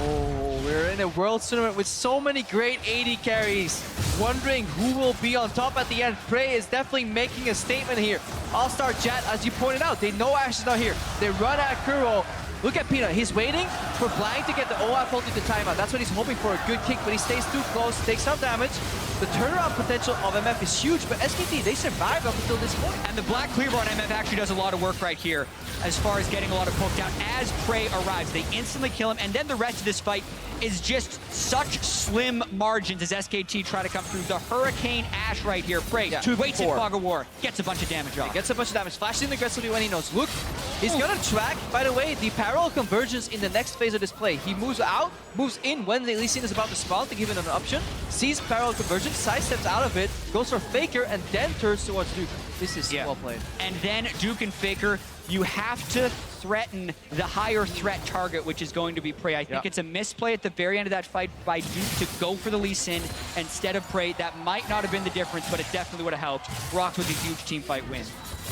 Speaker 2: Oh, we're in a World Tournament with so many great AD carries. Wondering who will be on top at the end. Prey is definitely making a statement here. All-Star Jet, as you pointed out, they know Ash is not here. They run at Kuro. Look at Peanut. He's waiting for Blank to get the OF ulti to timeout. That's what he's hoping for, a good kick, but he stays too close, takes some damage. The turnaround potential of MF is huge, but SKT, they survived up until this point.
Speaker 17: And the Black Cleaver on MF actually does a lot of work right here as far as getting a lot of poke down. As Prey arrives, they instantly kill him, and then the rest of this fight is just such slim margins as SKT try to come through. The Hurricane Ash right here. Prey waits in Fog of War, gets a bunch of damage off.
Speaker 2: Gets a bunch of damage, flashing aggressively when he knows. Look, he's gonna track, by the way, the parallel convergence in the next phase of this play. He moves out, moves in when the Lee Sin is about to spawn to give him an option, sees parallel convergence, sidesteps out of it, goes for Faker, and then turns towards Duke. This is well played.
Speaker 17: And then Duke and Faker, you have to threaten the higher threat target, which is going to be Prey. I think it's a misplay at the very end of that fight by Duke to go for the Lee Sin instead of Prey. That might not have been the difference, but it definitely would have helped. ROX with a huge team fight win.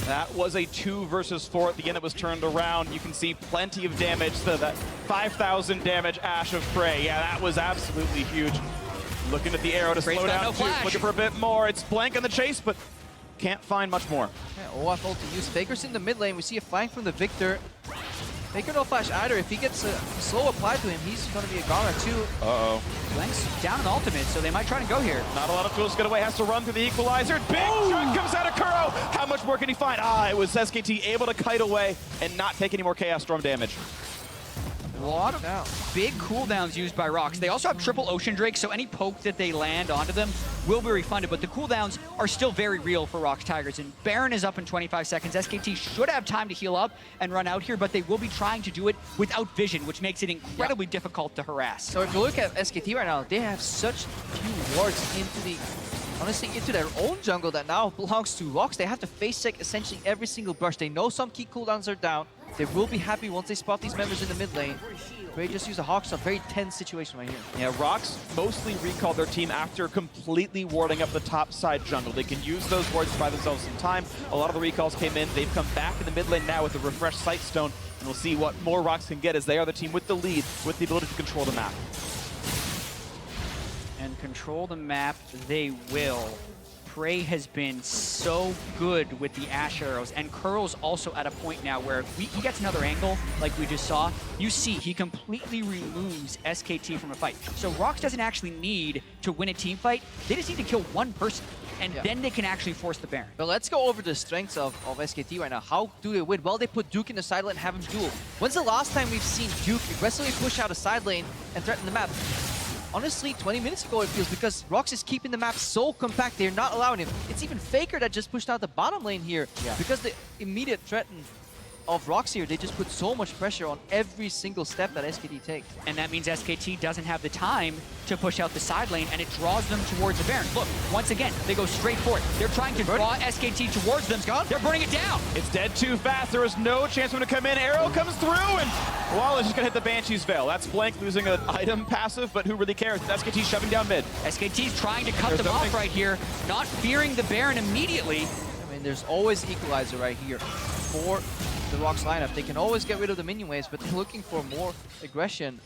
Speaker 21: That was a 2 versus 4. At the end, it was turned around. You can see plenty of damage. So that 5,000 damage Ash of Prey. Yeah, that was absolutely huge. Looking at the arrow to slow down Duke. Looking for a bit more. It's Blank on the chase, but can't find much more.
Speaker 2: Yeah, OF ulti use. Faker's in the mid lane. We see a flank from the Victor. Faker no flash either. If he gets a slow apply to him, he's going to be a goner too.
Speaker 21: Uh-oh.
Speaker 17: Blank's down an ultimate, so they might try to go here.
Speaker 21: Not a lot of tools to get away. Has to run through the equalizer. Big chunk comes out of Kuro. How much more can he find? It was SKT able to kite away and not take any more Chaos Storm damage.
Speaker 17: A lot of big cooldowns used by ROX. They also have triple Ocean Drake, so any poke that they land onto them will be refunded, but the cooldowns are still very real for ROX Tigers. And Baron is up in 25 seconds. SKT should have time to heal up and run out here, but they will be trying to do it without vision, which makes it incredibly difficult to harass.
Speaker 2: So if you look at SKT right now, they have such few wards into the, honestly, into their own jungle that now belongs to ROX. They have to face check essentially every single brush. They know some key cooldowns are down. They will be happy once they spot these members in the mid lane. Prey just used a Hawk Stuff. Very tense situation right here.
Speaker 21: Yeah, ROX mostly recalled their team after completely warding up the top side jungle. They can use those wards to buy themselves some time. A lot of the recalls came in. They've come back in the mid lane now with a refreshed Sightstone, and we'll see what more ROX can get as they are the team with the lead, with the ability to control the map.
Speaker 17: And control the map, they will. Prey has been so good with the Ash arrows, and Curl's also at a point now where if he gets another angle, like we just saw, you see he completely removes SKT from a fight. So ROX doesn't actually need to win a team fight, they just need to kill one person, and then they can actually force the Baron.
Speaker 2: But let's go over the strengths of SKT right now. How do they win? Well, they put Duke in the side lane and have him duel. When's the last time we've seen Duke aggressively push out a side lane and threaten the map? Honestly, 20 minutes ago it feels, because ROX is keeping the map so compact, they're not allowing him. It's even Faker that just pushed out the bottom lane here. Because the immediate threat of ROX here, they just put so much pressure on every single step that SKT takes.
Speaker 17: And that means SKT doesn't have the time to push out the side lane, and it draws them towards the Baron. Look, once again, they go straight for it. They're trying to draw SKT towards them. They're burning it down.
Speaker 21: It's dead too fast. There was no chance for him to come in. Arrow comes through, and Wallace is going to hit the Banshee's Veil. That's Blank losing an item passive, but who really cares? SKT shoving down mid.
Speaker 17: SKT's trying to cut them off right here, not fearing the Baron immediately.
Speaker 2: I mean, there's always Equalizer right here for the ROX lineup. They can always get rid of the minion waves, but they're looking for more aggression.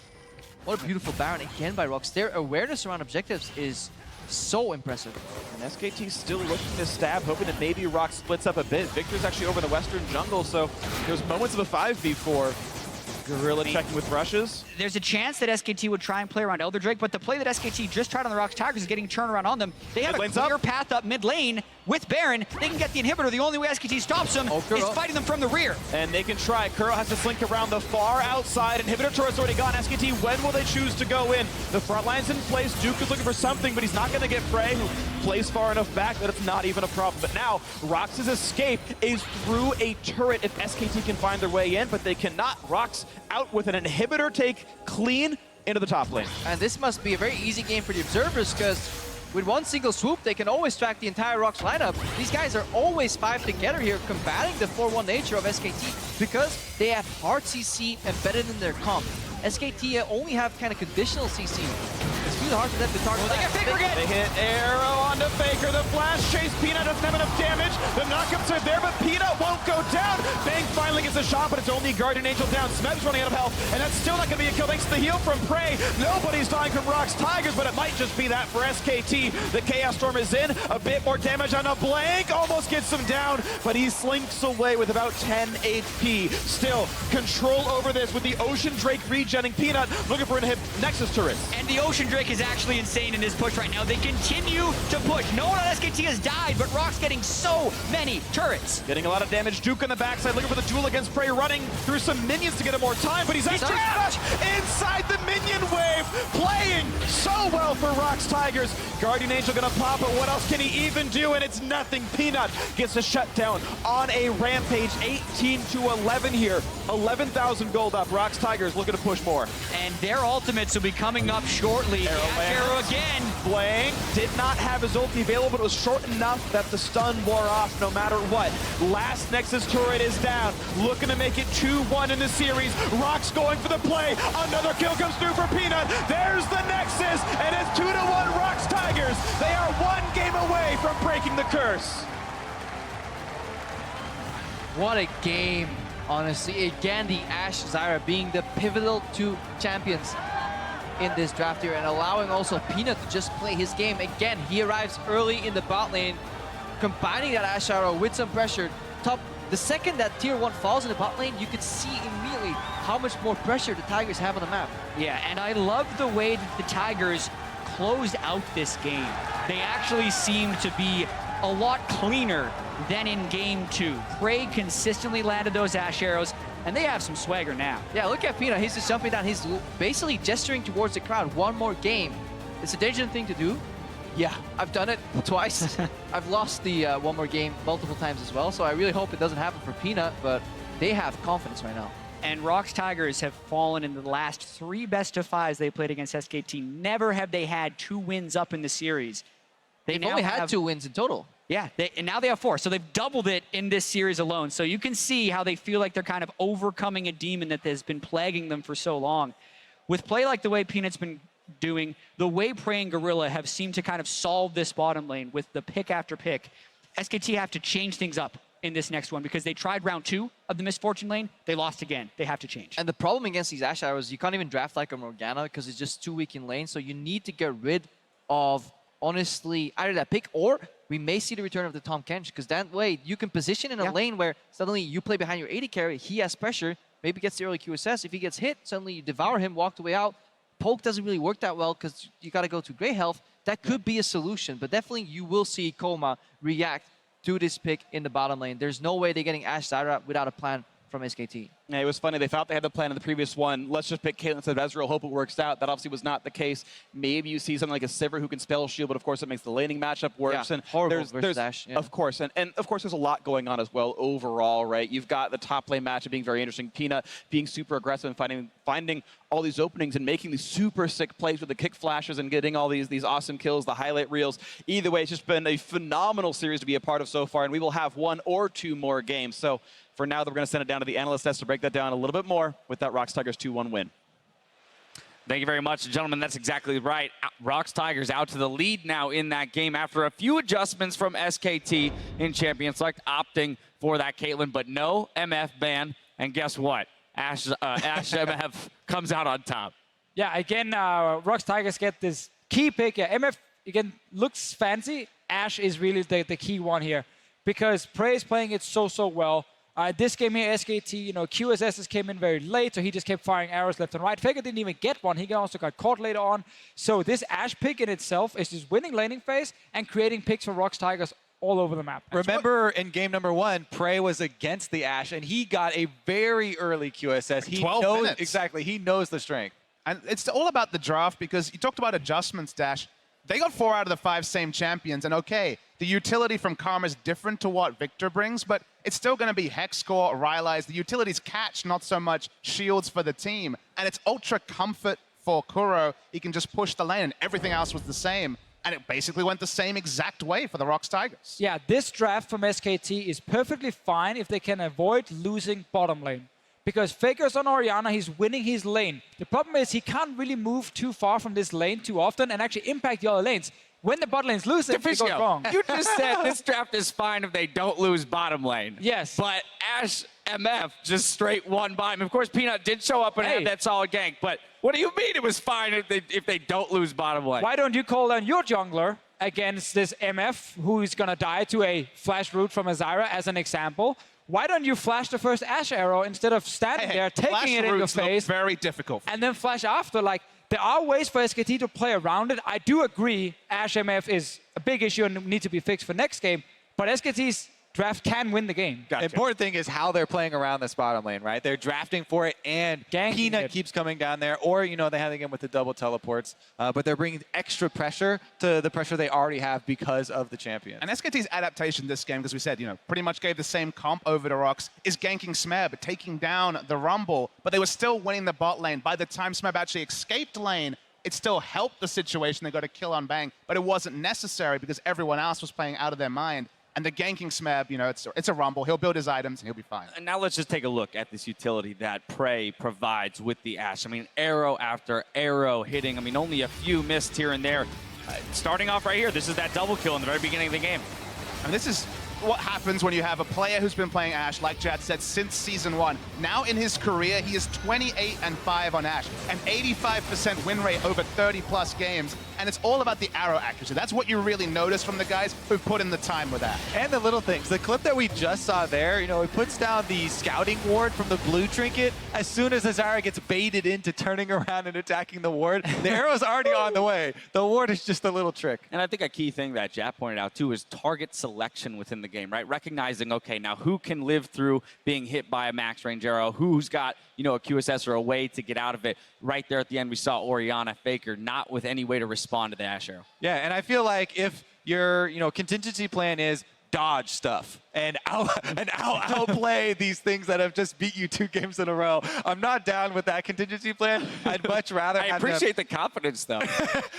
Speaker 2: What a beautiful Baron again by ROX. Their awareness around objectives is so impressive.
Speaker 21: And SKT's still looking to stab, hoping that maybe ROX splits up a bit. Victor's actually over the western jungle, so there's moments of a 5v4. Gorilla checking with rushes.
Speaker 17: There's a chance that SKT would try and play around Elder Drake, but the play that SKT just tried on the ROX Tigers is getting turned around on them. They have a clear path up mid lane with Baron. They can get the inhibitor. The only way SKT stops them is fighting them from the rear.
Speaker 21: And they can try. Kuro has to slink around the far outside. Inhibitor turret's already gone. SKT, when will they choose to go in? The front line's in place. Duke is looking for something, but he's not going to get Prey, who plays far enough back that it's not even a problem. But now, ROX's escape is through a turret if SKT can find their way in, but they cannot. ROX out with an inhibitor take clean into the top lane.
Speaker 2: And this must be a very easy game for the observers, because with one single swoop, they can always track the entire ROX lineup. These guys are always 5 together here, combating the 4-1 nature of SKT, because they have hard CC embedded in their comp. SKT only have kind of conditional CC. It's really hard for them to target.
Speaker 21: They get Faker again! They hit arrow onto Faker. The flash chase. Peanut doesn't have enough damage. The knockups are there, but Peanut won't go down. Bang finally gets a shot, but it's only Guardian Angel down. Smeb's running out of health, and that's still not going to be a kill thanks to the heal from Prey. Nobody's dying from ROX Tigers, but it might just be that for SKT. The Chaos Storm is in. A bit more damage on a Blank. Almost gets him down, but he slinks away with about 10 HP. Still, control over this with the Ocean Drake regenning. Peanut looking for a hit Nexus turret.
Speaker 17: And the Ocean Drake is actually insane in this push right now. They continue to push. No one on SKT has died, but ROX getting so many turrets.
Speaker 21: Getting a lot of damage. Duke on the backside looking for the duel against Prey, running through some minions to get him more time, but he's trapped inside the minion wave. Playing so well for ROX Tigers. Guardian Angel gonna pop, but what else can he even do? And it's nothing. Peanut gets a shutdown on a rampage. 18-11 here. 11,000 gold up. ROX Tigers looking to push more.
Speaker 17: And their ultimates will be coming up shortly. Arrow again.
Speaker 21: Blank did not have his ulti available, but it was short enough that the stun wore off no matter what. Last Nexus turret is down. Looking to make it 2-1 in the series. ROX going for the play. Another kill comes through for Peanut. There's the Nexus, and it's 2-1 ROX Tigers. They are one game away from breaking the curse.
Speaker 2: What a game, honestly. Again, the Ashe Zyra being the pivotal 2 champions in this draft here, and allowing also Peanut to just play his game. Again, he arrives early in the bot lane, combining that Ashe Zyra with some pressure. The second that tier 1 falls in the bot lane, you could see immediately how much more pressure the Tigers have on the map.
Speaker 17: Yeah, and I love the way that the Tigers closed out this game. They actually seem to be a lot cleaner than in game 2. Prey consistently landed those Ashe arrows, and they have some swagger now.
Speaker 2: Yeah, look at Peanut. He's just jumping down. He's basically gesturing towards the crowd. One more game. It's a dangerous thing to do. Yeah, I've done it twice. I've lost the one more game multiple times as well, so I really hope it doesn't happen for Peanut, but they have confidence right now.
Speaker 17: And ROX Tigers have fallen in the last 3 best-of-5s they played against SKT. Never have they had 2 wins up in the series.
Speaker 2: They've only had 2 wins in total.
Speaker 17: Yeah, and now they have 4. So they've doubled it in this series alone. So you can see how they feel like they're kind of overcoming a demon that has been plaguing them for so long. with play like the way Peanut's been doing, the way Prey and Gorilla have seemed to kind of solve this bottom lane with the pick after pick, SKT have to change things up in this next one because they tried round 2 of the Misfortune lane, they lost again. They have to change.
Speaker 2: And the problem against these Ashe arrows, you can't even draft like a Morgana because it's just too weak in lane. So you need to get rid of, honestly, either that pick or we may see the return of the Tahm Kench because that way you can position in a lane where suddenly you play behind your AD carry, he has pressure, maybe gets the early QSS. If he gets hit, suddenly you devour him, walk the way out. Poke doesn't really work that well because you got to go to Grey Health. That could be a solution, but definitely you will see Koma react to this pick in the bottom lane. There's no way they're getting Ashe Zyra without a plan from SKT.
Speaker 21: Yeah, it was funny. They thought they had the plan in the previous one. Let's just pick Caitlyn instead of Ezreal, hope it works out. That obviously was not the case. Maybe you see something like a Sivir who can spell shield, but of course it makes the laning matchup worse.
Speaker 2: Yeah,
Speaker 21: and
Speaker 2: horrible versus Ashe. Yeah.
Speaker 21: Of course, and of course there's a lot going on as well overall, right? You've got the top lane matchup being very interesting. Peanut being super aggressive and finding all these openings and making these super sick plays with the kick flashes and getting all these awesome kills, the highlight reels. Either way, it's just been a phenomenal series to be a part of so far, and we will have 1 or 2 more games. So for now, we're going to send it down to the analyst desk to break that down a little bit more with that ROX Tigers 2-1 win.
Speaker 14: Thank you very much, gentlemen. That's exactly right. ROX Tigers out to the lead now in that game after a few adjustments from SKT in Champion Select, opting for that Caitlyn, but no MF ban. And guess what? Ashe MF comes out on top.
Speaker 10: Yeah, again, ROX Tigers get this key pick. Yeah, MF, again, looks fancy. Ashe is really the key one here because Prey is playing it so well. This game here, SKT, QSSs came in very late, so he just kept firing arrows left and right. Faker didn't even get one. He also got caught later on. So this Ashe pick in itself is just winning laning phase and creating picks for ROX Tigers all over the map.
Speaker 11: Remember in game number 1, Prey was against the Ashe, and he got a very early QSS. He
Speaker 13: 12
Speaker 11: knows
Speaker 13: minutes.
Speaker 11: Exactly. He knows the strength.
Speaker 13: And it's all about the draft because you talked about adjustments, Dash. They got 4 out of the 5 same champions, and okay, the utility from Karma is different to what Victor brings, but it's still going to be Hex Score, Rylai's. The utilities catch, not so much shields for the team, and it's ultra comfort for Kuro. He can just push the lane, and everything else was the same, and it basically went the same exact way for the ROX Tigers.
Speaker 10: Yeah, this draft from SKT is perfectly fine if they can avoid losing bottom lane. Because Faker's on Orianna, he's winning his lane. The problem is he can't really move too far from this lane too often and actually impact the other lanes. When the bot lane's losing, it goes wrong.
Speaker 14: You just said this draft is fine if they don't lose bottom lane.
Speaker 10: Yes.
Speaker 14: But Ashe MF just straight won by him. Of course, Peanut did show up and had that solid gank, but what do you mean it was fine if they don't lose bottom lane?
Speaker 10: Why don't you call down your jungler against this MF who's going to die to a flash root from a Zyra as an example? Why don't you flash the first Ashe arrow instead of standing there, taking it in your face?
Speaker 13: Very difficult.
Speaker 10: And then flash after. Like, there are ways for SKT to play around it. I do agree Ashe MF is a big issue and needs to be fixed for next game. But SKT's draft can win the game.
Speaker 11: The important thing is how they're playing around this bottom lane, right? They're drafting for it, and Peanut keeps coming down there, or, they have again with the double teleports, but they're bringing extra pressure to the pressure they already have because of the champion.
Speaker 13: And SKT's adaptation this game, because we said, pretty much gave the same comp over to ROX, is ganking Smeb, taking down the Rumble, but they were still winning the bot lane. By the time Smeb actually escaped lane, it still helped the situation. They got a kill on Bang, but it wasn't necessary because everyone else was playing out of their mind. And the ganking Smeb, it's a Rumble. He'll build his items and he'll be fine.
Speaker 14: And now let's just take a look at this utility that Prey provides with the Ashe. I mean, arrow after arrow hitting. I mean, only a few missed here and there. Starting off right here, this is that double kill in the very beginning of the game.
Speaker 13: And this is what happens when you have a player who's been playing Ashe, like Jad said, since Season 1. Now in his career, he is 28-5 on Ashe, an 85% win rate over 30-plus games, and it's all about the arrow accuracy. That's what you really notice from the guys who've put in the time with Ashe.
Speaker 11: And the little things. The clip that we just saw there, he puts down the scouting ward from the blue trinket. As soon as Zyra gets baited into turning around and attacking the ward, the arrow's already on the way. The ward is just a little trick.
Speaker 14: And I think a key thing that Jap pointed out, too, is target selection within the game, right? Recognizing, okay, now who can live through being hit by a max range arrow? Who's got, a QSS or a way to get out of it? Right there at the end, we saw Orianna, Faker, not with any way to respond to the Ashe arrow.
Speaker 11: Yeah, and I feel like if your, contingency plan is dodge stuff and outplay these things that have just beat you 2 games in a row, I'm not down with that contingency plan. I'd much rather
Speaker 14: I appreciate the confidence, though.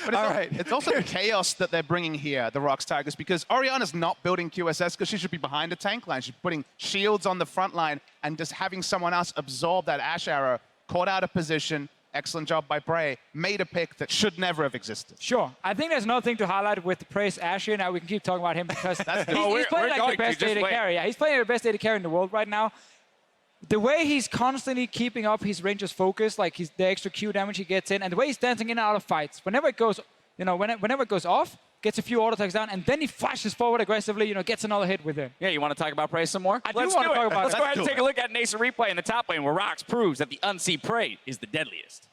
Speaker 13: But it's also the chaos that they're bringing here, the ROX Tigers, because Orianna's not building QSS because she should be behind a tank line. She's putting shields on the front line and just having someone else absorb that Ashe arrow, caught out of position, excellent job by Prey, made a pick that should never have existed.
Speaker 10: Sure. I think there's another thing to highlight with Prey's Ashe here. Now we can keep talking about him because he's playing like the best AD carry. Yeah, he's playing the best AD carry in the world right now. The way he's constantly keeping up his Ranger's focus, like the extra Q damage he gets in, and the way he's dancing in and out of fights. Whenever it goes, whenever it goes off, gets a few auto attacks down, and then he flashes forward aggressively, gets another hit with it.
Speaker 14: Yeah, you want to talk about Prey some more?
Speaker 10: I do want to talk about it.
Speaker 14: Let's go ahead and take a look at an ace replay in the top lane where ROX proves that the unseen Prey is the deadliest.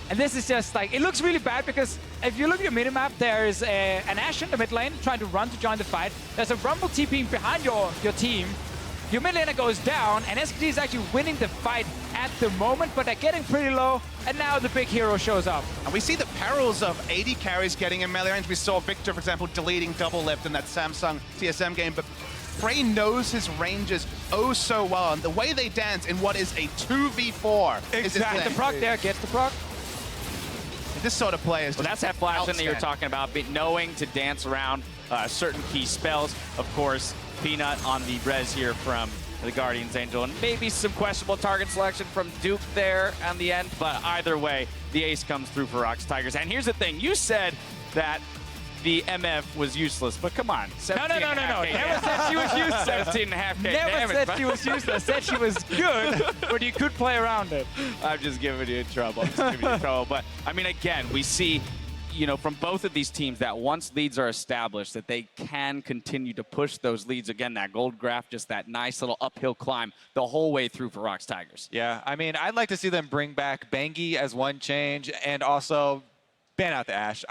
Speaker 10: And this is just like, it looks really bad because if you look at your minimap, there's an Ashe in the mid lane trying to run to join the fight. There's a Rumble TPing behind your team. Your mid laner goes down, and SKT is actually winning the fight at the moment, but they're getting pretty low, and now the big hero shows up.
Speaker 13: And we see the perils of AD carries getting in melee range. We saw Victor, for example, deleting double lift in that Samsung TSM game, but Prey knows his ranges oh so well, and the way they dance in what is a 2v4 is his
Speaker 10: Gets the proc there, gets the proc.
Speaker 13: This sort of play is
Speaker 14: Well, that's that flash in that you're talking about, knowing to dance around certain key spells. Of course, Peanut on the res here from the Guardian's Angel, and maybe some questionable target selection from Duke there on the end, but either way, the ace comes through for ROX Tigers. And here's the thing, you said that the MF was useless, but come on.
Speaker 10: No. Never said she was useless.
Speaker 14: 17.5K.
Speaker 10: Never said she was useless. Said she was good, but you could play around it.
Speaker 14: I'm just giving you trouble. But, I mean, again, we see, from both of these teams that once leads are established, that they can continue to push those leads. Again, that gold graph, just that nice little uphill climb the whole way through for ROX Tigers.
Speaker 11: Yeah, I mean, I'd like to see them bring back Bengi as one change and also ban out the Ashe.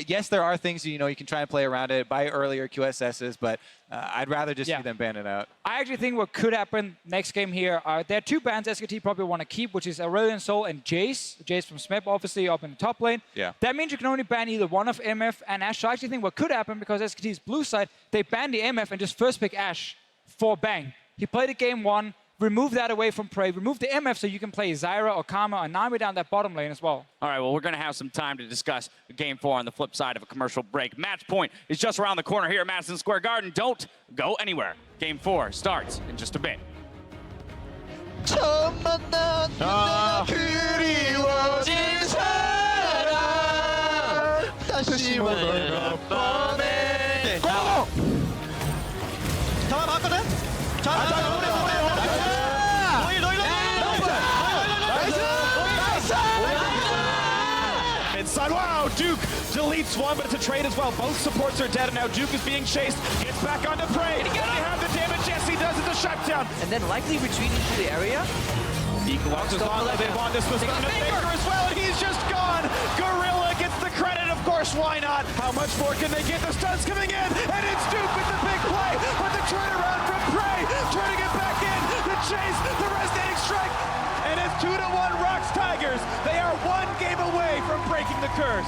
Speaker 11: Yes, there are things, you can try and play around it, buy earlier QSSs, but I'd rather just see them ban it out.
Speaker 10: I actually think what could happen next game here there are two bans SKT probably want to keep, which is Aurelion Sol and Jace. Jace from Smep, obviously, up in the top lane.
Speaker 11: Yeah.
Speaker 10: That means you can only ban either one of MF and Ashe. So I actually think what could happen, because SKT's blue side, they ban the MF and just first pick Ashe for Bang. He played it game one, remove that away from Prey, remove the MF so you can play Zyra or Karma or Nami down that bottom lane as well.
Speaker 14: All right, well, we're going to have some time to discuss Game 4 on the flip side of a commercial break. Match point is just around the corner here at Madison Square Garden. Don't go anywhere. Game 4 starts in just a bit.
Speaker 9: Inside, wow, Duke deletes one, but it's a trade as well. Both supports are dead, and now Duke is being chased. Gets back onto Prey. They have the damage. Jesse does it, the shutdown.
Speaker 5: And then likely retreating to the area.
Speaker 9: Equalizes on they want this was going to Baker as well, and he's just gone. Gorilla gets the credit, of course, why not? How much more can they get? The stun's coming in, and it's Duke with the big play, but the turnaround from Prey, trying to get back in, the chase, the resonating strike, and it's 2-1 ROX Tigers. They are one game away from breaking the curse.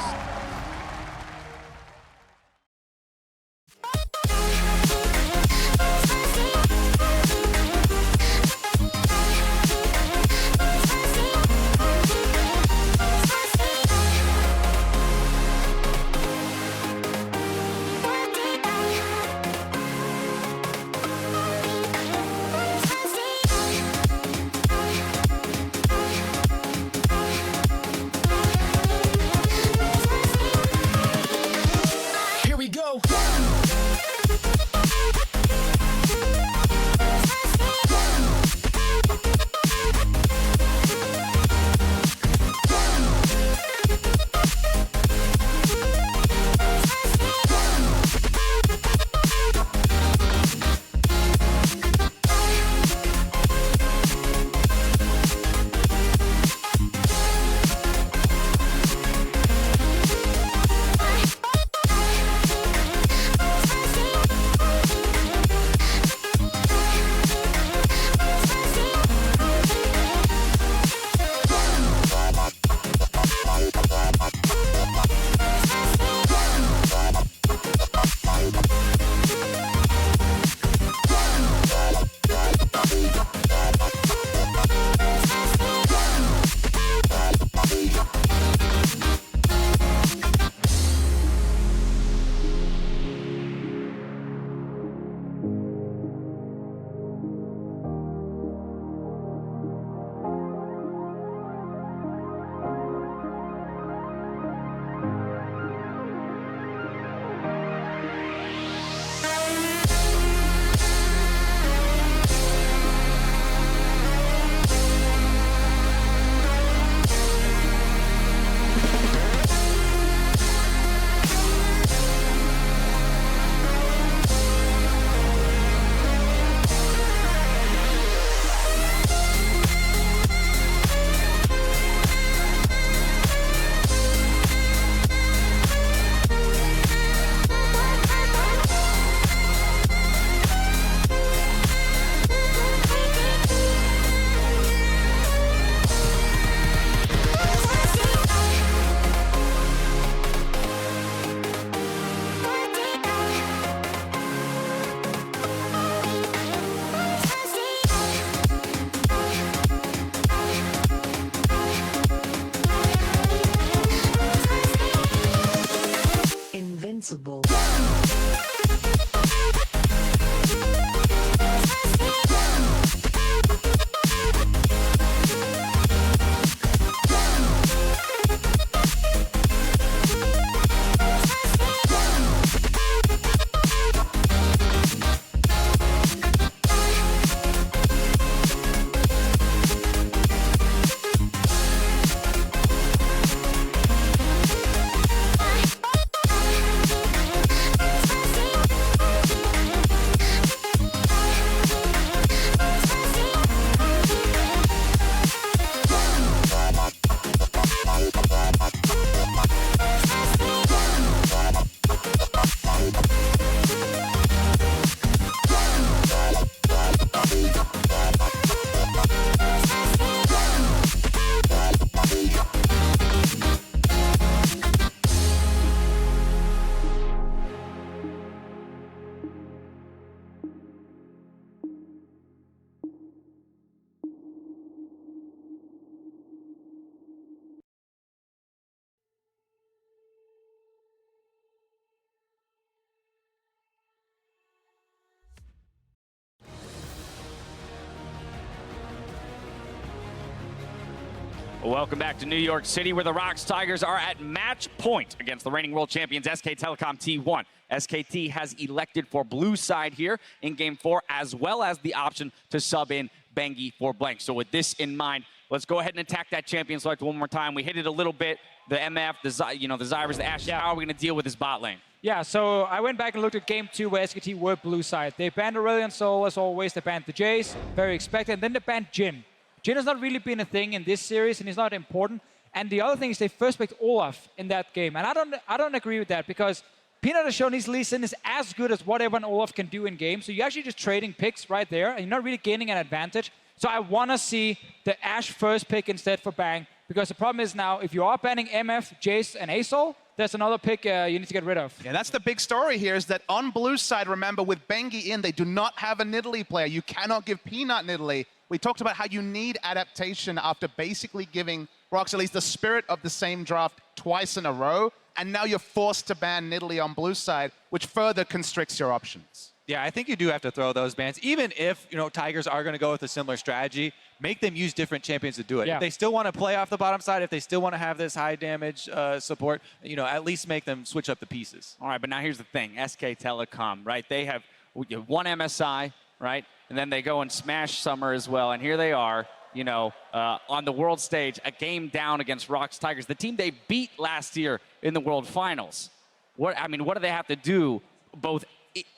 Speaker 9: Welcome back to New York City, where the ROX Tigers are at match point against the reigning world champions SK Telecom T1. SKT has elected for blue side here in Game 4, as well as the option to sub in Bengi for blank. So with this in mind, let's go ahead and attack that champion select one more time. We hit it a little bit. The MF, the Zyrus, the Ashes. How are we going to deal with this bot lane?
Speaker 10: Yeah, so I went back and looked at Game 2 where SKT were blue side. They banned Aurelion Sol as always. They banned the Jace, very expected. And then they banned Jhin. Jhin has not really been a thing in this series, and he's not important. And the other thing is they first picked Olaf in that game. And I don't agree with that, because Peanut has shown his Lee Sin is as good as whatever an Olaf can do in game. So you're actually just trading picks right there, and you're not really gaining an advantage. So I want to see the Ashe first pick instead for Bang, because the problem is now, if you are banning MF, Jace, and Asol, there's another pick you need to get rid of.
Speaker 13: Yeah, that's the big story here, is that on blue side, remember, with Bengi in, they do not have a Nidalee player. You cannot give Peanut Nidalee. We talked about how you need adaptation after basically giving ROX at least the spirit of the same draft twice in a row, and now you're forced to ban Nidalee on blue side, which further constricts your options.
Speaker 11: Yeah, I think you do have to throw those bans. Even if, Tigers are going to go with a similar strategy, make them use different champions to do it.
Speaker 10: Yeah.
Speaker 11: If they still want to play off the bottom side, if they still want to have this high damage support, at least make them switch up the pieces.
Speaker 14: All right, but now here's the thing. SK Telecom, right? They have one MSI, right? And then they go and smash Summer as well. And here they are, on the world stage, a game down against ROX Tigers, the team they beat last year in the World Finals. What do they have to do, both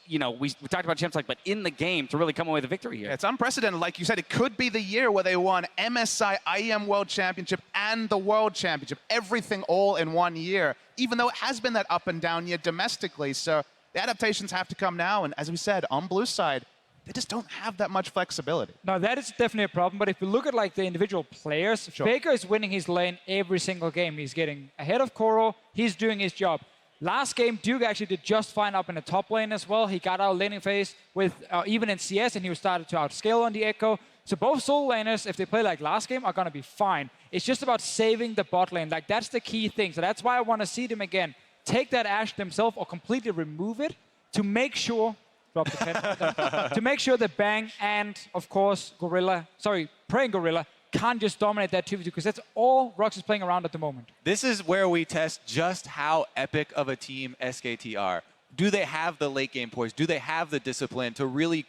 Speaker 14: we talked about champs but in the game to really come away with a victory here?
Speaker 13: It's unprecedented. Like you said, it could be the year where they won MSI, IEM World Championship, and the World Championship. Everything all in 1 year, even though it has been that up and down year domestically. So the adaptations have to come now. And as we said, on blue side, they just don't have that much flexibility.
Speaker 10: No, that is definitely a problem. But if you look at the individual players,
Speaker 13: Sure.
Speaker 10: Faker is winning his lane every single game. He's getting ahead of Koro. He's doing his job. Last game, Duke actually did just fine up in the top lane as well. He got out of laning phase with even in CS, and he started to outscale on the Echo. So both solo laners, if they play like last game, are going to be fine. It's just about saving the bot lane. That's the key thing. So that's why I want to see them again take that Ashe themselves or completely remove it to make sure, drop the pen, to make sure that Bang and, of course, Praying Gorilla can't just dominate that 2v2, because that's all ROX is playing around at the moment.
Speaker 11: This is where we test just how epic of a team SKT are. Do they have the late game poise? Do they have the discipline to really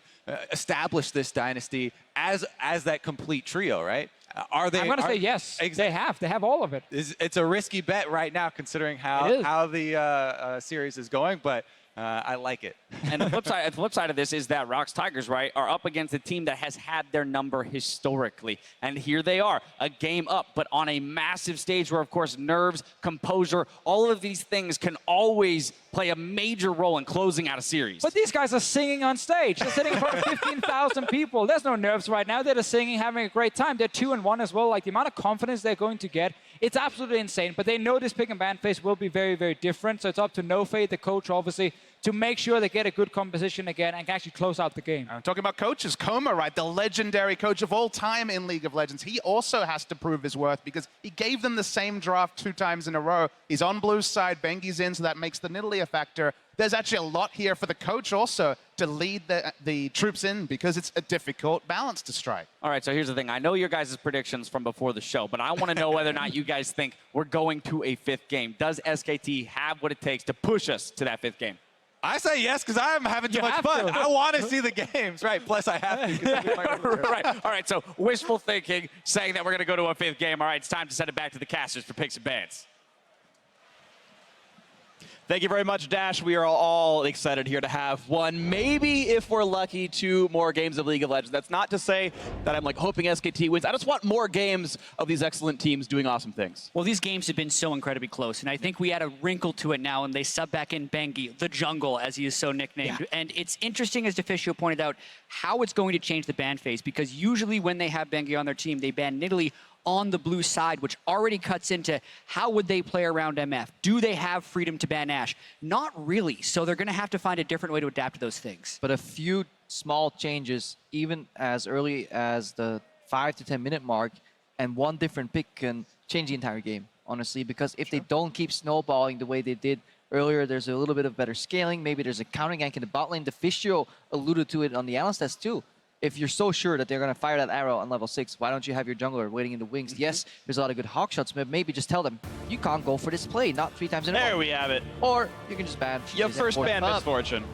Speaker 11: establish this dynasty as that complete trio, right? Are they?
Speaker 10: I'm going to say yes. They have. They have all of it.
Speaker 11: It's a risky bet right now, considering how the series is going, but I like it.
Speaker 14: And the flip side of this is that ROX Tigers, right, are up against a team that has had their number historically. And here they are, a game up, but on a massive stage where, of course, nerves, composure, all of these things can always play a major role in closing out a series.
Speaker 10: But these guys are singing on stage. They're sitting in front of 15,000 people. There's no nerves right now. They're just singing, having a great time. They're 2-1 as well. The amount of confidence they're going to get, it's absolutely insane. But they know this pick and ban phase will be very, very different. So it's up to NoFade, the coach, obviously, to make sure they get a good composition again and can actually close out the game.
Speaker 13: I'm talking about coaches. Koma, right, the legendary coach of all time in League of Legends. He also has to prove his worth, because he gave them the same draft 2 times in a row. He's on blue side, Bengi's in, so that makes the Nidalee a factor. There's actually a lot here for the coach also to lead the troops in, because it's a difficult balance to strike.
Speaker 14: All right, so here's the thing. I know your guys' predictions from before the show, but I want to know whether or not you guys think we're going to a 5th game. Does SKT have what it takes to push us to that 5th game?
Speaker 11: I say yes, because I'm having too much fun. I want to see the games, right? Plus, I have to.
Speaker 14: Right. All right, so wishful thinking, saying that we're going to go to a 5th game. All right, it's time to send it back to the casters for picks and bans.
Speaker 21: Thank you very much, Dash. We are all excited here to have one, maybe if we're lucky, 2 more games of League of Legends. That's not to say that I'm hoping SKT wins. I just want more games of these excellent teams doing awesome things.
Speaker 17: Well, these games have been so incredibly close, and I think we add a wrinkle to it now, and they sub back in Bengi, the jungle, as he is so nicknamed. Yeah. And it's interesting, as Deficio pointed out, how it's going to change the ban phase, because usually when they have Bengi on their team, they ban Nidalee on the blue side, which already cuts into how would they play around MF? Do they have freedom to ban Ashe? Not really. So they're going to have to find a different way to adapt to those things.
Speaker 2: But a few small changes, even as early as the 5 to 10 minute mark, and one different pick can change the entire game, honestly, because if they don't keep snowballing the way they did earlier, there's a little bit of better scaling. Maybe there's a counter gank in the bot lane. Deficio alluded to it on the analyst test too. if you're so sure that they're going to fire that arrow on level 6, why don't you have your jungler waiting in the wings? Yes, there's a lot of good hawk shots, but maybe just tell them, you can't go for this play, not 3 times in a row.
Speaker 21: There we have it.
Speaker 2: Or you can just ban.
Speaker 21: You first ban Misfortune.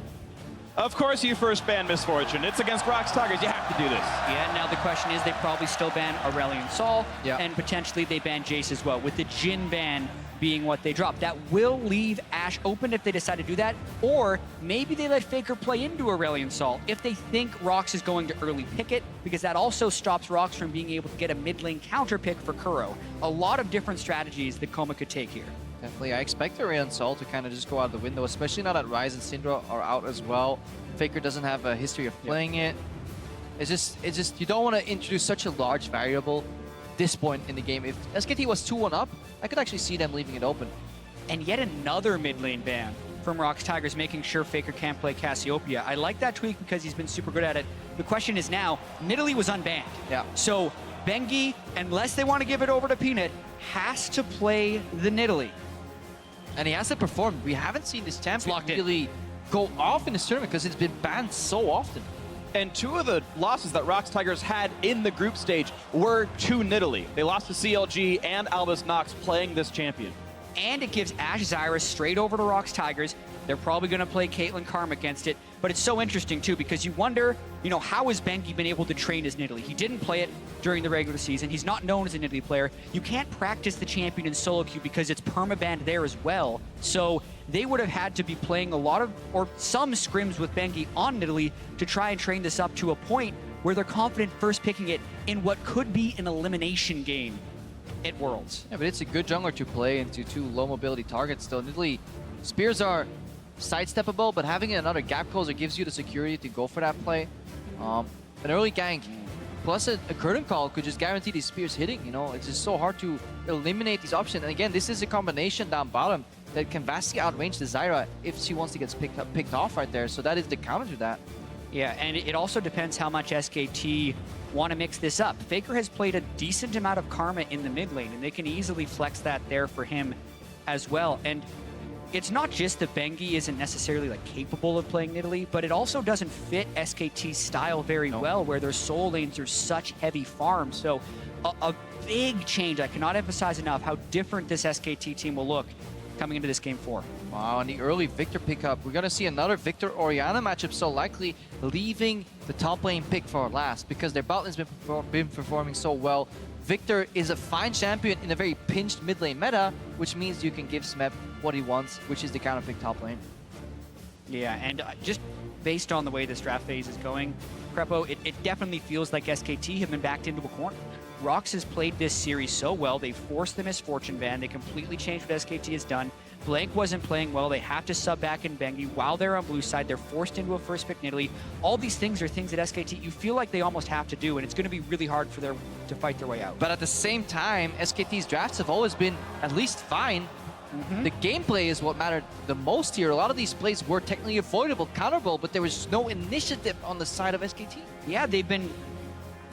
Speaker 21: Of course you first ban Misfortune. It's against ROX Tigers. You have to do this.
Speaker 17: Yeah, now the question is they probably still ban Aurelion Sol, and potentially they ban Jace as well, with the Jhin ban being what they drop. That will leave Ashe open if they decide to do that, or maybe they let Faker play into Aurelion Sol if they think ROX is going to early pick it, because that also stops ROX from being able to get a mid lane counter pick for Kuro. A lot of different strategies that Coma could take here.
Speaker 2: Definitely, I expect Aurelion Sol to kind of just go out the window, especially now that Ryze and Syndra are out as well. Faker doesn't have a history of playing it. It's just you don't want to introduce such a large variable this point in the game. If SKT was 2-1 up, I could actually see them leaving it open.
Speaker 17: And yet another mid lane ban from ROX Tigers, making sure Faker can't play Cassiopeia. I like that tweak because he's been super good at it. The question is now, Nidalee was unbanned.
Speaker 2: Yeah.
Speaker 17: So Bengi, unless they want to give it over to Peanut, has to play the Nidalee.
Speaker 2: And he has to perform. We haven't seen this champion really go off in this tournament because it's been banned so often.
Speaker 21: And 2 of the losses that ROX Tigers had in the group stage were to Nidalee. They lost to CLG and Albus Nox playing this champion.
Speaker 17: And it gives Ashe Zyra straight over to ROX Tigers. They're probably going to play Caitlyn Karma against it. But it's so interesting, too, because you wonder, how has Bengi been able to train his Nidalee? He didn't play it during the regular season. He's not known as a Nidalee player. You can't practice the champion in solo queue because it's permabanned there as well. So they would have had to be playing a lot of, or some scrims with Bengi on Nidalee to try and train this up to a point where they're confident first picking it in what could be an elimination game at Worlds.
Speaker 2: Yeah, but it's a good jungler to play into 2 low mobility targets still. Nidalee, spears are sidesteppable, but having another gap closer gives you the security to go for that play. An early gank plus a curtain call could just guarantee these spears hitting. It's just so hard to eliminate these options. And again, this is a combination down bottom that can vastly outrange the Zyra if she wants to get picked off right there. So that is the counter to that.
Speaker 17: Yeah, and it also depends how much SKT want to mix this up. Faker has played a decent amount of Karma in the mid lane, and they can easily flex that there for him as well. And it's not just that Bengi isn't necessarily capable of playing Nidalee, but it also doesn't fit SKT's style very well, where their solo lanes are such heavy farms. So a big change. I cannot emphasize enough how different this SKT team will look coming into this game 4.
Speaker 2: Wow, and the early Victor pickup. We're going to see another Victor Orianna matchup, so likely leaving the top lane pick for last because their bot lane's been performing so well. Victor is a fine champion in a very pinched mid lane meta, which means you can give Smeb what he wants, which is the counter pick top lane.
Speaker 17: Yeah, and just based on the way this draft phase is going, Crepo, it definitely feels like SKT have been backed into a corner. ROX has played this series so well, they forced the Misfortune ban, they completely changed what SKT has done. Blank wasn't playing well, they have to sub back in Bengi. While they're on blue side, they're forced into a first pick Nidalee. All these things are things that SKT, you feel like they almost have to do, and it's going to be really hard for them to fight their way out.
Speaker 2: But at the same time, SKT's drafts have always been at least fine. The gameplay is what mattered the most here. A lot of these plays were technically avoidable, counterable, but there was no initiative on the side of SKT.
Speaker 17: Yeah, they've been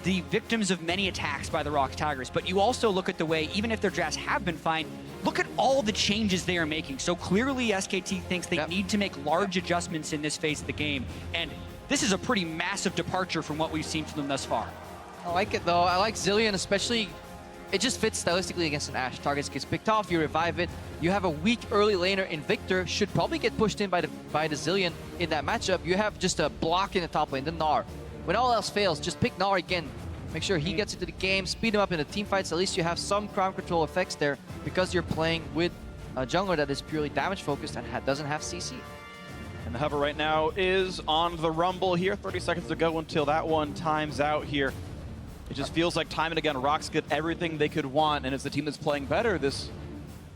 Speaker 17: the victims of many attacks by the ROX Tigers, but you also look at the way, even if their drafts have been fine, look at all the changes they are making. So clearly SKT thinks they need to make large adjustments in this phase of the game, and this is a pretty massive departure from what we've seen from them thus far.
Speaker 2: I like it though. I like Zilean, especially. It just fits stylistically against an Ashe. Targets gets picked off, you revive it. You have a weak early laner in Victor, should probably get pushed in by the Zilean in that matchup. You have just a block in the top lane, the Gnar. When all else fails, just pick Gnar again. Make sure he gets into the game, speed him up in the team fights. At least you have some crown control effects there because you're playing with a jungler that is purely damage focused and doesn't have CC.
Speaker 21: And the hover right now is on the rumble here. 30 seconds to go until that one times out here. It just feels like time and again, ROX get everything they could want, and as the team that's playing better, this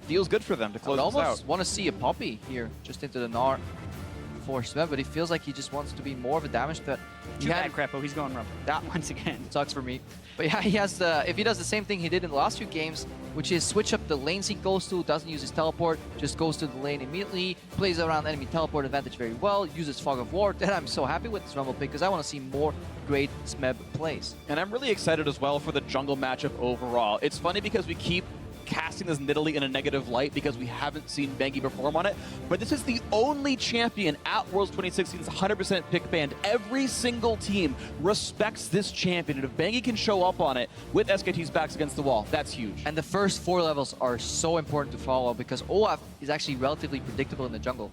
Speaker 21: feels good for them to close this out.
Speaker 2: I almost want to see a Poppy here, just into the Gnar for Smeb, but he feels like he just wants to be more of a damage threat.
Speaker 17: Too bad, Crepo, he's going rumble. That once again.
Speaker 2: Sucks for me. But yeah, he has if he does the same thing he did in the last few games, which is switch up the lanes he goes to, doesn't use his teleport, just goes to the lane immediately, plays around enemy teleport advantage very well, uses Fog of War, then I'm so happy with this rumble pick because I want to see more great Smeb plays.
Speaker 21: And I'm really excited as well for the jungle matchup overall. It's funny because we keep casting this Nidalee in a negative light because we haven't seen Bengi perform on it, but this is the only champion at Worlds 2016's 100% pick band. Every single team respects this champion, and if Bengi can show up on it with SKT's backs against the wall, that's huge.
Speaker 2: And the first 4 levels are so important to follow because Olaf is actually relatively predictable in the jungle.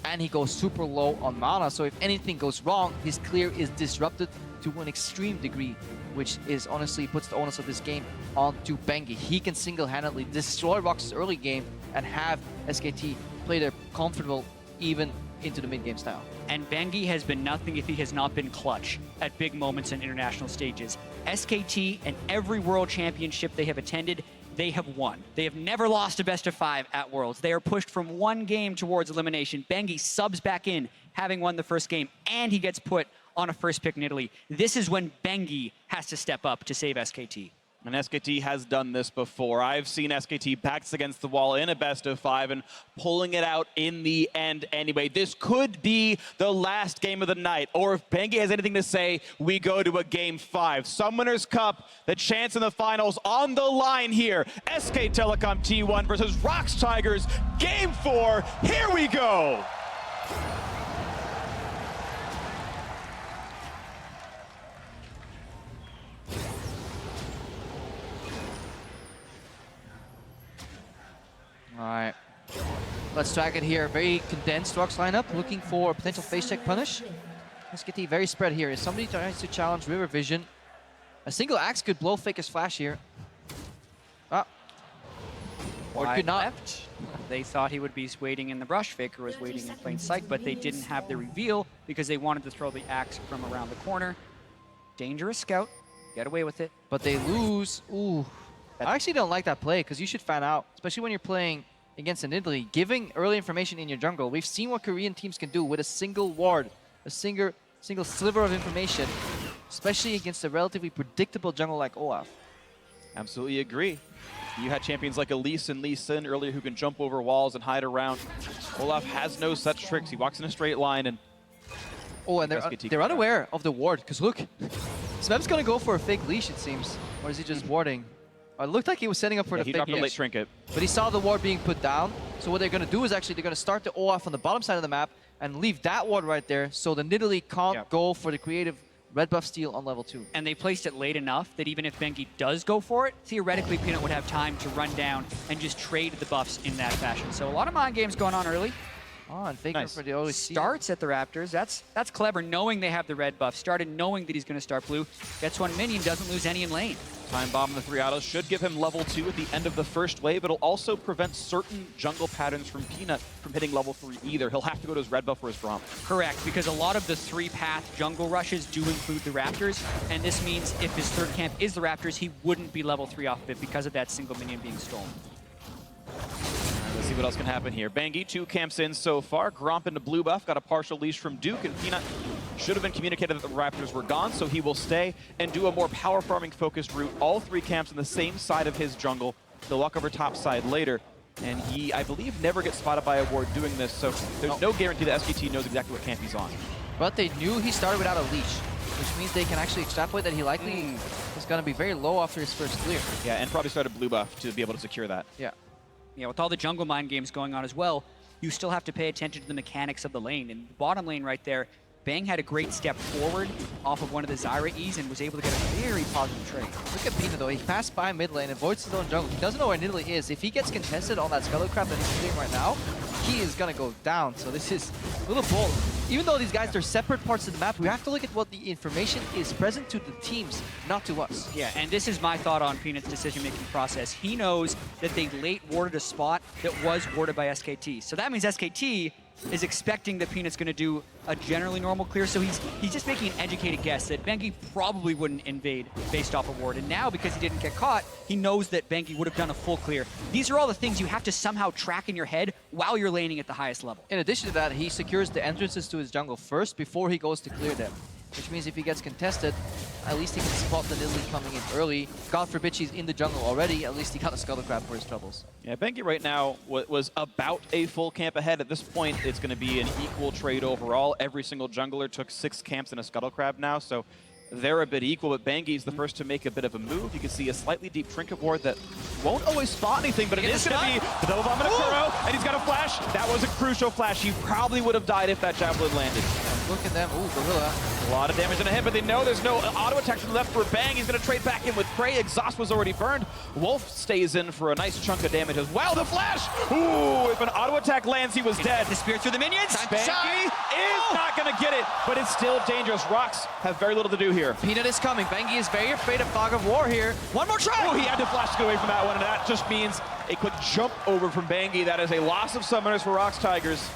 Speaker 2: And he goes super low on mana, so if anything goes wrong, his clear is disrupted to an extreme degree, which is honestly puts the onus of this game onto Bengi. He can single-handedly destroy ROX's early game and have SKT play their comfortable even into the mid-game style.
Speaker 17: And Bengi has been nothing if he has not been clutch at big moments in international stages. SKT and every world championship they have attended, they have won. They have never lost a best of 5 at Worlds. They are pushed from 1 game towards elimination. Bengi subs back in, having won the first game, and he gets put on a first pick Nidalee. This is when Bengi has to step up to save SKT.
Speaker 21: And SKT has done this before. I've seen SKT backs against the wall in a best of 5 and pulling it out in the end anyway. This could be the last game of the night, or if Bengi has anything to say, we go to a game 5. Summoners Cup, the chance in the finals on the line here. SK Telecom T1 versus ROX Tigers, game 4. Here we go.
Speaker 2: All right, let's track it here. Very condensed ROX lineup, looking for a potential face check punish. SKT very spread here. If somebody tries to challenge River Vision, a single axe could blow Faker's flash here. Ah. Or it could not.
Speaker 17: Left. They thought he would be waiting in the brush. Faker was waiting in plain sight, but they didn't have the reveal because they wanted to throw the axe from around the corner. Dangerous scout. Get away with it.
Speaker 2: But they lose. Ooh. I actually don't like that play because you should fan out, especially when you're playing against an Nidalee. Giving early information in your jungle. We've seen what Korean teams can do with a single ward, a single sliver of information, especially against a relatively predictable jungle like Olaf.
Speaker 21: Absolutely agree. You had champions like Elise and Lee Sin earlier who can jump over walls and hide around. Olaf has no such tricks. He walks in a straight line and...
Speaker 2: Oh, and they're unaware of the ward, because look, Smeb's going to go for a fake leash, it seems. Or is he just warding? It looked like he was setting up for the fake leash.
Speaker 21: He dropped a late trinket.
Speaker 2: But he saw the ward being put down. So what they're going to do is actually they're going to start the Olaf on the bottom side of the map and leave that ward right there so the Nidalee can't go for the creative red buff steal on level 2.
Speaker 17: And they placed it late enough that even if Bengi does go for it, theoretically Peanut would have time to run down and just trade the buffs in that fashion. So a lot of mind games going on early.
Speaker 2: Oh, and Faker for the early
Speaker 17: starts at the Raptors. That's clever, knowing they have the red buff. Started knowing that he's going to start blue. Gets 1 minion, doesn't lose any in lane.
Speaker 21: Time bomb in the 3 autos should give him level 2 at the end of the first wave. It'll also prevent certain jungle patterns from Peanut from hitting level 3 either. He'll have to go to his red buff or his Braum.
Speaker 17: Correct, because a lot of the 3-path jungle rushes do include the Raptors, and this means if his third camp is the Raptors, he wouldn't be level 3 off of it because of that single minion being stolen.
Speaker 21: Let's see what else can happen here. Bengi, 2 camps in so far. Gromp into blue buff, got a partial leash from Duke, and Peanut should have been communicated that the Raptors were gone, so he will stay and do a more power farming focused route. All 3 camps on the same side of his jungle. He'll walk over top side later, and he, I believe, never gets spotted by a ward doing this, so there's no guarantee that SKT knows exactly what camp he's on.
Speaker 2: But they knew he started without a leash, which means they can actually extrapolate that he likely is going to be very low after his first clear.
Speaker 21: Yeah, and probably started blue buff to be able to secure that.
Speaker 2: Yeah.
Speaker 17: Yeah, with all the jungle mind games going on as well, you still have to pay attention to the mechanics of the lane. In the bottom lane right there, Bang had a great step forward off of one of the Zyra E's and was able to get a very positive trade.
Speaker 2: Look at Pina though, he passed by mid lane, avoids his own jungle. He doesn't know where Nidalee is. If he gets contested on that Skelly Crab that he's doing right now, he is gonna go down. So this is a little bold. Even though these guys are separate parts of the map, we have to look at what the information is present to the teams, not to us.
Speaker 17: Yeah, and this is my thought on Peanut's decision-making process. He knows that they late warded a spot that was warded by SKT. So that means SKT is expecting that Peanut's going to do a generally normal clear, so he's just making an educated guess that Bengi probably wouldn't invade based off a ward. And now, because he didn't get caught, he knows that Bengi would have done a full clear. These are all the things you have to somehow track in your head while you're laning at the highest level.
Speaker 2: In addition to that, he secures the entrances to his jungle first before he goes to clear them. Which means if he gets contested, at least he can spot the Nidalee coming in early. God forbid she's in the jungle already, at least he got a Scuttle Crab for his troubles.
Speaker 21: Yeah, Bengi right now was about a full camp ahead. At this point, it's going to be an equal trade overall. Every single jungler took 6 camps in a Scuttle Crab now, so they're a bit equal, but Bengi's the first to make a bit of a move. You can see a slightly deep trinket ward that won't always spot anything, but it is going to be the double bomb and a Kuro, and he's got a flash. That was a crucial flash. He probably would have died if that javelin landed.
Speaker 2: Look at them. Ooh, Gorilla.
Speaker 21: A lot of damage on a hit, but they know there's no auto attack left for Bang. He's going to trade back in with Prey. Exhaust was already burned. Wolf stays in for a nice chunk of damage as well. The flash! Ooh, if an auto attack lands, he was dead.
Speaker 17: The spear through the minions.
Speaker 21: Bengi is not going to get it, but it's still dangerous. ROX have very little to do here.
Speaker 2: Peanut is coming. Bengi is very afraid of Fog of War here. One more try!
Speaker 21: Oh, he had to flash to get away from that one, and that just means a quick jump over from Bengi. That is a loss of summoners for ROX Tigers.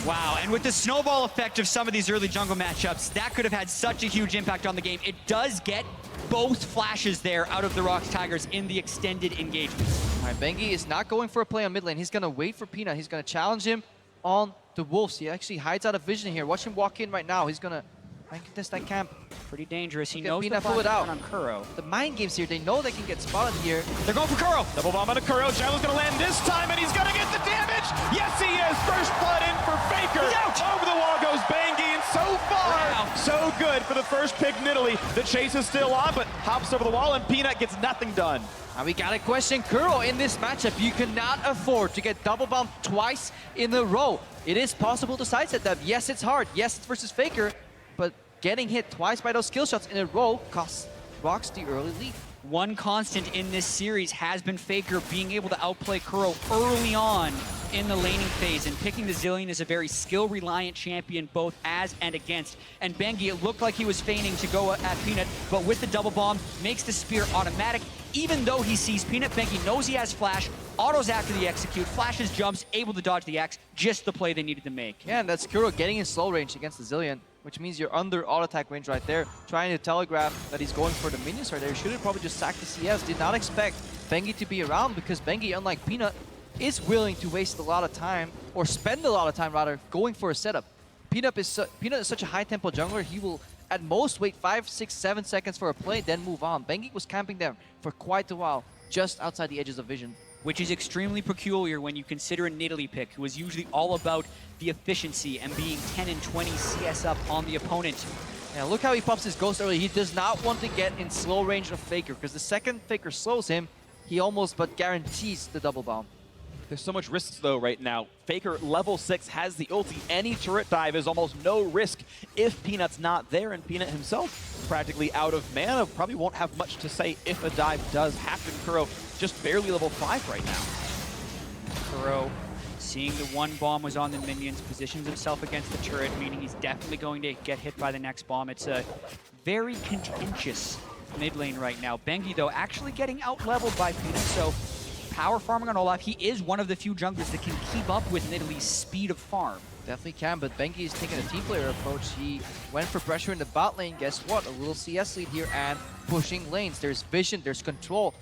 Speaker 17: Wow, and with the snowball effect of some of these early jungle matchups, that could have had such a huge impact on the game. It does get both flashes there out of the ROX Tigers in the extended engagement.
Speaker 2: All right, Bengi is not going for a play on mid lane. He's going to wait for Peanut. He's going to challenge him on the Wolves. He actually hides out of vision here. Watch him walk in right now. He's going to contest that camp.
Speaker 17: Pretty dangerous. He
Speaker 2: Look
Speaker 17: knows
Speaker 2: Peanut
Speaker 17: the
Speaker 2: pull it out
Speaker 17: on Kuro.
Speaker 2: The mind games here, they know they can get spotted here.
Speaker 17: They're going for Kuro.
Speaker 21: Double bomb on a Kuro. Javelin's going to land this time, and he's going to get the damage. Yes, he is. First blood in for Faker. Over the wall goes Bengi, and so far, so good for the first pick in Italy. The chase is still on, but hops over the wall, and Peanut gets nothing done.
Speaker 2: Now we got to question Kuro in this matchup. You cannot afford to get double bombed twice in a row. It is possible to sidestep that. Yes, it's hard. Yes, it's versus Faker, but getting hit twice by those skill shots in a row costs ROX the early lead.
Speaker 17: One constant in this series has been Faker being able to outplay Kuro early on in the laning phase, and picking the Zilean is a very skill-reliant champion both as and against. And Bengi, it looked like he was feigning to go at Peanut, but with the double bomb, makes the spear automatic. Even though he sees Peanut, Bengi knows he has flash, autos after the execute, flashes, jumps, able to dodge the axe, just the play they needed to make.
Speaker 2: Yeah, and that's Kuro getting in slow range against the Zilean, which means you're under auto attack range right there, trying to telegraph that he's going for the minions right there. Should have probably just sacked the CS. Did not expect Bengi to be around, because Bengi, unlike Peanut, is willing to waste a lot of time, or spend a lot of time rather, going for a setup. Peanut is such a high tempo jungler, he will at most wait 5, 6, 7 seconds for a play, then move on. Bengi was camping them for quite a while, just outside the edges of vision.
Speaker 17: Which is extremely peculiar when you consider a Nidalee pick, who is usually all about the efficiency and being 10 and 20 CS up on the opponent.
Speaker 2: Yeah, look how he pops his ghost early. He does not want to get in slow range of Faker, because the second Faker slows him, he almost but guarantees the double bomb.
Speaker 21: There's so much risks though right now. Faker level 6 has the ulti. Any turret dive is almost no risk if Peanut's not there, and Peanut himself practically out of mana. Probably won't have much to say if a dive does happen. Kuro just barely level 5 right now.
Speaker 17: Kuro, seeing the one bomb was on the minions, positions himself against the turret, meaning he's definitely going to get hit by the next bomb. It's a very contentious mid lane right now. Bengi, though, actually getting out-leveled by Peanut, so power farming on Olaf. He is one of the few junglers that can keep up with Nidalee's speed of farm.
Speaker 2: Definitely can, but Bengi is taking a team player approach. He went for pressure in the bot lane. Guess what? A little CS lead here and pushing lanes. There's vision, there's control.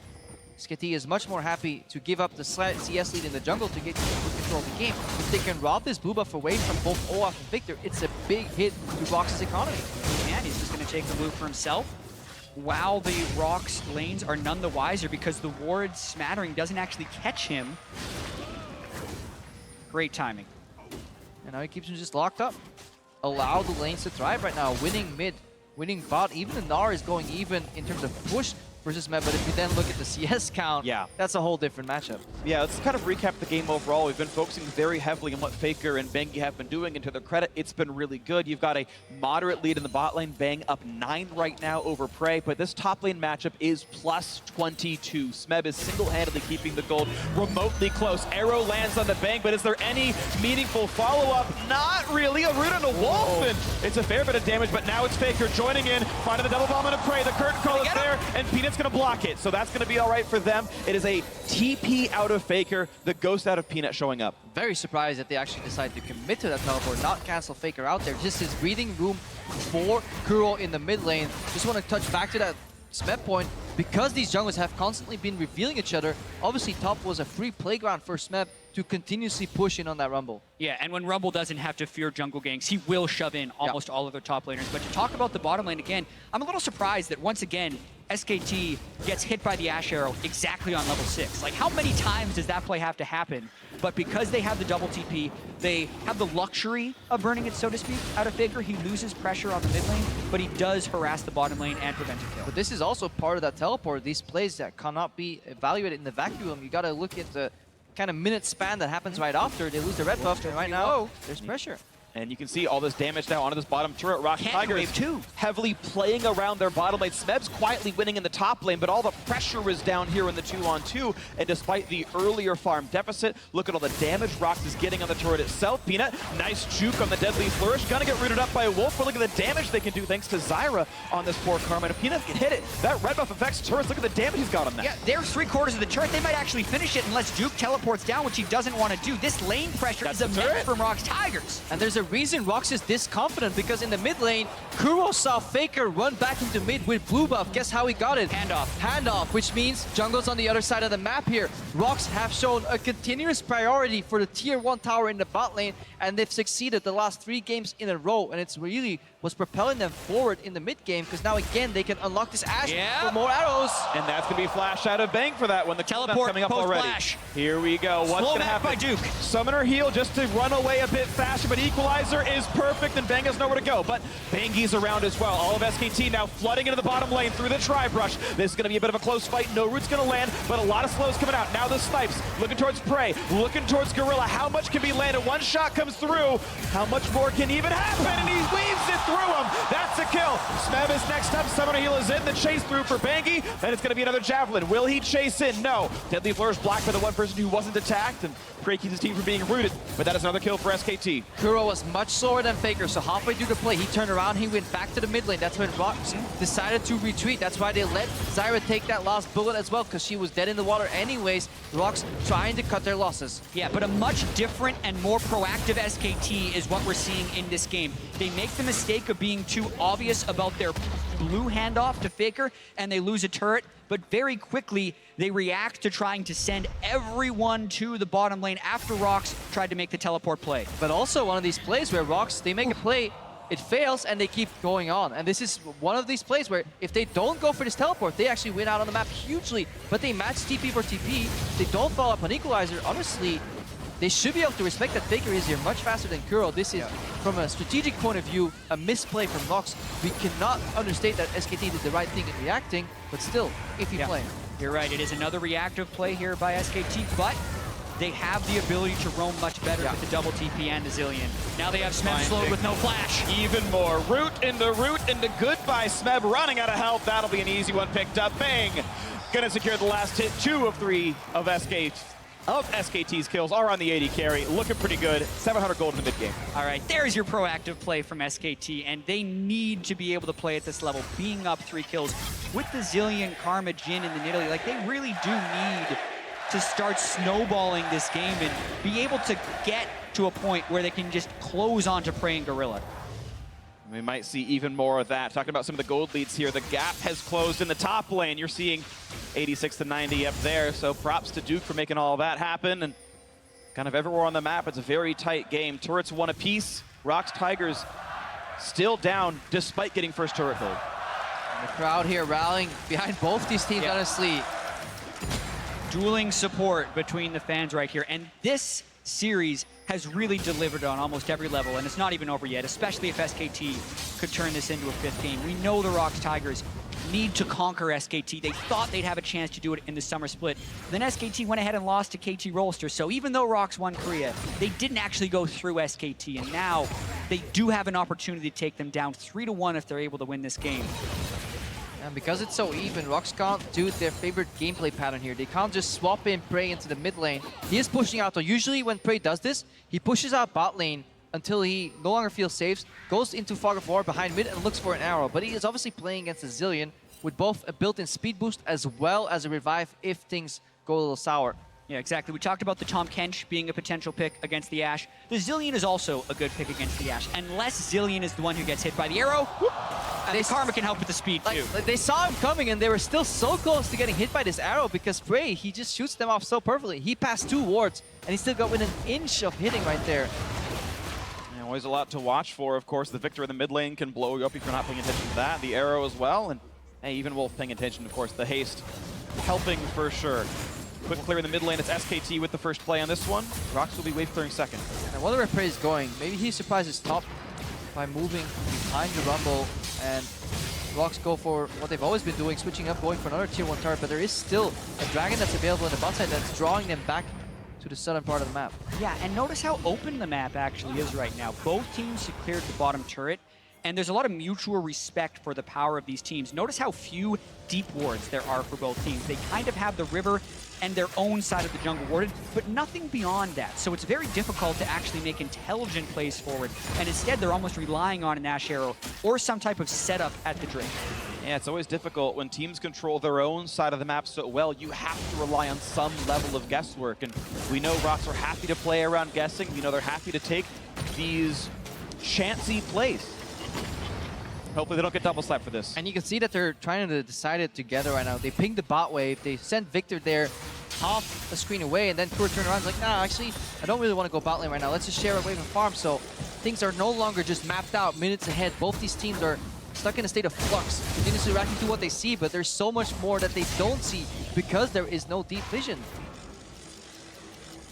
Speaker 2: SKT is much more happy to give up the CS lead in the jungle to get control of the game. If they can rob this blue buff away from both Olaf and Victor, it's a big hit to ROX's economy.
Speaker 17: And he's just going to take the blue for himself. While the ROX lanes are none the wiser, because the ward smattering doesn't actually catch him. Great timing.
Speaker 2: And now he keeps him just locked up. Allow the lanes to thrive right now. Winning mid, winning bot. Even the Gnar is going even in terms of push versus Med, but if you then look at the CS count, that's a whole different matchup.
Speaker 21: Yeah, let's kind of recap the game overall. We've been focusing very heavily on what Faker and Bengi have been doing, and to their credit, it's been really good. You've got a moderate lead in the bot lane, Bang up 9 right now over Prey, but this top lane matchup is plus 22. Smeb is single-handedly keeping the gold remotely close. Arrow lands on the Bang, but is there any meaningful follow-up? Not really. A root on a Wolf, and it's a fair bit of damage, but now it's Faker joining in, finding the double bomb on a Prey. The curtain call is there, and Peanut's going to block it, so that's going to be all right for them. It is a TP out of Faker, the ghost out of Peanut showing up.
Speaker 2: Very surprised that they actually decided to commit to that teleport, not cancel Faker out there. Just his breathing room for Kuro in the mid lane. Just want to touch back to that Smeb point. Because these junglers have constantly been revealing each other, obviously top was a free playground for Smeb to continuously push in on that Rumble.
Speaker 17: Yeah, and when Rumble doesn't have to fear jungle ganks, he will shove in almost all of their top laners. But to talk about the bottom lane again, I'm a little surprised that once again, SKT gets hit by the Ash Arrow exactly on level 6. Like, how many times does that play have to happen? But because they have the double TP, they have the luxury of burning it, so to speak, out of Faker. He loses pressure on the mid lane, but he does harass the bottom lane and prevent a kill.
Speaker 2: But this is also part of that teleport. These plays that cannot be evaluated in the vacuum. You got to look at the kind of minute span that happens right after. They lose the red buff, and right now, there's pressure.
Speaker 6: And you can see all this damage now onto this bottom turret. ROX Tigers
Speaker 17: too.
Speaker 6: Heavily playing around their bottom lane. Smeb's quietly winning in the top lane, but all the pressure is down here in the 2-on-2. And despite the earlier farm deficit, look at all the damage ROX is getting on the turret itself. Peanut, nice juke on the Deadly Flourish. Gonna get rooted up by a Wolf, but look at the damage they can do thanks to Zyra on this poor Karma. And Peanut can hit it. That red buff affects turrets. Look at the damage he's got on that.
Speaker 17: Yeah, there's 3/4 of the turret. They might actually finish it unless Duke teleports down, which he doesn't want to do. This lane pressure is immense from ROX Tigers.
Speaker 2: And there's a reason ROX is this confident, because in the mid lane, Kuro saw Faker run back into mid with blue buff. Guess how he got it?
Speaker 17: Handoff.
Speaker 2: Handoff, which means jungle's on the other side of the map here. ROX have shown a continuous priority for the tier 1 tower in the bot lane, and they've succeeded the last 3 games in a row, and it's really was propelling them forward in the mid game, because now again they can unlock this Ash for more arrows.
Speaker 6: And that's going to be flash out of Bang for that one. The
Speaker 17: teleport
Speaker 6: coming up already.
Speaker 17: Flash.
Speaker 6: Here we go. What's going to happen?
Speaker 17: By Duke.
Speaker 6: Summoner heal just to run away a bit faster, but Equalizer is perfect, and Bang has nowhere to go. But Bangi's around as well. All of SKT now flooding into the bottom lane through the Tri-Brush. This is going to be a bit of a close fight. No root's going to land, but a lot of slows coming out. Now the snipes looking towards Prey, looking towards Gorilla. How much can be landed? One shot comes through. How much more can even happen? And he weaves it through him. That's a kill. Smeb is next up. Summoner heal is in. The chase through for Bangi. Then it's going to be another Javelin. Will he chase in? No. Deadly Flourish blocked for the one person who wasn't attacked, and Prey keeps his team from being rooted. But that is another kill for SKT.
Speaker 2: Kuro was much slower than Faker, so halfway through the play, he turned around, he went back to the mid lane. That's when ROX decided to retreat. That's why they let Zyra take that last bullet as well, because she was dead in the water anyways. ROX trying to cut their losses.
Speaker 17: Yeah, but a much different and more proactive SKT is what we're seeing in this game. They make the mistake of being too obvious about their blue handoff to Faker, and they lose a turret, but very quickly they react to trying to send everyone to the bottom lane after ROX tried to make the teleport play.
Speaker 2: But also one of these plays where ROX, they make a play, it fails, and they keep going on. And this is one of these plays where if they don't go for this teleport, they actually win out on the map hugely. But they match TP for TP. They don't follow up on Equalizer. Honestly, they should be able to respect that Faker is here much faster than Kuro. This is, from a strategic point of view, a misplay from ROX. We cannot understate that SKT did the right thing in reacting, but still, if you play.
Speaker 17: You're right, it is another reactive play here by SKT, but they have the ability to roam much better with the double TP and the Zillion. Now they have Smeb slowed with no flash.
Speaker 6: Even more. Root into goodbye. Smeb running out of health. That'll be an easy one picked up. Bang! Gonna secure the last hit. 2 of 3 of SKT's kills are on the 80 carry. Looking pretty good. 700 gold in the mid game.
Speaker 17: All right, there's your proactive play from SKT, and they need to be able to play at this level, being up 3 kills with the Zillion, Karma, Jhin, and the Nidalee. Like, they really do need to start snowballing this game and be able to get to a point where they can just close on to Prey and Gorilla.
Speaker 6: We might see even more of that. Talking about some of the gold leads here, the gap has closed in the top lane. You're seeing 86 to 90 up there, so props to Duke for making all that happen. And kind of everywhere on the map, it's a very tight game. Turrets 1 apiece. ROX Tigers still down despite getting first turret gold.
Speaker 2: And the crowd here rallying behind both these teams, honestly.
Speaker 17: Dueling support between the fans right here, and this series has really delivered on almost every level, and it's not even over yet, especially if SKT could turn this into a 5th game. We know the ROX Tigers need to conquer SKT. They thought they'd have a chance to do it in the summer split. Then SKT went ahead and lost to KT Rolster, so even though ROX won Korea, they didn't actually go through SKT, and now they do have an opportunity to take them down 3-1 if they're able to win this game.
Speaker 2: And because it's so even, ROX can't do their favorite gameplay pattern here. They can't just swap in Prey into the mid lane. He is pushing out though. Usually when Prey does this, he pushes out bot lane until he no longer feels safe, goes into Fog of War behind mid and looks for an arrow. But he is obviously playing against a Zillion with both a built-in speed boost as well as a revive if things go a little sour.
Speaker 17: Yeah, exactly. We talked about the Tahm Kench being a potential pick against the Ashe. The Zillion is also a good pick against the Ashe, unless Zillion is the one who gets hit by the arrow. And Karma can help with the speed, too.
Speaker 2: Like they saw him coming, and they were still so close to getting hit by this arrow because Prey, he just shoots them off so perfectly. He passed 2 wards, and he still got within an inch of hitting right there.
Speaker 6: And always a lot to watch for. Of course, the Victor in the mid lane can blow you up if you're not paying attention to that. The arrow as well, and Hey, even Wolf paying attention, of course. The haste helping for sure. Quick clear in the mid lane. It's SKT with the first play on this one. ROX will be wave clearing second.
Speaker 2: And wonder where Prey is going. Maybe he surprises top by moving behind the Rumble, and ROX go for what they've always been doing, switching up, going for another tier 1 turret, but there is still a dragon that's available in the bot side that's drawing them back to the southern part of the map.
Speaker 17: Yeah, and notice how open the map actually is right now. Both teams have cleared the bottom turret, and there's a lot of mutual respect for the power of these teams. Notice how few deep wards there are for both teams. They kind of have the river and their own side of the jungle warded, but nothing beyond that. So it's very difficult to actually make intelligent plays forward, and instead they're almost relying on an Ash Arrow or some type of setup at the Drake.
Speaker 6: Yeah, it's always difficult when teams control their own side of the map so well. You have to rely on some level of guesswork, and we know ROX are happy to play around guessing. We know they're happy to take these chancy plays. Hopefully they don't get double slapped for this.
Speaker 2: And you can see that they're trying to decide it together right now. They pinged the bot wave, they sent Victor there, half a screen away, and then Kuro turned around and like, nah, actually, I don't really want to go bot lane right now. Let's just share a wave and farm. So things are no longer just mapped out minutes ahead. Both these teams are stuck in a state of flux, continuously reacting to what they see, but there's so much more that they don't see because there is no deep vision.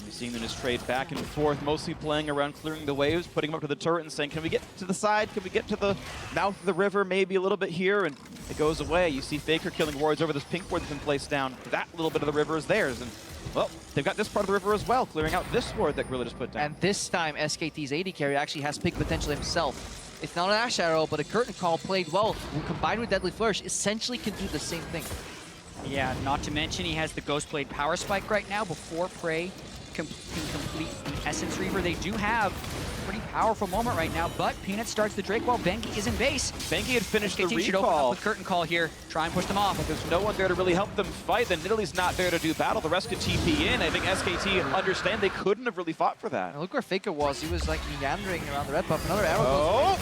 Speaker 6: Seeing them just trade back and forth, mostly playing around clearing the waves, putting them up to the turret and saying, can we get to the side? Can we get to the mouth of the river? Maybe a little bit here, and it goes away. You see Faker killing wards over this pink ward that's been placed down. That little bit of the river is theirs, and well, they've got this part of the river as well, clearing out this ward that Gorilla just put down.
Speaker 2: And this time, SKT's AD carry actually has pick potential himself. It's not an Ash Arrow, but a Curtain Call played well, combined with Deadly Flourish, essentially can do the same thing.
Speaker 17: Yeah, not to mention he has the Ghost Blade Power Spike right now before Prey can complete the Essence Reaver. They do have a pretty powerful moment right now, but Peanut starts the Drake while Bengi is in base.
Speaker 6: Bengi had finished the
Speaker 17: SKT should open
Speaker 6: recall.
Speaker 17: up with Curtain Call here, try and push them off.
Speaker 6: There's no one there to really help them fight. Then Nidalee's not there to do battle. The rest could TP in. I think SKT understand they couldn't have really fought for that.
Speaker 2: And look where Faker was. He was like meandering around the red buff. Another arrow goes.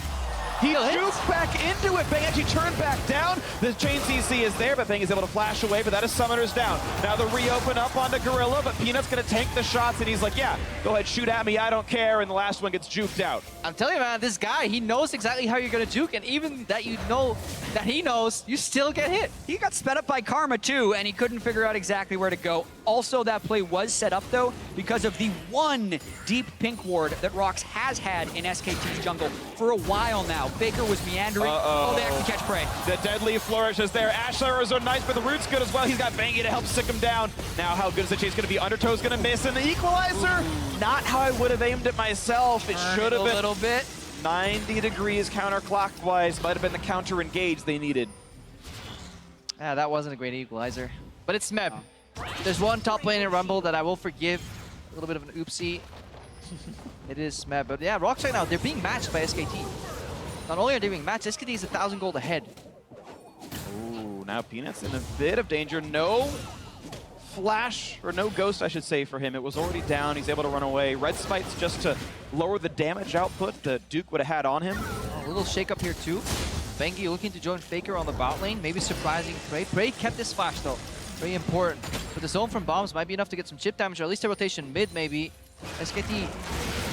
Speaker 6: He jukes back into it. Bang actually turned back down. The chain CC is there, but Bang is able to flash away, but that is Summoners down. Now the reopen up onto Gorilla, but Peanut's going to tank the shots, and he's like, yeah, go ahead, shoot at me, I don't care, and the last one gets juked out.
Speaker 2: I'm telling you, man, this guy, he knows exactly how you're going to juke, and even that you know that he knows, you still get hit.
Speaker 17: He got sped up by Karma too, and he couldn't figure out exactly where to go. Also, that play was set up, though, because of the one deep pink ward that ROX has had in SKT's jungle for a while now. Faker was meandering. Oh, they actually catch Prey.
Speaker 6: The Deadly Flourish is there. Ash arrows are nice, but the root's good as well. He's got Bangy to help stick him down. Now, how good is the chase going to be? Undertow's going to miss, and the Equalizer, not how I would have aimed it myself. It should have been
Speaker 2: a little bit.
Speaker 6: 90 degrees counterclockwise. Might have been the counter engage they needed.
Speaker 2: Yeah, that wasn't a great equalizer. But it's Smeb. There's one top lane in Rumble that I will forgive. A little bit of an oopsie. It is Smeb. But yeah, ROX right now, they're being matched by SKT. Not only are they being matched, SKT is 1,000 gold ahead.
Speaker 6: Ooh, now Peanut's in a bit of danger. No flash, or no ghost, I should say, for him. It was already down. He's able to run away. Red Spite's just to lower the damage output that Duke would have had on him.
Speaker 2: A little shake up here, too. Bengi looking to join Faker on the bot lane, maybe surprising Prey. Prey kept this flash, though. Very important. But the zone from bombs might be enough to get some chip damage, or at least a rotation mid, maybe. SKT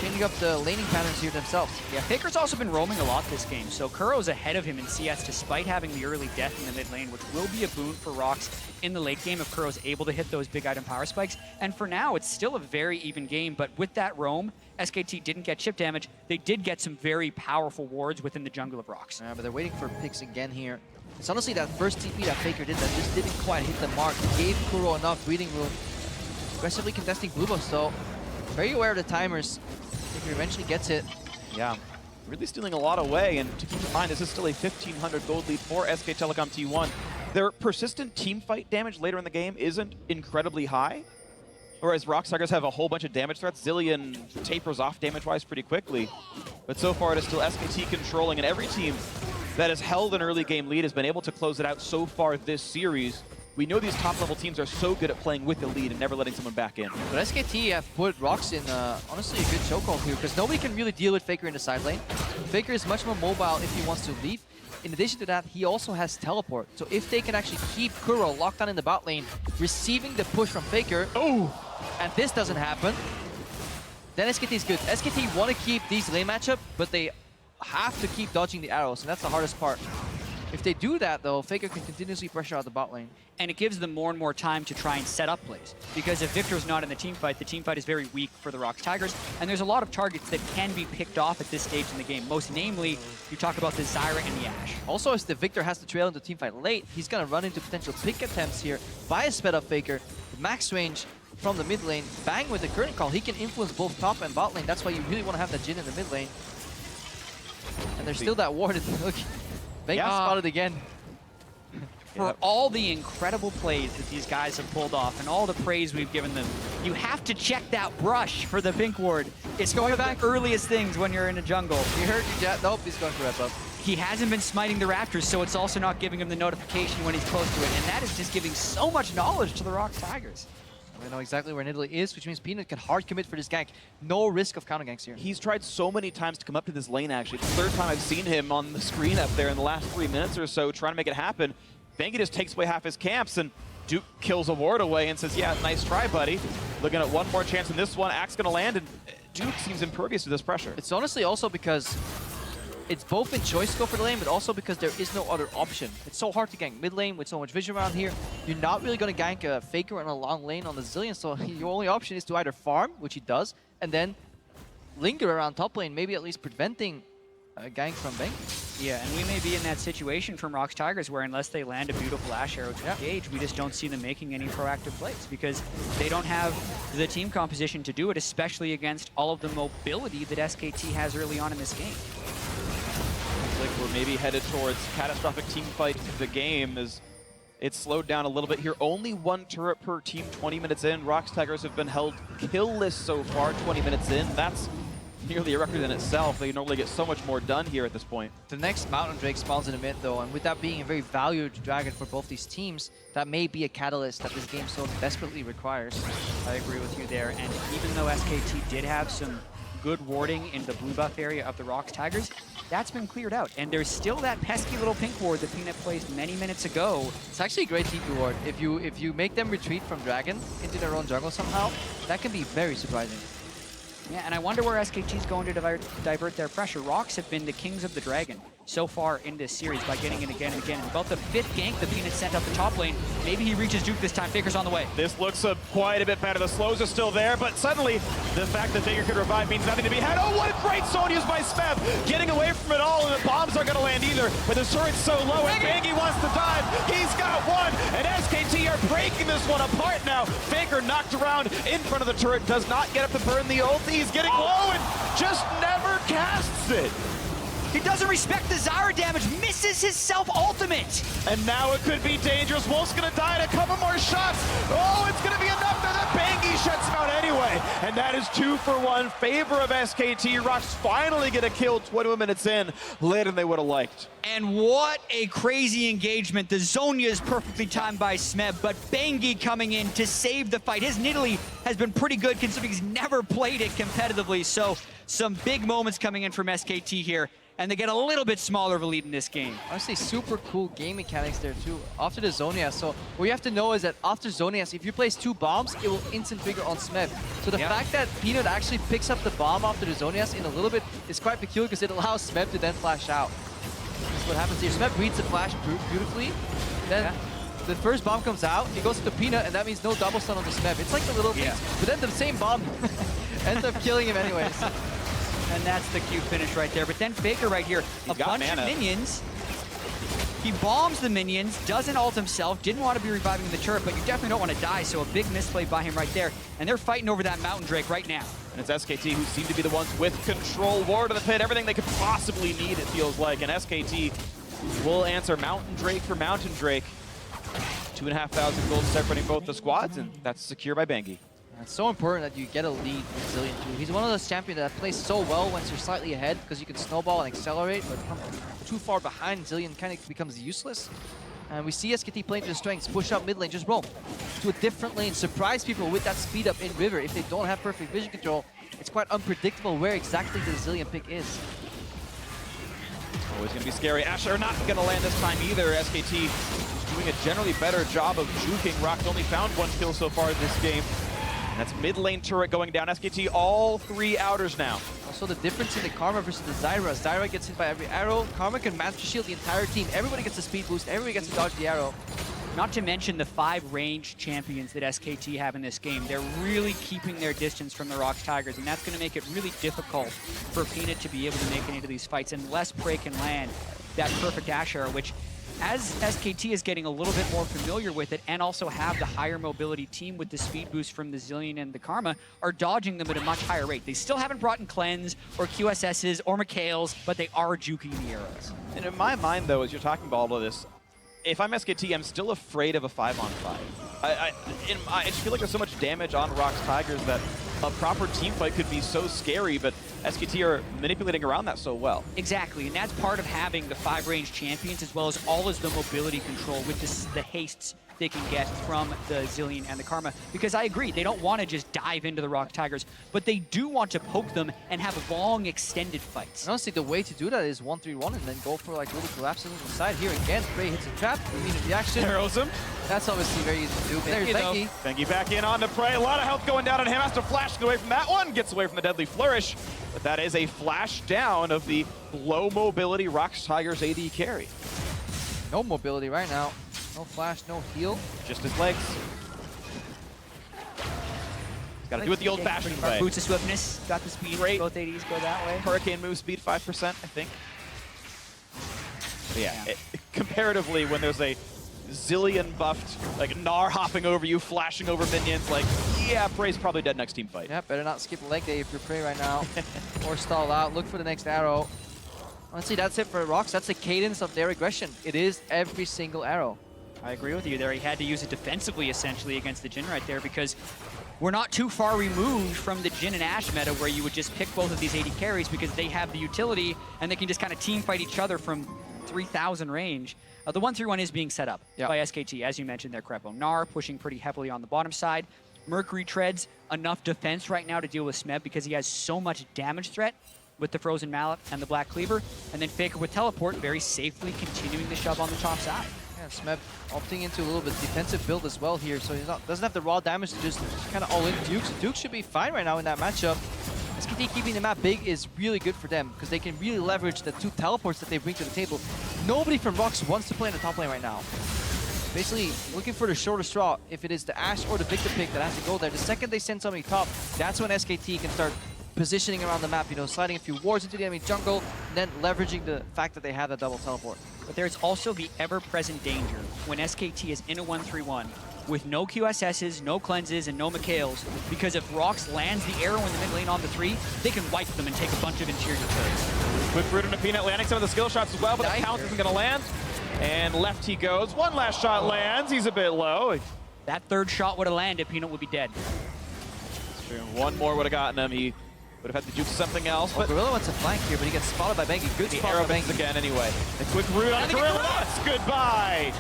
Speaker 2: changing up the laning patterns here themselves.
Speaker 17: Yeah, Faker's also been roaming a lot this game, so Kuro's ahead of him in CS despite having the early death in the mid lane, which will be a boon for ROX in the late game if Kuro's able to hit those big item power spikes. And for now, it's still a very even game, but with that roam, SKT didn't get chip damage. They did get some very powerful wards within the jungle of ROX.
Speaker 2: Yeah, but they're waiting for picks again here. It's honestly that first TP that Faker did that just didn't quite hit the mark. It gave Kuro enough breathing room. Aggressively contesting blue buffs, though. Very aware of the timers. Faker eventually gets it.
Speaker 6: Yeah, really stealing a lot away. And to keep in mind, this is still a 1,500 gold lead for SK Telecom T1. Their persistent team fight damage later in the game isn't incredibly high. Whereas ROX Tigers have a whole bunch of damage threats. Zillion tapers off damage-wise pretty quickly. But so far, it is still SKT controlling, and every team that has held an early game lead has been able to close it out so far this series. We know these top-level teams are so good at playing with the lead and never letting someone back in.
Speaker 2: But SKT have put ROX in, honestly, a good chokehold here, because nobody can really deal with Faker in the side lane. Faker is much more mobile if he wants to leave. In addition to that, he also has teleport. So if they can actually keep Kuro locked down in the bot lane, receiving the push from Faker, and this doesn't happen, then SKT is good. SKT want to keep these lane matchup, but they have to keep dodging the arrows, and that's the hardest part. If they do that, though, Faker can continuously pressure out the bot lane.
Speaker 17: And it gives them more and more time to try and set up plays. Because if Victor's not in the team fight is very weak for the ROX Tigers. And there's a lot of targets that can be picked off at this stage in the game. Most namely, you talk about the Zyra and the Ashe.
Speaker 2: Also, as the Victor has to trail into teamfight late, he's going to run into potential pick attempts here by a sped up Faker. The max range from the mid lane, bang with the current call. He can influence both top and bot lane. That's why you really want to have that Jhin in the mid lane. And there's still that ward. Look, Vegas spotted again.
Speaker 17: For all the incredible plays that these guys have pulled off and all the praise we've given them, you have to check that brush for the pink ward. It's going back earliest things when you're in a jungle.
Speaker 2: You heard you, Jet. Nope, he's going for red buff.
Speaker 17: He hasn't been smiting the Raptors, so it's also not giving him the notification when he's close to it. And that is just giving so much knowledge to the ROX Tigers.
Speaker 2: We know exactly where Nidalee is, which means Peanut can hard commit for this gank. No risk of counter ganks here.
Speaker 6: He's tried so many times to come up to this lane, actually. It's the third time I've seen him on the screen up there in the last 3 minutes or so trying to make it happen. Bengi just takes away half his camps, and Duke kills a ward away and says, yeah, nice try, buddy. Looking at one more chance in this one. Axe going to land, and Duke seems impervious to this pressure.
Speaker 2: It's honestly also because it's both in choice to go for the lane, but also because there is no other option. It's so hard to gank mid lane with so much vision around here. You're not really going to gank a Faker in a long lane on the Zilean, so your only option is to either farm, which he does, and then linger around top lane, maybe at least preventing a gank from Bengi.
Speaker 17: Yeah, and we may be in that situation from ROX Tigers where unless they land a beautiful Ashe arrow to engage, we just don't see them making any proactive plays because they don't have the team composition to do it, especially against all of the mobility that SKT has early on in this game.
Speaker 6: Like we're maybe headed towards catastrophic team fight of the game as it's slowed down a little bit here. Only one turret per team 20 minutes in. ROX Tigers have been held kill-less so far 20 minutes in. That's nearly a record in itself. They normally get so much more done here at this point.
Speaker 2: The next Mountain Drake spawns in a mid though, and with that being a very valued dragon for both these teams, that may be a catalyst that this game so desperately requires.
Speaker 17: I agree with you there, and even though SKT did have some good warding in the blue buff area of the ROX Tigers, that's been cleared out. And there's still that pesky little pink ward that Peanut placed many minutes ago.
Speaker 2: It's actually a great TP ward. If you make them retreat from Dragon into their own jungle somehow, that can be very surprising.
Speaker 17: Yeah, and I wonder where SKT's going to divert their pressure. ROX have been the kings of the Dragon so far in this series by getting it again and again. And about the 5th gank the Peanut sent up the top lane. Maybe he reaches Duke this time. Faker's on the way.
Speaker 6: This looks quite a bit better. The slows are still there, but suddenly the fact that Faker could revive means nothing to be had. Oh, what a great zone used by Smeb. Getting away from it all, and the bombs aren't going to land either. But the turret's so low, and Bengi wants to dive. He's got one, and SKT are breaking this one apart now. Faker knocked around in front of the turret, does not get up to burn the ult. He's getting low and just never casts it.
Speaker 17: He doesn't respect the Zyra damage, misses his self-ultimate.
Speaker 6: And now it could be dangerous. Wolf's gonna die in a couple more shots. Oh, it's gonna be enough that Bengi shuts him out anyway. And that is 2 for 1, favor of SKT. ROX finally get a kill 21 minutes in, later than they would have liked.
Speaker 17: And what a crazy engagement. The Zonya is perfectly timed by Smeb, but Bengi coming in to save the fight. His Nidalee has been pretty good considering he's never played it competitively. So some big moments coming in from SKT here. And they get a little bit smaller of a lead in this game.
Speaker 2: Honestly, super cool game mechanics there too. After the Zonias, so what you have to know is that after Zonias, if you place 2 bombs, it will instant trigger on Smeb. So the fact that Peanut actually picks up the bomb after the Zonias in a little bit is quite peculiar because it allows Smeb to then flash out. That's what happens here. Smeb reads the flash beautifully. Then the first bomb comes out, he goes to the Peanut, and that means no double stun on the Smeb. It's like the little things, but then the same bomb ends up killing him anyways.
Speaker 17: And that's the cute finish right there. But then Faker right here, a bunch of minions. He bombs the minions, doesn't ult himself, didn't want to be reviving the turret, but you definitely don't want to die, so a big misplay by him right there. And they're fighting over that Mountain Drake right now.
Speaker 6: And it's SKT who seem to be the ones with control. Ward of the pit, everything they could possibly need, it feels like. And SKT will answer Mountain Drake for Mountain Drake. 2,500 gold separating both the squads, and that's secure by Bengi.
Speaker 2: It's so important that you get a lead with Zilean too. He's one of those champions that plays so well once you're slightly ahead because you can snowball and accelerate, but come too far behind, Zilean kind of becomes useless. And we see SKT playing to their strengths, push up mid lane, just roam to a different lane, surprise people with that speed up in River. If they don't have perfect vision control, it's quite unpredictable where exactly the Zilean pick is.
Speaker 6: Always going to be scary. Asher not going to land this time either. SKT is doing a generally better job of juking. ROX only found 1 kill so far in this game. And that's mid lane turret going down. SKT all 3 outers now.
Speaker 2: Also the difference in the Karma versus the Zyra. Zyra gets hit by every arrow. Karma can master shield the entire team. Everybody gets a speed boost. Everybody gets to dodge the arrow.
Speaker 17: Not to mention the 5 ranged champions that SKT have in this game. They're really keeping their distance from the ROX Tigers, and that's going to make it really difficult for Peanut to be able to make it into these fights, unless Prey can land that perfect Ash arrow, which, as SKT is getting a little bit more familiar with it and also have the higher mobility team with the speed boost from the Zillion and the Karma, are dodging them at a much higher rate. They still haven't brought in Cleanse or QSSs or Mikhails, but they are juking the arrows.
Speaker 6: And in my mind, though, as you're talking about all of this, if I'm SKT, I'm still afraid of a 5-on-5. I just feel like there's so much damage on ROX Tigers that a proper team fight could be so scary, but SKT are manipulating around that so well.
Speaker 17: Exactly, and that's part of having the 5 ranged champions, as well as all as the mobility control with the hastes they can get from the Zillion and the Karma. Because I agree, they don't want to just dive into the ROX Tigers, but they do want to poke them and have long, extended fights.
Speaker 2: And honestly, the way to do that is 1-3-1 and then go for like little collapses on the side. Here again, Prey hits a trap, immediate reaction.
Speaker 6: Arrows him.
Speaker 2: That's obviously very easy to do. But there's Bengi.
Speaker 6: Bengi back in on to Prey. A lot of health going down on him. Has to flash get away from that one. Gets away from the deadly flourish. But that is a flash down of the low mobility ROX Tigers AD carry.
Speaker 2: No mobility right now. No flash, no heal.
Speaker 6: Just his legs. Got to do it the old-fashioned way.
Speaker 17: Boots of swiftness, got the speed.
Speaker 6: Great.
Speaker 17: Both ADs go that way.
Speaker 6: Hurricane move speed 5%, I think. But yeah, comparatively, when there's a Zillion buffed, like Gnar hopping over you, flashing over minions, like, yeah, Prey's probably dead next team fight.
Speaker 2: Yeah, better not skip leg day if you're Prey right now. Or stall out. Look for the next arrow. Honestly, that's it for ROX. That's the cadence of their aggression. It is every single arrow.
Speaker 17: I agree with you there. He had to use it defensively, essentially, against the Jhin right there, because we're not too far removed from the Jhin and Ashe meta where you would just pick both of these AD carries because they have the utility and they can just kind of team fight each other from 3,000 range. The 1-3-1 is being set up by SKT, as you mentioned there, Crepo. Gnar pushing pretty heavily on the bottom side. Mercury treads enough defense right now to deal with Smeb because he has so much damage threat with the Frozen Mallet and the Black Cleaver. And then Faker with Teleport very safely continuing the shove on the top side.
Speaker 2: Yeah, Smeb opting into a little bit defensive build as well here, so he doesn't have the raw damage to just kind of all in Dukes. Duke should be fine right now in that matchup. SKT keeping the map big is really good for them because they can really leverage the 2 teleports that they bring to the table. Nobody from ROX wants to play in the top lane right now. Basically looking for the shorter straw. If it is the Ashe or the Victor pick that has to go there, the second they send somebody top, that's when SKT can start positioning around the map, you know, sliding a few wards into the enemy jungle, and then leveraging the fact that they have that double teleport.
Speaker 17: But there's also the ever-present danger when SKT is in a 1-3-1 with no QSSs, no cleanses, and no Mikhails, because if ROX lands the arrow in the mid lane on the 3, they can wipe them and take a bunch of interior turrets.
Speaker 6: Quick root into Peanut, landing some of the skill shots as well, but the pounce isn't going to land. And left he goes. One last shot lands. He's a bit low.
Speaker 17: That third shot would have landed, Peanut would be dead.
Speaker 6: One more would have gotten him. He would have had to do something else.
Speaker 2: But Gorilla wants to flank here, but he gets spotted by Bengi. Good spot by Bengi
Speaker 6: again anyway. A quick root on Gorilla. That's goodbye.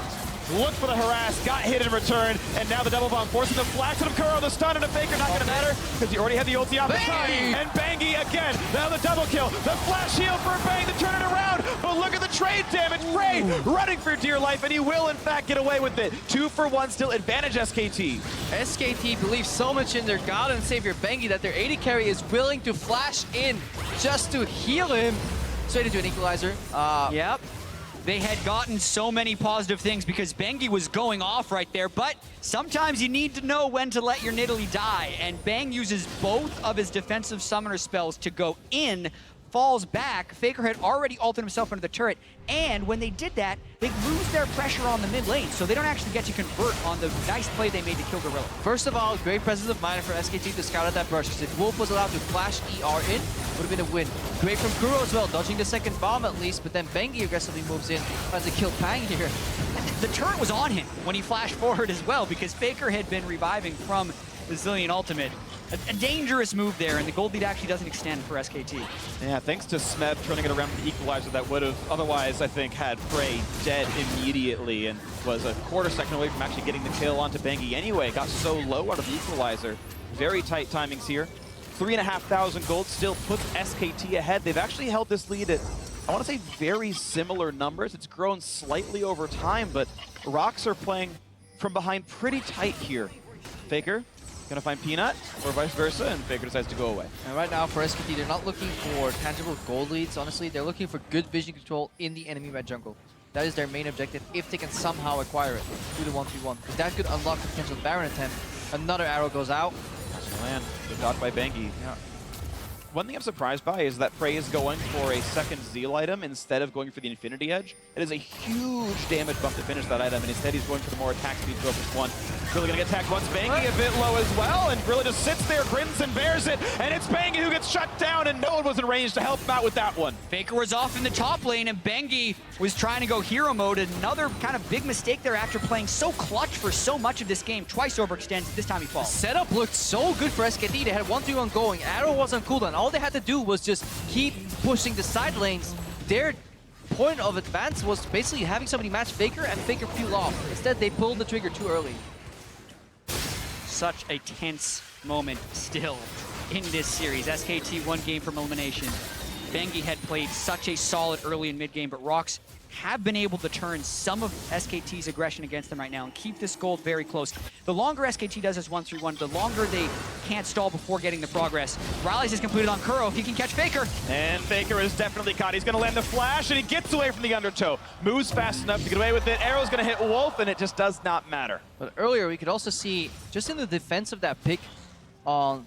Speaker 6: Look for the harass, got hit in return, and now the double bomb forcing the flash of Kuro, the stun and a Faker, not gonna matter, because he already had the ulti off the side. And Bengi again, now the double kill, the flash heal for Bang to turn it around, but look at the trade damage, Prey running for dear life, and he will in fact get away with it. 2 for 1 still, advantage SKT.
Speaker 2: SKT believes so much in their god and savior Bengi that their AD carry is willing to flash in just to heal him. Straight into an equalizer.
Speaker 17: Yep. They had gotten so many positive things because Bengi was going off right there, but sometimes you need to know when to let your Nidalee die, and Bang uses both of his defensive summoner spells to go in, falls back. Faker had already ulted himself into the turret, and when they did that, they lose their pressure on the mid lane, so they don't actually get to convert on the nice play they made to kill Gorilla.
Speaker 2: First of all, great presence of mind for SKT to scout out that brush, because if Wolf was allowed to flash ER in, would have been a win. Great from Kuro as well, dodging the second bomb at least, but then Bengi aggressively moves in, tries to kill Pang here.
Speaker 17: The turret was on him when he flashed forward as well, because Faker had been reviving from the Zillion ultimate. A dangerous move there, and the gold lead actually doesn't extend for SKT.
Speaker 6: Yeah, thanks to Smeb turning it around with the equalizer that would have otherwise, I think, had Prey dead immediately and was a quarter second away from actually getting the kill onto Bengi anyway. Got so low out of the equalizer. Very tight timings here. 3,500 gold still puts SKT ahead. They've actually held this lead at, I want to say, very similar numbers. It's grown slightly over time, but ROX are playing from behind pretty tight here. Faker Gonna find Peanut, or vice versa, and Faker decides to go away.
Speaker 2: And right now for SKT, they're not looking for tangible gold leads, honestly. They're looking for good vision control in the enemy red jungle. That is their main objective if they can somehow acquire it through the 1v1. Because that could unlock the potential Baron attempt. Another arrow goes out.
Speaker 6: Land, good dodge by Bengi. Yeah. One thing I'm surprised by is that Prey is going for a second Zeal item instead of going for the Infinity Edge. It is a huge damage bump to finish that item, and instead he's going for the more attack speed focused one. Gorilla gonna get tagged once. Bengi a bit low as well, and Gorilla just sits there, grins and bears it, and it's Bengi who gets shut down, and no one was in range to help him out with that one.
Speaker 17: Faker was off in the top lane, and Bengi was trying to go hero mode. Another kind of big mistake there after playing so clutch for so much of this game. Twice overextends, this time he falls.
Speaker 2: Setup looked so good for SKT. They had 1-3-1 going. Arrow was on cooldown. All they had to do was just keep pushing the side lanes. Their point of advance was basically having somebody match Faker and Faker peel off. Instead, they pulled the trigger too early.
Speaker 17: Such a tense moment still in this series. SKT one game from elimination. Bengi had played such a solid early and mid game, but ROX have been able to turn some of SKT's aggression against them right now and keep this gold very close. The longer SKT does this 1-3-1, the longer they can't stall before getting the progress. Rallies is completed on Kuro if he can catch Faker.
Speaker 6: And Faker is definitely caught. He's gonna land the flash, and he gets away from the undertow. Moves fast enough to get away with it. Arrow's gonna hit Wolf, and it just does not matter.
Speaker 2: But earlier, we could also see, just in the defense of that pick on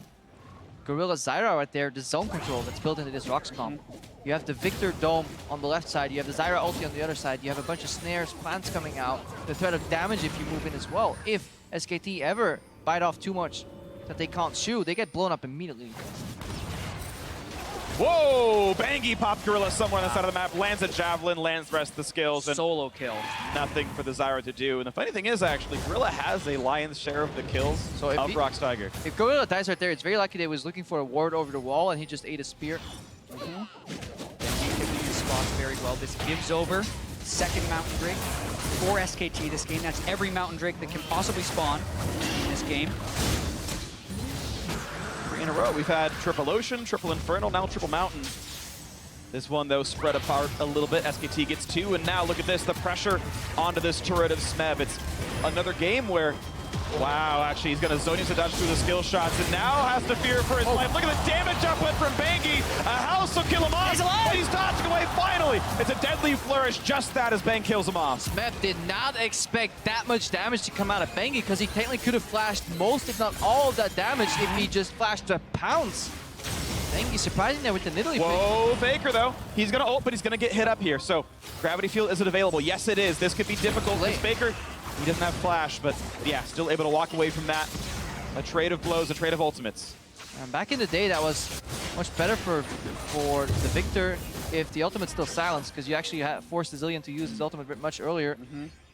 Speaker 2: Gorilla Zyra right there, the zone control that's built into this ROX comp. You have the Victor Dome on the left side, you have the Zyra ulti on the other side, you have a bunch of snares, plants coming out, the threat of damage if you move in as well. If SKT ever bite off too much that they can't shoot, they get blown up immediately.
Speaker 6: Whoa! Bengi popped Gorilla somewhere on the side of the map, lands a Javelin, lands the rest of the skills. And
Speaker 17: solo kill.
Speaker 6: Nothing for the Zyra to do. And the funny thing is, actually, Gorilla has a lion's share of the kills of ROX Tiger.
Speaker 2: If Gorilla dies right there, it's very likely they was looking for a ward over the wall and he just ate a spear.
Speaker 17: Bengi can use spots very well. This gives over second Mountain Drake for SKT this game. That's every Mountain Drake that can possibly spawn in this game.
Speaker 6: In a row. We've had Triple Ocean, Triple Infernal, now Triple Mountain. This one, though, spread apart a little bit. SKT gets two, and now look at this, the pressure onto this turret of Smeb. It's another game where, wow, actually, he's going to Zonius to dodge through the skill shots, and now has to fear for his life. Look at the damage uplift from Bengi. A house will kill him off. He's alive! He's dodging away finally. It's a deadly flourish, just that as Bang kills him off.
Speaker 2: Smeb did not expect that much damage to come out of Bengi because he technically could have flashed most, if not all of that damage if he just flashed to pounce. Bengi surprising there with the Nidalee.
Speaker 6: Whoa, Faker though. He's gonna ult, but he's gonna get hit up here. So, Gravity Field, is it available? Yes, it is. This could be difficult for Faker. He doesn't have flash, but yeah, still able to walk away from that. A trade of blows, a trade of ultimates.
Speaker 2: Back in the day, that was much better for the Victor if the ultimate's still silenced, because you actually forced the Zillion to use his ultimate much earlier.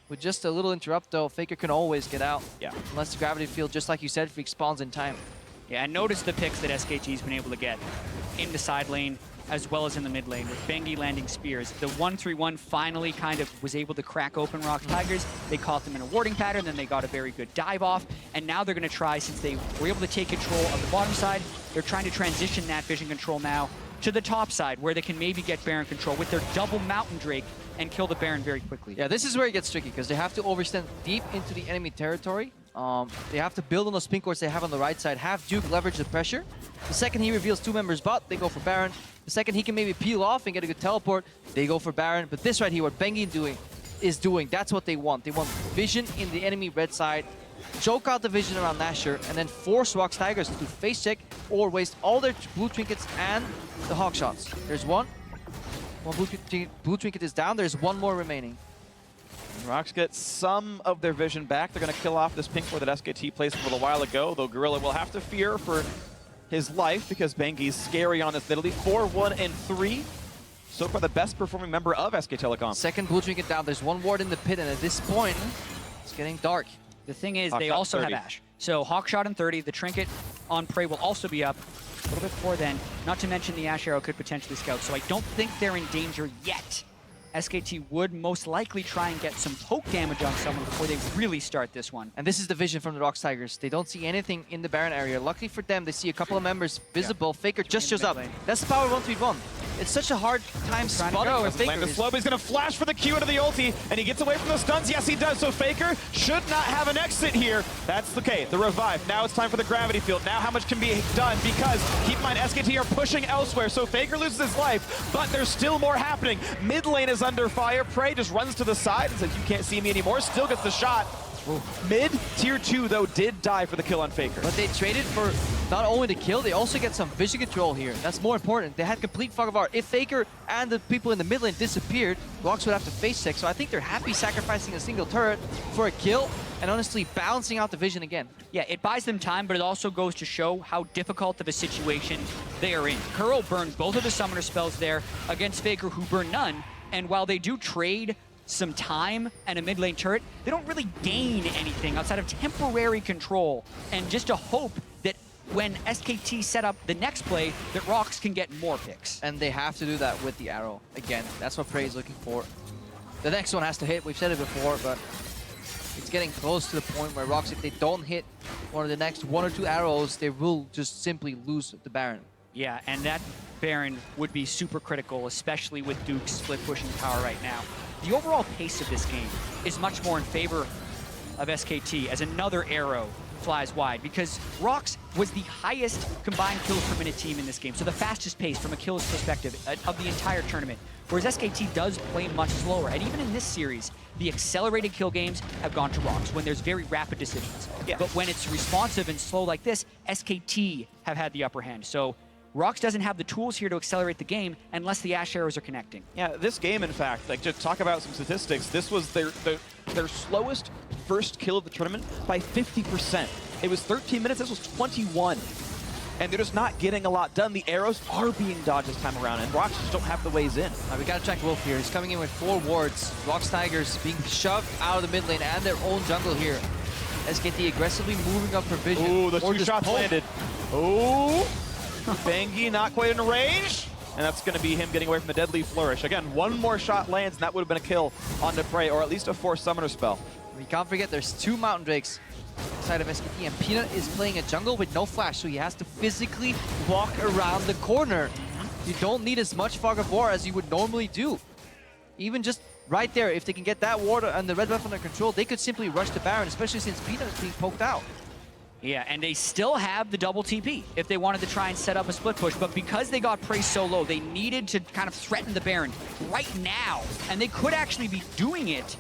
Speaker 2: With just a little interrupt, though, Faker can always get out.
Speaker 6: Yeah.
Speaker 2: Unless the Gravity Field, just like you said, spawns in time.
Speaker 17: Yeah, and notice the picks that SKT's been able to get in the side lane as well as in the mid lane with Bengi landing spears. The 1-3-1 finally kind of was able to crack open ROX Tigers. They caught them in a warding pattern, then they got a very good dive off, and now they're going to try, since they were able to take control of the bottom side, they're trying to transition that vision control now to the top side, where they can maybe get Baron control with their double Mountain Drake and kill the Baron very quickly.
Speaker 2: Yeah, this is where it gets tricky, because they have to overstand deep into the enemy territory. They have to build on those pink wards they have on the right side, have Duke leverage the pressure. The second he reveals two members bot, they go for Baron. The second he can maybe peel off and get a good teleport, they go for Baron. But this right here, what Bengi is doing, that's what they want. They want vision in the enemy red side, choke out the vision around Nashor, and then force ROX Tigers to face check or waste all their blue trinkets and the hawk shots. There's one. One blue trinket is down, there's one more remaining.
Speaker 6: ROX get some of their vision back. They're going to kill off this pink ward that SKT placed a little while ago, though Gorilla will have to fear for his life because Bengi's scary on this Nidalee. 4, 1, and 3. So far the best performing member of SK Telecom.
Speaker 2: Second blue trinket down. There's one ward in the pit, and at this point, it's getting dark.
Speaker 17: The thing is, they also have Ash. So Hawkshot in 30, the trinket on Prey will also be up a little bit before then. Not to mention the Ash Arrow could potentially scout, so I don't think they're in danger yet. SKT would most likely try and get some poke damage on someone before they really start this one.
Speaker 2: And this is the vision from the ROX Tigers. They don't see anything in the Baron area. Luckily for them, they see a couple of members visible. Faker just shows up. That's the power of 1-3-1. It's such a hard time spotting where Faker
Speaker 6: Land the
Speaker 2: is.
Speaker 6: slow, but he's going to flash for the Q into the ulti, and he gets away from the stuns. Yes, he does. So Faker should not have an exit here. That's okay. The revive. Now it's time for the gravity field. Now how much can be done? Because keep in mind, SKT are pushing elsewhere. So Faker loses his life, but there's still more happening. Mid lane is under fire. Prey just runs to the side and says, "You can't see me anymore." Still gets the shot. Mid tier 2 though did die for the kill on Faker.
Speaker 2: But they traded for not only the kill, they also get some vision control here. That's more important. They had complete fog of art. If Faker and the people in the mid lane disappeared, ROX would have to face check. So I think they're happy sacrificing a single turret for a kill and honestly balancing out the vision again.
Speaker 17: Yeah, it buys them time, but it also goes to show how difficult of a situation they are in. Kuro burned both of the summoner spells there against Faker, who burned none. And while they do trade some time and a mid lane turret, they don't really gain anything outside of temporary control and just a hope that when SKT set up the next play, that ROX can get more picks.
Speaker 2: And they have to do that with the arrow. Again, that's what Prey is looking for. The next one has to hit. We've said it before, but it's getting close to the point where ROX, if they don't hit one of the next 1 or 2 arrows, they will just simply lose the Baron.
Speaker 17: Yeah, and that Baron would be super critical, especially with Duke's split pushing power right now. The overall pace of this game is much more in favor of SKT as another arrow flies wide, because ROX was the highest combined kills per minute team in this game, so the fastest pace from a kills perspective of the entire tournament, whereas SKT does play much slower. And even in this series, the accelerated kill games have gone to ROX when there's very rapid decisions. Yeah. But when it's responsive and slow like this, SKT have had the upper hand. So ROX doesn't have the tools here to accelerate the game unless the Ash arrows are connecting.
Speaker 6: Yeah, this game, in fact, like, to talk about some statistics, this was their slowest first kill of the tournament by 50%. It was 13 minutes, this was 21. And they're just not getting a lot done. The arrows are being dodged this time around, and ROX just don't have the ways in.
Speaker 2: We gotta check Wolf here. He's coming in with 4 wards. ROX Tigers being shoved out of the mid lane and their own jungle here. SKT aggressively moving up for vision.
Speaker 6: Ooh, the 2 shots landed. Ooh. Bangi not quite in range, and that's going to be him getting away from the deadly flourish. Again, 1 more shot lands, and that would have been a kill onto Prey, or at least a forced summoner spell.
Speaker 2: We can't forget there's 2 Mountain Drakes inside of SKT, and Peanut is playing a jungle with no flash, so he has to physically walk around the corner. You don't need as much fog of war as you would normally do. Even just right there, if they can get that ward and the red buff under control, they could simply rush the Baron, especially since Peanut is being poked out.
Speaker 17: Yeah, and they still have the double TP if they wanted to try and set up a split push, but because they got Prey so low, they needed to kind of threaten the Baron right now, and they could actually be doing it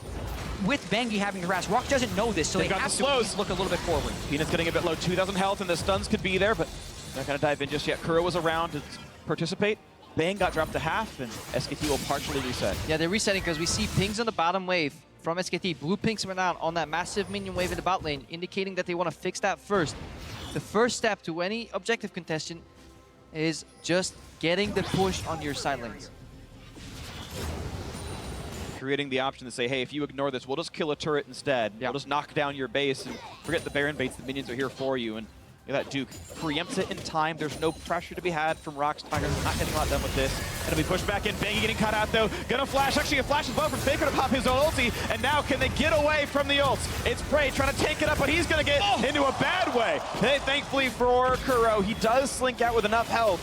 Speaker 17: with Bangi having to harass. ROX doesn't know this, so they have to look a little bit forward.
Speaker 6: Peanut's getting a bit low, 2,000 health, and the stuns could be there, but not going to dive in just yet. Kuro was around to participate. Bang got dropped to half, and SKT will partially reset.
Speaker 2: Yeah, they're resetting because we see pings on the bottom wave from SKT. Blue pings went out on that massive minion wave in the bot lane, indicating that they want to fix that first. The first step to any objective contestant is just getting the push on your side lanes.
Speaker 6: Creating the option to say, hey, if you ignore this, we'll just kill a turret instead. We'll just knock down your base and forget the Baron baits. The minions are here for you. And that Duke preempts it in time. There's no pressure to be had from ROX Tigers. Not getting a lot done with this. It'll be pushed back in. Bangi getting cut out though. Gonna flash. Actually, a flash as well from Faker to pop his own ulti. And now can they get away from the ults? It's Prey trying to take it up, but he's gonna get into a bad way. Hey, thankfully for Kuro, he does slink out with enough health.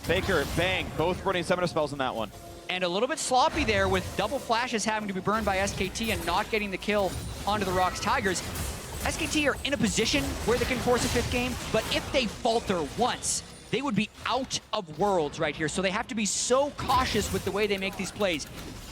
Speaker 6: Faker and Bang both burning summoner spells in that one.
Speaker 17: And a little bit sloppy there with double flashes having to be burned by SKT and not getting the kill onto the ROX Tigers. SKT are in a position where they can force a 5th game, but if they falter once, they would be out of Worlds right here. So they have to be so cautious with the way they make these plays.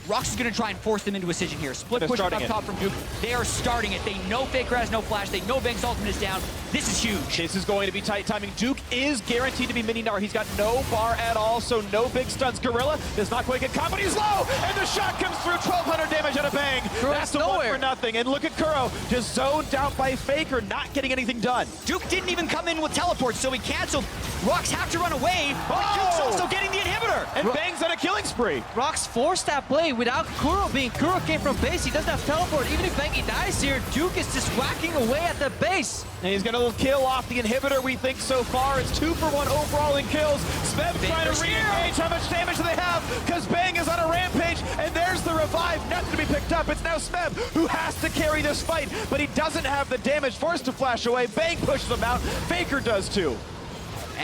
Speaker 17: ROX is going to try and force them into a decision here. Split push up top from Duke. They are starting it. They know Faker has no flash. They know Bang's ultimate is down. This is huge.
Speaker 6: This is going to be tight timing. Duke is guaranteed to be mini nar. He's got no bar at all, so no big stuns. Gorilla does not quite get caught, but he's low, and the shot comes through. 1,200 damage out of Bang. That's the one for nothing. And look at Kuro, just zoned out by Faker, not getting anything done.
Speaker 17: Duke didn't even come in with teleports, so he canceled. ROX have to run away, but Duke's also getting the inhibitor.
Speaker 6: And Bang's on a killing spree.
Speaker 2: ROX forced that play without Kuro being. Kuro came from base. He doesn't have teleport. Even if Bangi dies here, Duke is just whacking away at the base.
Speaker 6: And he's going to kill off the inhibitor, we think, so far. It's 2 for 1 overall in kills. Smeb trying to re-engage. How much damage do they have? Because Bang is on a rampage, and there's the revive. Nothing to be picked up. It's now Smeb who has to carry this fight, but he doesn't have the damage. Forced to flash away. Bang pushes him out. Faker does too.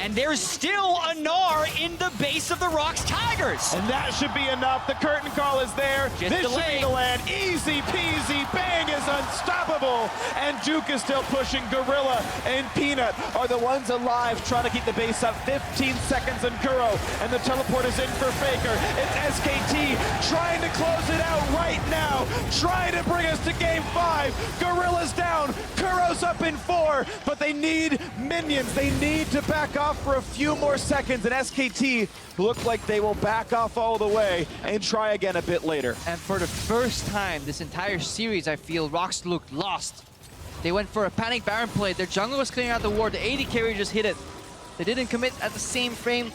Speaker 17: And there's still a Gnar in the base of the ROX Tigers.
Speaker 6: And that should be enough. The curtain call is there.
Speaker 17: Just
Speaker 6: this should be the land. Easy peasy. Bang is unstoppable. And Duke is still pushing. Gorilla and Peanut are the ones alive trying to keep the base up. 15 seconds and Kuro. And the teleport is in for Faker. It's SKT trying to close it out right now. Trying to bring us to game 5. Gorilla's down. Kuro's up in 4. But they need minions. They need to back off for a few more seconds. And SKT look like they will back off all the way and try again a bit later.
Speaker 2: And for the first time this entire series, I feel ROX looked lost. They went for a panic Baron play. Their jungle was clearing out the ward. The AD carry just hit it. They didn't commit at the same frame.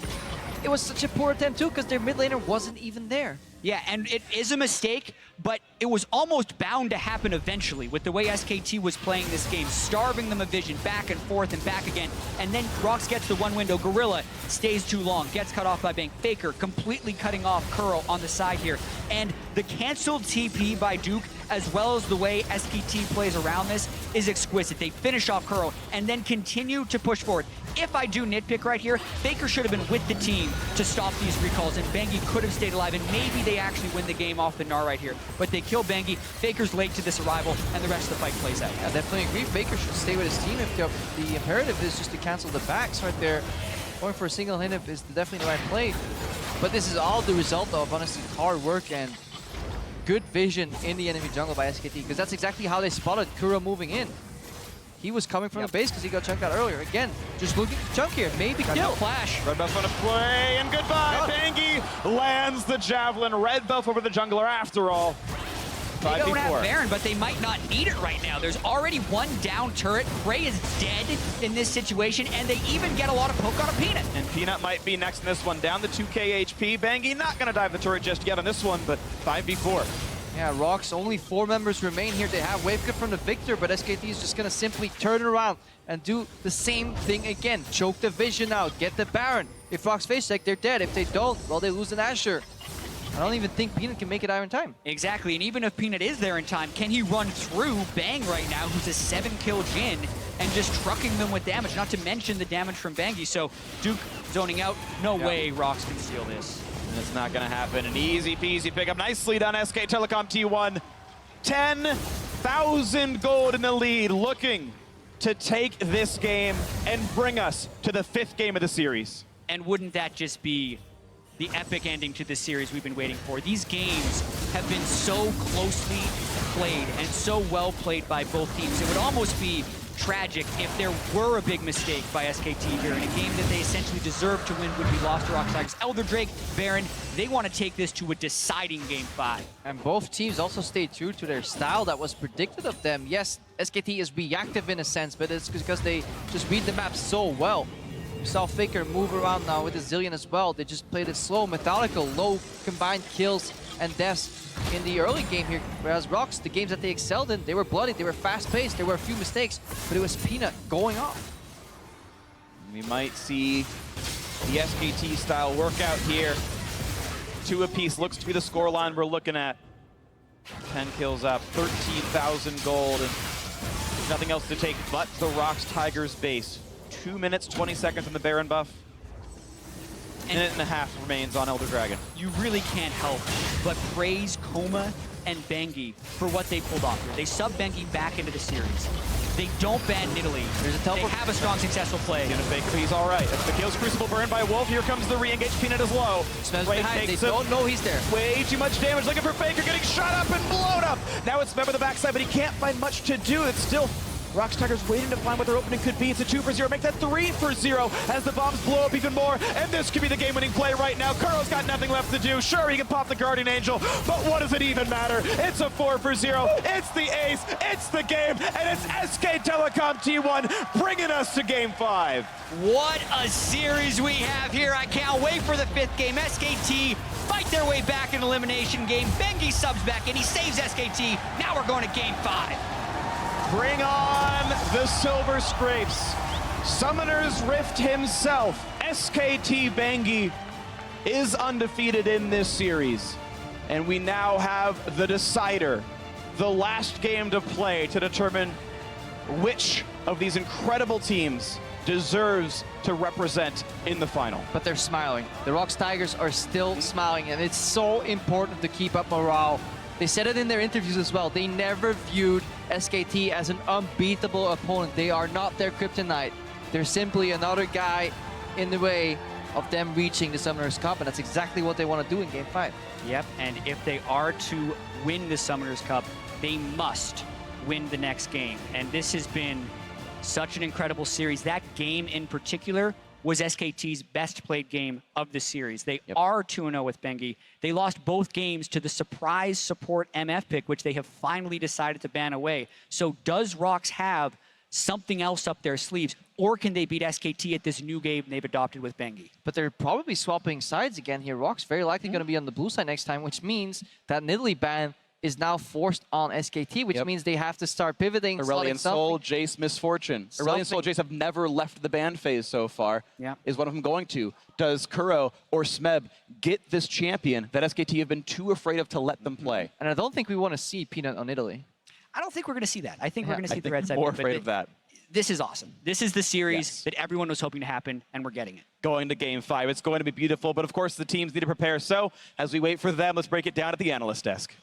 Speaker 2: It was such a poor attempt too, because their mid laner wasn't even there.
Speaker 17: Yeah, and it is a mistake, but it was almost bound to happen eventually with the way SKT was playing this game, starving them of vision back and forth and back again. And then ROX gets the one window. Gorilla stays too long, gets cut off by Bang. Faker completely cutting off Kuro on the side here. And the canceled TP by Duke, as well as the way SKT plays around this, is exquisite. They finish off Kuro and then continue to push forward. If I do nitpick right here, Faker should have been with the team to stop these recalls, and Bengi could have stayed alive, and maybe they actually win the game off the Gnar right here. But they kill Bengi, Faker's late to this arrival, and the rest of the fight plays out.
Speaker 2: I definitely agree. Faker should stay with his team if the imperative is just to cancel the backs right there. Going for a single hit is definitely the right play. But this is all the result of, honestly, hard work and good vision in the enemy jungle by SKT, because that's exactly how they spotted Kuro moving in. He was coming from the base because he got chunked out earlier. Again, just looking to chunk here. Maybe kill.
Speaker 17: Flash.
Speaker 6: Red buff on a play, and goodbye. Bengi lands the javelin. Red buff over the jungler after all.
Speaker 17: They don't have Baron, but they might not need it right now. There's already one down turret. Frey is dead in this situation, and they even get a lot of poke on a Peanut.
Speaker 6: And Peanut might be next in this one. Down to 2k HP. Bengi not going to dive the turret just yet on this one, but 5v4.
Speaker 2: Yeah, ROX, only 4 members remain here. They have wave cut from the Victor, but SKT is just going to simply turn around and do the same thing again. Choke the vision out, get the Baron. If ROX face check, they're dead. If they don't, well, they lose an Asher. I don't even think Peanut can make it out in time.
Speaker 17: Exactly, and even if Peanut is there in time, can he run through Bang right now, who's a 7-kill Jhin, and just trucking them with damage, not to mention the damage from Bangi. So Duke zoning out, no way ROX can steal this.
Speaker 6: And it's not going to happen. An easy peasy pickup. Nicely done, SK Telecom T1. 10,000 gold in the lead, looking to take this game and bring us to the 5th game of the series.
Speaker 17: And wouldn't that just be the epic ending to this series we've been waiting for? These games have been so closely played and so well played by both teams. It would almost be tragic if there were a big mistake by SKT here in a game that they essentially deserved to win would be lost to ROX Tigers. Elder Drake, Baron, they want to take this to a deciding game 5.
Speaker 2: And both teams also stayed true to their style that was predicted of them. Yes, SKT is reactive in a sense, but it's because they just read the map so well. We saw Faker move around now with a Zillion as well. They just played it slow, methodical, low combined kills and deaths in the early game here. Whereas ROX, the games that they excelled in, they were bloody, they were fast-paced, there were a few mistakes, but it was Peanut going off.
Speaker 6: We might see the SKT style workout here. 2 apiece looks to be the scoreline we're looking at. 10 kills up, 13,000 gold, and nothing else to take but the ROX Tigers base. 2 minutes, 20 seconds on the Baron buff. Minute and a half remains on Elder Dragon.
Speaker 17: You really can't help but praise Koma and Bengi for what they pulled off here. They sub Bengi back into the series. They don't ban Nidalee. They have a strong, successful play.
Speaker 6: Gonna fake, but he's all right. That's the kills. Crucible burned by Wolf. Here comes the re-engage. Peanut is low.
Speaker 2: Smells behind. They don't know he's there.
Speaker 6: Way too much damage. Looking for Faker, getting shot up and blown up. Now it's Member the backside, but he can't find much to do. It's still ROX Tigers waiting to find what their opening could be. It's a 2-for-0. Make that 3-for-0 as the bombs blow up even more. And this could be the game-winning play right now. Kuro's got nothing left to do. Sure, he can pop the Guardian Angel, but what does it even matter? It's a 4-for-0. It's the ace. It's the game. And it's SK Telecom T1 bringing us to game 5.
Speaker 17: What a series we have here. I can't wait for the 5th game. SKT fight their way back in elimination game. Bengi subs back in. He saves SKT. Now we're going to game 5.
Speaker 6: Bring on the Silver Scrapes. Summoner's Rift himself, SKT Bengi, is undefeated in this series. And we now have the decider, the last game to play to determine which of these incredible teams deserves to represent in the final.
Speaker 2: But they're smiling. The ROX Tigers are still smiling, and it's so important to keep up morale. They said it in their interviews as well. They never viewed SKT as an unbeatable opponent. They are not their kryptonite. They're simply another guy in the way of them reaching the Summoners Cup, and that's exactly what they want to do in Game 5.
Speaker 17: Yep, and if they are to win the Summoners Cup, they must win the next game. And this has been such an incredible series. That game in particular was SKT's best played game of the series. They are 2-0 with Bengi. They lost both games to the surprise support MF pick, which they have finally decided to ban away. So does ROX have something else up their sleeves, or can they beat SKT at this new game they've adopted with Bengi?
Speaker 2: But they're probably swapping sides again here. ROX very likely going to be on the blue side next time, which means that Nidalee ban is now forced on SKT, which means they have to start pivoting.
Speaker 6: Aurelion Sol, Jace, Misfortune. Aurelion Sol, Jace have never left the ban phase so far. Is one of them going to? Does Kuro or Smeb get this champion that SKT have been too afraid of to let them play?
Speaker 2: And I don't think we want to see Peanut on Nidalee.
Speaker 17: I don't think we're going to see that. I think we're going to see the red side.
Speaker 6: More afraid of that.
Speaker 17: This is awesome. This is the series that everyone was hoping to happen, and we're getting it.
Speaker 6: Going to Game 5. It's going to be beautiful, but of course the teams need to prepare. So as we wait for them, let's break it down at the analyst desk.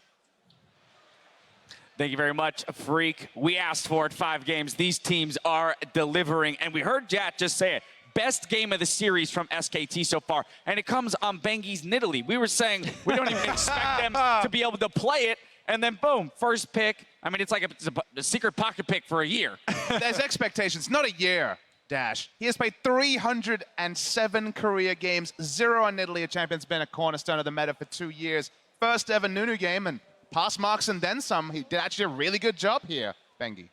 Speaker 9: Thank you very much, Freak. We asked for it, 5 games. These teams are delivering, and we heard Jat just say it. Best game of the series from SKT so far, and it comes on Bengi's Nidalee. We were saying we don't even expect them to be able to play it, and then boom, first pick. I mean, it's like a secret pocket pick for a year.
Speaker 13: There's expectations, not a year, Dash. He has played 307 career games, 0 on Nidalee. A champion's been a cornerstone of the meta for 2 years. First ever Nunu game, and pass marks and then some. He did actually a really good job here, Bengi.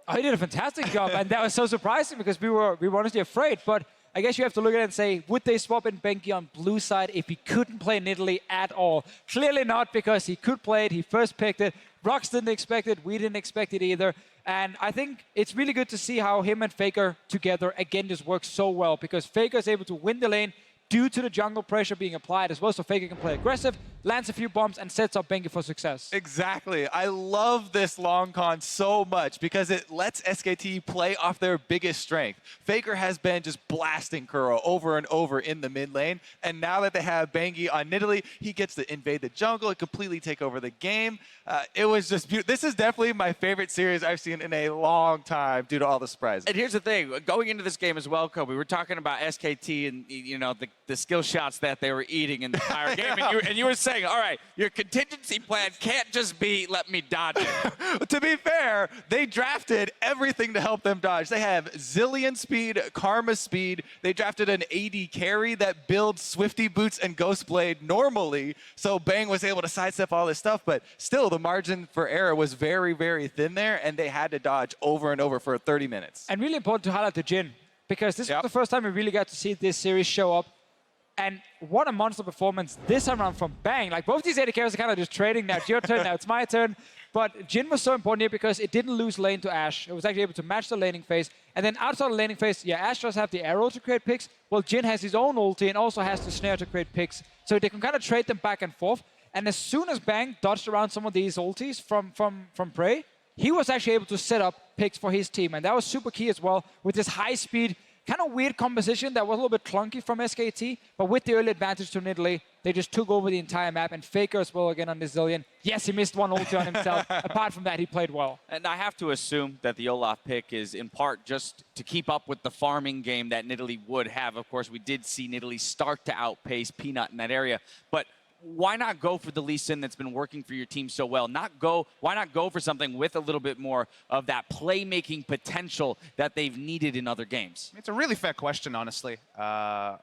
Speaker 10: Oh, he did a fantastic job, and that was so surprising because we were honestly afraid. But I guess you have to look at it and say, would they swap in Bengi on blue side if he couldn't play Nidalee at all? Clearly not, because he could play it. He first picked it. ROX didn't expect it. We didn't expect it either. And I think it's really good to see how him and Faker together again just work so well, because Faker is able to win the lane due to the jungle pressure being applied as well, so Faker can play aggressive, lands a few bombs, and sets up Bengi for success.
Speaker 11: Exactly. I love this long con so much because it lets SKT play off their biggest strength. Faker has been just blasting Kuro over and over in the mid lane, and now that they have Bengi on Nidalee, he gets to invade the jungle and completely take over the game. It was just beautiful. This is definitely my favorite series I've seen in a long time due to all the surprises.
Speaker 14: And here's the thing, going into this game as well, Kobe, we were talking about SKT and, you know, the skill shots that they were eating in the entire game, and you were saying, all right, your contingency plan can't just be let me dodge it.
Speaker 11: To be fair, they drafted everything to help them dodge. They have Zillion speed, Karma speed. They drafted an AD carry that builds Swifty Boots and Ghostblade normally, so Bang was able to sidestep all this stuff, but still the margin for error was very, very thin there, and they had to dodge over and over for 30 minutes.
Speaker 10: And really important to highlight the Jhin, because this was the first time we really got to see this series show up. And what a monster performance this time around from Bang. Like, both these AD carries are kind of just trading. Now it's your turn, now it's my turn. But Jhin was so important here because it didn't lose lane to Ashe. It was actually able to match the laning phase. And then outside the laning phase, Ashe does have the arrow to create picks. Well, Jhin has his own ulti and also has the snare to create picks. So they can kind of trade them back and forth. And as soon as Bang dodged around some of these ultis from Prey, he was actually able to set up picks for his team. And that was super key as well with this high speed, kind of weird composition that was a little bit clunky from SKT, but with the early advantage to Nidalee, they just took over the entire map, and Faker as well again on the Zillion. Yes, he missed one ulti on himself. Apart from that, he played well.
Speaker 14: And I have to assume that the Olaf pick is in part just to keep up with the farming game that Nidalee would have. Of course, we did see Nidalee start to outpace Peanut in that area, but why not go for the Lee Sin that's been working for your team so well? Why not go for something with a little bit more of that playmaking potential that they've needed in other games?
Speaker 13: It's a really fair question, honestly.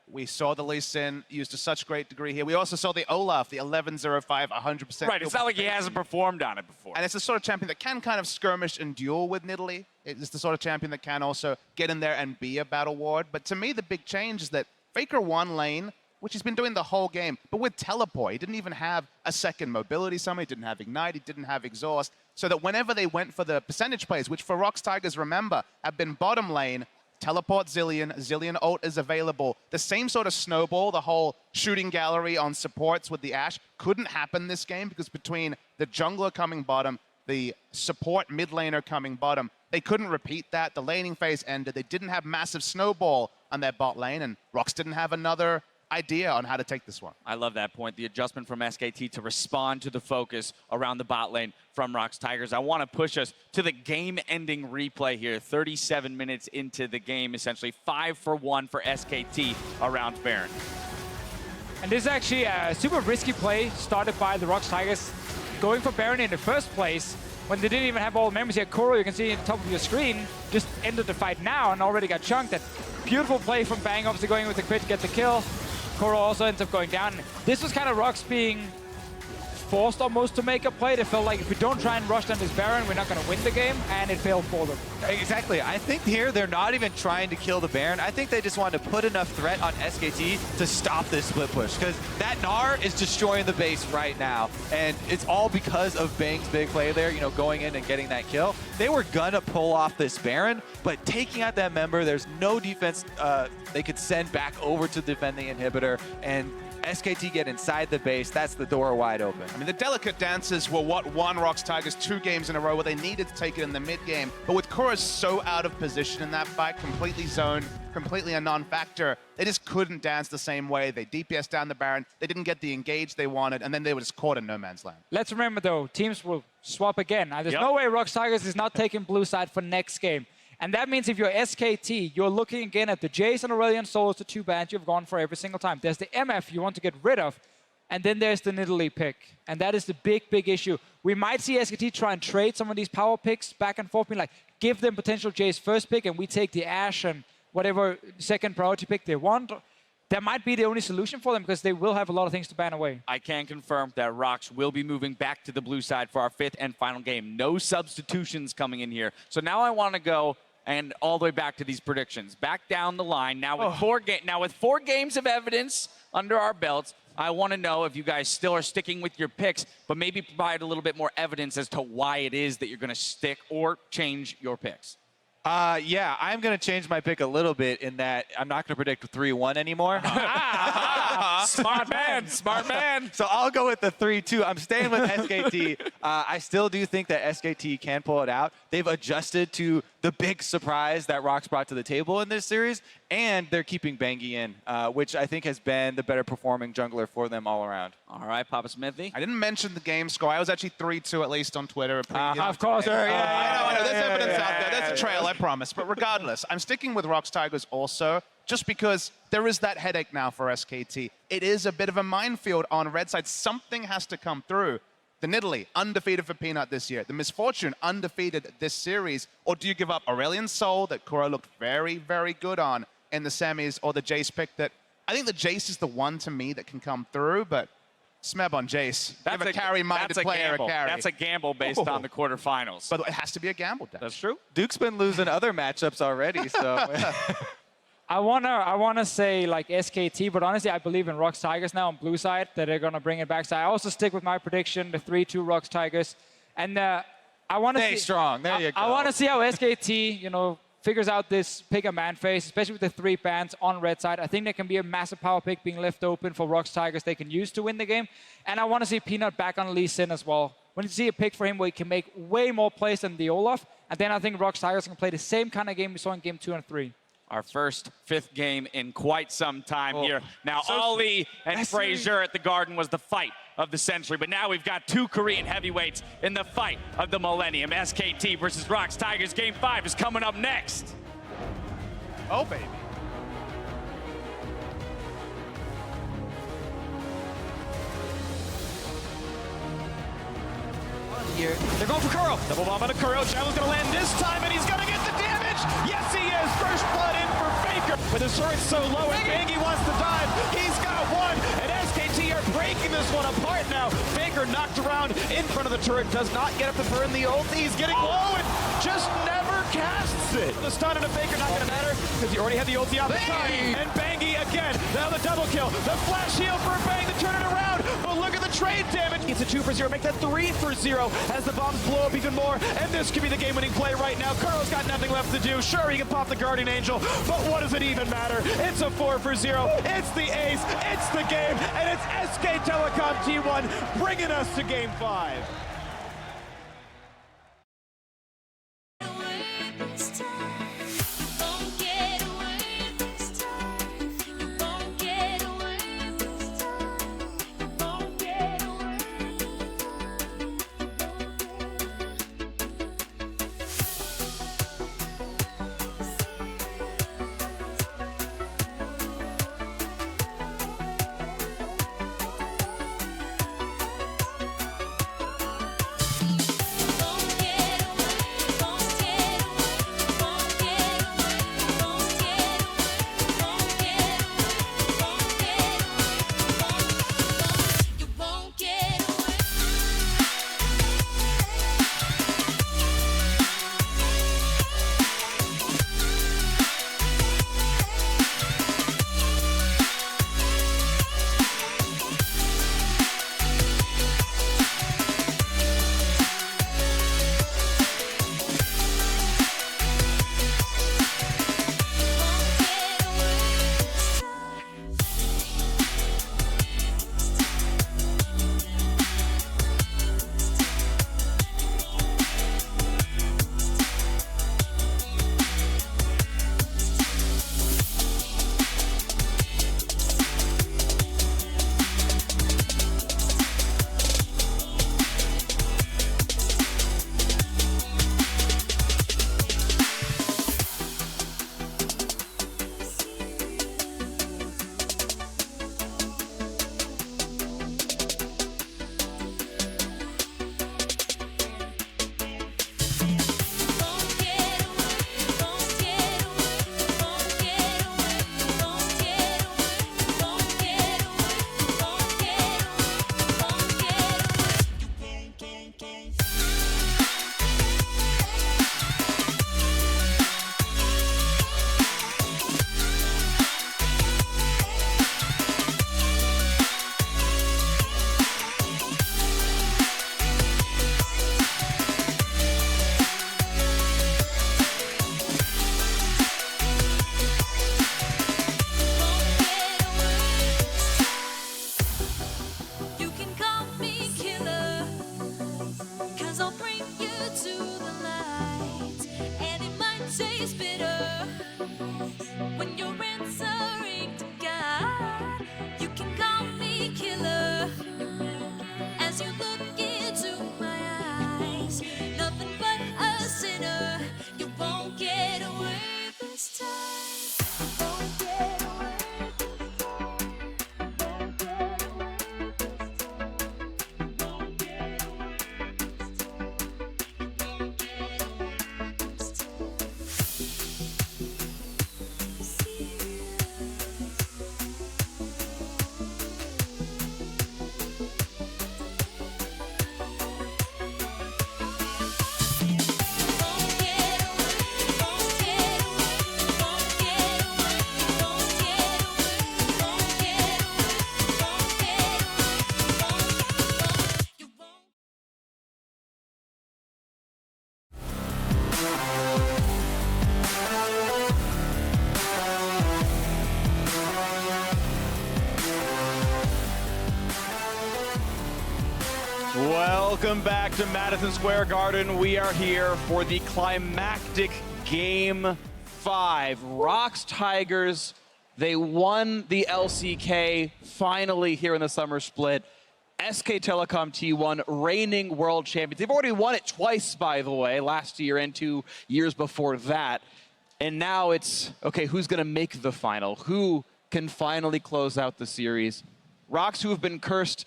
Speaker 13: We saw the Lee Sin used to such great degree here. We also saw the Olaf, the 1105, 100%.
Speaker 9: Right, it's not like he hasn't performed on it before.
Speaker 13: And it's the sort of champion that can kind of skirmish and duel with Nidalee. It's the sort of champion that can also get in there and be a battle ward. But to me, the big change is that Faker won lane, which he's been doing the whole game, but with teleport. He didn't even have a second mobility summon, he didn't have ignite, he didn't have exhaust, so that whenever they went for the percentage plays, which for ROX Tigers, remember, have been bottom lane, teleport Zillion ult is available. The same sort of snowball, the whole shooting gallery on supports with the Ashe, couldn't happen this game because between the jungler coming bottom, the support mid laner coming bottom, They couldn't repeat that. The laning phase ended. They didn't have massive snowball on their bot lane, and ROX didn't have another idea on how to take this one.
Speaker 14: I love that point. The adjustment from SKT to respond to the focus around the bot lane from ROX Tigers. I want to push us to the game-ending replay here. 37 minutes into the game, essentially 5 for 1 for SKT around Baron.
Speaker 10: And this is actually a super risky play started by the ROX Tigers, going for Baron in the first place when they didn't even have all the members here. Kuro, you can see at the top of your screen, just ended the fight now and already got chunked. That beautiful play from Bang, obviously going with the crit to get the kill. Kuro also ends up going down. This was kind of ROX being forced almost to make a play. They felt like if we don't try and rush down this Baron, we're not going to win the game, and it failed for them.
Speaker 5: Exactly. I think here they're not even trying to kill the Baron. I think they just wanted to put enough threat on SKT to stop this split push, because that Gnar is destroying the base right now, and it's all because of Bang's big play there, you know, going in and getting that kill. They were gonna pull off this Baron, but taking out that member, there's no defense they could send back over to defend the inhibitor, and SKT get inside the base, that's the door wide open.
Speaker 13: I mean, the delicate dances were what won ROX Tigers 2 games in a row where they needed to take it in the mid game. But with Kuro so out of position in that fight, completely zoned, completely a non-factor, they just couldn't dance the same way. They DPS down the Baron, they didn't get the engage they wanted, and then they were just caught in no man's land.
Speaker 10: Let's remember though, teams will swap again. Now, there's no way ROX Tigers is not taking blue side for next game. And that means if you're SKT, you're looking again at the Jace and Aurelion Sol as the 2 bans you've gone for every single time. There's the MF you want to get rid of, and then there's the Nidalee pick. And that is the big, big issue. We might see SKT try and trade some of these power picks back and forth, being like, give them potential Jace first pick, and we take the Ashe and whatever second priority pick they want. That might be the only solution for them, because they will have a lot of things to ban away.
Speaker 14: I can confirm that ROX will be moving back to the blue side for our 5th and final game. No substitutions coming in here. So now I want to go and all the way back to these predictions. Back down the line. Now with 4 games of evidence under our belts, I want to know if you guys still are sticking with your picks, but maybe provide a little bit more evidence as to why it is that you're going to stick or change your picks.
Speaker 5: Yeah, I'm going to change my pick a little bit in that I'm not going to predict 3-1 anymore.
Speaker 14: Smart man, smart man.
Speaker 5: So I'll go with the 3-2. I'm staying with SKT. I still do think that SKT can pull it out. They've adjusted to the big surprise that ROX brought to the table in this series, and they're keeping Bangi in, which I think has been the better performing jungler for them all around.
Speaker 14: All right, Papa Smithy.
Speaker 13: I didn't mention the game score. I was actually 3-2 at least on Twitter.
Speaker 10: Of course, sir.
Speaker 13: I know. There's evidence out there. There's a trail, I promise. But regardless, I'm sticking with ROX Tigers also, just because there is that headache now for SKT. It is a bit of a minefield on red side. Something has to come through. The Nidalee, undefeated for Peanut this year. The Misfortune, undefeated this series. Or do you give up Aurelion Sol that Kuro looked very, very good on in the semis, or the Jace pick that... I think the Jace is the one to me that can come through, but Smeb on Jace. Give a carry-minded player a carry.
Speaker 14: That's a gamble based on the quarterfinals.
Speaker 13: But it has to be a gamble, Dash.
Speaker 14: That's true.
Speaker 5: Duke's been losing other matchups already, so...
Speaker 10: I wanna say like SKT, but honestly, I believe in ROX Tigers now on blue side that they're gonna bring it back. So I also stick with my prediction, the 3-2 ROX Tigers, and I want to
Speaker 5: stay strong. There you go.
Speaker 10: I want to see how SKT, figures out this pick a man phase, especially with the 3 bans on red side. I think there can be a massive power pick being left open for ROX Tigers they can use to win the game, and I want to see Peanut back on Lee Sin as well. When you see a pick for him where he can make way more plays than the Olaf, and then I think ROX Tigers can play the same kind of game we saw in game 2 and 3.
Speaker 14: Our first 5th game in quite some time here. Now, Ali and Frazier at the Garden was the fight of the century, but now we've got 2 Korean heavyweights in the fight of the millennium. SKT versus ROX Tigers. Game 5 is coming up next.
Speaker 13: Oh, baby.
Speaker 10: Here.
Speaker 6: They're going for Kuro. Double bomb on a Kuro. Javelin's going to land this time, and he's going to get the damage. Yes, he is. First blood in for Faker. With his sword so low, and Bangi wants to dive. He's got one, and SKT are breaking this one apart now. Faker knocked around in front of the turret. Does not get up to burn the ult. He's getting low and just never casts it. The stun and a Faker not going to matter because he already had the ulti out the side. And Bangi again. Now the double kill. The flash heal for Bang to turn it around. But look at the trade damage. It's a 2-for-0. Make that 3-for-0 as the bombs blow up even more. And this could be the game-winning play right now. Kuro's got nothing left to do. Sure, he can pop the Guardian Angel, but what does it even matter? It's a 4-for-0. It's the ace. It's the game. And it's SK Telecom T1 bringing us to game 5. Welcome back to Madison Square Garden. We are here for the climactic Game 5. ROX Tigers, they won the LCK finally here in the summer split. SK Telecom T1, reigning world champions. They've already won it twice, by the way, last year and 2 years before that. And now it's, okay, who's going to make the final? Who can finally close out the series? ROX, who have been cursed,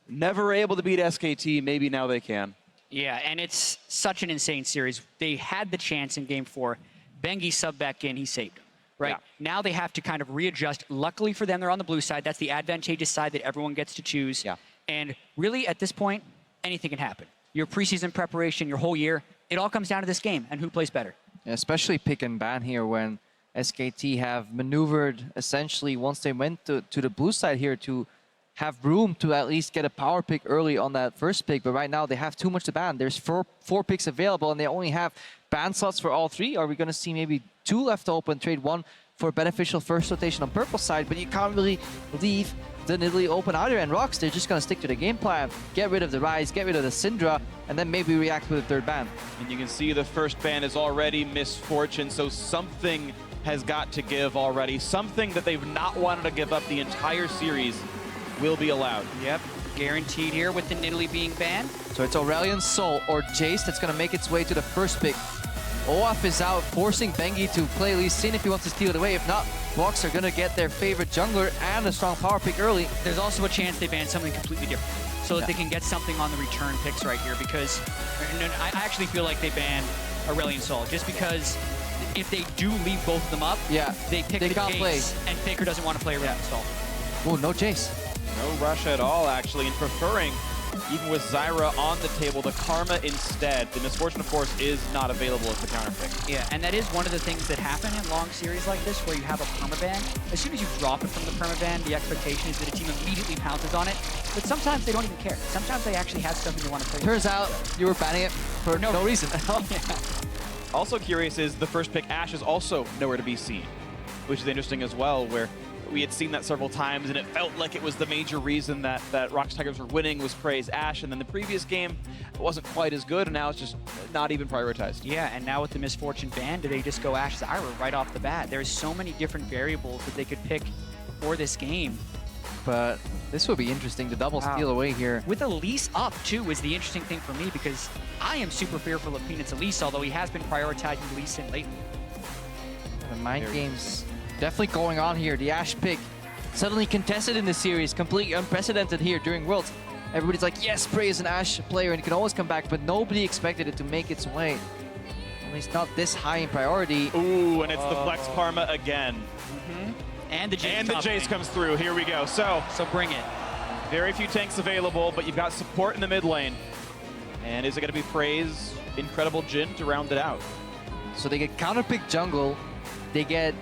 Speaker 6: never able to beat SKT, maybe now they can.
Speaker 17: Yeah, and it's such an insane series. They had the chance in Game 4. Bengi subbed back in, he saved him, right?
Speaker 6: Yeah.
Speaker 17: Now they have to kind of readjust. Luckily for them, they're on the blue side. That's the advantageous side that everyone gets to choose.
Speaker 6: Yeah.
Speaker 17: And really, at this point, anything can happen. Your preseason preparation, your whole year, it all comes down to this game and who plays better.
Speaker 2: Yeah, especially pick and ban here when SKT have maneuvered essentially once they went to the blue side here to have room to at least get a power pick early on that first pick. But right now they have too much to ban. There's four picks available and they only have ban slots for all 3. Are we going to see maybe 2 left open, trade 1 for beneficial first rotation on purple side? But you can't really leave the Nidalee open either. And ROX, they're just going to stick to the game plan. Get rid of the Rise, get rid of the Syndra, and then maybe react with a 3rd ban.
Speaker 6: And you can see the first ban is already Misfortune, so something has got to give already. Something that they've not wanted to give up the entire series will be allowed.
Speaker 17: Yep, guaranteed here with the Nidalee being banned.
Speaker 2: So it's Aurelion Sol or Jace that's going to make its way to the first pick. Oaf is out, forcing Bengi to play Lee Sin if he wants to steal it away. If not, ROX are going to get their favorite jungler and a strong power pick early.
Speaker 17: There's also a chance they ban something completely different so that they can get something on the return picks right here, because I actually feel like they ban Aurelion Sol just because if they do leave both of them up, they pick the Jace, and Faker doesn't want to play Aurelion Sol.
Speaker 2: Oh, no Jace.
Speaker 6: No rush at all, actually, and preferring, even with Zyra on the table, the Karma instead. The Misfortune, of course, is not available as the counter pick.
Speaker 17: Yeah, and that is one of the things that happen in long series like this, where you have a permaban. As soon as you drop it from the permaban, the expectation is that a team immediately pounces on it. But sometimes they don't even care. Sometimes they actually have stuff and they want to play.
Speaker 2: Turns out you were banning it for no reason.
Speaker 6: Also curious is the first pick, Ashe, is also nowhere to be seen, which is interesting as well, where we had seen that several times, and it felt like it was the major reason that ROX Tigers were winning was praise Ashe, and then the previous game wasn't quite as good, and now it's just not even prioritized.
Speaker 17: Yeah, and now with the Misfortune ban, do they just go Ashe Zyra right off the bat? There's so many different variables that they could pick for this game.
Speaker 2: But this will be interesting, the double steal away here.
Speaker 17: With Elise up, too, is the interesting thing for me, because I am super fearful of Peanut's Elise, although he has been prioritizing Elise in lately.
Speaker 2: The mind games definitely going on here. The Ashe pick suddenly contested in the series, completely unprecedented here during Worlds. Everybody's like, yes, Prey is an Ashe player and he can always come back, but nobody expected it to make its way. At least not this high in priority.
Speaker 6: Ooh, and it's the Flex Karma again.
Speaker 17: And the Jace,
Speaker 6: and the Jace comes through. Here we go. So
Speaker 17: bring it.
Speaker 6: Very few tanks available, but you've got support in the mid lane. And is it going to be Prey's incredible Jhin to round it out?
Speaker 2: So they get counter pick jungle. They get,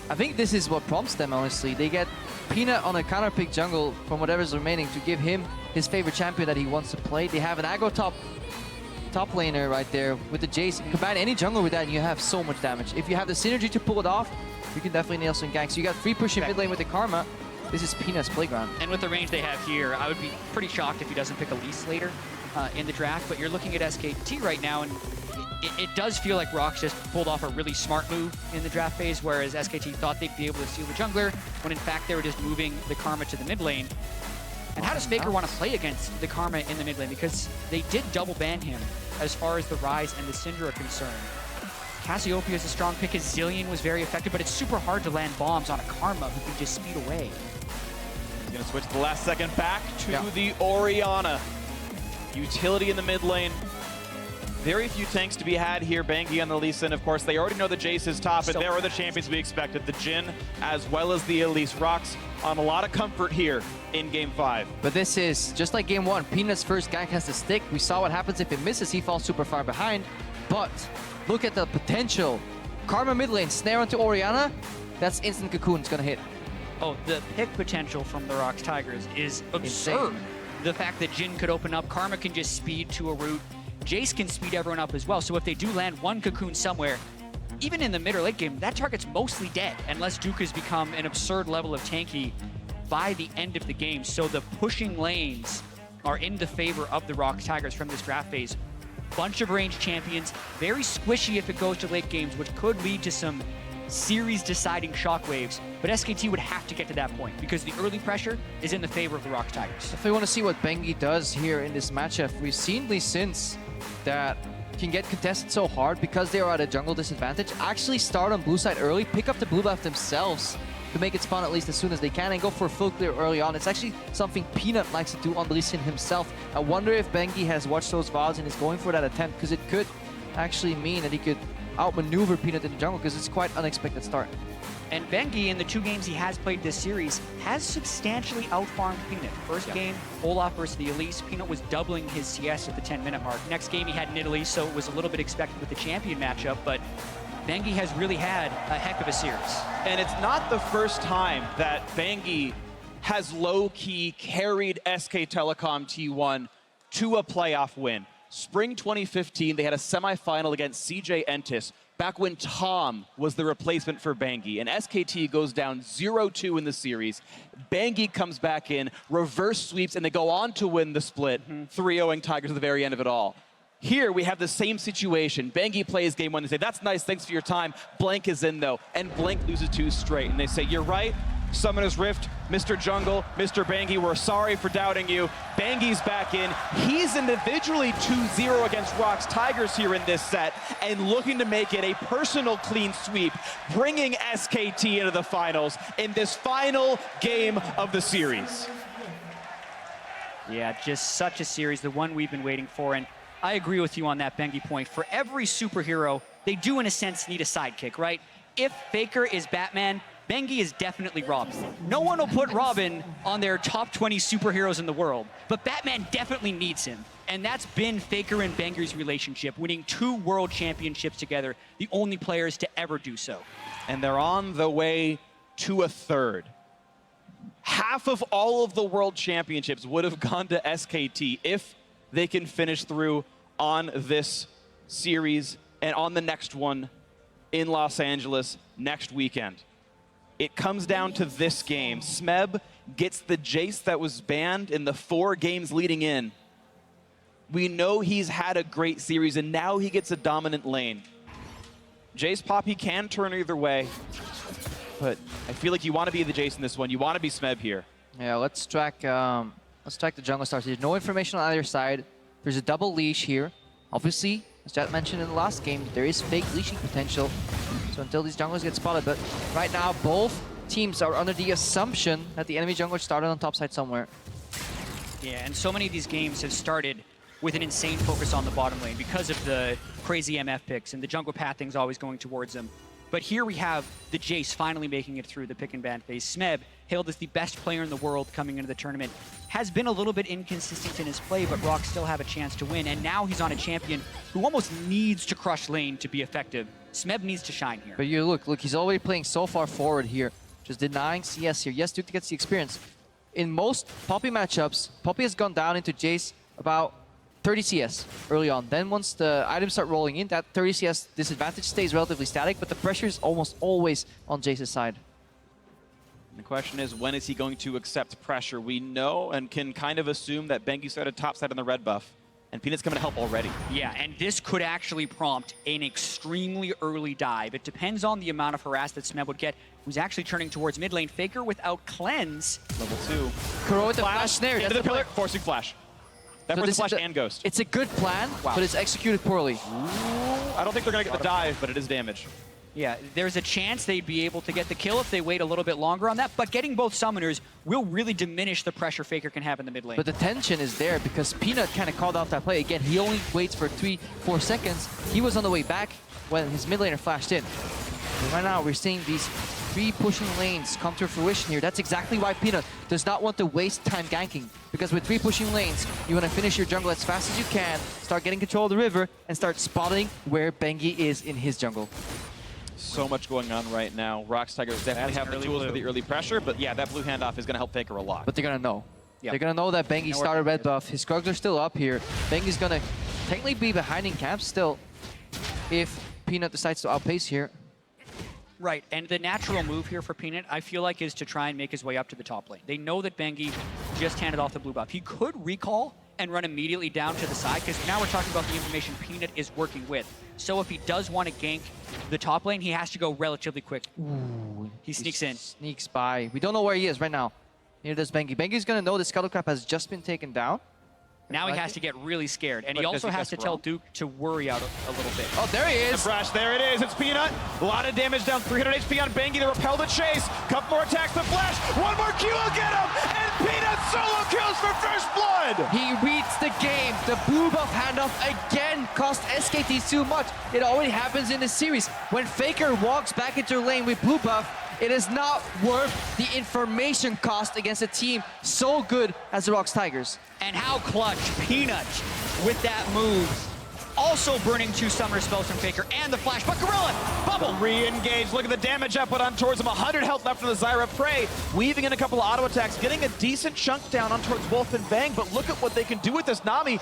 Speaker 2: I think this is what prompts them, honestly. They get Peanut on a counter pick jungle from whatever's remaining to give him his favorite champion that he wants to play. They have an aggro top laner right there with the Jace. You combine any jungle with that and you have so much damage. If you have the synergy to pull it off, you can definitely nail some ganks. You got free push in mid lane with the Karma. This is Peanut's playground.
Speaker 17: And with the range they have here, I would be pretty shocked if he doesn't pick Elise later in the draft. But you're looking at SKT right now, and it does feel like ROX just pulled off a really smart move in the draft phase, whereas SKT thought they'd be able to steal the jungler, when in fact they were just moving the Karma to the mid lane. And how does Faker want to play against the Karma in the mid lane? Because they did double ban him as far as the Rise and the Syndra are concerned. Cassiopeia is a strong pick. His Zillion was very effective, but it's super hard to land bombs on a Karma who can just speed away.
Speaker 6: He's going to switch the last second back to the Orianna. Utility in the mid lane. Very few tanks to be had here. Bengi on the Lee Sin, of course. They already know the Jace is top, and there are the champions we expected. The Jhin, as well as the Elise. ROX on a lot of comfort here in Game 5.
Speaker 2: But this is, just like Game 1, Peanut's first gank has to stick. We saw what happens if it misses. He falls super far behind. But look at the potential. Karma mid lane, snare onto Orianna. That's instant cocoon. It's going to hit.
Speaker 17: Oh, the pick potential from the ROX Tigers is absurd.
Speaker 2: Insane.
Speaker 17: The fact that Jhin could open up, Karma can just speed to a route. Jace can speed everyone up as well. So if they do land one cocoon somewhere, even in the mid or late game, that target's mostly dead unless Duke has become an absurd level of tanky by the end of the game. So the pushing lanes are in the favor of the ROX Tigers from this draft phase. Bunch of range champions, very squishy if it goes to late games, which could lead to some series-deciding shockwaves. But SKT would have to get to that point because the early pressure is in the favor of the ROX Tigers.
Speaker 2: If we want to see what Bengi does here in this matchup, we've seen Lee Sins that can get contested so hard because they are at a jungle disadvantage. Actually start on blue side early, pick up the blue buff themselves to make it spawn at least as soon as they can and go for a full clear early on. It's actually something Peanut likes to do on Lee Sin himself. I wonder if Bengi has watched those VODs and is going for that attempt because it could actually mean that he could outmaneuver Peanut in the jungle because it's quite unexpected start.
Speaker 17: And Bengi, in the 2 games he has played this series, has substantially outfarmed Peanut. First game, Olaf versus the Elise. Peanut was doubling his CS at the 10-minute mark. Next game he had Nidalee, so it was a little bit expected with the champion matchup, but Bengi has really had a heck of a series.
Speaker 21: And it's not the first time that Bengi has low-key carried SK Telecom T1 to a playoff win. Spring 2015, they had a semifinal against CJ Entis, back when Tom was the replacement for Bengi, and SKT goes down 0-2 in the series. Bengi comes back in, reverse sweeps, and they go on to win the split, 3-0ing Tigers at the very end of it all. Here, we have the same situation. Bengi plays game 1 and say, that's nice, thanks for your time. Blank is in, though, and Blank loses 2 straight. And they say, you're right, Summoner's Rift, Mr. Jungle, Mr. Bengi, we're sorry for doubting you. Bengi's back in. He's individually 2-0 against ROX Tigers here in this set and looking to make it a personal clean sweep, bringing SKT into the finals in this final game of the series.
Speaker 17: Yeah, just such a series, the one we've been waiting for. And I agree with you on that Bengi point. For every superhero, they do in a sense need a sidekick, right? If Faker is Batman, Bengi is definitely Robin. No one will put Robin on their top 20 superheroes in the world, but Batman definitely needs him. And that's been Faker and Bengi's relationship, winning 2 world championships together, the only players to ever do so.
Speaker 21: And they're on the way to a 3rd. Half of all of the world championships would have gone to SKT if they can finish through on this series and on the next one in Los Angeles next weekend. It comes down to this game. Smeb gets the Jace that was banned in the 4 games leading in. We know he's had a great series, and now he gets a dominant lane. Jace Poppy can turn either way, but I feel like you want to be the Jace in this one. You want to be Smeb here.
Speaker 2: Yeah, let's track the jungle stars. There's no information on either side. There's a double leash here. Obviously, as Jet mentioned in the last game, there is fake leashing potential. So until these junglers get spotted, but right now both teams are under the assumption that the enemy jungler started on top side somewhere.
Speaker 17: Yeah, and so many of these games have started with an insane focus on the bottom lane because of the crazy MF picks and the jungle pathing's always going towards them. But here we have the Jace finally making it through the pick and ban phase. Smeb, hailed as the best player in the world coming into the tournament, has been a little bit inconsistent in his play, but ROX still have a chance to win. And now he's on a champion who almost needs to crush lane to be effective. Smeb needs to shine here.
Speaker 2: But you look, he's already playing so far forward here, just denying CS here. Yes, Duke gets the experience. In most Poppy matchups, Poppy has gone down into Jace about 30 CS early on. Then once the items start rolling in, that 30 CS disadvantage stays relatively static, but the pressure is almost always on Jace's side.
Speaker 21: The question is, when is he going to accept pressure? We know and can kind of assume that Bengi started topside on the red buff, and Peanut's coming to help already.
Speaker 17: Yeah, and this could actually prompt an extremely early dive. It depends on the amount of harass that Smeb would get, who's actually turning towards mid lane. Faker without cleanse.
Speaker 21: Level 2.
Speaker 2: Kuro with the flash snare.
Speaker 21: Into the pillar, forcing flash. That forces flash and ghost.
Speaker 2: It's a good plan, but it's executed poorly.
Speaker 21: I don't think they're going to get the dive, but it is damage.
Speaker 17: Yeah, there's a chance they'd be able to get the kill if they wait a little bit longer on that, but getting both summoners will really diminish the pressure Faker can have in the mid lane.
Speaker 2: But the tension is there because Peanut kind of called out that play. Again, he only waits for 3-4 seconds. He was on the way back when his mid laner flashed in. But right now, we're seeing these 3 pushing lanes come to fruition here. That's exactly why Peanut does not want to waste time ganking. Because with 3 pushing lanes, you want to finish your jungle as fast as you can, start getting control of the river, and start spotting where Bengi is in his jungle.
Speaker 21: So much going on right now. ROX Tigers definitely have the tools for the early pressure, but yeah, that blue handoff is going to help Faker a lot.
Speaker 2: But they're going to know.
Speaker 21: Yep.
Speaker 2: They're going to know that Bengi started red buff. His Skrugs are still up here. Bengi's going to technically be behind in camp still if Peanut decides to outpace here.
Speaker 17: Right, and the natural move here for Peanut, I feel like, is to try and make his way up to the top lane. They know that Bengi just handed off the blue buff. He could recall and run immediately down to the side, because now we're talking about the information Peanut is working with. So if he does want to gank the top lane, he has to go relatively quick.
Speaker 2: Ooh,
Speaker 17: he sneaks in.
Speaker 2: Sneaks by. We don't know where he is right now. Near this Bengi. Bengi's going to know the Scuttlecrab has just been taken down.
Speaker 17: Now he has to get really scared, and he also has to tell Duke to worry out a little bit.
Speaker 2: Oh, there he is.
Speaker 6: The brush, there it is. It's Peanut. A lot of damage down, 300 HP on Bengi. The repel the chase. Couple more attacks, the flash. One more Q will get him, and Peanut solo kills for first blood.
Speaker 2: He reads the game. The blue buff handoff again cost SKT too much. It already happens in the series. When Faker walks back into lane with blue buff, it is not worth the information cost against a team so good as the ROX Tigers.
Speaker 17: And how clutch Peanut with that move. Also burning 2 summoner spells from Faker and the flash, but Gorilla, bubble.
Speaker 6: Re-engage, look at the damage output on towards him. 100 health left from the Zyra Prey. Weaving in a couple of auto attacks, getting a decent chunk down on towards Wolf and Bang, but look at what they can do with this Nami.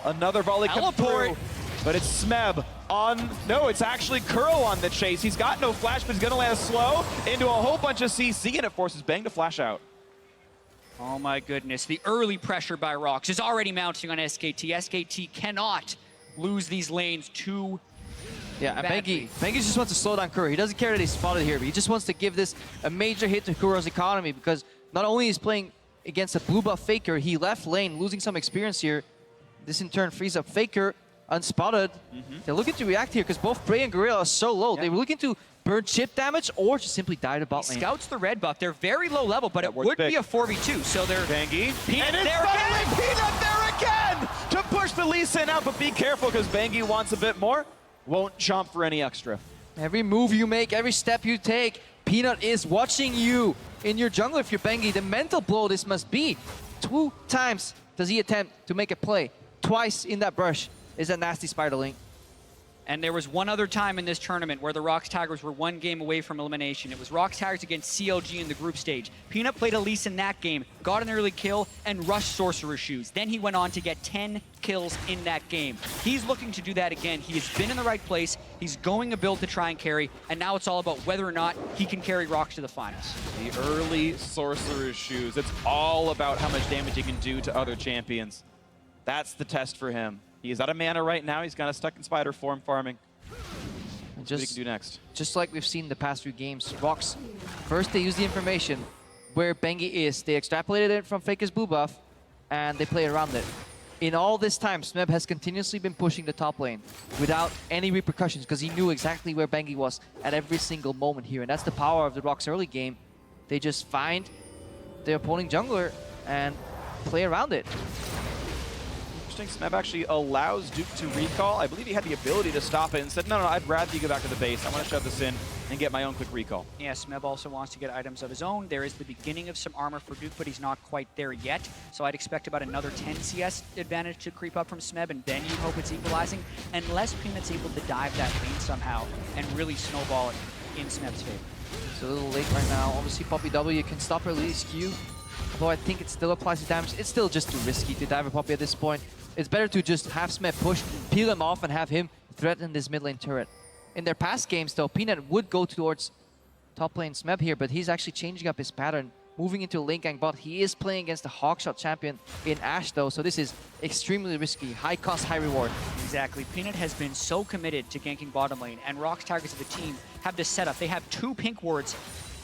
Speaker 6: Another volley comes through, but it's Smeb on, no, it's actually Curl on the chase. He's got no flash, but he's gonna land slow into a whole bunch of CC, and it forces Bang to flash out.
Speaker 17: Oh my goodness, the early pressure by ROX is already mounting on SKT. SKT cannot lose these lanes too badly.
Speaker 2: Bengi just wants to slow down Kuro. He doesn't care that he's spotted here, but he just wants to give this a major hit to Kuro's economy, because not only is playing against a blue buff Faker, he left lane, losing some experience here. This in turn frees up Faker, unspotted. They're looking to react here because both Prey and Gorilla are so low. They were looking to burn chip damage or just simply die to bot lane.
Speaker 17: Scouts the red buff. They're very low level, but it would be a 4v2, so they're...
Speaker 6: Bengi.
Speaker 17: Peanut
Speaker 6: And
Speaker 17: there again!
Speaker 6: Peanut there again! To push the Lee Sin out, but be careful because Bengi wants a bit more. Won't jump for any extra.
Speaker 2: Every move you make, every step you take, Peanut is watching you in your jungle if you're Bengi. The mental blow this must be. 2 times does he attempt to make a play. Twice in that brush is a nasty spider link.
Speaker 17: And there was one other time in this tournament where the ROX Tigers were 1 game away from elimination. It was ROX Tigers against CLG in the group stage. Peanut played Elise in that game, got an early kill, and rushed Sorcerer Shoes. Then he went on to get 10 kills in that game. He's looking to do that again. He has been in the right place. He's going a build to try and carry, and now it's all about whether or not he can carry ROX to the finals.
Speaker 6: The early Sorcerer Shoes. It's all about how much damage he can do to other champions. That's the test for him. He is out of mana right now. He's kind of stuck in spider form farming. What he can do next.
Speaker 2: Just like we've seen the past few games, ROX, first they use the information where Bengi is. They extrapolated it from Faker's blue buff, and they play around it. In all this time, Smeb has continuously been pushing the top lane without any repercussions because he knew exactly where Bengi was at every single moment here. And that's the power of the ROX early game. They just find their opponent jungler and play around it.
Speaker 6: Interesting, Smeb actually allows Duke to recall. I believe he had the ability to stop it and said, no, I'd rather you go back to the base. I want to shove this in and get my own quick recall.
Speaker 17: Yeah, Smeb also wants to get items of his own. There is the beginning of some armor for Duke, but he's not quite there yet. So I'd expect about another 10 CS advantage to creep up from Smeb, and then you hope it's equalizing, unless Peanut's able to dive that lane somehow and really snowball it in Smeb's favor.
Speaker 2: It's a little late right now. Obviously, Poppy W can stop her Lily's Q. Although I think it still applies to damage. It's still just too risky to dive a Poppy at this point. It's better to just have Smeb push, peel him off, and have him threaten this mid lane turret. In their past games, though, Peanut would go towards top lane Smeb here, but he's actually changing up his pattern, moving into a lane gang bot. He is playing against the Hawkshot champion in Ashe, though, so this is extremely risky. High cost, high reward.
Speaker 17: Exactly. Peanut has been so committed to ganking bottom lane, and ROX Tigers of the team have this setup. They have 2 pink wards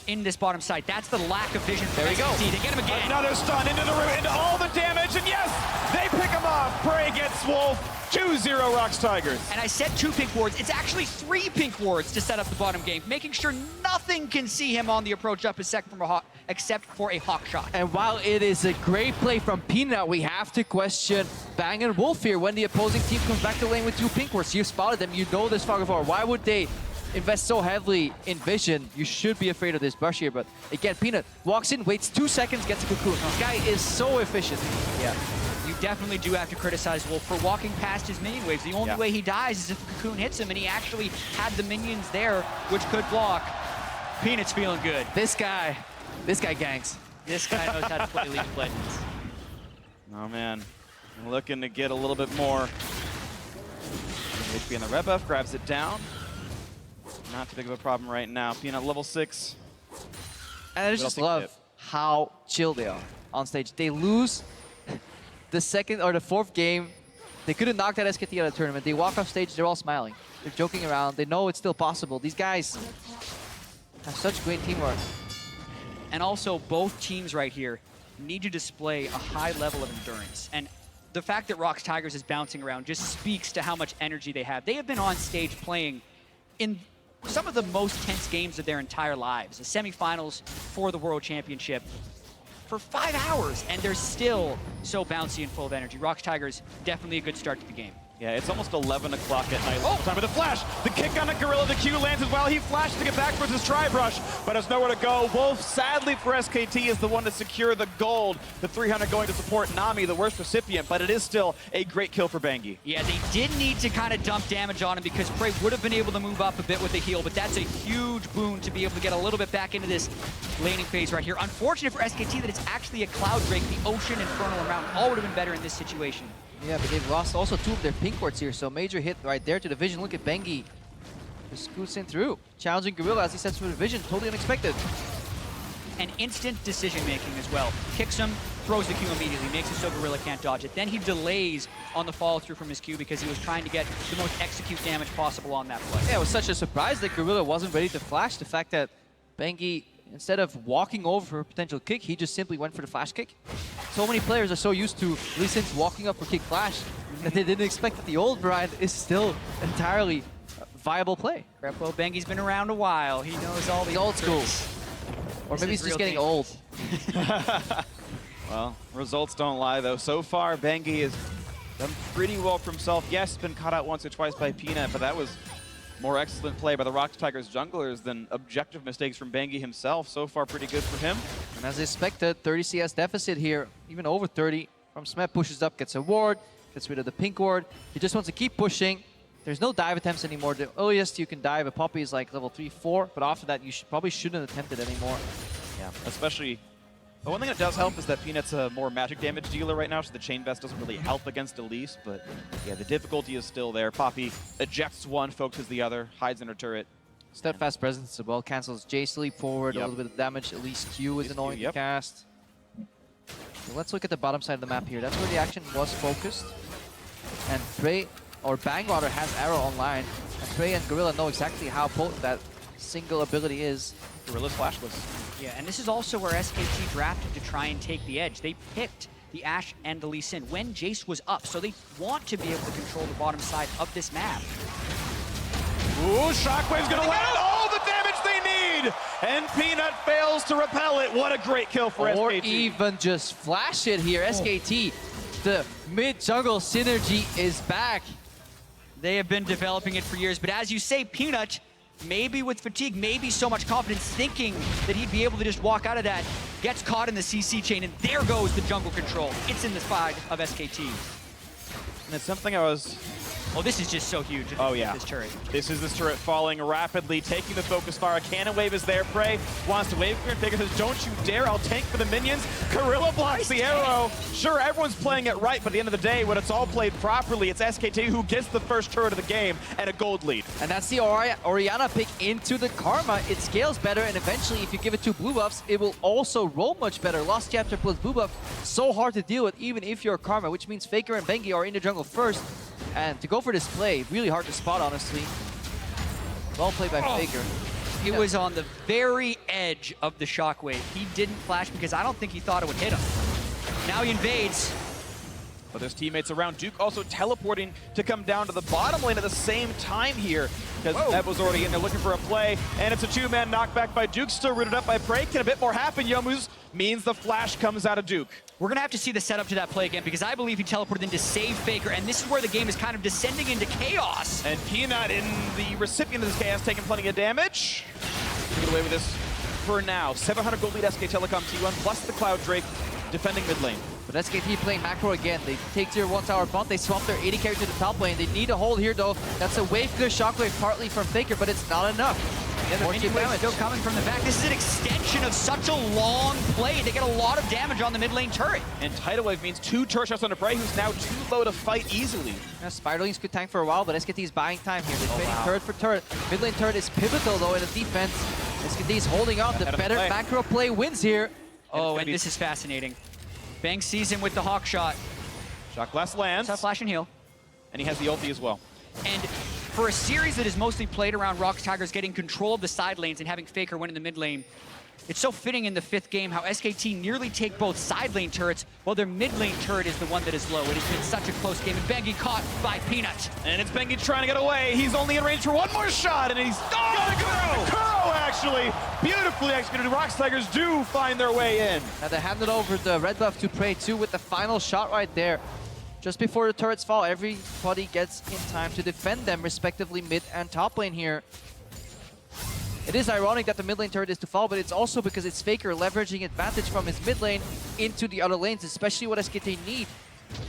Speaker 17: in this bottom side. That's the lack of vision for SKT. They get him again.
Speaker 6: Another stun into the root, into all the damage, and yes, they pick him off. Prey gets Wolf. 2-0 ROX Tigers.
Speaker 17: And I said 2 pink wards. It's actually 3 pink wards to set up the bottom game, making sure nothing can see him on the approach up a sec from a hawk, except for a hawk shot.
Speaker 2: And while it is a great play from Peanut, we have to question Bang and Wolf here when the opposing team comes back to lane with 2 pink wards. You spotted them. You know this far before. Why would they invest so heavily in vision? You should be afraid of this brush here, but again, Peanut walks in, waits 2 seconds, gets a cocoon. This guy is so efficient.
Speaker 17: Yeah. You definitely do have to criticize Wolf for walking past his minion waves. The only way he dies is if the cocoon hits him, and he actually had the minions there, which could block. Peanut's feeling good.
Speaker 2: This guy ganks.
Speaker 17: This guy knows how to play League of Legends.
Speaker 6: Oh man, looking to get a little bit more. HP on the red buff, grabs it down.
Speaker 12: Not too big of a problem right now. Peanut level 6.
Speaker 2: And I just love how chill they are on stage. They lose the second or the fourth game. They couldn't knock that SKT out of the tournament. They walk off stage, they're all smiling. They're joking around. They know it's still possible. These guys have such great teamwork.
Speaker 17: And also, both teams right here need to display a high level of endurance. And the fact that ROX Tigers is bouncing around just speaks to how much energy they have. They have been on stage playing in some of the most tense games of their entire lives. The semifinals for the World Championship for 5 hours, and they're still so bouncy and full of energy. ROX Tigers, definitely a good start to the game.
Speaker 6: Yeah, it's almost 11 o'clock at night. Oh, time of the flash. The kick on the Gorilla. The Q lands as well. He flashes to get back towards his tri-brush, but has nowhere to go. Wolf, sadly for SKT, is the one to secure the gold. The 300 going to support Nami, the worst recipient, but it is still a great kill for Bengi.
Speaker 17: Yeah, they did need to kind of dump damage on him because Prey would have been able to move up a bit with the heal, but that's a huge boon to be able to get a little bit back into this laning phase right here. Unfortunate for SKT that it's actually a Cloud Drake. The Ocean, Infernal, and Mountain all would have been better in this situation.
Speaker 2: Yeah, but they've lost also 2 of their pink wards here, so major hit right there to the vision. Look at Bengi. Just scoots in through. Challenging Gorilla as he sets for the vision. Totally unexpected.
Speaker 17: And instant decision-making as well. Kicks him, throws the Q immediately, makes it so Gorilla can't dodge it. Then he delays on the follow-through from his Q because he was trying to get the most execute damage possible on that play.
Speaker 2: Yeah, it was such a surprise that Gorilla wasn't ready to flash. The fact that Bengi, instead of walking over for a potential kick, he just simply went for the flash kick. So many players are so used to Lee Sin's walking up for kick flash that they didn't expect that the old variant is still entirely viable play.
Speaker 17: Well, Bengi's been around a while. He knows all the
Speaker 2: old school. Or maybe he's just getting old.
Speaker 12: Well, results don't lie, though. So far, Bengi has done pretty well for himself. Yes, been caught out once or twice by Peanut, but that was more excellent play by the ROX Tigers junglers than objective mistakes from Bengi himself. So far, pretty good for him.
Speaker 2: And as expected, 30 CS deficit here, even over 30 from Smet. Pushes up, gets a ward, gets rid of the pink ward. He just wants to keep pushing. There's no dive attempts anymore. The earliest you can dive a Poppy is like level 3, 4, but after that, you probably shouldn't attempt it anymore.
Speaker 12: Yeah, especially. The one thing that does help is that Peanut's a more magic damage dealer right now, so the Chain Vest doesn't really help against Elise, but yeah, the difficulty is still there. Poppy ejects one, focuses the other, hides in her turret.
Speaker 2: Steadfast presence as well, cancels Jay's leap forward, a little bit of damage. Elise Q is annoying to cast. So let's look at the bottom side of the map here. That's where the action was focused. And Prey, or Bang rather, has Arrow online. And Prey and Gorilla know exactly how potent that single ability is.
Speaker 12: Gorilla's flashless.
Speaker 17: Yeah, and this is also where SKT drafted to try and take the edge. They picked the Ashe and the Lee Sin when Jace was up, so they want to be able to control the bottom side of this map.
Speaker 6: Ooh, Shockwave's gonna land all the damage they need! And Peanut fails to repel it. What a great kill for SKT.
Speaker 2: Or even just flash it here. SKT, the mid-jungle synergy is back.
Speaker 17: They have been developing it for years, but as you say, Peanut, maybe with fatigue, maybe so much confidence, thinking that he'd be able to just walk out of that, gets caught in the CC chain, and there goes the jungle control. It's in the side of SKT.
Speaker 12: And it's something I was...
Speaker 17: Oh, this is just so huge.
Speaker 12: Oh, yeah.
Speaker 17: This turret.
Speaker 6: This is this turret falling rapidly, taking the focus fire. Cannon Wave is there. Prey wants to wave clear. Faker says, don't you dare, I'll tank for the minions. Gorilla blocks the arrow. Sure, everyone's playing it right, but at the end of the day, when it's all played properly, it's SKT who gets the first turret of the game and a gold lead.
Speaker 2: And that's the Orianna pick into the Karma. It scales better, and eventually, if you give it 2 blue buffs, it will also roll much better. Lost Chapter plus blue buff, so hard to deal with, even if you're Karma, which means Faker and Bengi are in the jungle first. And to go for this play, really hard to spot, honestly. Well played by Faker.
Speaker 17: He was on the very edge of the Shockwave. He didn't flash because I don't think he thought it would hit him. Now he invades.
Speaker 12: But there's teammates around. Duke also teleporting to come down to the bottom lane at the same time here, because Eb was already in there looking for a play, and it's a 2-man knockback by Duke, still rooted up by Prey. Can a bit more happen? Yomu's means the flash comes out of Duke.
Speaker 17: We're gonna have to see the setup to that play again, because I believe he teleported in to save Faker, and this is where the game is kind of descending into chaos.
Speaker 12: And Peanut, in the recipient of this chaos, taking plenty of damage. To get away with this for now. 700 gold lead SK Telecom T1 plus the Cloud Drake defending mid lane.
Speaker 2: But SKT playing macro again. They take tier 1 tower bump. They swamp their 80 carry to the top lane. They need a hold here, though. That's a wave clear shockwave partly from Faker, but it's not enough.
Speaker 17: Yeah, the minion wave still coming from the back. This is an extension of such a long play. They get a lot of damage on the mid lane turret.
Speaker 12: And tidal wave means 2 turret shots on the Prey, who's now too low to fight easily.
Speaker 2: Yeah, Spiderlings could tank for a while, but SKT is buying time here. They're trading turret for turret. Mid lane turret is pivotal though in the defense. SKT is holding up. The better macro play wins here.
Speaker 17: Oh, and this is fascinating. Bang sees him with the hawk shot.
Speaker 12: Shot glass lands.
Speaker 17: Flash and heal.
Speaker 12: And he has the ulti as well.
Speaker 17: And for a series that is mostly played around ROX Tigers getting control of the side lanes and having Faker win in the mid lane, it's so fitting in the 5th game how SKT nearly take both side lane turrets while their mid lane turret is the one that is low. It has been such a close game, and Bengi caught by Peanut.
Speaker 12: And it's Bengi trying to get away. He's only in range for one more shot, and he's got a Kuro, actually. Beautifully executed. ROX Tigers do find their way in.
Speaker 2: Now they handed over the red buff to Prey 2 with the final shot right there. Just before the turrets fall, everybody gets in time to defend them, respectively mid and top lane here. It is ironic that the mid lane turret is to fall, but it's also because it's Faker leveraging advantage from his mid lane into the other lanes, especially what SKT need.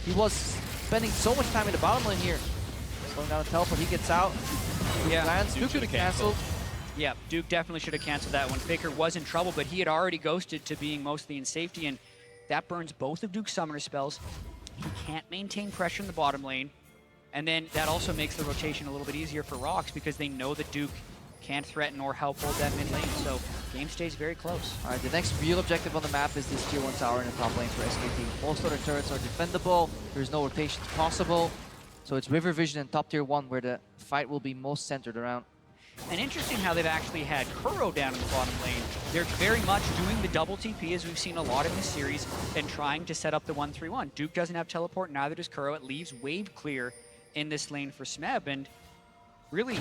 Speaker 2: He was spending so much time in the bottom lane here. Slowing down the teleport, he gets out.
Speaker 17: Yeah,
Speaker 2: Lands, Duke could have canceled.
Speaker 17: Yeah, Duke definitely should have canceled that one. Faker was in trouble, but he had already ghosted to being mostly in safety, and that burns both of Duke's summoner spells. He can't maintain pressure in the bottom lane, and then that also makes the rotation a little bit easier for ROX because they know that Duke can't threaten or help hold that mid lane, so game stays very close.
Speaker 2: All right, the next real objective on the map is this tier 1 tower in the top lane for SKT. Most other turrets are defendable, there's no rotations possible, so it's River Vision and top tier 1 where the fight will be most centered around.
Speaker 17: And interesting how they've actually had Kuro down in the bottom lane. They're very much doing the double TP, as we've seen a lot in this series, and trying to set up the 1-3-1. Duke doesn't have teleport, neither does Kuro. It leaves wave clear in this lane for Smeb, and really,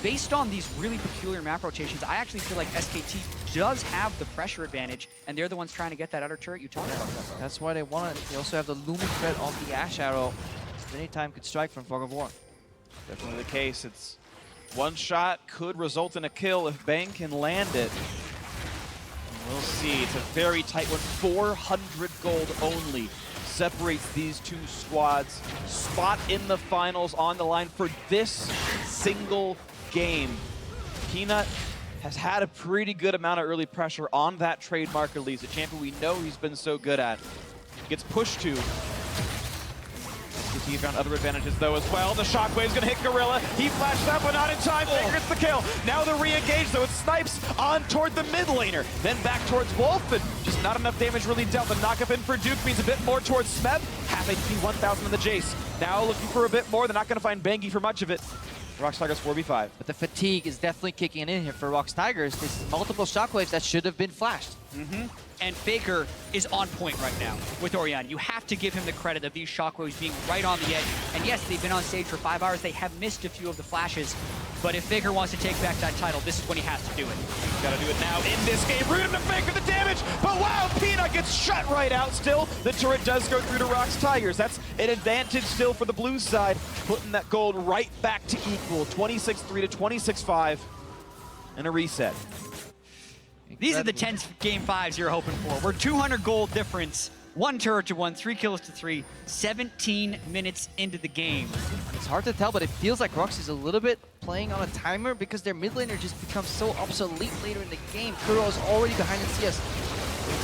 Speaker 17: based on these really peculiar map rotations, I actually feel like SKT does have the pressure advantage, and they're the ones trying to get that outer turret you talked about.
Speaker 2: That's why they want it. They also have the looming threat of the Ash Arrow. Anytime could strike from Fog of War.
Speaker 12: Definitely the case. It's one shot could result in a kill if Bang can land it. And we'll see. It's a very tight one. 400 gold only separates these two squads. Spot in the finals on the line for this single game. Peanut has had a pretty good amount of early pressure on that trademark release, a champion we know he's been so good at. Gets pushed to. He found other advantages though as well. The shockwave's gonna hit Gorilla. He flashed out, but not in time. Faker gets the kill. Now the re-engage though. It snipes on toward the mid laner. Then back towards Wolf, and just not enough damage really dealt. The knockup in for Duke means a bit more towards Smeb. Half HP, 1,000 in the Jace. Now looking for a bit more. They're not gonna find Bengi for much of it. ROX Tigers 4v5.
Speaker 2: But the fatigue is definitely kicking in here for ROX Tigers. There's multiple shockwaves that should have been flashed.
Speaker 17: And Faker is on point right now with Orion. You have to give him the credit of these shockwaves being right on the edge. And yes, they've been on stage for 5 hours. They have missed a few of the flashes. But if Faker wants to take back that title, this is when he has to do it.
Speaker 12: Gotta do it now in this game. Root him to Faker the damage. But wow, Peanut gets shut right out still. The turret does go through to ROX Tigers. That's an advantage still for the blue side. Putting that gold right back to equal. 26-3 to 26-5. And a reset.
Speaker 17: These are the 10 game 5s you're hoping for. We're 200 gold difference, 1 turret to 1, 3 kills to 3, 17 minutes into the game.
Speaker 2: It's hard to tell, but it feels like ROX is a little bit playing on a timer because their mid laner just becomes so obsolete later in the game. Kuro is already behind the CS.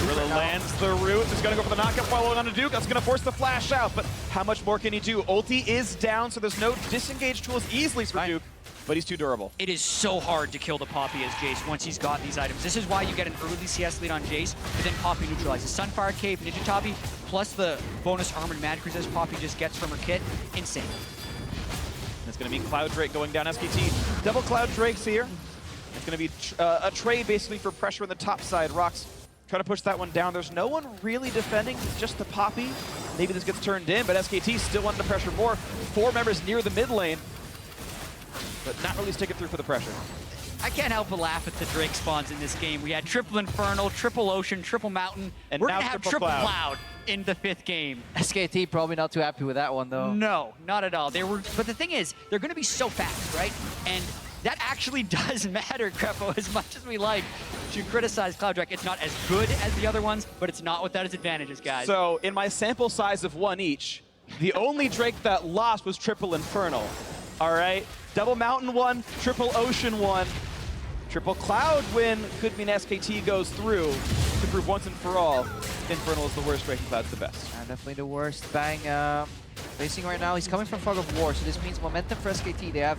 Speaker 12: Gorilla lands the root. He's going to go for the knockup following on to Duke. That's going to force the flash out, but how much more can he do? Ulti is down, so there's no disengage tools easily for Duke, but he's too durable.
Speaker 17: It is so hard to kill the Poppy as Jace once he's got these items. This is why you get an early CS lead on Jace, but then Poppy neutralizes. Sunfire Cave, Ninja Tabi, plus the bonus armored magic resist Poppy just gets from her kit. Insane.
Speaker 12: It's going to be Cloud Drake going down SKT. Double Cloud Drakes here. It's going to be a trade basically for pressure on the top side. ROX trying to push that one down. There's no one really defending, just the Poppy. Maybe this gets turned in, but SKT still wanting to pressure more. 4 members near the mid lane, but not really sticking through for the pressure.
Speaker 17: I can't help but laugh at the Drake spawns in this game. We had triple Infernal, triple Ocean, triple Mountain,
Speaker 12: and
Speaker 17: we're
Speaker 12: now
Speaker 17: gonna have triple Cloud in the 5th game.
Speaker 2: SKT probably not too happy with that one though.
Speaker 17: No, not at all. But the thing is, they're gonna be so fast, right? And that actually does matter, Crepo, as much as we like to criticize Cloud Drake. It's not as good as the other ones, but it's not without its advantages, guys.
Speaker 12: So in my sample size of 1 each, the only Drake that lost was triple Infernal. All right, double Mountain 1, triple Ocean 1. Triple Cloud win could mean SKT goes through to prove once and for all Infernal is the worst, Breaking Cloud's the best.
Speaker 2: Definitely the worst. Bang facing right now. He's coming from Fog of War, so this means momentum for SKT. They have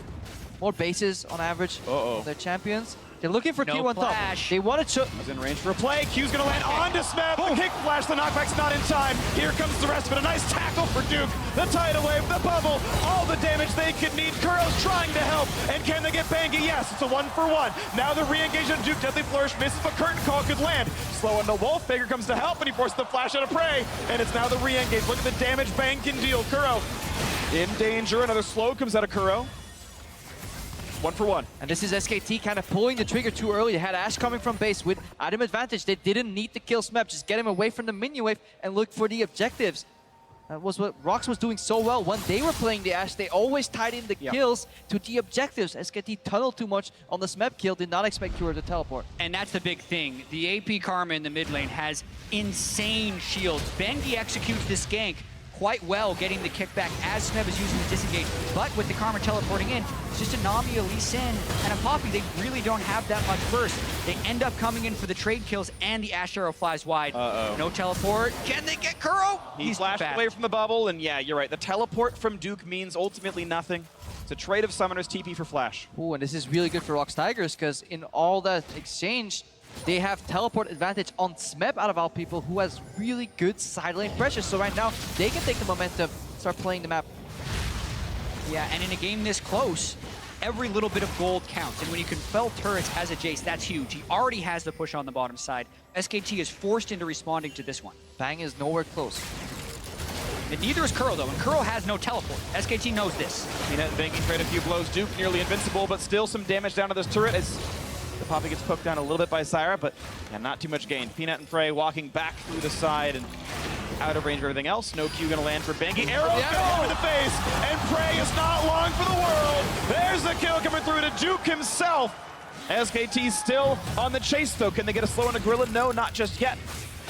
Speaker 2: more bases on average than their champions. They're looking for Q on top. They want to
Speaker 12: was in range for a play. Q's gonna land onto Smeb. The kick flash, the knockback's not in time. Here comes the rest of it. A nice tackle for Duke. The tide away, the bubble, all the damage they could need. Kuro's trying to help. And can they get Bangy? Yes, it's a 1-for-1. Now the re-engage of Duke. Deadly Flourish misses, but Curtain Call could land. Slow into Wolf. Faker comes to help, and he forces the flash out of Prey. And it's now the re-engage. Look at the damage Bang can deal. Kuro in danger. Another slow comes out of Kuro. 1-for-1.
Speaker 2: And this is SKT kind of pulling the trigger too early. They had Ashe coming from base with item advantage. They didn't need to kill Smeb, just get him away from the minion wave and look for the objectives. That was what ROX was doing so well. When they were playing the Ashe, they always tied in the kills to the objectives. SKT tunneled too much on the Smeb kill, did not expect Kuro to teleport.
Speaker 17: And that's the big thing. The AP Karma in the mid lane has insane shields. Bengi executes this gank quite well, getting the kickback as Smeb is using the disengage. But with the Karma teleporting in, it's just a Nami, a Lee Sin, and a Poppy. They really don't have that much burst. They end up coming in for the trade kills, and the Ashe arrow flies wide. No teleport. Can they get Kuro?
Speaker 12: He's flashed away from the bubble, and yeah, you're right. The teleport from Duke means ultimately nothing. It's a trade of Summoner's TP for Flash.
Speaker 2: Ooh, and this is really good for ROX Tigers, because in all that exchange, they have teleport advantage on Smeb out of all people, who has really good side lane pressure. So right now, they can take the momentum, start playing the map.
Speaker 17: Yeah, and in a game this close, every little bit of gold counts. And when you can fell turrets as a Jace, that's huge. He already has the push on the bottom side. SKT is forced into responding to this one.
Speaker 2: Bang is nowhere close.
Speaker 17: And neither is Kuro, though, and Kuro has no teleport. SKT knows this.
Speaker 12: Peanut and Bangy trade a few blows. Duke nearly invincible, but still some damage down to this turret as the Poppy gets poked down a little bit by Syra, but yeah, not too much gain. Peanut and Frey walking back through the side and out of range of everything else. No Q gonna land for Bangy. Arrow gonna hit him in the face, and Prey is not long for the world. There's the kill coming through to Duke himself. SKT still on the chase, though. Can they get a slow on a Gorilla? No, not just yet.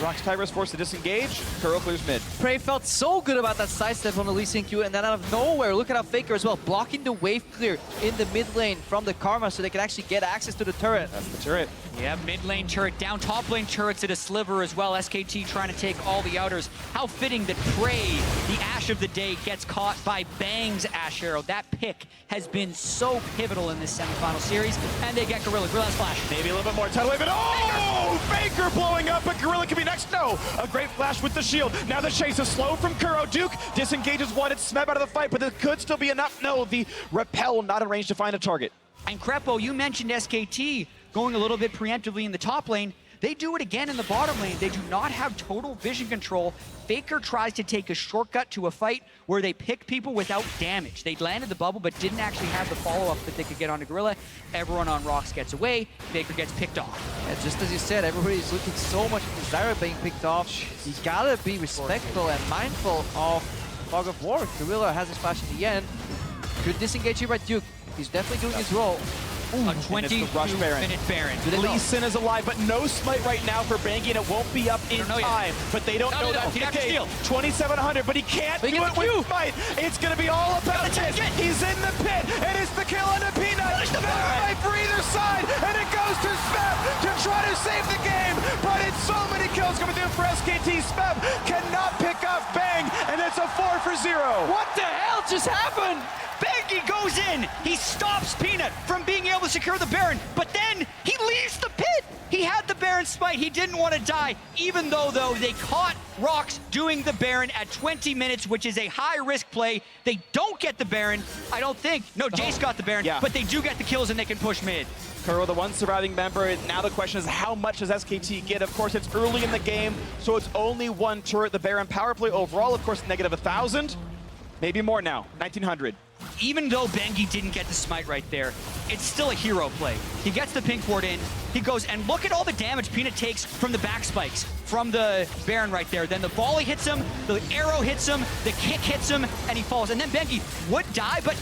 Speaker 12: ROX Tigers forced to disengage. Kuro clears mid.
Speaker 2: Prey felt so good about that sidestep on the Lee Sin Q, and then out of nowhere, look at how Faker as well, blocking the wave clear in the mid lane from the Karma so they can actually get access to the turret.
Speaker 12: That's the turret.
Speaker 17: Yeah, mid lane turret down, top lane turrets at a sliver as well. SKT trying to take all the outers. How fitting that Prey, the Ashe of the day, gets caught by Bang's Ashe arrow. That pick has been so pivotal in this semifinal series, and they get Gorilla. Gorilla's flash.
Speaker 12: Maybe a little bit more tidal wave, and oh! Faker blowing up, but Gorilla can be next. No! A great flash with the shield. Now the chase is slow from Kuro. Duke disengages one. It's Smeb out of the fight, but there could still be enough. No, the repel not in range to find a target.
Speaker 17: And Crepo, you mentioned SKT going a little bit preemptively in the top lane. They do it again in the bottom lane. They do not have total vision control. Faker tries to take a shortcut to a fight where they pick people without damage. They landed the bubble, but didn't actually have the follow-up that they could get onto Gorilla. Everyone on ROX gets away. Faker gets picked off.
Speaker 2: Yeah, just as you said, everybody's looking so much at Zyra being picked off. You gotta be respectful and mindful of Fog of War. Gorilla has his flash in the end. Good disengage here by Duke. He's definitely doing his role.
Speaker 17: Ooh, a 22-minute Baron.
Speaker 12: Lee Sin is alive, but no smite right now for Bangy, and it won't be up in time. But they don't know that's the case. 2,700, but he can't do it with smite. It's going to be all about this. He's in the pit, and it's the kill on the Peanut. The fight for either side, and it goes to Smeb to try to save the game. But it's so many kills coming through for SKT. Smeb cannot pick up Bang, and it's a 4-for-0.
Speaker 2: What the hell just happened?
Speaker 17: Bangy goes in. He stops Peanut from being able to secure the Baron, but then he leaves the pit. He had the Baron smite. He didn't want to die, even though they caught ROX doing the Baron at 20 minutes, which is a high-risk play. They don't get the Baron, I don't think. No, Jace got the Baron, but they do get the kills, and they can push mid.
Speaker 12: Kuro, the one surviving member. Now the question is, how much does SKT get? Of course, it's early in the game, so it's only one turret. The Baron power play overall, of course, negative 1,000. Maybe more now, 1,900.
Speaker 17: Even though Bangy didn't get the smite right there, it's still a hero play. He gets the pink ward in, he goes, and look at all the damage Peanut takes from the back spikes, from the Baron right there. Then the volley hits him, the arrow hits him, the kick hits him, and he falls. And then Bangy would die, but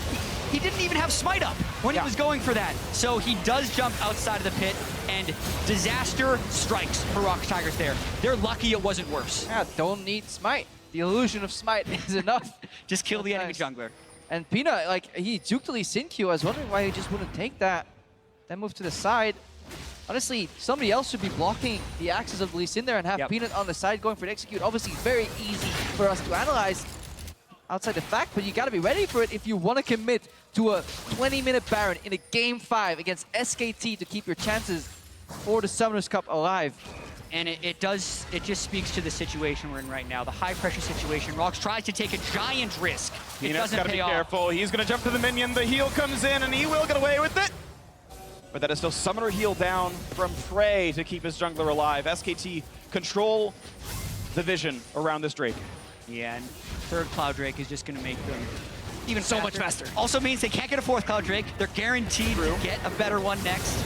Speaker 17: he didn't even have smite up when he was going for that. So he does jump outside of the pit, and disaster strikes for ROX Tigers there. They're lucky it wasn't worse.
Speaker 2: Yeah, don't need smite. The illusion of smite is enough.
Speaker 17: Just kill the enemy jungler.
Speaker 2: And Peanut, like, he juked the Lee Sin Q. I was wondering why he just wouldn't take that. Then move to the side. Honestly, somebody else should be blocking the axis of Lee Sin there and have Peanut on the side going for the execute. Obviously, very easy for us to analyze outside the fact, but you got to be ready for it if you want to commit to a 20-minute Baron in a Game 5 against SKT to keep your chances for the Summoners Cup alive.
Speaker 17: And it just speaks to the situation we're in right now, the high-pressure situation. ROX tries to take a giant risk. It
Speaker 12: Peanut's
Speaker 17: doesn't
Speaker 12: got to
Speaker 17: pay
Speaker 12: be
Speaker 17: off.
Speaker 12: careful. He's going to jump to the minion. The heal comes in, and he will get away with it. But that is still summoner heal down from Frey to keep his jungler alive. SKT control the vision around this Drake.
Speaker 17: Yeah, and third Cloud Drake is just going to make them even so much faster. Also means they can't get a fourth Cloud Drake. They're guaranteed to get a better one next.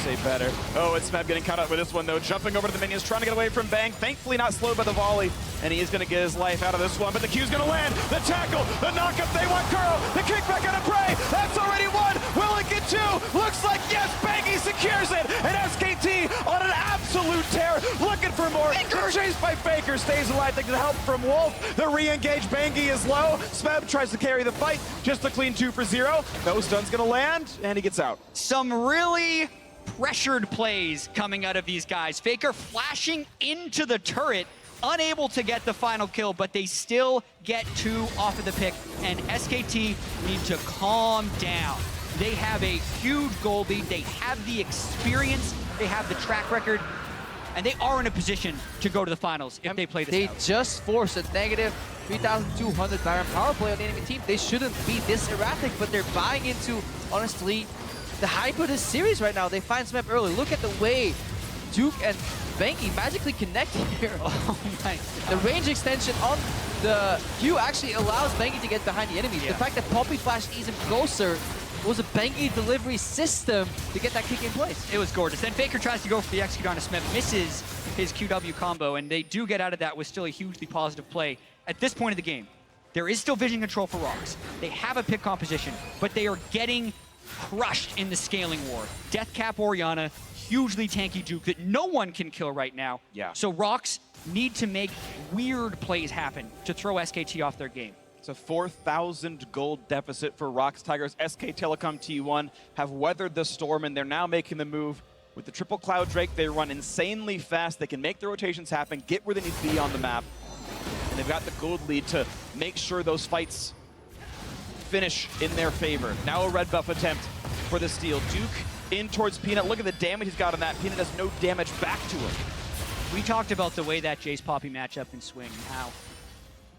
Speaker 12: Say better. Oh, it's Smeb getting caught up with this one, though. Jumping over to the minions, trying to get away from Bang. Thankfully not slowed by the volley, and he is going to get his life out of this one. But the Q's going to land. The tackle, the knockup, they want Kuro. The kickback out of Prey. That's already one. Will it get two? Looks like yes. Bangy secures it. And SKT on an absolute tear, looking for more. Chased by Faker, stays alive. Thanks to help from Wolf. The re-engage Bangy is low. Smeb tries to carry the fight. Just a clean 2 for 0. No stun's going to land, and he gets out.
Speaker 17: Some really pressured plays coming out of these guys. Faker flashing into the turret, unable to get the final kill, but they still get 2 off of the pick, and SKT need to calm down. They have a huge goal lead, they have the experience, they have the track record, and they are in a position to go to the finals if they play this out.
Speaker 2: They just forced a negative 3,200 Baron power play on the enemy team. They shouldn't be this erratic, but they're buying into, honestly, the hype of this series right now. They find Smeb early. Look at the way Duke and Bangy magically connect here.
Speaker 17: Oh my God.
Speaker 2: The range extension on the Q actually allows Bangy to get behind the enemies. The fact that Poppy Flash is even closer was a Bangy delivery system to get that kick in place.
Speaker 17: It was gorgeous. Then Faker tries to go for the execute on Smeb, misses his QW combo, and they do get out of that with still a hugely positive play. At this point of the game, there is still vision control for ROX. They have a pick composition, but they are getting crushed in the scaling war. Deathcap Orianna, hugely tanky Duke that no one can kill right now.
Speaker 12: Yeah.
Speaker 17: So ROX need to make weird plays happen to throw SKT off their game.
Speaker 12: It's a 4,000 gold deficit for ROX Tigers. SK Telecom T1 have weathered the storm, and they're now making the move. With the triple Cloud Drake, they run insanely fast. They can make the rotations happen, get where they need to be on the map. And they've got the gold lead to make sure those fights finish in their favor. Now a red buff attempt for the steal. Duke in towards Peanut. Look at the damage he's got on that. Peanut does no damage back to him.
Speaker 17: We talked about the way that Jace Poppy matchup in Swing, how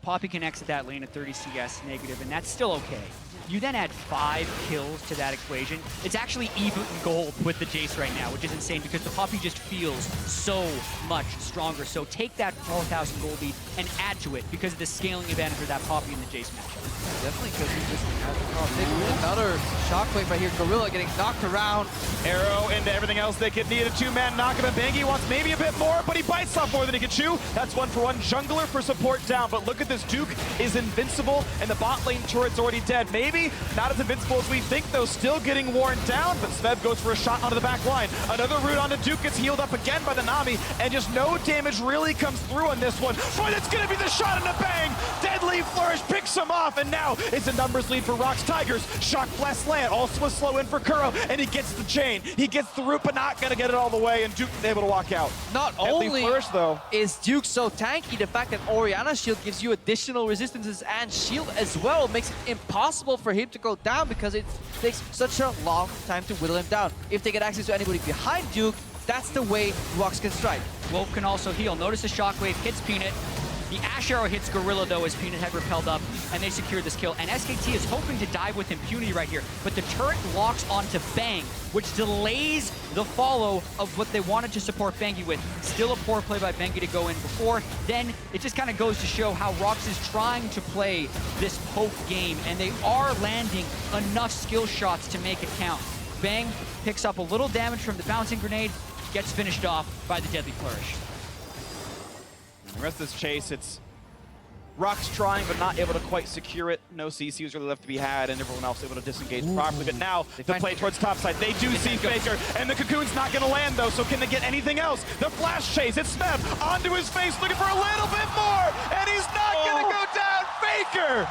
Speaker 17: Poppy can exit that lane at 30 CS negative, and that's still okay. You then add 5 kills to that equation. It's actually even gold with the Jace right now, which is insane because the Poppy just feels so much stronger. So take that 4,000 gold lead and add to it because of the scaling advantage of that Poppy in the Jace matchup.
Speaker 2: Definitely, because he just has to call big. Another shockwave right here. Gorilla getting knocked around.
Speaker 12: Arrow into everything else they could need. A 2-man knockup, and Bangy wants maybe a bit more, but he bites off more than he can chew. That's 1-for-1 jungler for support down. But look at this. Duke is invincible, and the bot lane turret's already dead. Maybe not as invincible as we think, though. Still getting worn down, but Smeb goes for a shot onto the back line. Another root onto Duke, gets healed up again by the Nami, and just no damage really comes through on this one. But it's going to be the shot into Bang. Deadly Flourish picks him off, and now it's a numbers lead for ROX Tigers. Shock Blast land, also a slow in for Kuro, and he gets the chain. He gets the root, but not going to get it all the way, and Duke is able to walk out.
Speaker 2: Not
Speaker 12: Deadly
Speaker 2: only
Speaker 12: Flourish, though,
Speaker 2: is Duke so tanky, the fact that Orianna's shield gives you additional resistances and shield as well makes it impossible for him to go down because it takes such a long time to whittle him down. If they get access to anybody behind Duke, that's the way ROX can strike.
Speaker 17: Wolf can also heal. Notice the shockwave hits Peanut. The Ash Arrow hits Gorilla, though, as Peanut had repelled up, and they secure this kill. And SKT is hoping to dive with impunity right here, but the turret locks onto Bang, which delays the follow of what they wanted to support Bangy with. Still a poor play by Bangy to go in before. Then it just kind of goes to show how ROX is trying to play this poke game, and they are landing enough skill shots to make it count. Bang picks up a little damage from the bouncing grenade, gets finished off by the Deadly Flourish.
Speaker 12: The rest of this chase, it's ROX trying but not able to quite secure it. No CC was really left to be had, and everyone else able to disengage properly. But now the play towards topside. They do see Faker, and the Cocoon's not going to land, though, so can they get anything else? The flash chase, it's Smeb onto his face, looking for a little bit more, and he's not going to go down. Faker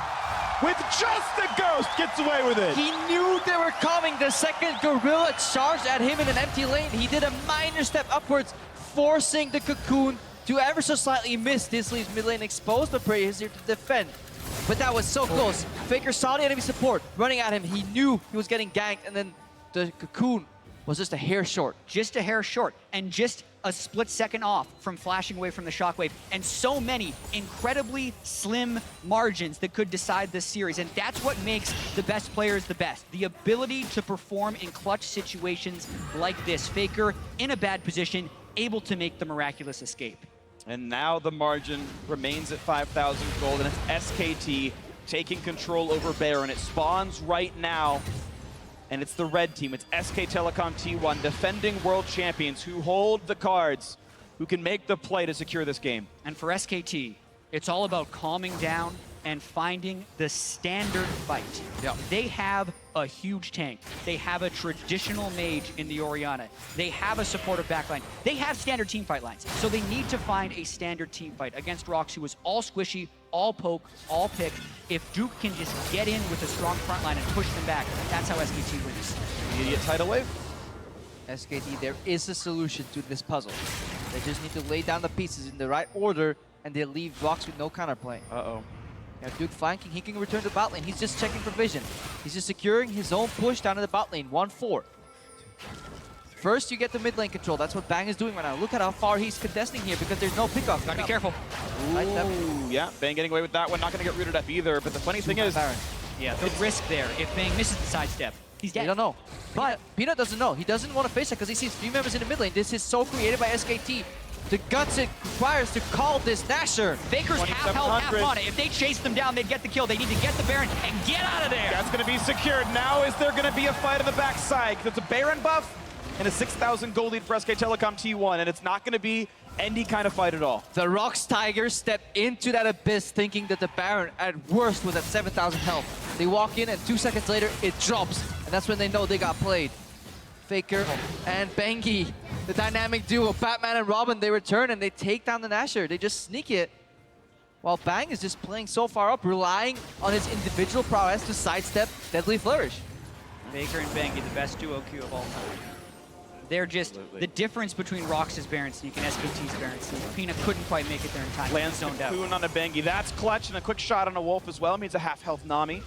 Speaker 12: with just the girth. Ghost gets away with it.
Speaker 2: He knew they were coming. The second Gorilla charged at him in an empty lane. He did a minor step upwards, forcing the Cocoon to ever so slightly miss. This leaves mid lane exposed, but Prey is here to defend. But that was so close. Faker saw the enemy support running at him. He knew he was getting ganked, and then the Cocoon was just a hair short.
Speaker 17: Just a hair short, and just a split second off from flashing away from the shockwave. And so many incredibly slim margins that could decide this series. And that's what makes the best players the best. The ability to perform in clutch situations like this. Faker in a bad position, able to make the miraculous escape.
Speaker 12: And now the margin remains at 5,000 gold, and it's SKT taking control over Baron. It spawns right now, and it's the red team. It's SK Telecom T1, defending world champions who hold the cards, who can make the play to secure this game.
Speaker 17: And for SKT, it's all about calming down and finding the standard fight.
Speaker 2: Yep.
Speaker 17: They have a huge tank. They have a traditional mage in the Orianna. They have a supportive backline. They have standard team fight lines. So they need to find a standard team fight against ROX, who is all squishy, all poke, all pick. If Duke can just get in with a strong front line and push them back, that's how SKT wins.
Speaker 12: Immediate tidal wave.
Speaker 2: SKT, there is a solution to this puzzle. They just need to lay down the pieces in the right order, and they leave ROX with no counterplay.
Speaker 12: Uh-oh.
Speaker 2: Yeah, Duke flanking, he can return to bot lane. He's just checking for vision. He's just securing his own push down to the bot lane, 1-4. First, you get the mid lane control. That's what Bang is doing right now. Look at how far he's contesting here because there's no pickoff.
Speaker 17: Gotta be careful.
Speaker 12: Ooh, yeah, Bang getting away with that one. Not gonna get rooted up either, but the funny thing is...
Speaker 17: Yeah, the risk there. If Bang misses the sidestep, he's dead.
Speaker 2: You don't know. But Peanut doesn't know. He doesn't want to face it because he sees 3 members in the mid lane. This is so created by SKT. The guts it requires to call this Nasher.
Speaker 17: Faker's half health, half on it. If they chase them down, they'd get the kill. They need to get the Baron and get out of there.
Speaker 12: That's going to be secured. Now is there going to be a fight on the backside? Because it's a Baron buff and a 6,000 gold lead for SK Telecom T1, and it's not going to be any kind of fight at all.
Speaker 2: The ROX Tigers step into that abyss thinking that the Baron at worst was at 7,000 health. They walk in and 2 seconds later it drops, and that's when they know they got played. Faker and Bengi, the dynamic duo, Batman and Robin, they return and they take down the Nasher. They just sneak it. While Bang is just playing so far up, relying on his individual prowess to sidestep Deadly Flourish.
Speaker 17: Faker and Bengi, the best duo queue of all time. They're just the difference between ROX's Baron Sneak and SKT's Baron Sneak. Peanut couldn't quite make it there in time.
Speaker 12: Lands
Speaker 17: zoned out.
Speaker 12: Cocoon on a Bengi. That's clutch, and a quick shot on a Wolf as well. Means a half health Nami.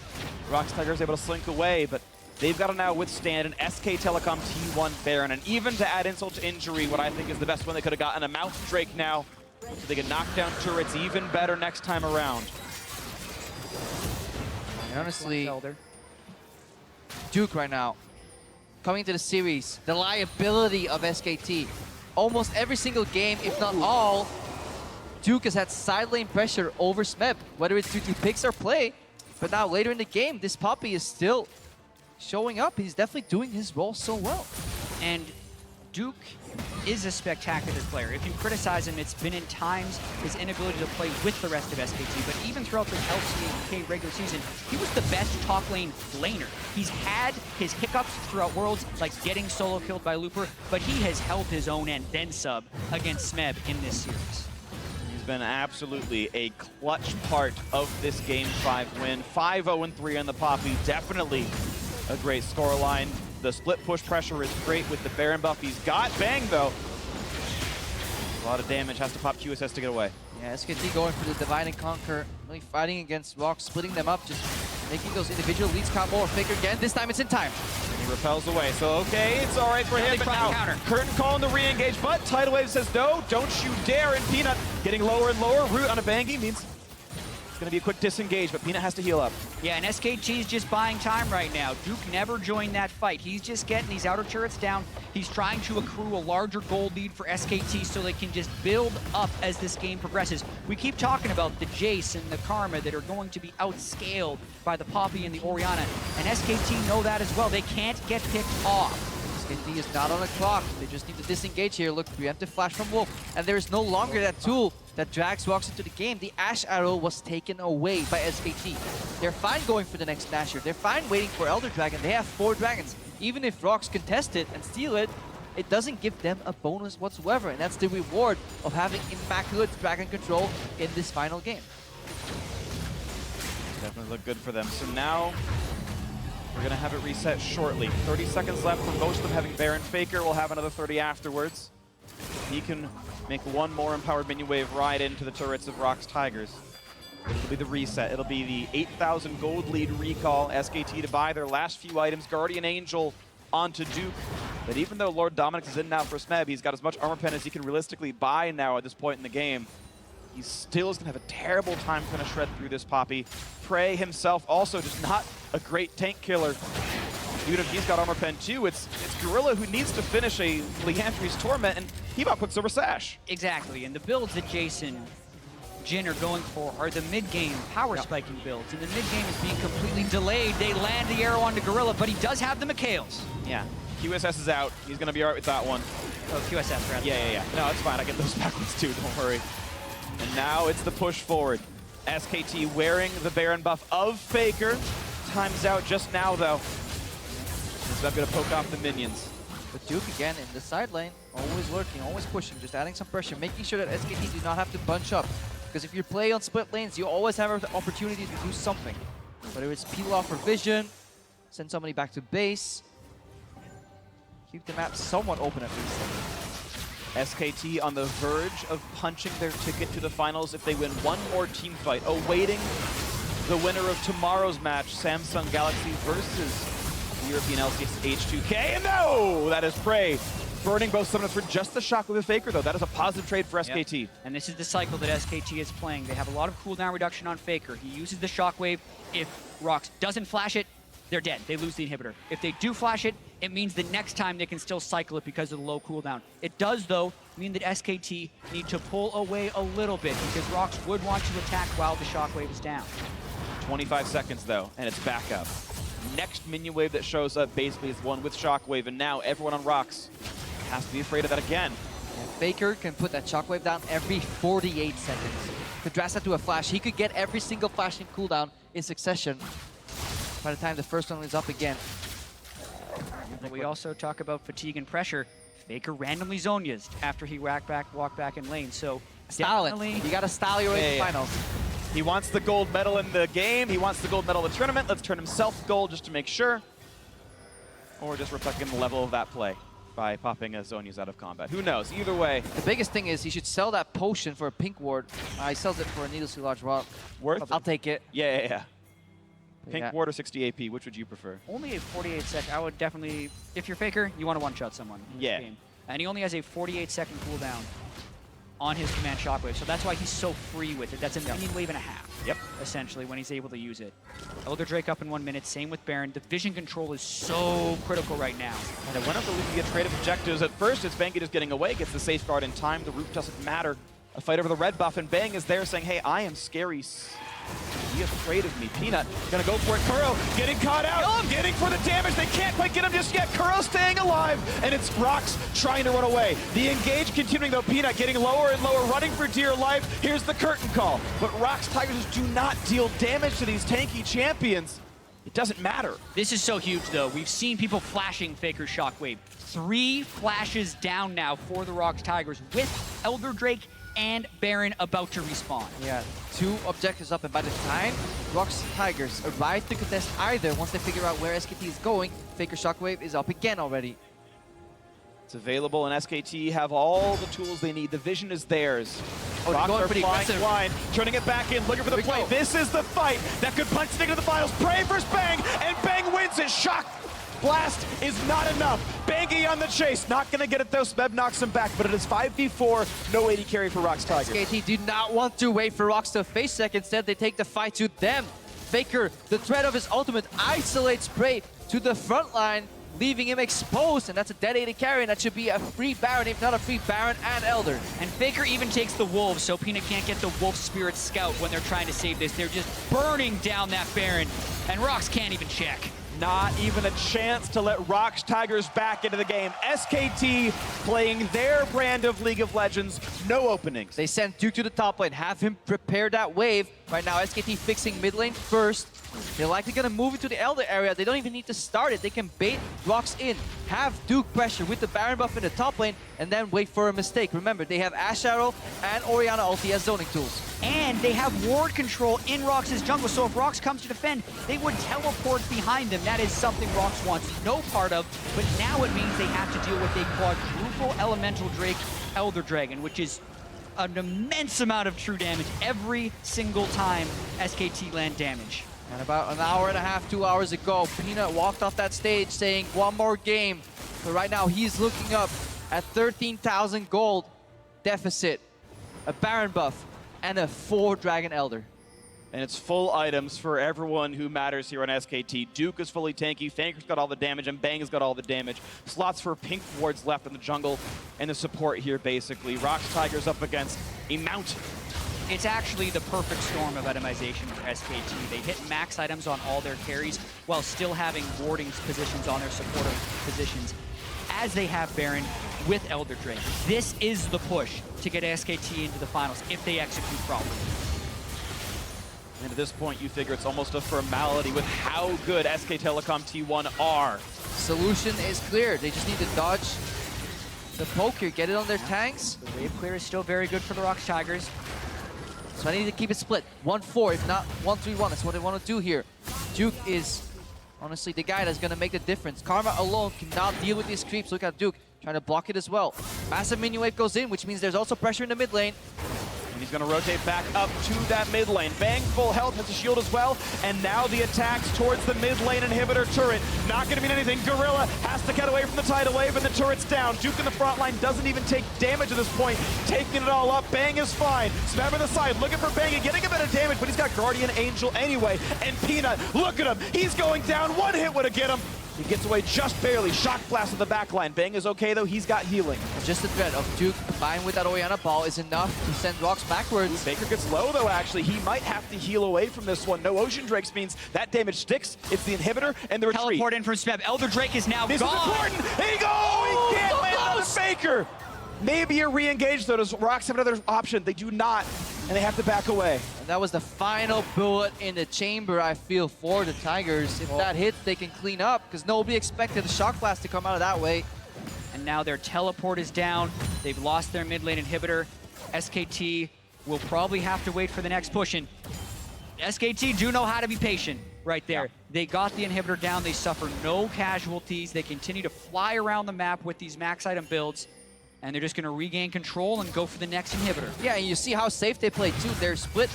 Speaker 12: ROX Tigers able to slink away, but they've got to now withstand an SK Telecom T1 Baron. And even to add insult to injury, what I think is the best one they could have gotten, a Mountain Drake now, so they can knock down turrets even better next time around.
Speaker 2: And honestly, Duke right now, coming into the series, the liability of SKT. Almost every single game, if not all, Duke has had side lane pressure over Smeb, whether it's due to picks or play. But now later in the game, this Poppy is still showing up. He's definitely doing his role so well.
Speaker 17: And Duke is a spectacular player. If you criticize him, it's been in times his inability to play with the rest of SKT, but even throughout the LCK regular season, he was the best top lane laner. He's had his hiccups throughout Worlds, like getting solo killed by Looper, but he has held his own and then sub against Smeb in this series.
Speaker 12: He's been absolutely a clutch part of this Game 5 win. 5-0-3 on the Poppy, definitely a great scoreline. The split push pressure is great with the Baron buff he's got. Bang, though. A lot of damage, has to pop QSS to get away.
Speaker 2: Yeah, SKT going for the Divide and Conquer, really fighting against ROX, splitting them up, just making those individual leads combo or Faker again. This time it's in time.
Speaker 12: And he repels away, so okay, it's all right for him. But now,
Speaker 17: counter.
Speaker 12: Curtain calling the re-engage, but Tidal Wave says no, don't you dare, and Peanut getting lower and lower. Root on a Bangy means it's going to be a quick disengage, but Peanut has to heal up.
Speaker 17: Yeah, and SKT's just buying time right now. Duke never joined that fight. He's just getting these outer turrets down. He's trying to accrue a larger gold lead for SKT so they can just build up as this game progresses. We keep talking about the Jace and the Karma that are going to be outscaled by the Poppy and the Orianna, and SKT know that as well. They can't get picked off.
Speaker 2: SKT is not on the clock. They just need to disengage here. Look, preemptive flash from Wolf. And there is no longer that tool that drags ROX into the game. The Ash Arrow was taken away by SKT. They're fine going for the next Nasher. They're fine waiting for Elder Dragon. They have 4 dragons. Even if ROX contest it and steal it, it doesn't give them a bonus whatsoever. And that's the reward of having immaculate dragon control in this final game.
Speaker 12: Definitely look good for them. So now We're going to have it reset shortly. 30 seconds left for most of them having Baron. Faker will have another 30 afterwards. He can make one more empowered minion wave ride into the turrets of ROX Tigers. It'll be the reset. It'll be the 8,000 gold lead recall. SKT to buy their last few items. Guardian Angel onto Duke. But even though Lord Dominik is in now for Smeb, he's got as much armor pen as he can realistically buy now at this point in the game. He still is going to have a terrible time trying to shred through this Poppy. Prey himself also just not a great tank killer. Even if he's got armor pen too, it's Gorilla who needs to finish a Leandri's Torment, and he bought Quicksilver Sash.
Speaker 17: Exactly, and the builds that Jason, Jin are going for are the mid-game power spiking builds, and the mid-game is being completely delayed. They land the arrow onto Gorilla, but he does have the Mikhails.
Speaker 12: Yeah, QSS is out. He's going to be all right with that one.
Speaker 17: Oh, QSS, rather.
Speaker 12: Yeah. No, it's fine. I get those backwards too, don't worry. And now it's the push forward. SKT wearing the Baron buff of Faker. Time's out just now, though. He's not going to poke off the minions.
Speaker 2: But Duke again in the side lane, always lurking, always pushing, just adding some pressure, making sure that SKT do not have to bunch up. Because if you play on split lanes, you always have the opportunity to do something. Whether it's peel off for vision, send somebody back to base, keep the map somewhat open at least.
Speaker 12: SKT on the verge of punching their ticket to the finals if they win one more team fight, awaiting the winner of tomorrow's match, Samsung Galaxy versus the European LCS H2K. And no! That is Prey. Burning both summoners for just the Shockwave of Faker, though. That is a positive trade for SKT.
Speaker 17: Yep. And this is the cycle that SKT is playing. They have a lot of cooldown reduction on Faker. He uses the Shockwave. If ROX doesn't flash it, they're dead. They lose the inhibitor. If they do flash it, it means the next time they can still cycle it because of the low cooldown. It does, though, mean that SKT need to pull away a little bit because ROX would want to attack while the Shockwave is down.
Speaker 12: 25 seconds, though, and it's back up. Next minion wave that shows up basically is one with Shockwave, and now everyone on ROX has to be afraid of that again.
Speaker 2: And Faker can put that Shockwave down every 48 seconds. Could dress that to a flash. He could get every single flashing cooldown in succession by the time the first one is up again.
Speaker 17: We also talk about fatigue and pressure. Faker randomly Zonias after he walked back in lane. So
Speaker 2: style it. You got to style your way to finals.
Speaker 12: He wants the gold medal in the game. He wants the gold medal in the tournament. Let's turn himself gold just to make sure. Or just reflecting the level of that play by popping a Zonias out of combat. Who knows? Either way.
Speaker 2: The biggest thing is he should sell that potion for a pink ward. He sells it for a needlessly large rock.
Speaker 12: Worth?
Speaker 2: I'll take it.
Speaker 12: Yeah. Pink ward or 60 AP, which would you prefer?
Speaker 17: Only a 48 sec. I would definitely, if you're Faker, you want to one-shot someone in this game. And he only has a 48-second cooldown on his command Shockwave, so that's why he's so free with it. That's a minion wave and a half, essentially, when he's able to use it. Elder Drake up in 1 minute, same with Baron. The vision control is so critical right now.
Speaker 12: And it went up to looking at trade of objectives. At first, it's Bengi just getting away, gets the safeguard in time. The root doesn't matter. A fight over the red buff, and Bang is there saying, hey, I am scary. Be afraid of me. Peanut gonna go for it. Kuro getting caught out. Getting for the damage. They can't quite get him just yet. Kuro staying alive. And it's ROX trying to run away. The engage continuing though. Peanut getting lower and lower, running for dear life. Here's the curtain call. But ROX Tigers do not deal damage to these tanky champions. It doesn't matter.
Speaker 17: This is so huge though. We've seen people flashing Faker Shockwave. 3 flashes down now for the ROX Tigers with Elder Drake and Baron about to respawn.
Speaker 2: Yeah, 2 objectives up, and by the time ROX Tigers arrive to contest either, once they figure out where SKT is going, Faker Shockwave is up again already.
Speaker 12: It's available, and SKT have all the tools they need. The vision is theirs.
Speaker 2: ROX are pretty aggressive.
Speaker 12: Blind, turning it back in, looking for the play. This is the fight that could punch into the finals. Prey versus Bang, and Bang wins it. Shock Blast is not enough. Bangy on the chase, not gonna get it though. Smeb knocks him back, but it is 5v4, no AD carry for ROX Tigers.
Speaker 2: SKT do not want to wait for ROX to face sec. Instead, they take the fight to them. Faker, the threat of his ultimate, isolates Prey to the front line, leaving him exposed, and that's a dead AD carry, and that should be a free Baron, if not a free Baron and Elder.
Speaker 17: And Faker even takes the Wolves, so Peanut can't get the Wolf Spirit Scout when they're trying to save this. They're just burning down that Baron, and ROX can't even check.
Speaker 12: Not even a chance to let ROX Tigers back into the game. SKT playing their brand of League of Legends, no openings.
Speaker 2: They send Duke to the top lane, have him prepare that wave. Right now, SKT fixing mid lane first. They're likely gonna move into the Elder area. They don't even need to start it. They can bait ROX in. have Duke pressure with the Baron buff in the top lane, and then wait for a mistake. Remember, they have Ash Arrow and Orianna ulti as zoning tools.
Speaker 17: And they have ward control in ROX's jungle, so if ROX comes to defend, they would teleport behind them. That is something ROX wants no part of, but now it means they have to deal with a quadruple Elemental Drake Elder Dragon, which is an immense amount of true damage every single time SKT land damage.
Speaker 2: And about an hour and a half, 2 hours ago, Peanut walked off that stage saying one more game. But right now he's looking up at 13,000 gold deficit, a Baron buff, and a 4 Dragon Elder.
Speaker 12: And it's full items for everyone who matters here on SKT. Duke is fully tanky, Fanker's got all the damage, and Bang has got all the damage. Slots for pink wards left in the jungle, and the support here basically. ROX Tigers up against a mountain.
Speaker 17: It's actually the perfect storm of itemization for SKT. They hit max items on all their carries while still having warding positions on their supportive positions, as they have Baron with Elder Drake. This is the push to get SKT into the finals if they execute properly.
Speaker 12: And at this point, you figure it's almost a formality with how good SK Telecom T1 are.
Speaker 2: Solution is clear. They just need to dodge the poke here, get it on their tanks.
Speaker 17: The wave clear is still very good for the ROX Tigers.
Speaker 2: So I need to keep it split. 1-4, if not 1-3-1. That's what they want to do here. Duke is honestly the guy that's going to make the difference. Karma alone cannot deal with these creeps. Look at Duke trying to block it as well. Massive minion wave goes in, which means there's also pressure in the mid lane.
Speaker 12: And he's going to rotate back up to that mid lane. Bang, full health, has a shield as well. And now the attacks towards the mid lane inhibitor turret. Not going to mean anything. Gorilla has to get away from the tidal wave, and the turret's down. Duke in the front line doesn't even take damage at this point. Taking it all up. Bang is fine. Spam on the side, looking for Bang and getting a bit of damage, but he's got Guardian Angel anyway. And Peanut, look at him. He's going down. One hit would have get him. He gets away just barely. Shock blast in the back line. Bang is okay, though. He's got healing.
Speaker 2: Just the threat of Duke combined with that Orianna ball is enough to send ROX backwards.
Speaker 12: Baker gets low, though, actually. He might have to heal away from this one. No Ocean Drakes means that damage sticks. It's the inhibitor and the retreat.
Speaker 17: Teleport in from Smeb. Elder Drake is now
Speaker 12: this
Speaker 17: gone.
Speaker 12: This is important. There you go. He can't land on the Baker. Maybe you're re-engaged, though. Does ROX have another option? They do not, and they have to back away.
Speaker 2: And that was the final bullet in the chamber, I feel, for the Tigers. If that hits, they can clean up, because nobody expected the Shock Blast to come out of that way.
Speaker 17: And now their teleport is down. They've lost their mid lane inhibitor. SKT will probably have to wait for the next push. And SKT do know how to be patient right there. Yeah. They got the inhibitor down. They suffer no casualties. They continue to fly around the map with these max item builds. And they're just going to regain control and go for the next inhibitor.
Speaker 2: Yeah, and you see how safe they play too. Their split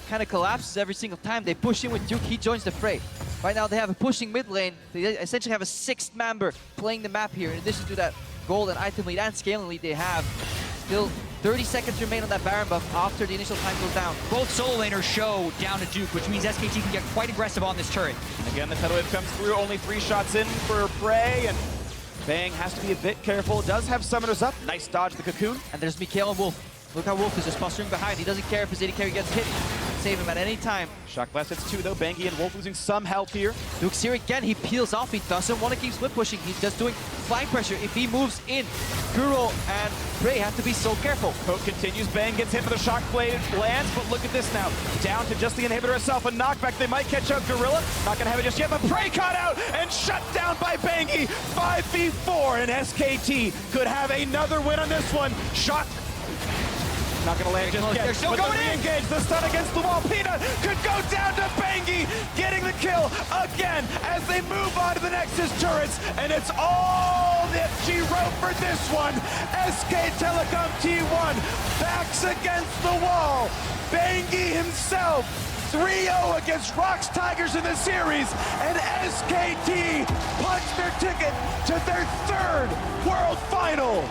Speaker 2: kind of collapses every single time. They push in with Duke, he joins the fray. Right now they have a pushing mid lane. They essentially have a 6th member playing the map here. In addition to that gold and item lead and scaling lead they have. Still 30 seconds remain on that Baron buff after the initial time goes down.
Speaker 17: Both solo laners show down to Duke, which means SKT can get quite aggressive on this turret.
Speaker 12: Again, the tidal wave comes through, only 3 shots in for Prey, and Bang has to be a bit careful. Does have summoners up. Nice dodge the cocoon.
Speaker 2: And there's Mikhail and Wolf. Look how Wolf is just posturing behind. He doesn't care if his AD carry gets hit. Save him at any time.
Speaker 12: Shock blast hits 2 though. Bangy and Wolf losing some health here.
Speaker 2: Duke's here again. He peels off. He doesn't want to keep split pushing. He's just doing flank pressure. If he moves in, Kuro and Prey have to be so careful.
Speaker 12: Poke continues. Bang gets hit for the shock blade. Lands, but look at this now. Down to just the inhibitor itself. A knockback. They might catch up Gorilla. Not going to have it just yet, but Prey caught out and shut down by Bangy. 5v4, and SKT could have another win on this one. Shot. Not going to land just yet.
Speaker 17: They're still going in.
Speaker 12: Engage. The stun against the wall. Peanut could go down to Bangy, getting the kill again as they move on to the Nexus turrets. And it's all that she wrote for this one. SK Telecom T1 backs against the wall. Bangy himself 3-0 against ROX Tigers in the series. And SKT punched their ticket to their 3rd World Final.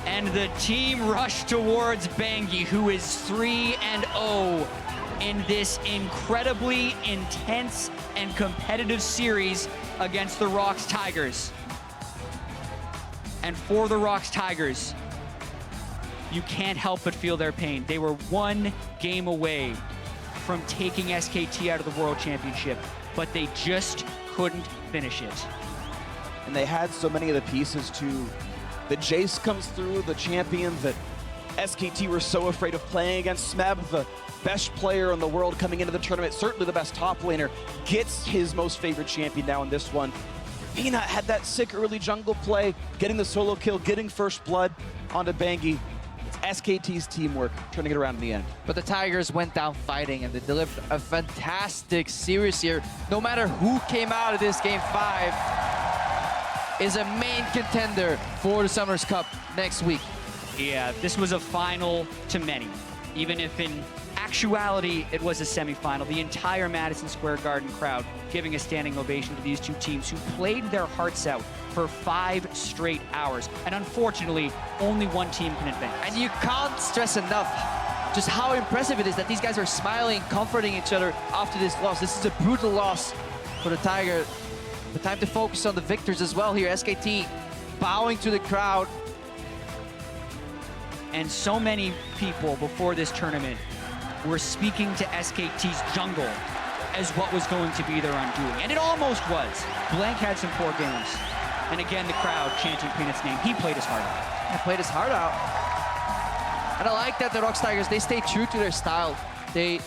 Speaker 17: And the team rushed towards Bangy, who is 3-0 in this incredibly intense and competitive series against the ROX Tigers. And for the ROX Tigers, you can't help but feel their pain. They were 1 game away from taking SKT out of the World Championship, but they just couldn't finish it.
Speaker 12: And they had so many of the pieces to... The Jace comes through, the champion that SKT were so afraid of playing against Smeb, the best player in the world coming into the tournament, certainly the best top laner, gets his most favorite champion now in this one. Peanut had that sick early jungle play, getting the solo kill, getting first blood onto Bengi. It's SKT's teamwork, turning it around in the end.
Speaker 2: But the Tigers went down fighting, and they delivered a fantastic series here. No matter who came out of this Game 5 is a main contender for the Summoners Cup next week.
Speaker 17: Yeah, this was a final to many. Even if in actuality it was a semifinal, the entire Madison Square Garden crowd giving a standing ovation to these two teams who played their hearts out for 5 straight hours. And unfortunately, only one team can advance.
Speaker 2: And you can't stress enough just how impressive it is that these guys are smiling, comforting each other after this loss. This is a brutal loss for the Tiger. The time to focus on the victors as well here. SKT bowing to the crowd.
Speaker 17: And so many people before this tournament were speaking to SKT's jungle as what was going to be their undoing. And it almost was. Blank had some poor games. And again, the crowd chanting Peanut's name. He played his heart out.
Speaker 2: He played his heart out. And I like that the ROX Tigers, they stayed true to their style. They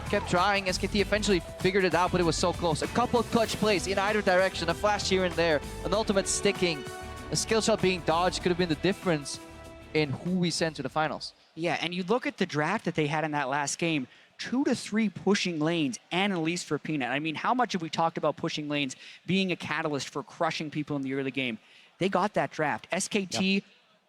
Speaker 2: kept trying. SKT eventually figured it out, but it was so close. A couple of clutch plays in either direction, a flash here and there, an ultimate sticking, a skill shot being dodged could have been the difference in who we sent to the finals.
Speaker 17: Yeah, and you look at the draft that they had in that last game, 2 to 3 pushing lanes, and at least for Peanut. I mean, how much have we talked about pushing lanes being a catalyst for crushing people in the early game? They got that draft. SKT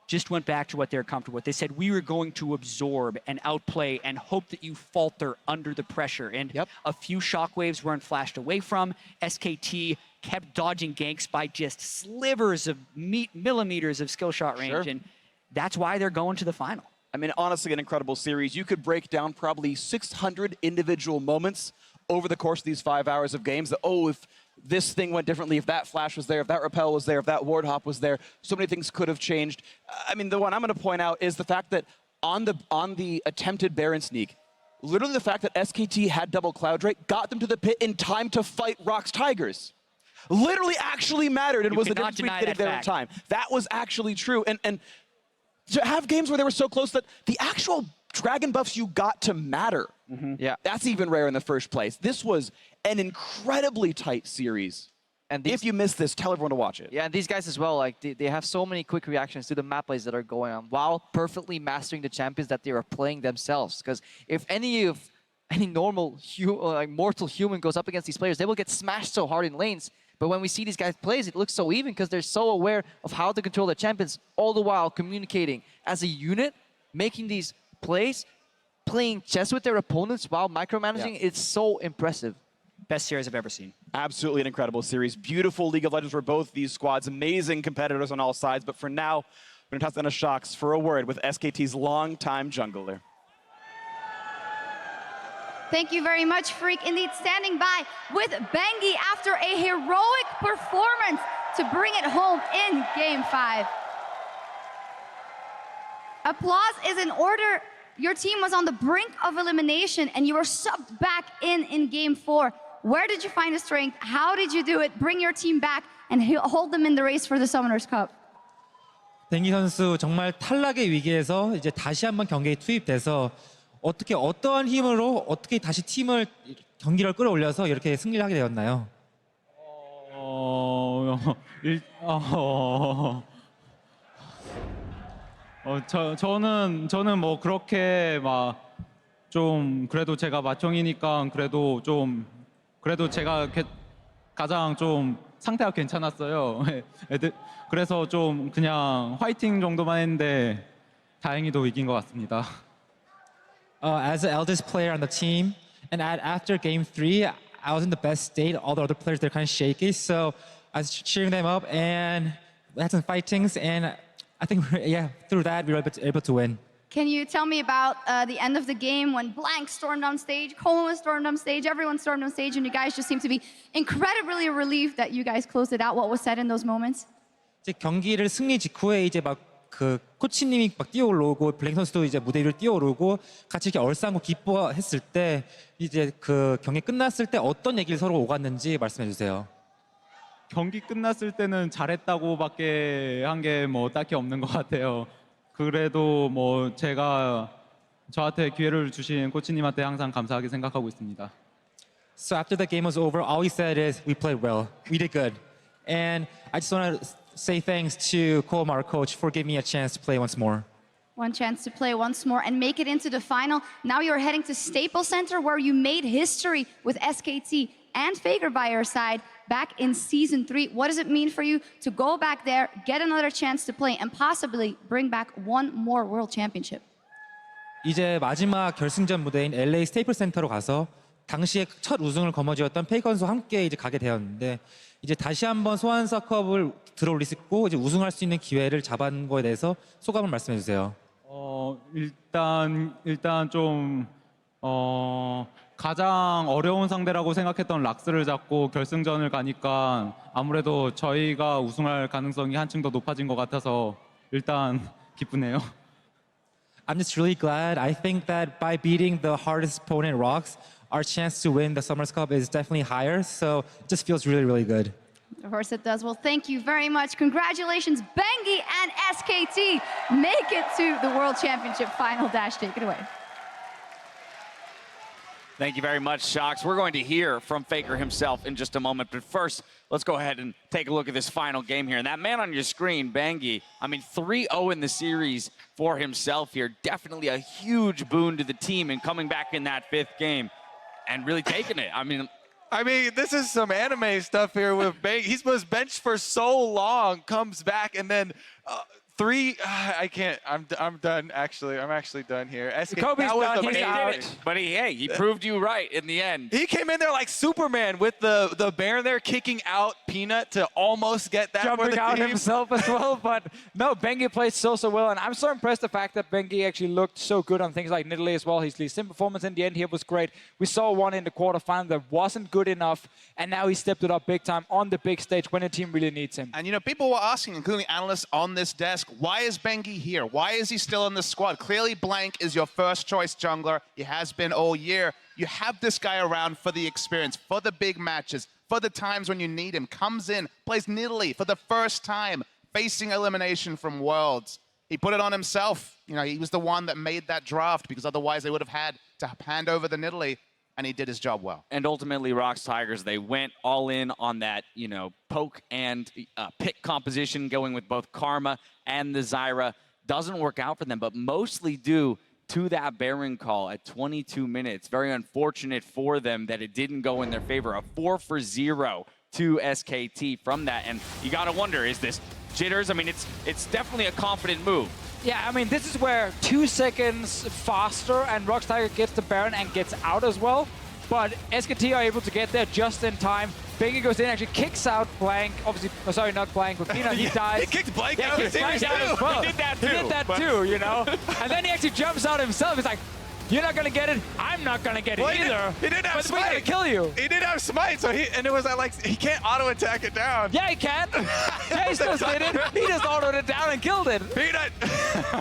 Speaker 17: just went back to what they're comfortable with. They said, we were going to absorb and outplay and hope that you falter under the pressure. And a few shockwaves weren't flashed away from. SKT kept dodging ganks by just slivers of millimeters of skill shot range. And that's why they're going to the final.
Speaker 12: I mean, honestly, an incredible series. You could break down probably 600 individual moments over the course of these 5 hours of games. That, oh, if this thing went differently, if that flash was there, if that repel was there, if that ward hop was there, so many things could have changed. I mean, the one I'm going to point out is the fact that on the attempted Baron sneak, literally the fact that SKT had double Cloud Drake got them to the pit in time to fight ROX Tigers. Literally actually mattered. It was the difference between getting there in time. That was actually true. And to have games where they were so close that the actual dragon buffs you got to matter.
Speaker 2: Yeah,
Speaker 12: that's even rare in the first place. This was an incredibly tight series. And if you missed this, tell everyone to watch it.
Speaker 2: Yeah, and these guys as well, like they have so many quick reactions to the map plays that are going on while perfectly mastering the champions that they are playing themselves. Because if any normal mortal human goes up against these players, they will get smashed so hard in lanes. But when we see these guys plays, it looks so even because they're so aware of how to control their champions, all the while communicating as a unit, making these plays, playing chess with their opponents while micromanaging. It's so impressive.
Speaker 17: Best series I've ever seen.
Speaker 12: Absolutely an incredible series. Beautiful League of Legends for both these squads. Amazing competitors on all sides. But for now, we're going to toss down to Shox for a word with SKT's longtime jungler.
Speaker 1: Thank you very much, Freak. Indeed, standing by with Bengi after a heroic performance to bring it home in Game 5. Applause is in order. Your team was on the brink of elimination and you were subbed back in Game 4. Where did you find the strength? How did you do it? Bring your team back and hold them in the race for the Summoners Cup.
Speaker 15: 뱅기 선수 정말 탈락의 위기에서 이제 다시 한번 경기에 투입돼서 어떠한 힘으로 어떻게 다시 경기를 끌어올려서 이렇게 승리를 하게 되었나요?
Speaker 16: 저는 뭐 그렇게 막 좀 그래도 제가 마청이니까 그래도 제가 가장 좀 상태가 괜찮았어요. 그래서 좀 그냥 화이팅 정도만 했는데 다행히도 이긴 것 같습니다.
Speaker 15: As the eldest player on the team, and after Game 3, I was in the best state. All the other players, they're kind of shaky, so I was cheering them up, and we had some fightings, and I think, through that, we were able to win.
Speaker 1: Can you tell me about the end of the game when Blank stormed on stage, Coleman stormed on stage, everyone stormed on stage, and you guys just seem to be incredibly relieved that you guys closed it out. What was said in those moments?
Speaker 15: 이제 경기를 승리 직후에 이제 그 코치님이 막 뛰어오르고 블랭 선수도 이제 무대 위로 뛰어오르고 같이 이렇게 얼싸안고 기뻐했을 때 이제 그 경기 끝났을 때 어떤 얘기를 서로 오갔는지 말씀해 주세요.
Speaker 16: 경기 끝났을 때는 잘했다고밖에 한 게 뭐 딱히 없는 것 같아요. 그래도 뭐 제가 저한테 기회를 주신 코치님한테 항상 감사하게 생각하고 있습니다.
Speaker 15: So after the game was over, all he said is, we played well, we did good. And I just want to say thanks to Colm, our coach, for giving me a chance to play once more.
Speaker 1: One chance to play once more and make it into the final. Now you're heading to Staples Center, where you made history with SKT and Faker by your side back in Season 3. What does it mean for you to go back there, get another chance to play, and possibly bring back one more World Championship?
Speaker 15: 이제 마지막 결승전 무대인 LA 스테이플 센터로 가서 당시에 첫 우승을 거머쥐었던 페이커 선수와 함께 이제 가게 되었는데 이제 다시 한번 소환사컵을 들어올릴 수 있고 이제 우승할 수 있는 기회를 잡은 거에 대해서 소감을 말씀해 주세요.
Speaker 16: 일단 좀 가장 어려운 상대라고 생각했던 락스를 잡고 결승전을 가니까 아무래도 저희가 우승할 가능성이 한층 더 높아진 것 같아서 일단 기쁘네요.
Speaker 15: I'm just really glad. I think that by beating the hardest opponent, ROX, our chance to win the Summers Cup is definitely higher. So it just feels really, really good.
Speaker 1: Of course it does. Well, thank you very much. Congratulations, Bengi and SKT. Make it to the World Championship final. Dash, take it away.
Speaker 14: Thank you very much, Shox. We're going to hear from Faker himself in just a moment. But first, let's go ahead and take a look at this final game here. And that man on your screen, Bengi, I mean, 3-0 in the series for himself here. Definitely a huge boon to the team in coming back in that 5th game and really taking it. I mean,
Speaker 11: this is some anime stuff here with Bang. He was benched for so long, comes back, and then I can't. I'm done. Actually, I'm actually done here.
Speaker 14: Kobe's done. He did it. But he proved you right in the end.
Speaker 11: He came in there like Superman with the Baron there kicking out Peanut to almost get that for the
Speaker 10: Jumping out
Speaker 11: team.
Speaker 10: himself as well, but no, Bengi played so well, and I'm so impressed the fact that Bengi actually looked so good on things like Nidalee as well. His Lee Sin performance in the end here was great. We saw one in the quarterfinal that wasn't good enough, and now he stepped it up big time on the big stage when the team really needs him.
Speaker 13: And people were asking, including analysts on this desk, why is Bengi here? Why is he still in the squad? Clearly, Blank is your first choice jungler. He has been all year. You have this guy around for the experience, for the big matches, for the times when you need him. Comes in, plays Nidalee for the first time, facing elimination from Worlds. He put it on himself. He was the one that made that draft, because otherwise they would have had to hand over the Nidalee. And he did his job well.
Speaker 14: And ultimately, ROX Tigers, they went all in on that, poke and pick composition, going with both Karma and the Zyra. Doesn't work out for them, but mostly due to that Baron call at 22 minutes. Very unfortunate for them that it didn't go in their favor. A 4-for-0 to SKT from that. And you got to wonder, is this jitters? I mean, it's definitely a confident move.
Speaker 10: Yeah, I mean, this is where 2 seconds faster and ROX Tiger gets the Baron and gets out as well. But SKT are able to get there just in time. Bengi goes in, actually kicks out Blank. Obviously, sorry, not Blank, but Peanut, he dies.
Speaker 11: He kicked Blank
Speaker 10: out
Speaker 11: of the
Speaker 10: he
Speaker 11: series
Speaker 10: out as well.
Speaker 14: He did that too.
Speaker 10: He did that too, And then he actually jumps out himself. He's like, you're not gonna get it. I'm not gonna get it either.
Speaker 11: He didn't have
Speaker 10: but
Speaker 11: smite.
Speaker 10: We're gonna kill you.
Speaker 11: He did have smite, so it was like he can't auto attack it down.
Speaker 10: Yeah, he can. Jay still did it. He just autoed it down and killed it.
Speaker 11: Peanut.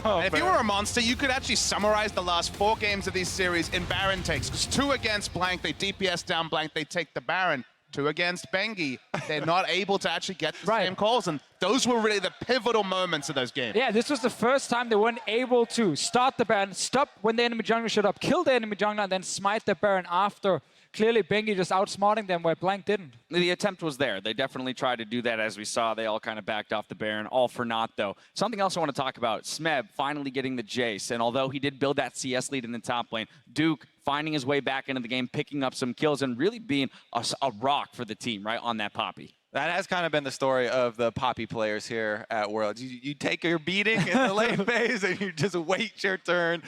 Speaker 13: And if you were a monster, you could actually summarize the last 4 games of these series in Baron takes. Because 2 against Blank, they DPS down Blank, they take the Baron. 2 against Bengi, they're not able to actually get the same calls. And those were really the pivotal moments of those games.
Speaker 10: Yeah, this was the first time they weren't able to start the Baron, stop when the enemy jungler showed up, kill the enemy jungler, and then smite the Baron after. Clearly, Bengi just outsmarting them where Blank didn't.
Speaker 14: The attempt was there. They definitely tried to do that, as we saw. They all kind of backed off the Baron, all for naught, though. Something else I want to talk about, Smeb finally getting the Jace. And although he did build that CS lead in the top lane, Duke finding his way back into the game, picking up some kills, and really being a rock for the team, right, on that Poppy.
Speaker 11: That has kind of been the story of the Poppy players here at Worlds. You take your beating in the late phase and you just wait your turn,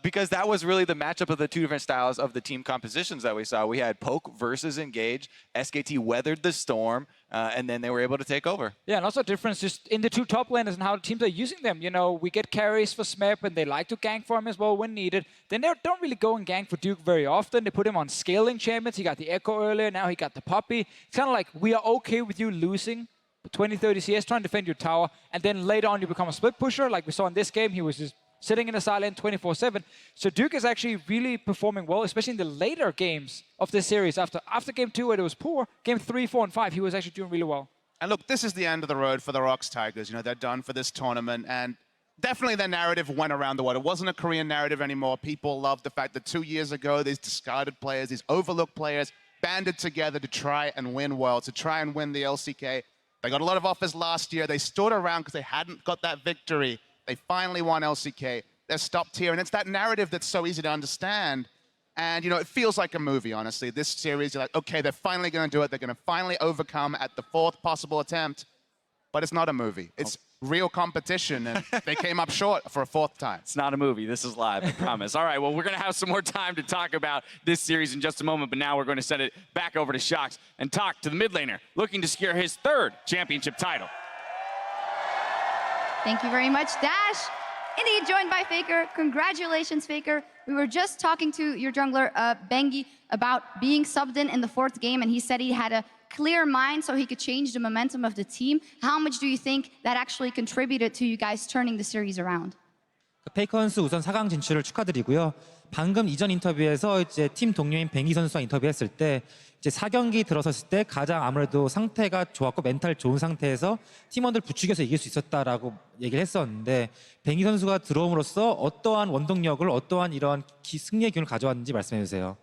Speaker 11: because that was really the matchup of the 2 different styles of the team compositions that we saw. We had Poke versus Engage. SKT weathered the storm, and then they were able to take over.
Speaker 10: Yeah, and also difference just in the 2 top laners and how the teams are using them. We get carries for Smeb, and they like to gank for him as well when needed. Then they don't really go and gank for Duke very often. They put him on scaling champions. He got the Echo earlier, now he got the Poppy. It's kind of like, we are okay with you losing 20-30 CS, trying to defend your tower, and then later on you become a split pusher. Like we saw in this game, he was just sitting in the silent 24/7. So Duke is actually really performing well, especially in the later games of this series. After game 2, where it was poor, game 3, 4, and 5, he was actually doing really well.
Speaker 13: And look, this is the end of the road for the ROX Tigers. They're done for this tournament, and definitely the narrative went around the world. It wasn't a Korean narrative anymore. People loved the fact that 2 years ago, these discarded players, these overlooked players, banded together to try and win Worlds, to try and win the LCK. They got a lot of offers last year. They stood around because they hadn't got that victory. They finally won LCK. They're stopped here, and it's that narrative that's so easy to understand. And, you know, it feels like a movie, honestly. This series, you're like, okay, they're finally going to do it. They're going to finally overcome at the 4th possible attempt. But it's not a movie. It's real competition, and they came up short for a 4th time.
Speaker 14: It's not a movie. This is live, I promise. All right, well, we're going to have some more time to talk about this series in just a moment, but now we're going to send it back over to Shox and talk to the mid laner, looking to secure his 3rd championship title.
Speaker 7: Thank you very much, Dash. Indeed, joined by Faker. Congratulations, Faker. We were just talking to your jungler, Bengi, about being subbed in the 4th game, and he said he had a clear mind so he could change the momentum of the team. How much do you think that actually contributed to you guys turning the series around?
Speaker 15: 페이커 선수 우선 4강 진출을 축하드리고요. 방금 이전 인터뷰에서 이제 팀 동료인 뱅기 선수와 인터뷰했을 때 이제 4경기 들어섰을 때 가장 아무래도 상태가 좋았고 멘탈 좋은 상태에서 팀원들 부추겨서 이길 수 있었다라고 얘기를 했었는데 뱅기 선수가 들어옴으로써 어떠한 원동력을 어떠한 이런 승리의 기운을 가져왔는지 말씀해 주세요.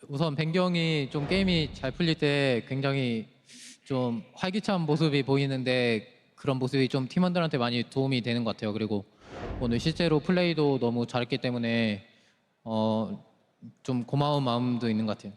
Speaker 20: 우선 뱅경이 좀 게임이 잘 풀릴 때 굉장히 좀 활기찬 모습이 보이는데 그런 모습이 좀 팀원들한테 많이 도움이 되는 것 같아요. 그리고 오늘 실제로 플레이도 너무 잘했기 때문에 좀 고마운 마음도 있는 것 같아요.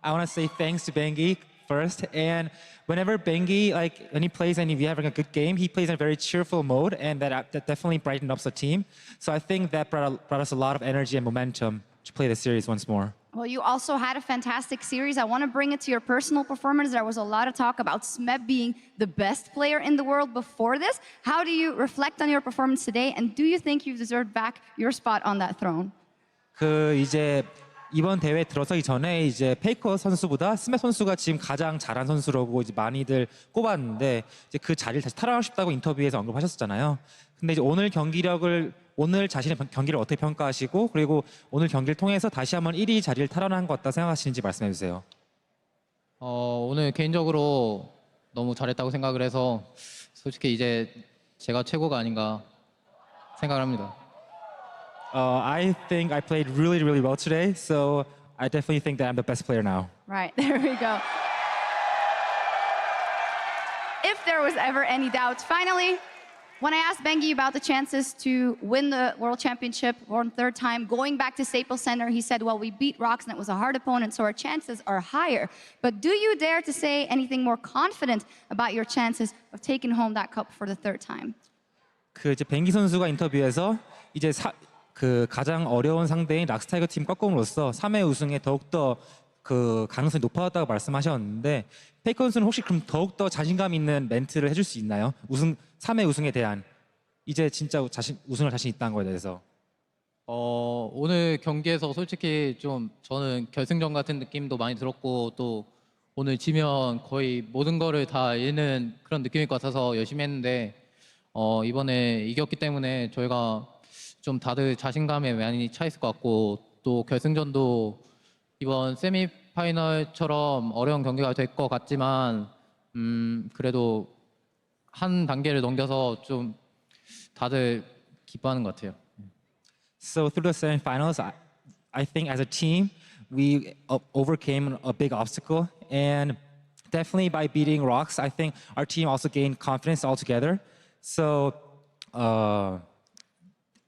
Speaker 15: I want to say thanks to Bengi first, and whenever Bengi, like when he plays and we having a good game, he plays in a very cheerful mode, and that definitely brightened up the team. So I think that brought us a lot of energy and momentum to play the series once more.
Speaker 7: Well, you also had a fantastic series. I want to bring it to your personal performance. There was a lot of talk about Smeb being the best player in the world before this. How do you reflect on your performance today, and do you think you've deserved back your spot on that throne?
Speaker 15: 이제 이번 대회 들어서기 전에 이제 페이커 선수보다 스맵 선수가 지금 가장 잘한 선수라고 이제 많이들 꼽았는데 이제 그 자리를 다시 탈환하고 싶다고 인터뷰에서 언급하셨잖아요. 근데 이제 오늘 자신의 경기를 어떻게 평가하시고 그리고 오늘 경기를 통해서 다시 한번 1위 자리를 탈환한 것 같다 생각하시는지 말씀해 주세요.
Speaker 20: 오늘 개인적으로 너무 잘했다고 생각을 해서 솔직히 이제 제가 최고가 아닌가 생각을 합니다.
Speaker 15: I think I played really, really well today, so I definitely think that I'm the best player now.
Speaker 7: Right, there we go. If there was ever any doubt, finally, when I asked Bengi about the chances to win the World Championship for the 3rd time, going back to Staples Center, he said, well, we beat ROX and it was a hard opponent, so our chances are higher. But do you dare to say anything more confident about your chances of taking home that cup for the 3rd time?
Speaker 15: 이제 뱅기 선수가 인터뷰에서 이제 그 가장 어려운 상대인 락스타이거 팀 꺾음으로써 3회 우승에 더욱더 그 가능성이 높아졌다고 말씀하셨는데 페이커 선수는 혹시 그럼 더욱더 자신감 있는 멘트를 해줄 수 있나요? 3회 우승에 대한 이제 진짜 우승을 자신 있다는 거에 대해서.
Speaker 20: 오늘 경기에서 솔직히 좀 저는 결승전 같은 느낌도 많이 들었고 또 오늘 지면 거의 모든 거를 다 잃는 그런 느낌일 것 같아서 열심히 했는데 이번에 이겼기 때문에 저희가 좀 다들 자신감에 많이 차 있을 것 같고 또 결승전도 이번 세미파이널처럼 어려운 경기가 될 것 같지만 그래도 한 단계를 넘겨서 좀 다들 기뻐하는 것 같아요.
Speaker 15: So through the semifinals, I think as a team we overcame a big obstacle, and definitely by beating ROX, I think our team also gained confidence altogether. So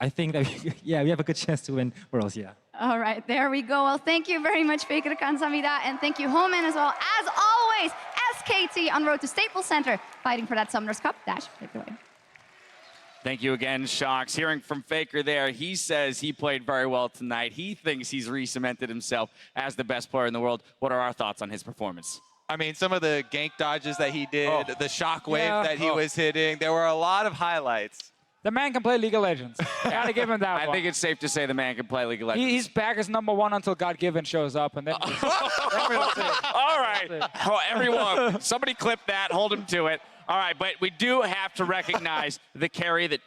Speaker 15: I think that we have a good chance to win Worlds. Yeah.
Speaker 7: All right, there we go. Well, thank you very much, Faker Kansamida, and thank you, Homan, as well. As always, SKT on road to Staples Center, fighting for that Summoners Cup. Dash, take it away.
Speaker 14: Thank you again, Shox. Hearing from Faker there, he says he played very well tonight. He thinks he's re-cemented himself as the best player in the world. What are our thoughts on his performance?
Speaker 5: I mean, some of the gank dodges that he did, the shockwave that he was hitting, there were a lot of highlights.
Speaker 10: The man can play League of Legends. Gotta give him that
Speaker 14: I
Speaker 10: one.
Speaker 14: think it's safe to say the man can play League of Legends.
Speaker 10: He's back as #1 until God Given shows up, and then.
Speaker 14: All right. Oh, everyone, somebody clip that. Hold him to it. All right, but we do have to recognize the carry that,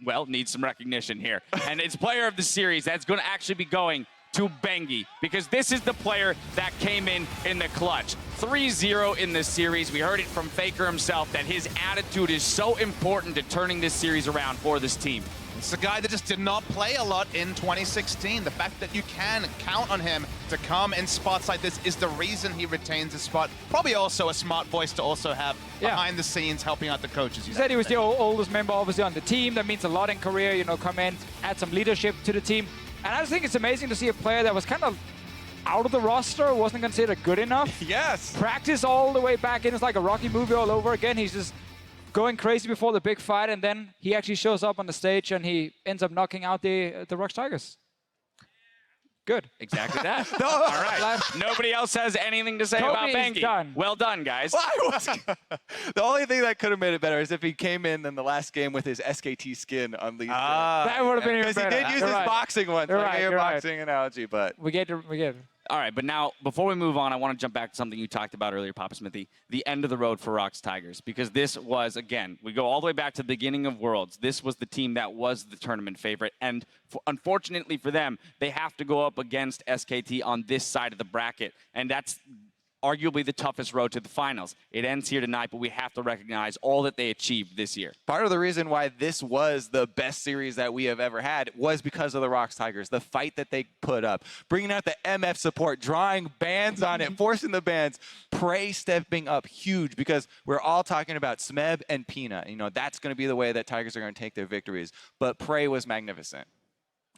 Speaker 14: well, needs some recognition here. And it's player of the series. That's going to actually be going
Speaker 9: to Bengi, because this is the player that came in the clutch. 3-0 in this series. We heard it from Faker himself that his attitude is so important to turning this series around for this team.
Speaker 13: It's a guy that just did not play a lot in 2016. The fact that you can count on him to come in spots like this is the reason he retains his spot. Probably also a smart voice to also have behind the scenes helping out the coaches.
Speaker 10: He said he was the oldest member, obviously, on the team. That means a lot in career, you know, come in, add some leadership to the team. And I just think it's amazing to see a player that was kind of out of the roster, wasn't considered good enough.
Speaker 5: Yes.
Speaker 10: Practice all the way back in. It's like a Rocky movie all over again. He's just going crazy before the big fight, and then he actually shows up on the stage and he ends up knocking out the ROX Tigers. Good.
Speaker 9: Exactly that. All right. Nobody else has anything to say about Bengi.
Speaker 10: Done.
Speaker 9: Well done, guys.
Speaker 5: The only thing that could have made it better is if he came in the last game with his SKT skin unleashed.
Speaker 10: That would have been even better.
Speaker 5: Because he did use his boxing one.
Speaker 10: You're
Speaker 5: Like
Speaker 10: right,
Speaker 5: your
Speaker 10: you're
Speaker 5: boxing analogy, but
Speaker 10: we get it.
Speaker 14: All right, but now, before we move on, I want to jump back to something you talked about earlier, Papa Smithy, the end of the road for ROX Tigers, because this was, again, we go all the way back to the beginning of Worlds. This was the team that was the tournament favorite, and unfortunately for them, they have to go up against SKT on this side of the bracket, and that's arguably the toughest road to the finals. It ends here tonight, but we have to recognize all that they achieved this year.
Speaker 5: part of the reason why this was the best series that we have ever had was because of the ROX Tigers, the fight that they put up, bringing out the MF support, drawing bans on it, forcing the bans, Prey stepping up huge, because we're all talking about Smeb and Peanut. You know, that's going to be the way that Tigers are going to take their victories, but Prey was magnificent.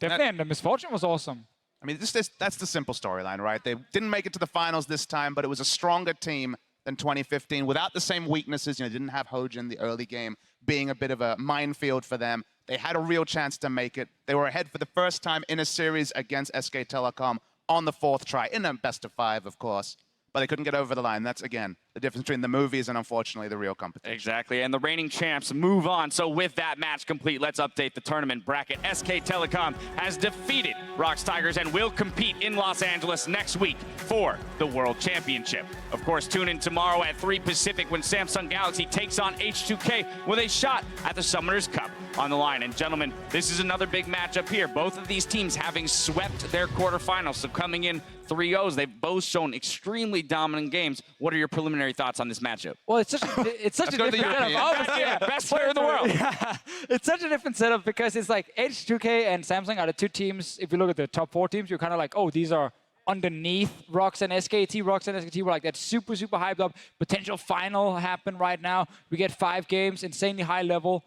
Speaker 10: Definitely, and the Misfortune was awesome.
Speaker 13: I mean, that's the simple storyline, right? They didn't make it to the finals this time, but it was a stronger team than 2015 without the same weaknesses. You know, didn't have Hojin in the early game being a bit of a minefield for them. They had a real chance to make it. They were ahead for the first time in a series against SK Telecom on the 4th try, in a best of 5, of course. But they couldn't get over the line. That's, again, the difference between the movies and, unfortunately, the real competition.
Speaker 9: Exactly, and the reigning champs move on. So with that match complete, let's update the tournament bracket. SK Telecom has defeated ROX Tigers and will compete in Los Angeles next week for the World Championship. Of course, tune in tomorrow at 3 Pacific when Samsung Galaxy takes on H2K with a shot at the Summoners Cup on the line. And gentlemen, this is another big matchup here. Both of these teams having swept their quarterfinals, so coming in 3-0s. They've both shown extremely dominant games. What are your preliminary thoughts on this matchup?
Speaker 10: Well, it's such a different setup.
Speaker 9: Best player in the world.
Speaker 10: Yeah. It's such a different setup because it's like H2K and Samsung are the two teams. If you look at the top 4 teams, you're kind of like, oh, these are underneath ROX and SKT. ROX and SKT were like that super hyped up potential final happen right now. We get 5 games, insanely high level.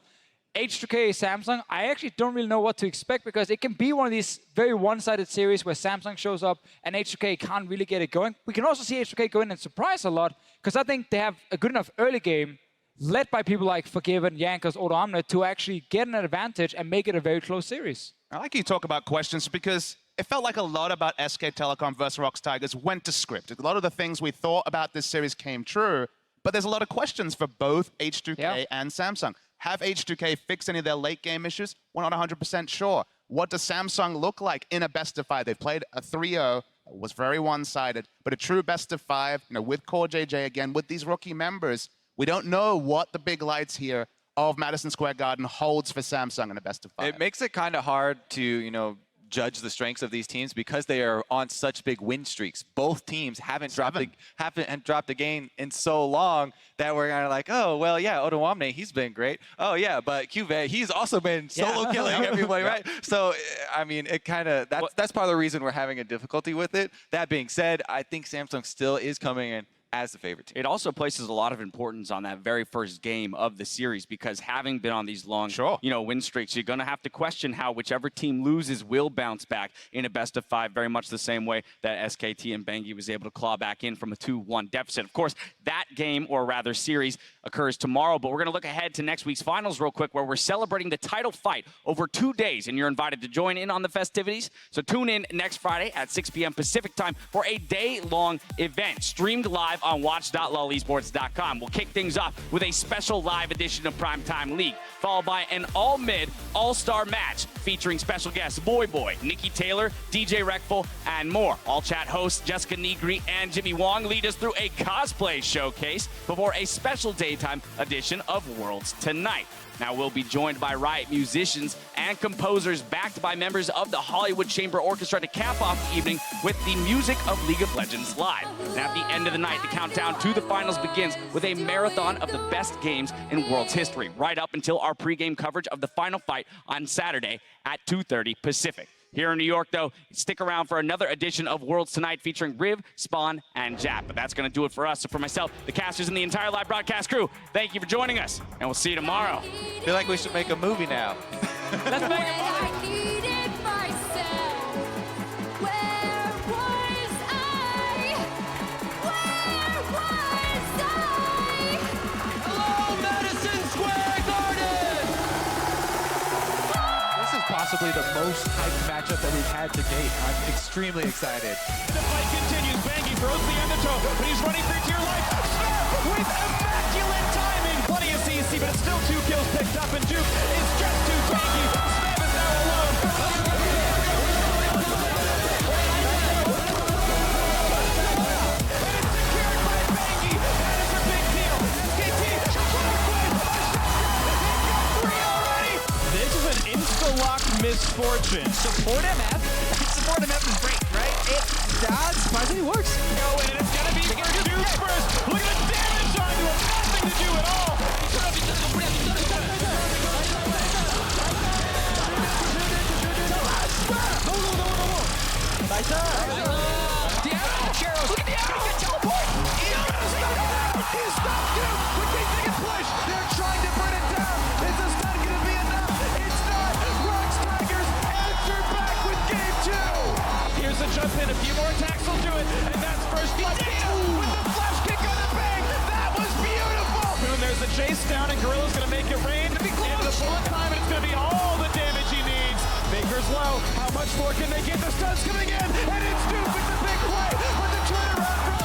Speaker 10: H2K Samsung, I actually don't really know what to expect because it can be one of these very one-sided series where Samsung shows up and H2K can't really get it going. We can also see H2K go in and surprise a lot because I think they have a good enough early game led by people like Forgiven, Yankers, Odo Omnet to actually get an advantage and make it a very close series.
Speaker 13: I like you talk about questions because it felt like a lot about SK Telecom versus ROX Tigers went to script. A lot of the things we thought about this series came true, but there's a lot of questions for both H2K and Samsung. Have H2K fixed any of their late game issues? We're not 100% sure. What does Samsung look like in a best of 5? They played a 3-0, was very one-sided, but a true best of 5, you know, with Core JJ again, with these rookie members. We don't know what the big lights here of Madison Square Garden holds for Samsung in a best of 5.
Speaker 5: It makes it kind of hard to, you know, judge the strengths of these teams because they are on such big win streaks. Both teams haven't dropped a game in so long that we're kind of like, oh, well, yeah, Odo Omne, he's been great. Oh, yeah, but Cuvée, he's also been solo killing everybody, right? So, I mean, it kind of, that's part of the reason we're having a difficulty with it. That being said, I think Samsung still is coming in as the favorite team.
Speaker 14: It also places a lot of importance on that very first game of the series because having been on these long, win streaks, you're going to have to question how whichever team loses will bounce back in a best of 5, very much the same way that SKT and Bengi was able to claw back in from a 2-1 deficit. Of course, that game, or rather series, occurs tomorrow, but we're going to look ahead to next week's finals real quick where we're celebrating the title fight over 2 days, and you're invited to join in on the festivities. So tune in next Friday at 6 p.m. Pacific time for a day-long event streamed live on watch.lolesports.com. We'll kick things off with a special live edition of Primetime League, followed by an all-mid, all-star match featuring special guests Boy, Nikki Taylor, DJ Reckful, and more. All chat hosts Jessica Negri and Jimmy Wong lead us through a cosplay showcase before a special day
Speaker 9: daytime edition of Worlds Tonight. Now we'll be joined by Riot musicians and composers backed by members of the Hollywood Chamber Orchestra to cap off the evening with the music of League of Legends Live. And at the end of the night, the countdown to the finals begins with a marathon of the best games in Worlds history, right up until our pregame coverage of the final fight on Saturday at 2:30 Pacific. Here in New York, though, stick around for another edition of Worlds Tonight featuring Riv, Spawn, and Jap. But that's going to do it for us. So for myself, the casters, and the entire live broadcast crew, thank you for joining us, and we'll see you tomorrow.
Speaker 5: I feel like we should make a movie now.
Speaker 9: Let's make a movie.
Speaker 5: Possibly the most hyped matchup that we've had to date. I'm extremely excited.
Speaker 6: The fight continues. Bangy throws the undertow, but he's running for dear life. Snap with immaculate timing. Plenty of CC, but it's still 2 kills picked up, and Duke is just too tanky. Snap is now alone. And it's secured by Bangy. That is a big deal. SKT, this is an insta-lock misfortune.
Speaker 12: Support MF? Support MF is great, right?
Speaker 2: Surprisingly works.
Speaker 6: Go in, and it's gonna be for Duke first. Look at the damage onto him. Nothing to do at all.
Speaker 12: Nice.
Speaker 6: Look at the arrow. Teleport. He's stopped Duke. But they take a push. They're trying to burn it down. Is this not going to be enough? It's not. ROX Tigers answer back with game 2. Here's a jump in. A few more attacks will do it. And that's first blood. With the flash kick on the bang. That was beautiful. Boom, there's a chase down, and Gorilla's going to make it rain. Into the bullet time, and it's going to be all the damage he needs. Baker's low. How much more can they get? The stun's coming in. And it's Duke with the big play. With the turnaround from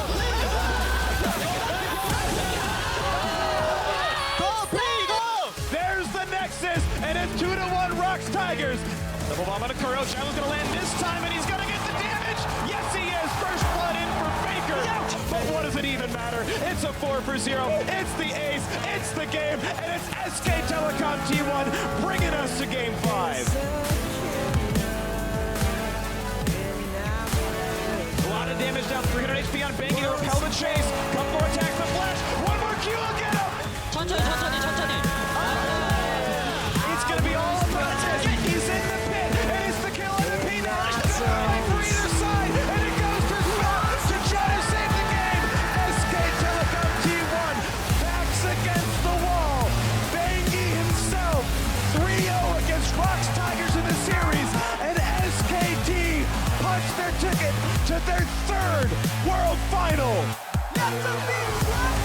Speaker 6: There's the Nexus, and it's 2-1 ROX Tigers. Double bomb on a Kuro. Challenge gonna land this time, and he's gonna get the damage. Yes, he is. First blood in for Faker. But what does it even matter? It's a 4-0. It's the ace. It's the game, and it's SK Telecom T1 bringing us to game 5. A lot of damage down. 300 HP on Bangy to repel the chase. Couple more attacks. The flash. One more Q will get him. It's gonna be all about it. He's in the pit, and it's the kill on the P9. For either side, and it goes to Scott to try to save the game. SK Telecom T1 backs against the wall. Bangy himself 3-0 against ROX Tigers in the series, and SKT punched their ticket to their 3rd World Final. Let the beat drop.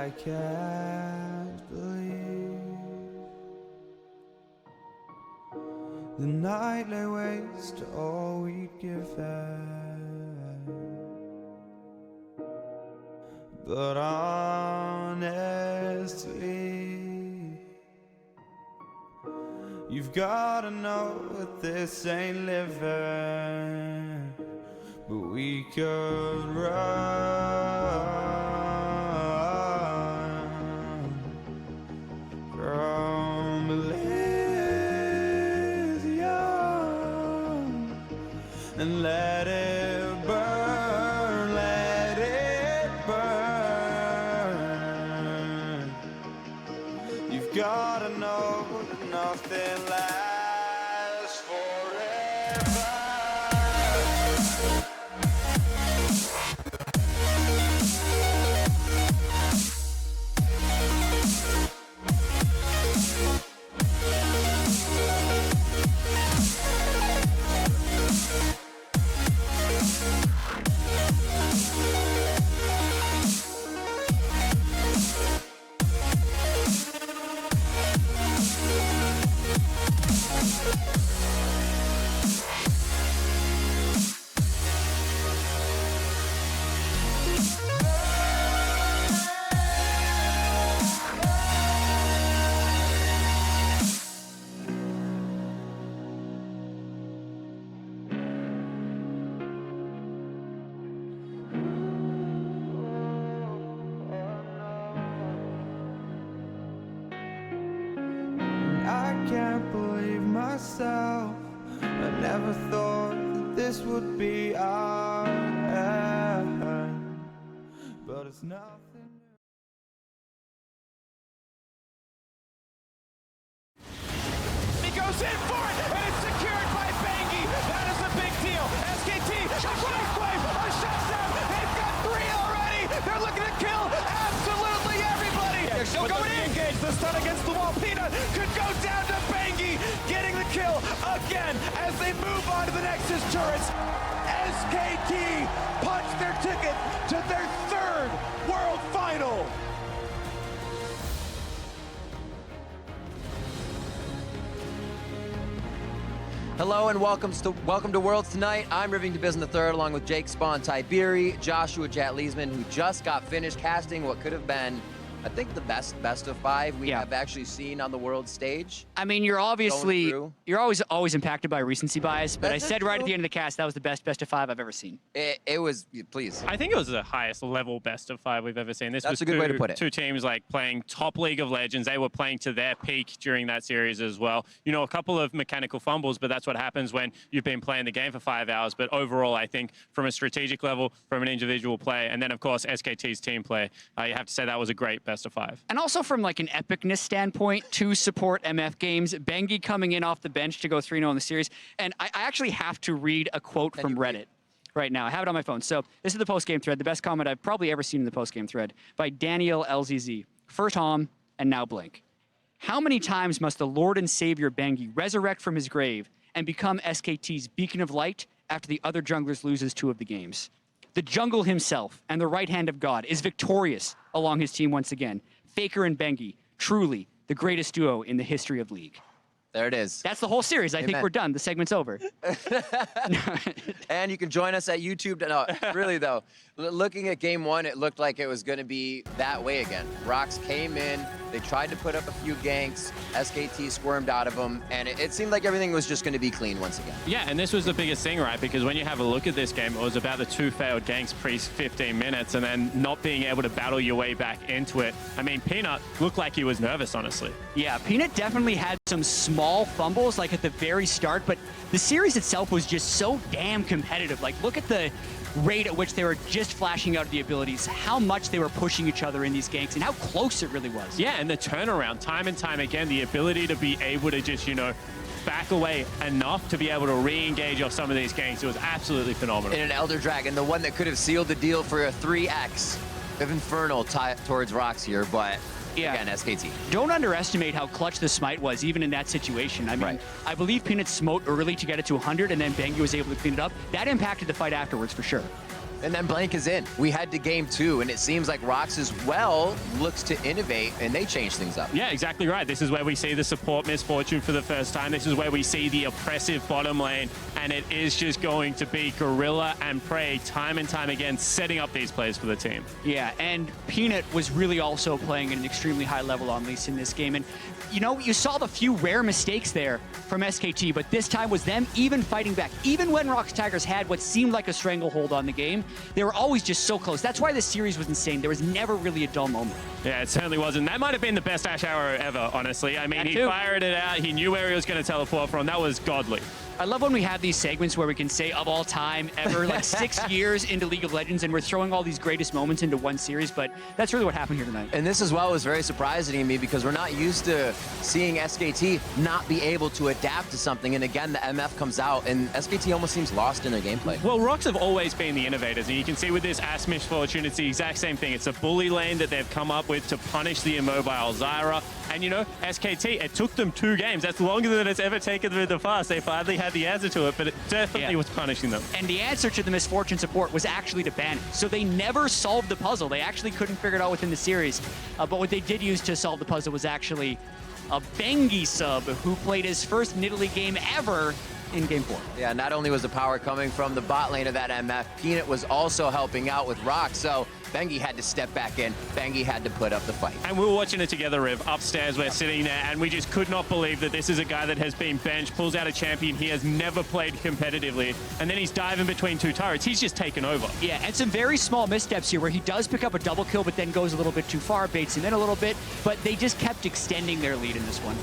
Speaker 8: I can't believe the night lay waste to all we'd given. But honestly, you've gotta know that this ain't living. But we could run from Elysium and let it burn, let it burn. You've gotta know that nothing lasts forever. I can't believe myself. I never thought that this would be our end, but it's nothing new.
Speaker 12: He goes in for it, and it's secured by Bangy. That is a big deal. SKT, shockwave, a shutdown. They've got 3 already. They're looking to kill absolutely everybody. They're still going in. Engage the stun against the wall. Peanut could go down to Bangy, getting the kill again as they move on to the Nexus turrets. SKT punched their ticket to their 3rd World Final.
Speaker 18: Hello and welcome to Worlds Tonight. I'm Riving to Biz in the third, along with Jake Spawn Tiberi, Joshua Jet Leesman, who just got finished casting what could have been, I think, the best of 5 we have actually seen on the world stage.
Speaker 17: I mean, you're always impacted by recency bias, but I said right at the end of the cast that was the best of 5 I've ever seen.
Speaker 18: It was, please.
Speaker 23: I think it was the highest level best of 5 we've ever seen. This
Speaker 18: That's
Speaker 23: was
Speaker 18: a good way to put it.
Speaker 23: Two teams like playing top League of Legends. They were playing to their peak during that series as well. You know, a couple of mechanical fumbles, but that's what happens when you've been playing the game for 5 hours. But overall, I think from a strategic level, from an individual play, and then of course SKT's team play, you have to say that was a great best of 5.
Speaker 17: And also from like an epicness standpoint, to support MF games, Bengi coming in off the bench to go 3-0 in the series. And I actually have to read a quote from Reddit right now. I have it on my phone. So this is the post-game thread, the best comment I've probably ever seen in the post-game thread, by Daniel LZZ. First Hom, and now Blink. How many times must the Lord and Savior Bengi resurrect from his grave and become SKT's beacon of light after the other junglers loses 2 of the games? The jungle himself and the right hand of God is victorious along his team once again. Faker and Bengi, truly the greatest duo in the history of League.
Speaker 18: There it is.
Speaker 17: That's the whole series. I think
Speaker 18: Amen.
Speaker 17: we're done. The segment's over.
Speaker 18: And you can join us at YouTube. No, really though, looking at game one, it looked like it was going to be that way again. ROX came in, they tried to put up a few ganks, SKT squirmed out of them, and it seemed like everything was just going to be clean once again.
Speaker 23: Yeah, and this was the biggest thing, right? Because when you have a look at this game, it was about the 2 failed ganks pre-15 minutes and then not being able to battle your way back into it. I mean, Peanut looked like he was nervous, honestly.
Speaker 17: Yeah, Peanut definitely had some small fumbles like at the very start, but the series itself was just so damn competitive. Like, look at the rate at which they were just flashing out the abilities, how much they were pushing each other in these ganks, and how close it really was.
Speaker 23: Yeah, and the turnaround, time and time again, the ability to be able to just, back away enough to be able to re-engage off some of these ganks. It was absolutely phenomenal.
Speaker 18: In an Elder Dragon, the one that could have sealed the deal for a 3x of Infernal towards ROX here, but again, SKT.
Speaker 17: Don't underestimate how clutch the smite was, even in that situation. I mean, I believe Peanut smote early to get it to 100, and then Bengi was able to clean it up. That impacted the fight afterwards, for sure.
Speaker 18: And then Blank is in. We head to game 2, and it seems like ROX as well looks to innovate, and they change things up.
Speaker 23: Yeah, exactly right. This is where we see the support misfortune for the first time. This is where we see the oppressive bottom lane, and it is just going to be Gorilla and Prey time and time again, setting up these plays for the team.
Speaker 17: Yeah, and Peanut was really also playing at an extremely high level on Lee Sin in this game. And, you saw the few rare mistakes there from SKT, but this time was them even fighting back. Even when ROX Tigers had what seemed like a stranglehold on the game, they were always just so close. That's why this series was insane. There was never really a dull moment.
Speaker 23: Yeah, it certainly wasn't. That might have been the best Ashe arrow ever, honestly. I mean, he fired it out. He knew where he was going to teleport from. That was godly.
Speaker 17: I love when we have these segments where we can say of all time ever, like 6 years into League of Legends, and we're throwing all these greatest moments into one series, but that's really what happened here tonight.
Speaker 18: And this as well was very surprising to me because we're not used to seeing SKT not be able to adapt to something, and again, the MF comes out, and SKT almost seems lost in their gameplay.
Speaker 23: Well, ROX have always been the innovators, and you can see with this Ashe misfortune, it's the exact same thing. It's a bully lane that they've come up with to punish the immobile Zyra, and SKT, it took them 2 games. That's longer than it's ever taken them in the past. They finally had the answer to it, but it definitely was punishing them.
Speaker 17: And the answer to the misfortune support was actually to ban it. So they never solved the puzzle. They actually couldn't figure it out within the series. But what they did use to solve the puzzle was actually a Bengi sub who played his first Nidalee game ever in game 4.
Speaker 18: Yeah, not only was the power coming from the bot lane of that MF, Peanut was also helping out with ROX, so Bengi had to step back in. Bengi had to put up the fight.
Speaker 23: And we were watching it together, Riv. Upstairs, we're sitting there, and we just could not believe that this is a guy that has been benched, pulls out a champion he has never played competitively, and then he's diving between 2 turrets. He's just taken over.
Speaker 17: Yeah, and some very small missteps here where he does pick up a double kill, but then goes a little bit too far, baits him in a little bit, but they just kept extending their lead in this one.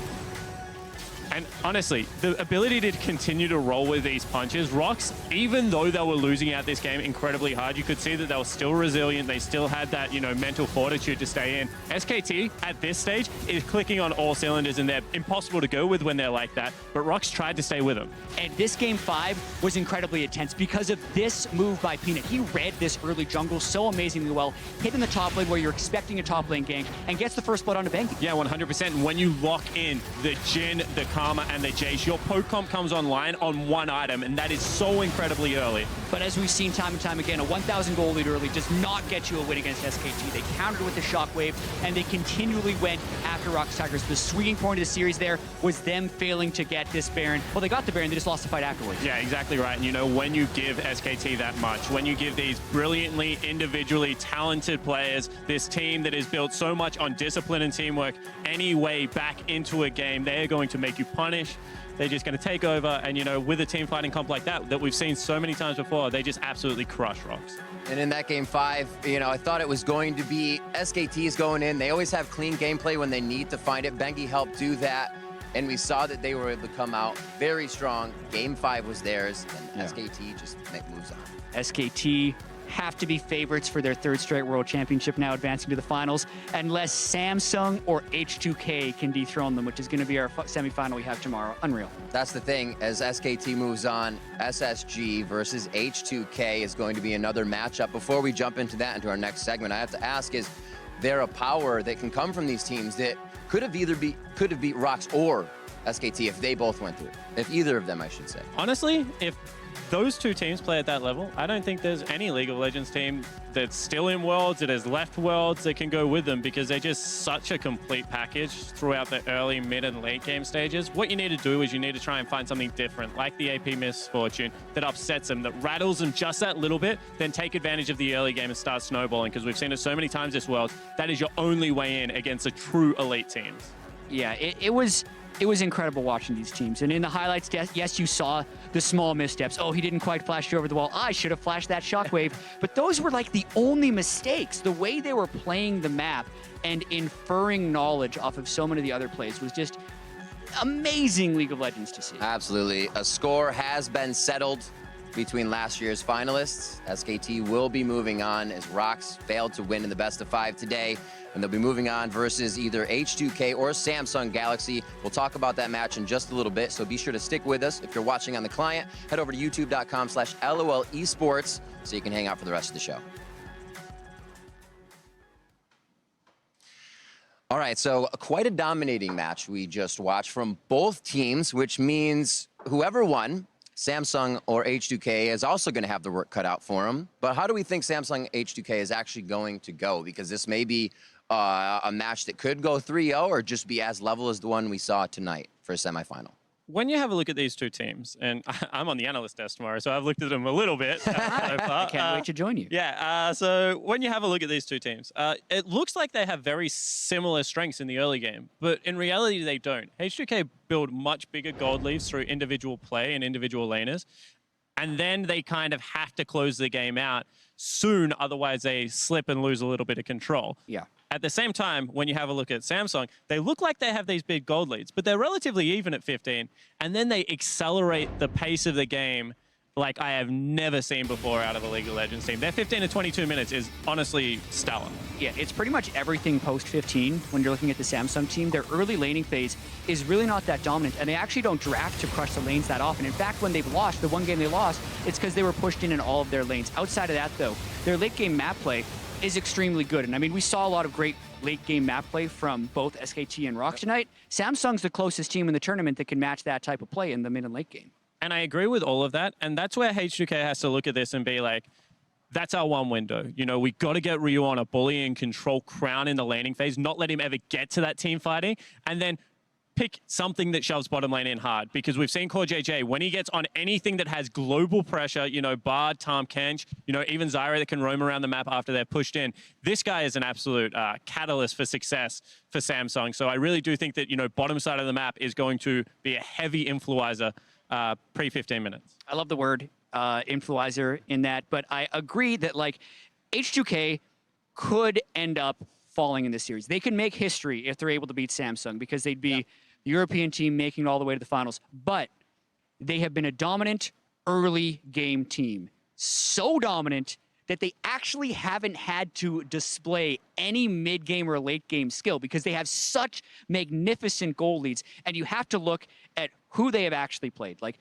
Speaker 23: And honestly, the ability to continue to roll with these punches, ROX, even though they were losing out this game incredibly hard, you could see that they were still resilient. They still had that, mental fortitude to stay in. SKT, at this stage, is clicking on all cylinders, and they're impossible to go with when they're like that. But ROX tried to stay with them.
Speaker 17: And this game 5 was incredibly intense because of this move by Peanut. He read this early jungle so amazingly well, hit in the top lane where you're expecting a top lane gank, and gets the first blood onto Bengi.
Speaker 23: Yeah, 100%. And when you lock in the Jhin, the Karma, and the Jace, your poke comp comes online on 1 item, and that is so incredibly early.
Speaker 17: But as we've seen time and time again, a 1,000 gold lead early does not get you a win against SKT. They countered with the shockwave, and they continually went after ROX Tigers. The swinging point of the series there was them failing to get this Baron. Well, they got the Baron, they just lost the fight afterwards.
Speaker 23: Yeah, exactly right. And when you give SKT that much, when you give these brilliantly, individually talented players, this team that is built so much on discipline and teamwork, any way back into a game, they are going to make you punish. They're just going to take over, and with a team fighting comp like that we've seen so many times before, they just absolutely crush ROX.
Speaker 18: And in that game 5, I thought it was going to be SKT's going in. They always have clean gameplay when they need to find it. Bengi helped do that, and we saw that they were able to come out very strong. Game 5 was theirs, and SKT just moves on.
Speaker 17: SKT have to be favorites for their 3rd straight World Championship now, advancing to the finals, unless Samsung or H2K can dethrone them, which is going to be our semifinal we have tomorrow. Unreal.
Speaker 18: That's the thing. As SKT moves on, SSG versus H2K is going to be another matchup. Before we jump into that, into our next segment, I have to ask, is there a power that can come from these teams that could have beat ROX or SKT if they both went through? If either of them, I should say.
Speaker 23: Honestly, if those two teams play at that level. I don't think there's any League of Legends team that's still in Worlds, that has left Worlds, that can go with them because they're just such a complete package throughout the early, mid, and late game stages. What you need to do is you need to try and find something different, like the AP Misfortune, that upsets them, that rattles them just that little bit, then take advantage of the early game and start snowballing, because we've seen it so many times this World. That is your only way in against the true elite teams.
Speaker 17: Yeah, it was incredible watching these teams. And in the highlights, yes, you saw the small missteps. Oh, he didn't quite flash you over the wall. I should have flashed that shockwave. But those were like the only mistakes. The way they were playing the map and inferring knowledge off of so many of the other plays was just amazing League of Legends to see.
Speaker 18: Absolutely. A score has been settled between last year's finalists. SKT will be moving on as ROX failed to win in the best of 5 today, and they'll be moving on versus either H2K or Samsung Galaxy. We'll talk about that match in just a little bit, so be sure to stick with us. If you're watching on the client, head over to youtube.com/LOL eSports so you can hang out for the rest of the show. All right, so quite a dominating match we just watched from both teams, which means whoever won, Samsung or H2K, is also going to have the work cut out for them. But how do we think Samsung H2K is actually going to go? Because this may be a match that could go 3-0 or just be as level as the one we saw tonight for a semifinal.
Speaker 23: When you have a look at these two teams, and I'm on the analyst desk tomorrow, so I've looked at them a little bit so far.
Speaker 17: I can't wait to join you.
Speaker 23: Yeah, so when you have a look at these two teams, it looks like they have very similar strengths in the early game, but in reality they don't. H2K build much bigger gold leads through individual play and individual laners, and then they kind of have to close the game out soon, otherwise they slip and lose a little bit of control.
Speaker 17: Yeah.
Speaker 23: At the same time, when you have a look at Samsung, they look like they have these big gold leads, but they're relatively even at 15, and then they accelerate the pace of the game like I have never seen before out of a League of Legends team. Their 15 to 22 minutes is honestly stellar.
Speaker 17: Yeah, it's pretty much everything post 15 when you're looking at the Samsung team. Their early laning phase is really not that dominant, and they actually don't draft to crush the lanes that often. In fact, when they've lost, the one game they lost, it's because they were pushed in all of their lanes. Outside of that, though, their late game map play is extremely good. And I mean, we saw a lot of great late game map play from both SKT and ROX tonight. Samsung's the closest team in the tournament that can match that type of play in the mid and late game.
Speaker 23: And I agree with all of that. And that's where H2K has to look at this and be like, that's our one window. You know, we got to get Ryu on a bully and control Crown in the laning phase, not let him ever get to that team fighting, and then pick something that shoves bottom lane in hard. Because we've seen Core JJ, when he gets on anything that has global pressure, you know, Bard, Tahm Kench, you know, even Zyra that can roam around the map after they're pushed in, this guy is an absolute catalyst for success for Samsung. So I really do think that, you know, bottom side of the map is going to be a heavy influencer pre-15 minutes.
Speaker 17: I love the word influencer in that, but I agree that, like, H2K could end up falling in this series. They can make history if they're able to beat Samsung because they'd be the European team making it all the way to the finals. But they have been a dominant early game team. So dominant that they actually haven't had to display any mid-game or late-game skill because they have such magnificent goal leads. And you have to look at who they have actually played. Like,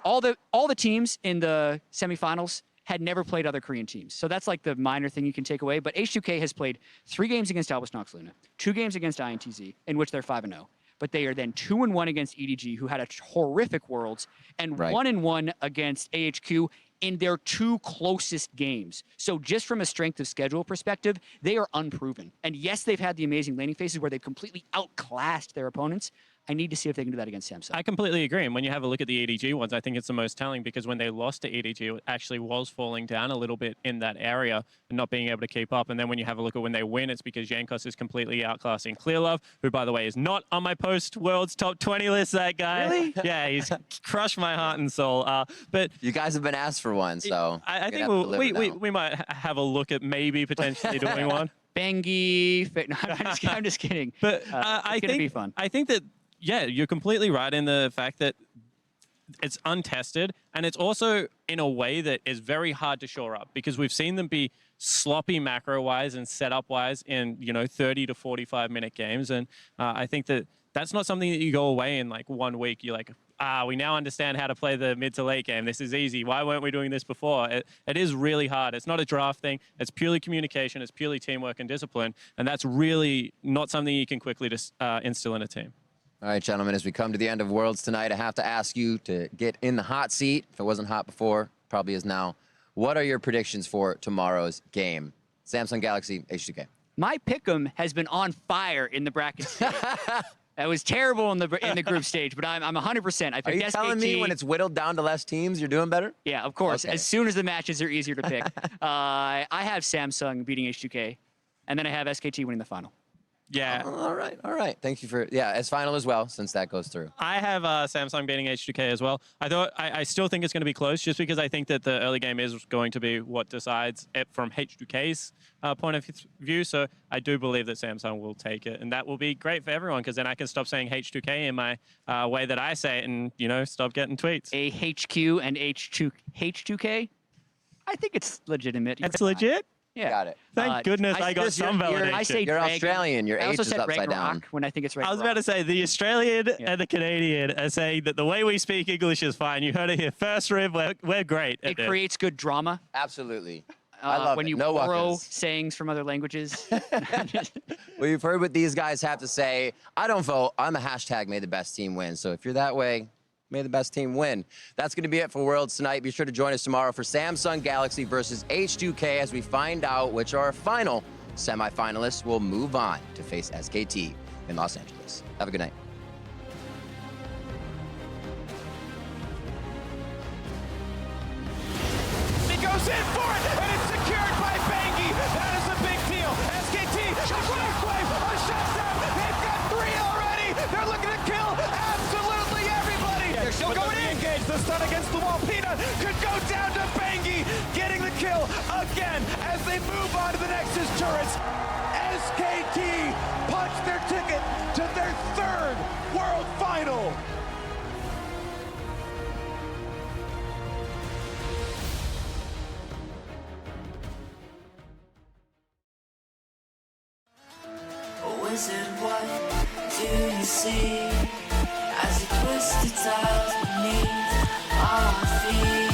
Speaker 17: all the teams in the semifinals had never played other Korean teams. So that's like the minor thing you can take away. But H2K has played 3 games against Albus Nox Luna, 2 games against INTZ, in which they're 5-0. But they are then 2-1 against EDG, who had a horrific Worlds, and 1-1 against AHQ in their 2 closest games. So just from a strength of schedule perspective, they are unproven. And yes, they've had the amazing laning phases where they've completely outclassed their opponents. I need to see if they can do that against Samsung.
Speaker 23: I completely agree. And when you have a look at the EDG ones, I think it's the most telling because when they lost to EDG, it actually was falling down a little bit in that area and not being able to keep up. And then when you have a look at when they win, it's because Jankos is completely outclassing Clearlove, who, by the way, is not on my post-Worlds top 20 list, that guy.
Speaker 18: Really?
Speaker 23: Yeah, he's crushed my heart and soul. But
Speaker 18: you guys have been asked for one, so
Speaker 23: I think we might have a look at maybe potentially doing one.
Speaker 17: Bengi, no, I'm just kidding.
Speaker 23: But
Speaker 17: it's gonna be fun.
Speaker 23: I think that, yeah, you're completely right in the fact that it's untested, and it's also in a way that is very hard to shore up because we've seen them be sloppy macro-wise and setup-wise in, you know, 30 to 45-minute games, and I think that that's not something that you go away in like 1 week. You're like, we now understand how to play the mid to late game. This is easy. Why weren't we doing this before? It is really hard. It's not a draft thing. It's purely communication. It's purely teamwork and discipline, and that's really not something you can quickly just instill in a team.
Speaker 18: All right, gentlemen, as we come to the end of Worlds tonight, I have to ask you to get in the hot seat. If it wasn't hot before, probably is now. What are your predictions for tomorrow's game? Samsung Galaxy H2K.
Speaker 17: My pick'em has been on fire in the bracket stage. That was terrible in the group stage, but I'm 100%. I picked
Speaker 18: Are you
Speaker 17: SKT.
Speaker 18: telling me when it's whittled down to less teams, you're doing better?
Speaker 17: Yeah, of course.
Speaker 18: Okay.
Speaker 17: As soon as the matches are easier to pick. I have Samsung beating H2K, and then I have SKT winning the final.
Speaker 21: Yeah.
Speaker 18: All right. Thank you for, as final as well, since that goes through.
Speaker 23: I have Samsung beating H2K as well. I still think it's going to be close, just because I think that the early game is going to be what decides it from H2K's point of view. So I do believe that Samsung will take it, and that will be great for everyone, because then I can stop saying H2K in my way that I say it, and stop getting tweets.
Speaker 17: A HQ and H2K. I think it's legitimate.
Speaker 23: It's legit.
Speaker 17: Yeah.
Speaker 18: Got it.
Speaker 23: Thank goodness I got some validation.
Speaker 17: I say
Speaker 18: You're
Speaker 17: Dragon.
Speaker 18: Australian. Your
Speaker 17: I
Speaker 18: H
Speaker 17: also
Speaker 18: is
Speaker 17: said
Speaker 18: upside
Speaker 17: Ragnarok
Speaker 18: down.
Speaker 17: when I think it's Ragnarok.
Speaker 23: I was about to say, the Australian and the Canadian are saying that the way we speak English is fine. You heard it here first, Riv. We're great at
Speaker 17: It
Speaker 23: this.
Speaker 17: creates good drama.
Speaker 18: Absolutely. I love
Speaker 17: when
Speaker 18: it.
Speaker 17: you
Speaker 18: No
Speaker 17: borrow
Speaker 18: wuckers.
Speaker 17: sayings from other languages.
Speaker 18: Well, you've heard what these guys have to say. I don't vote. I'm a hashtag may the best team win. So if you're that way, may the best team win. That's going to be it for Worlds tonight. Be sure to join us tomorrow for Samsung Galaxy versus H2K as we find out which our final semifinalists will move on to face SKT in Los Angeles. Have a good night.
Speaker 6: He goes in for it, and it's secured by Bangy. That is a big deal. SKT, wave, a shutdown. They've got 3 already. They're looking to kill absolutely everybody. They're still going in. Engage the stun against the wall. Peanut could go down to Bangy, getting the kill again as they move on to the Nexus turrets. SKT punched their ticket to their 3rd World Final.
Speaker 1: Wizard, what do you see as you twist the tiles beneath our feet?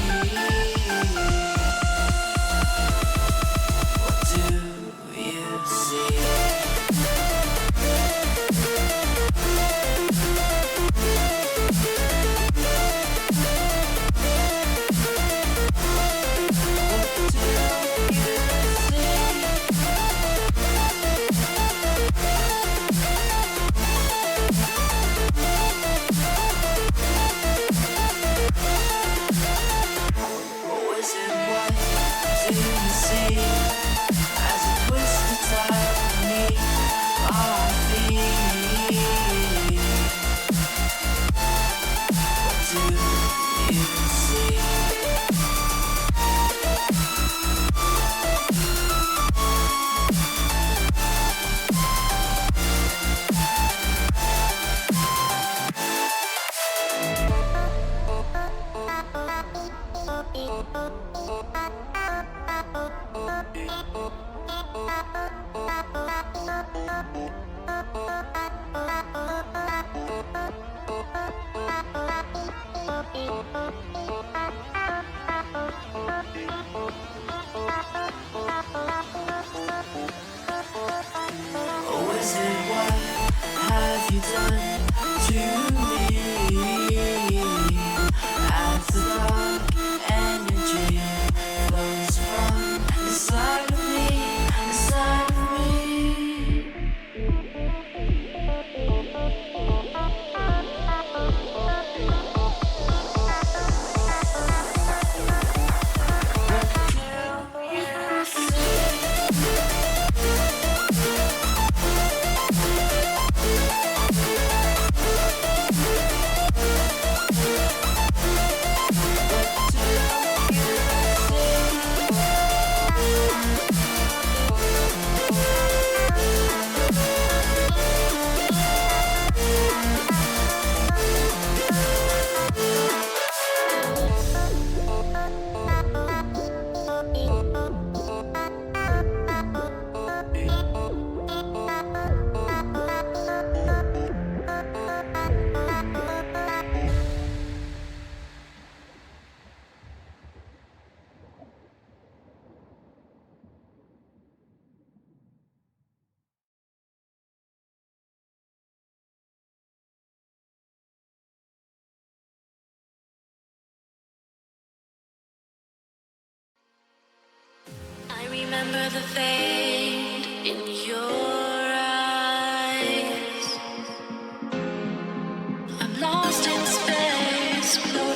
Speaker 1: What do you see? remember the fade in your eyes. I'm lost in space, floating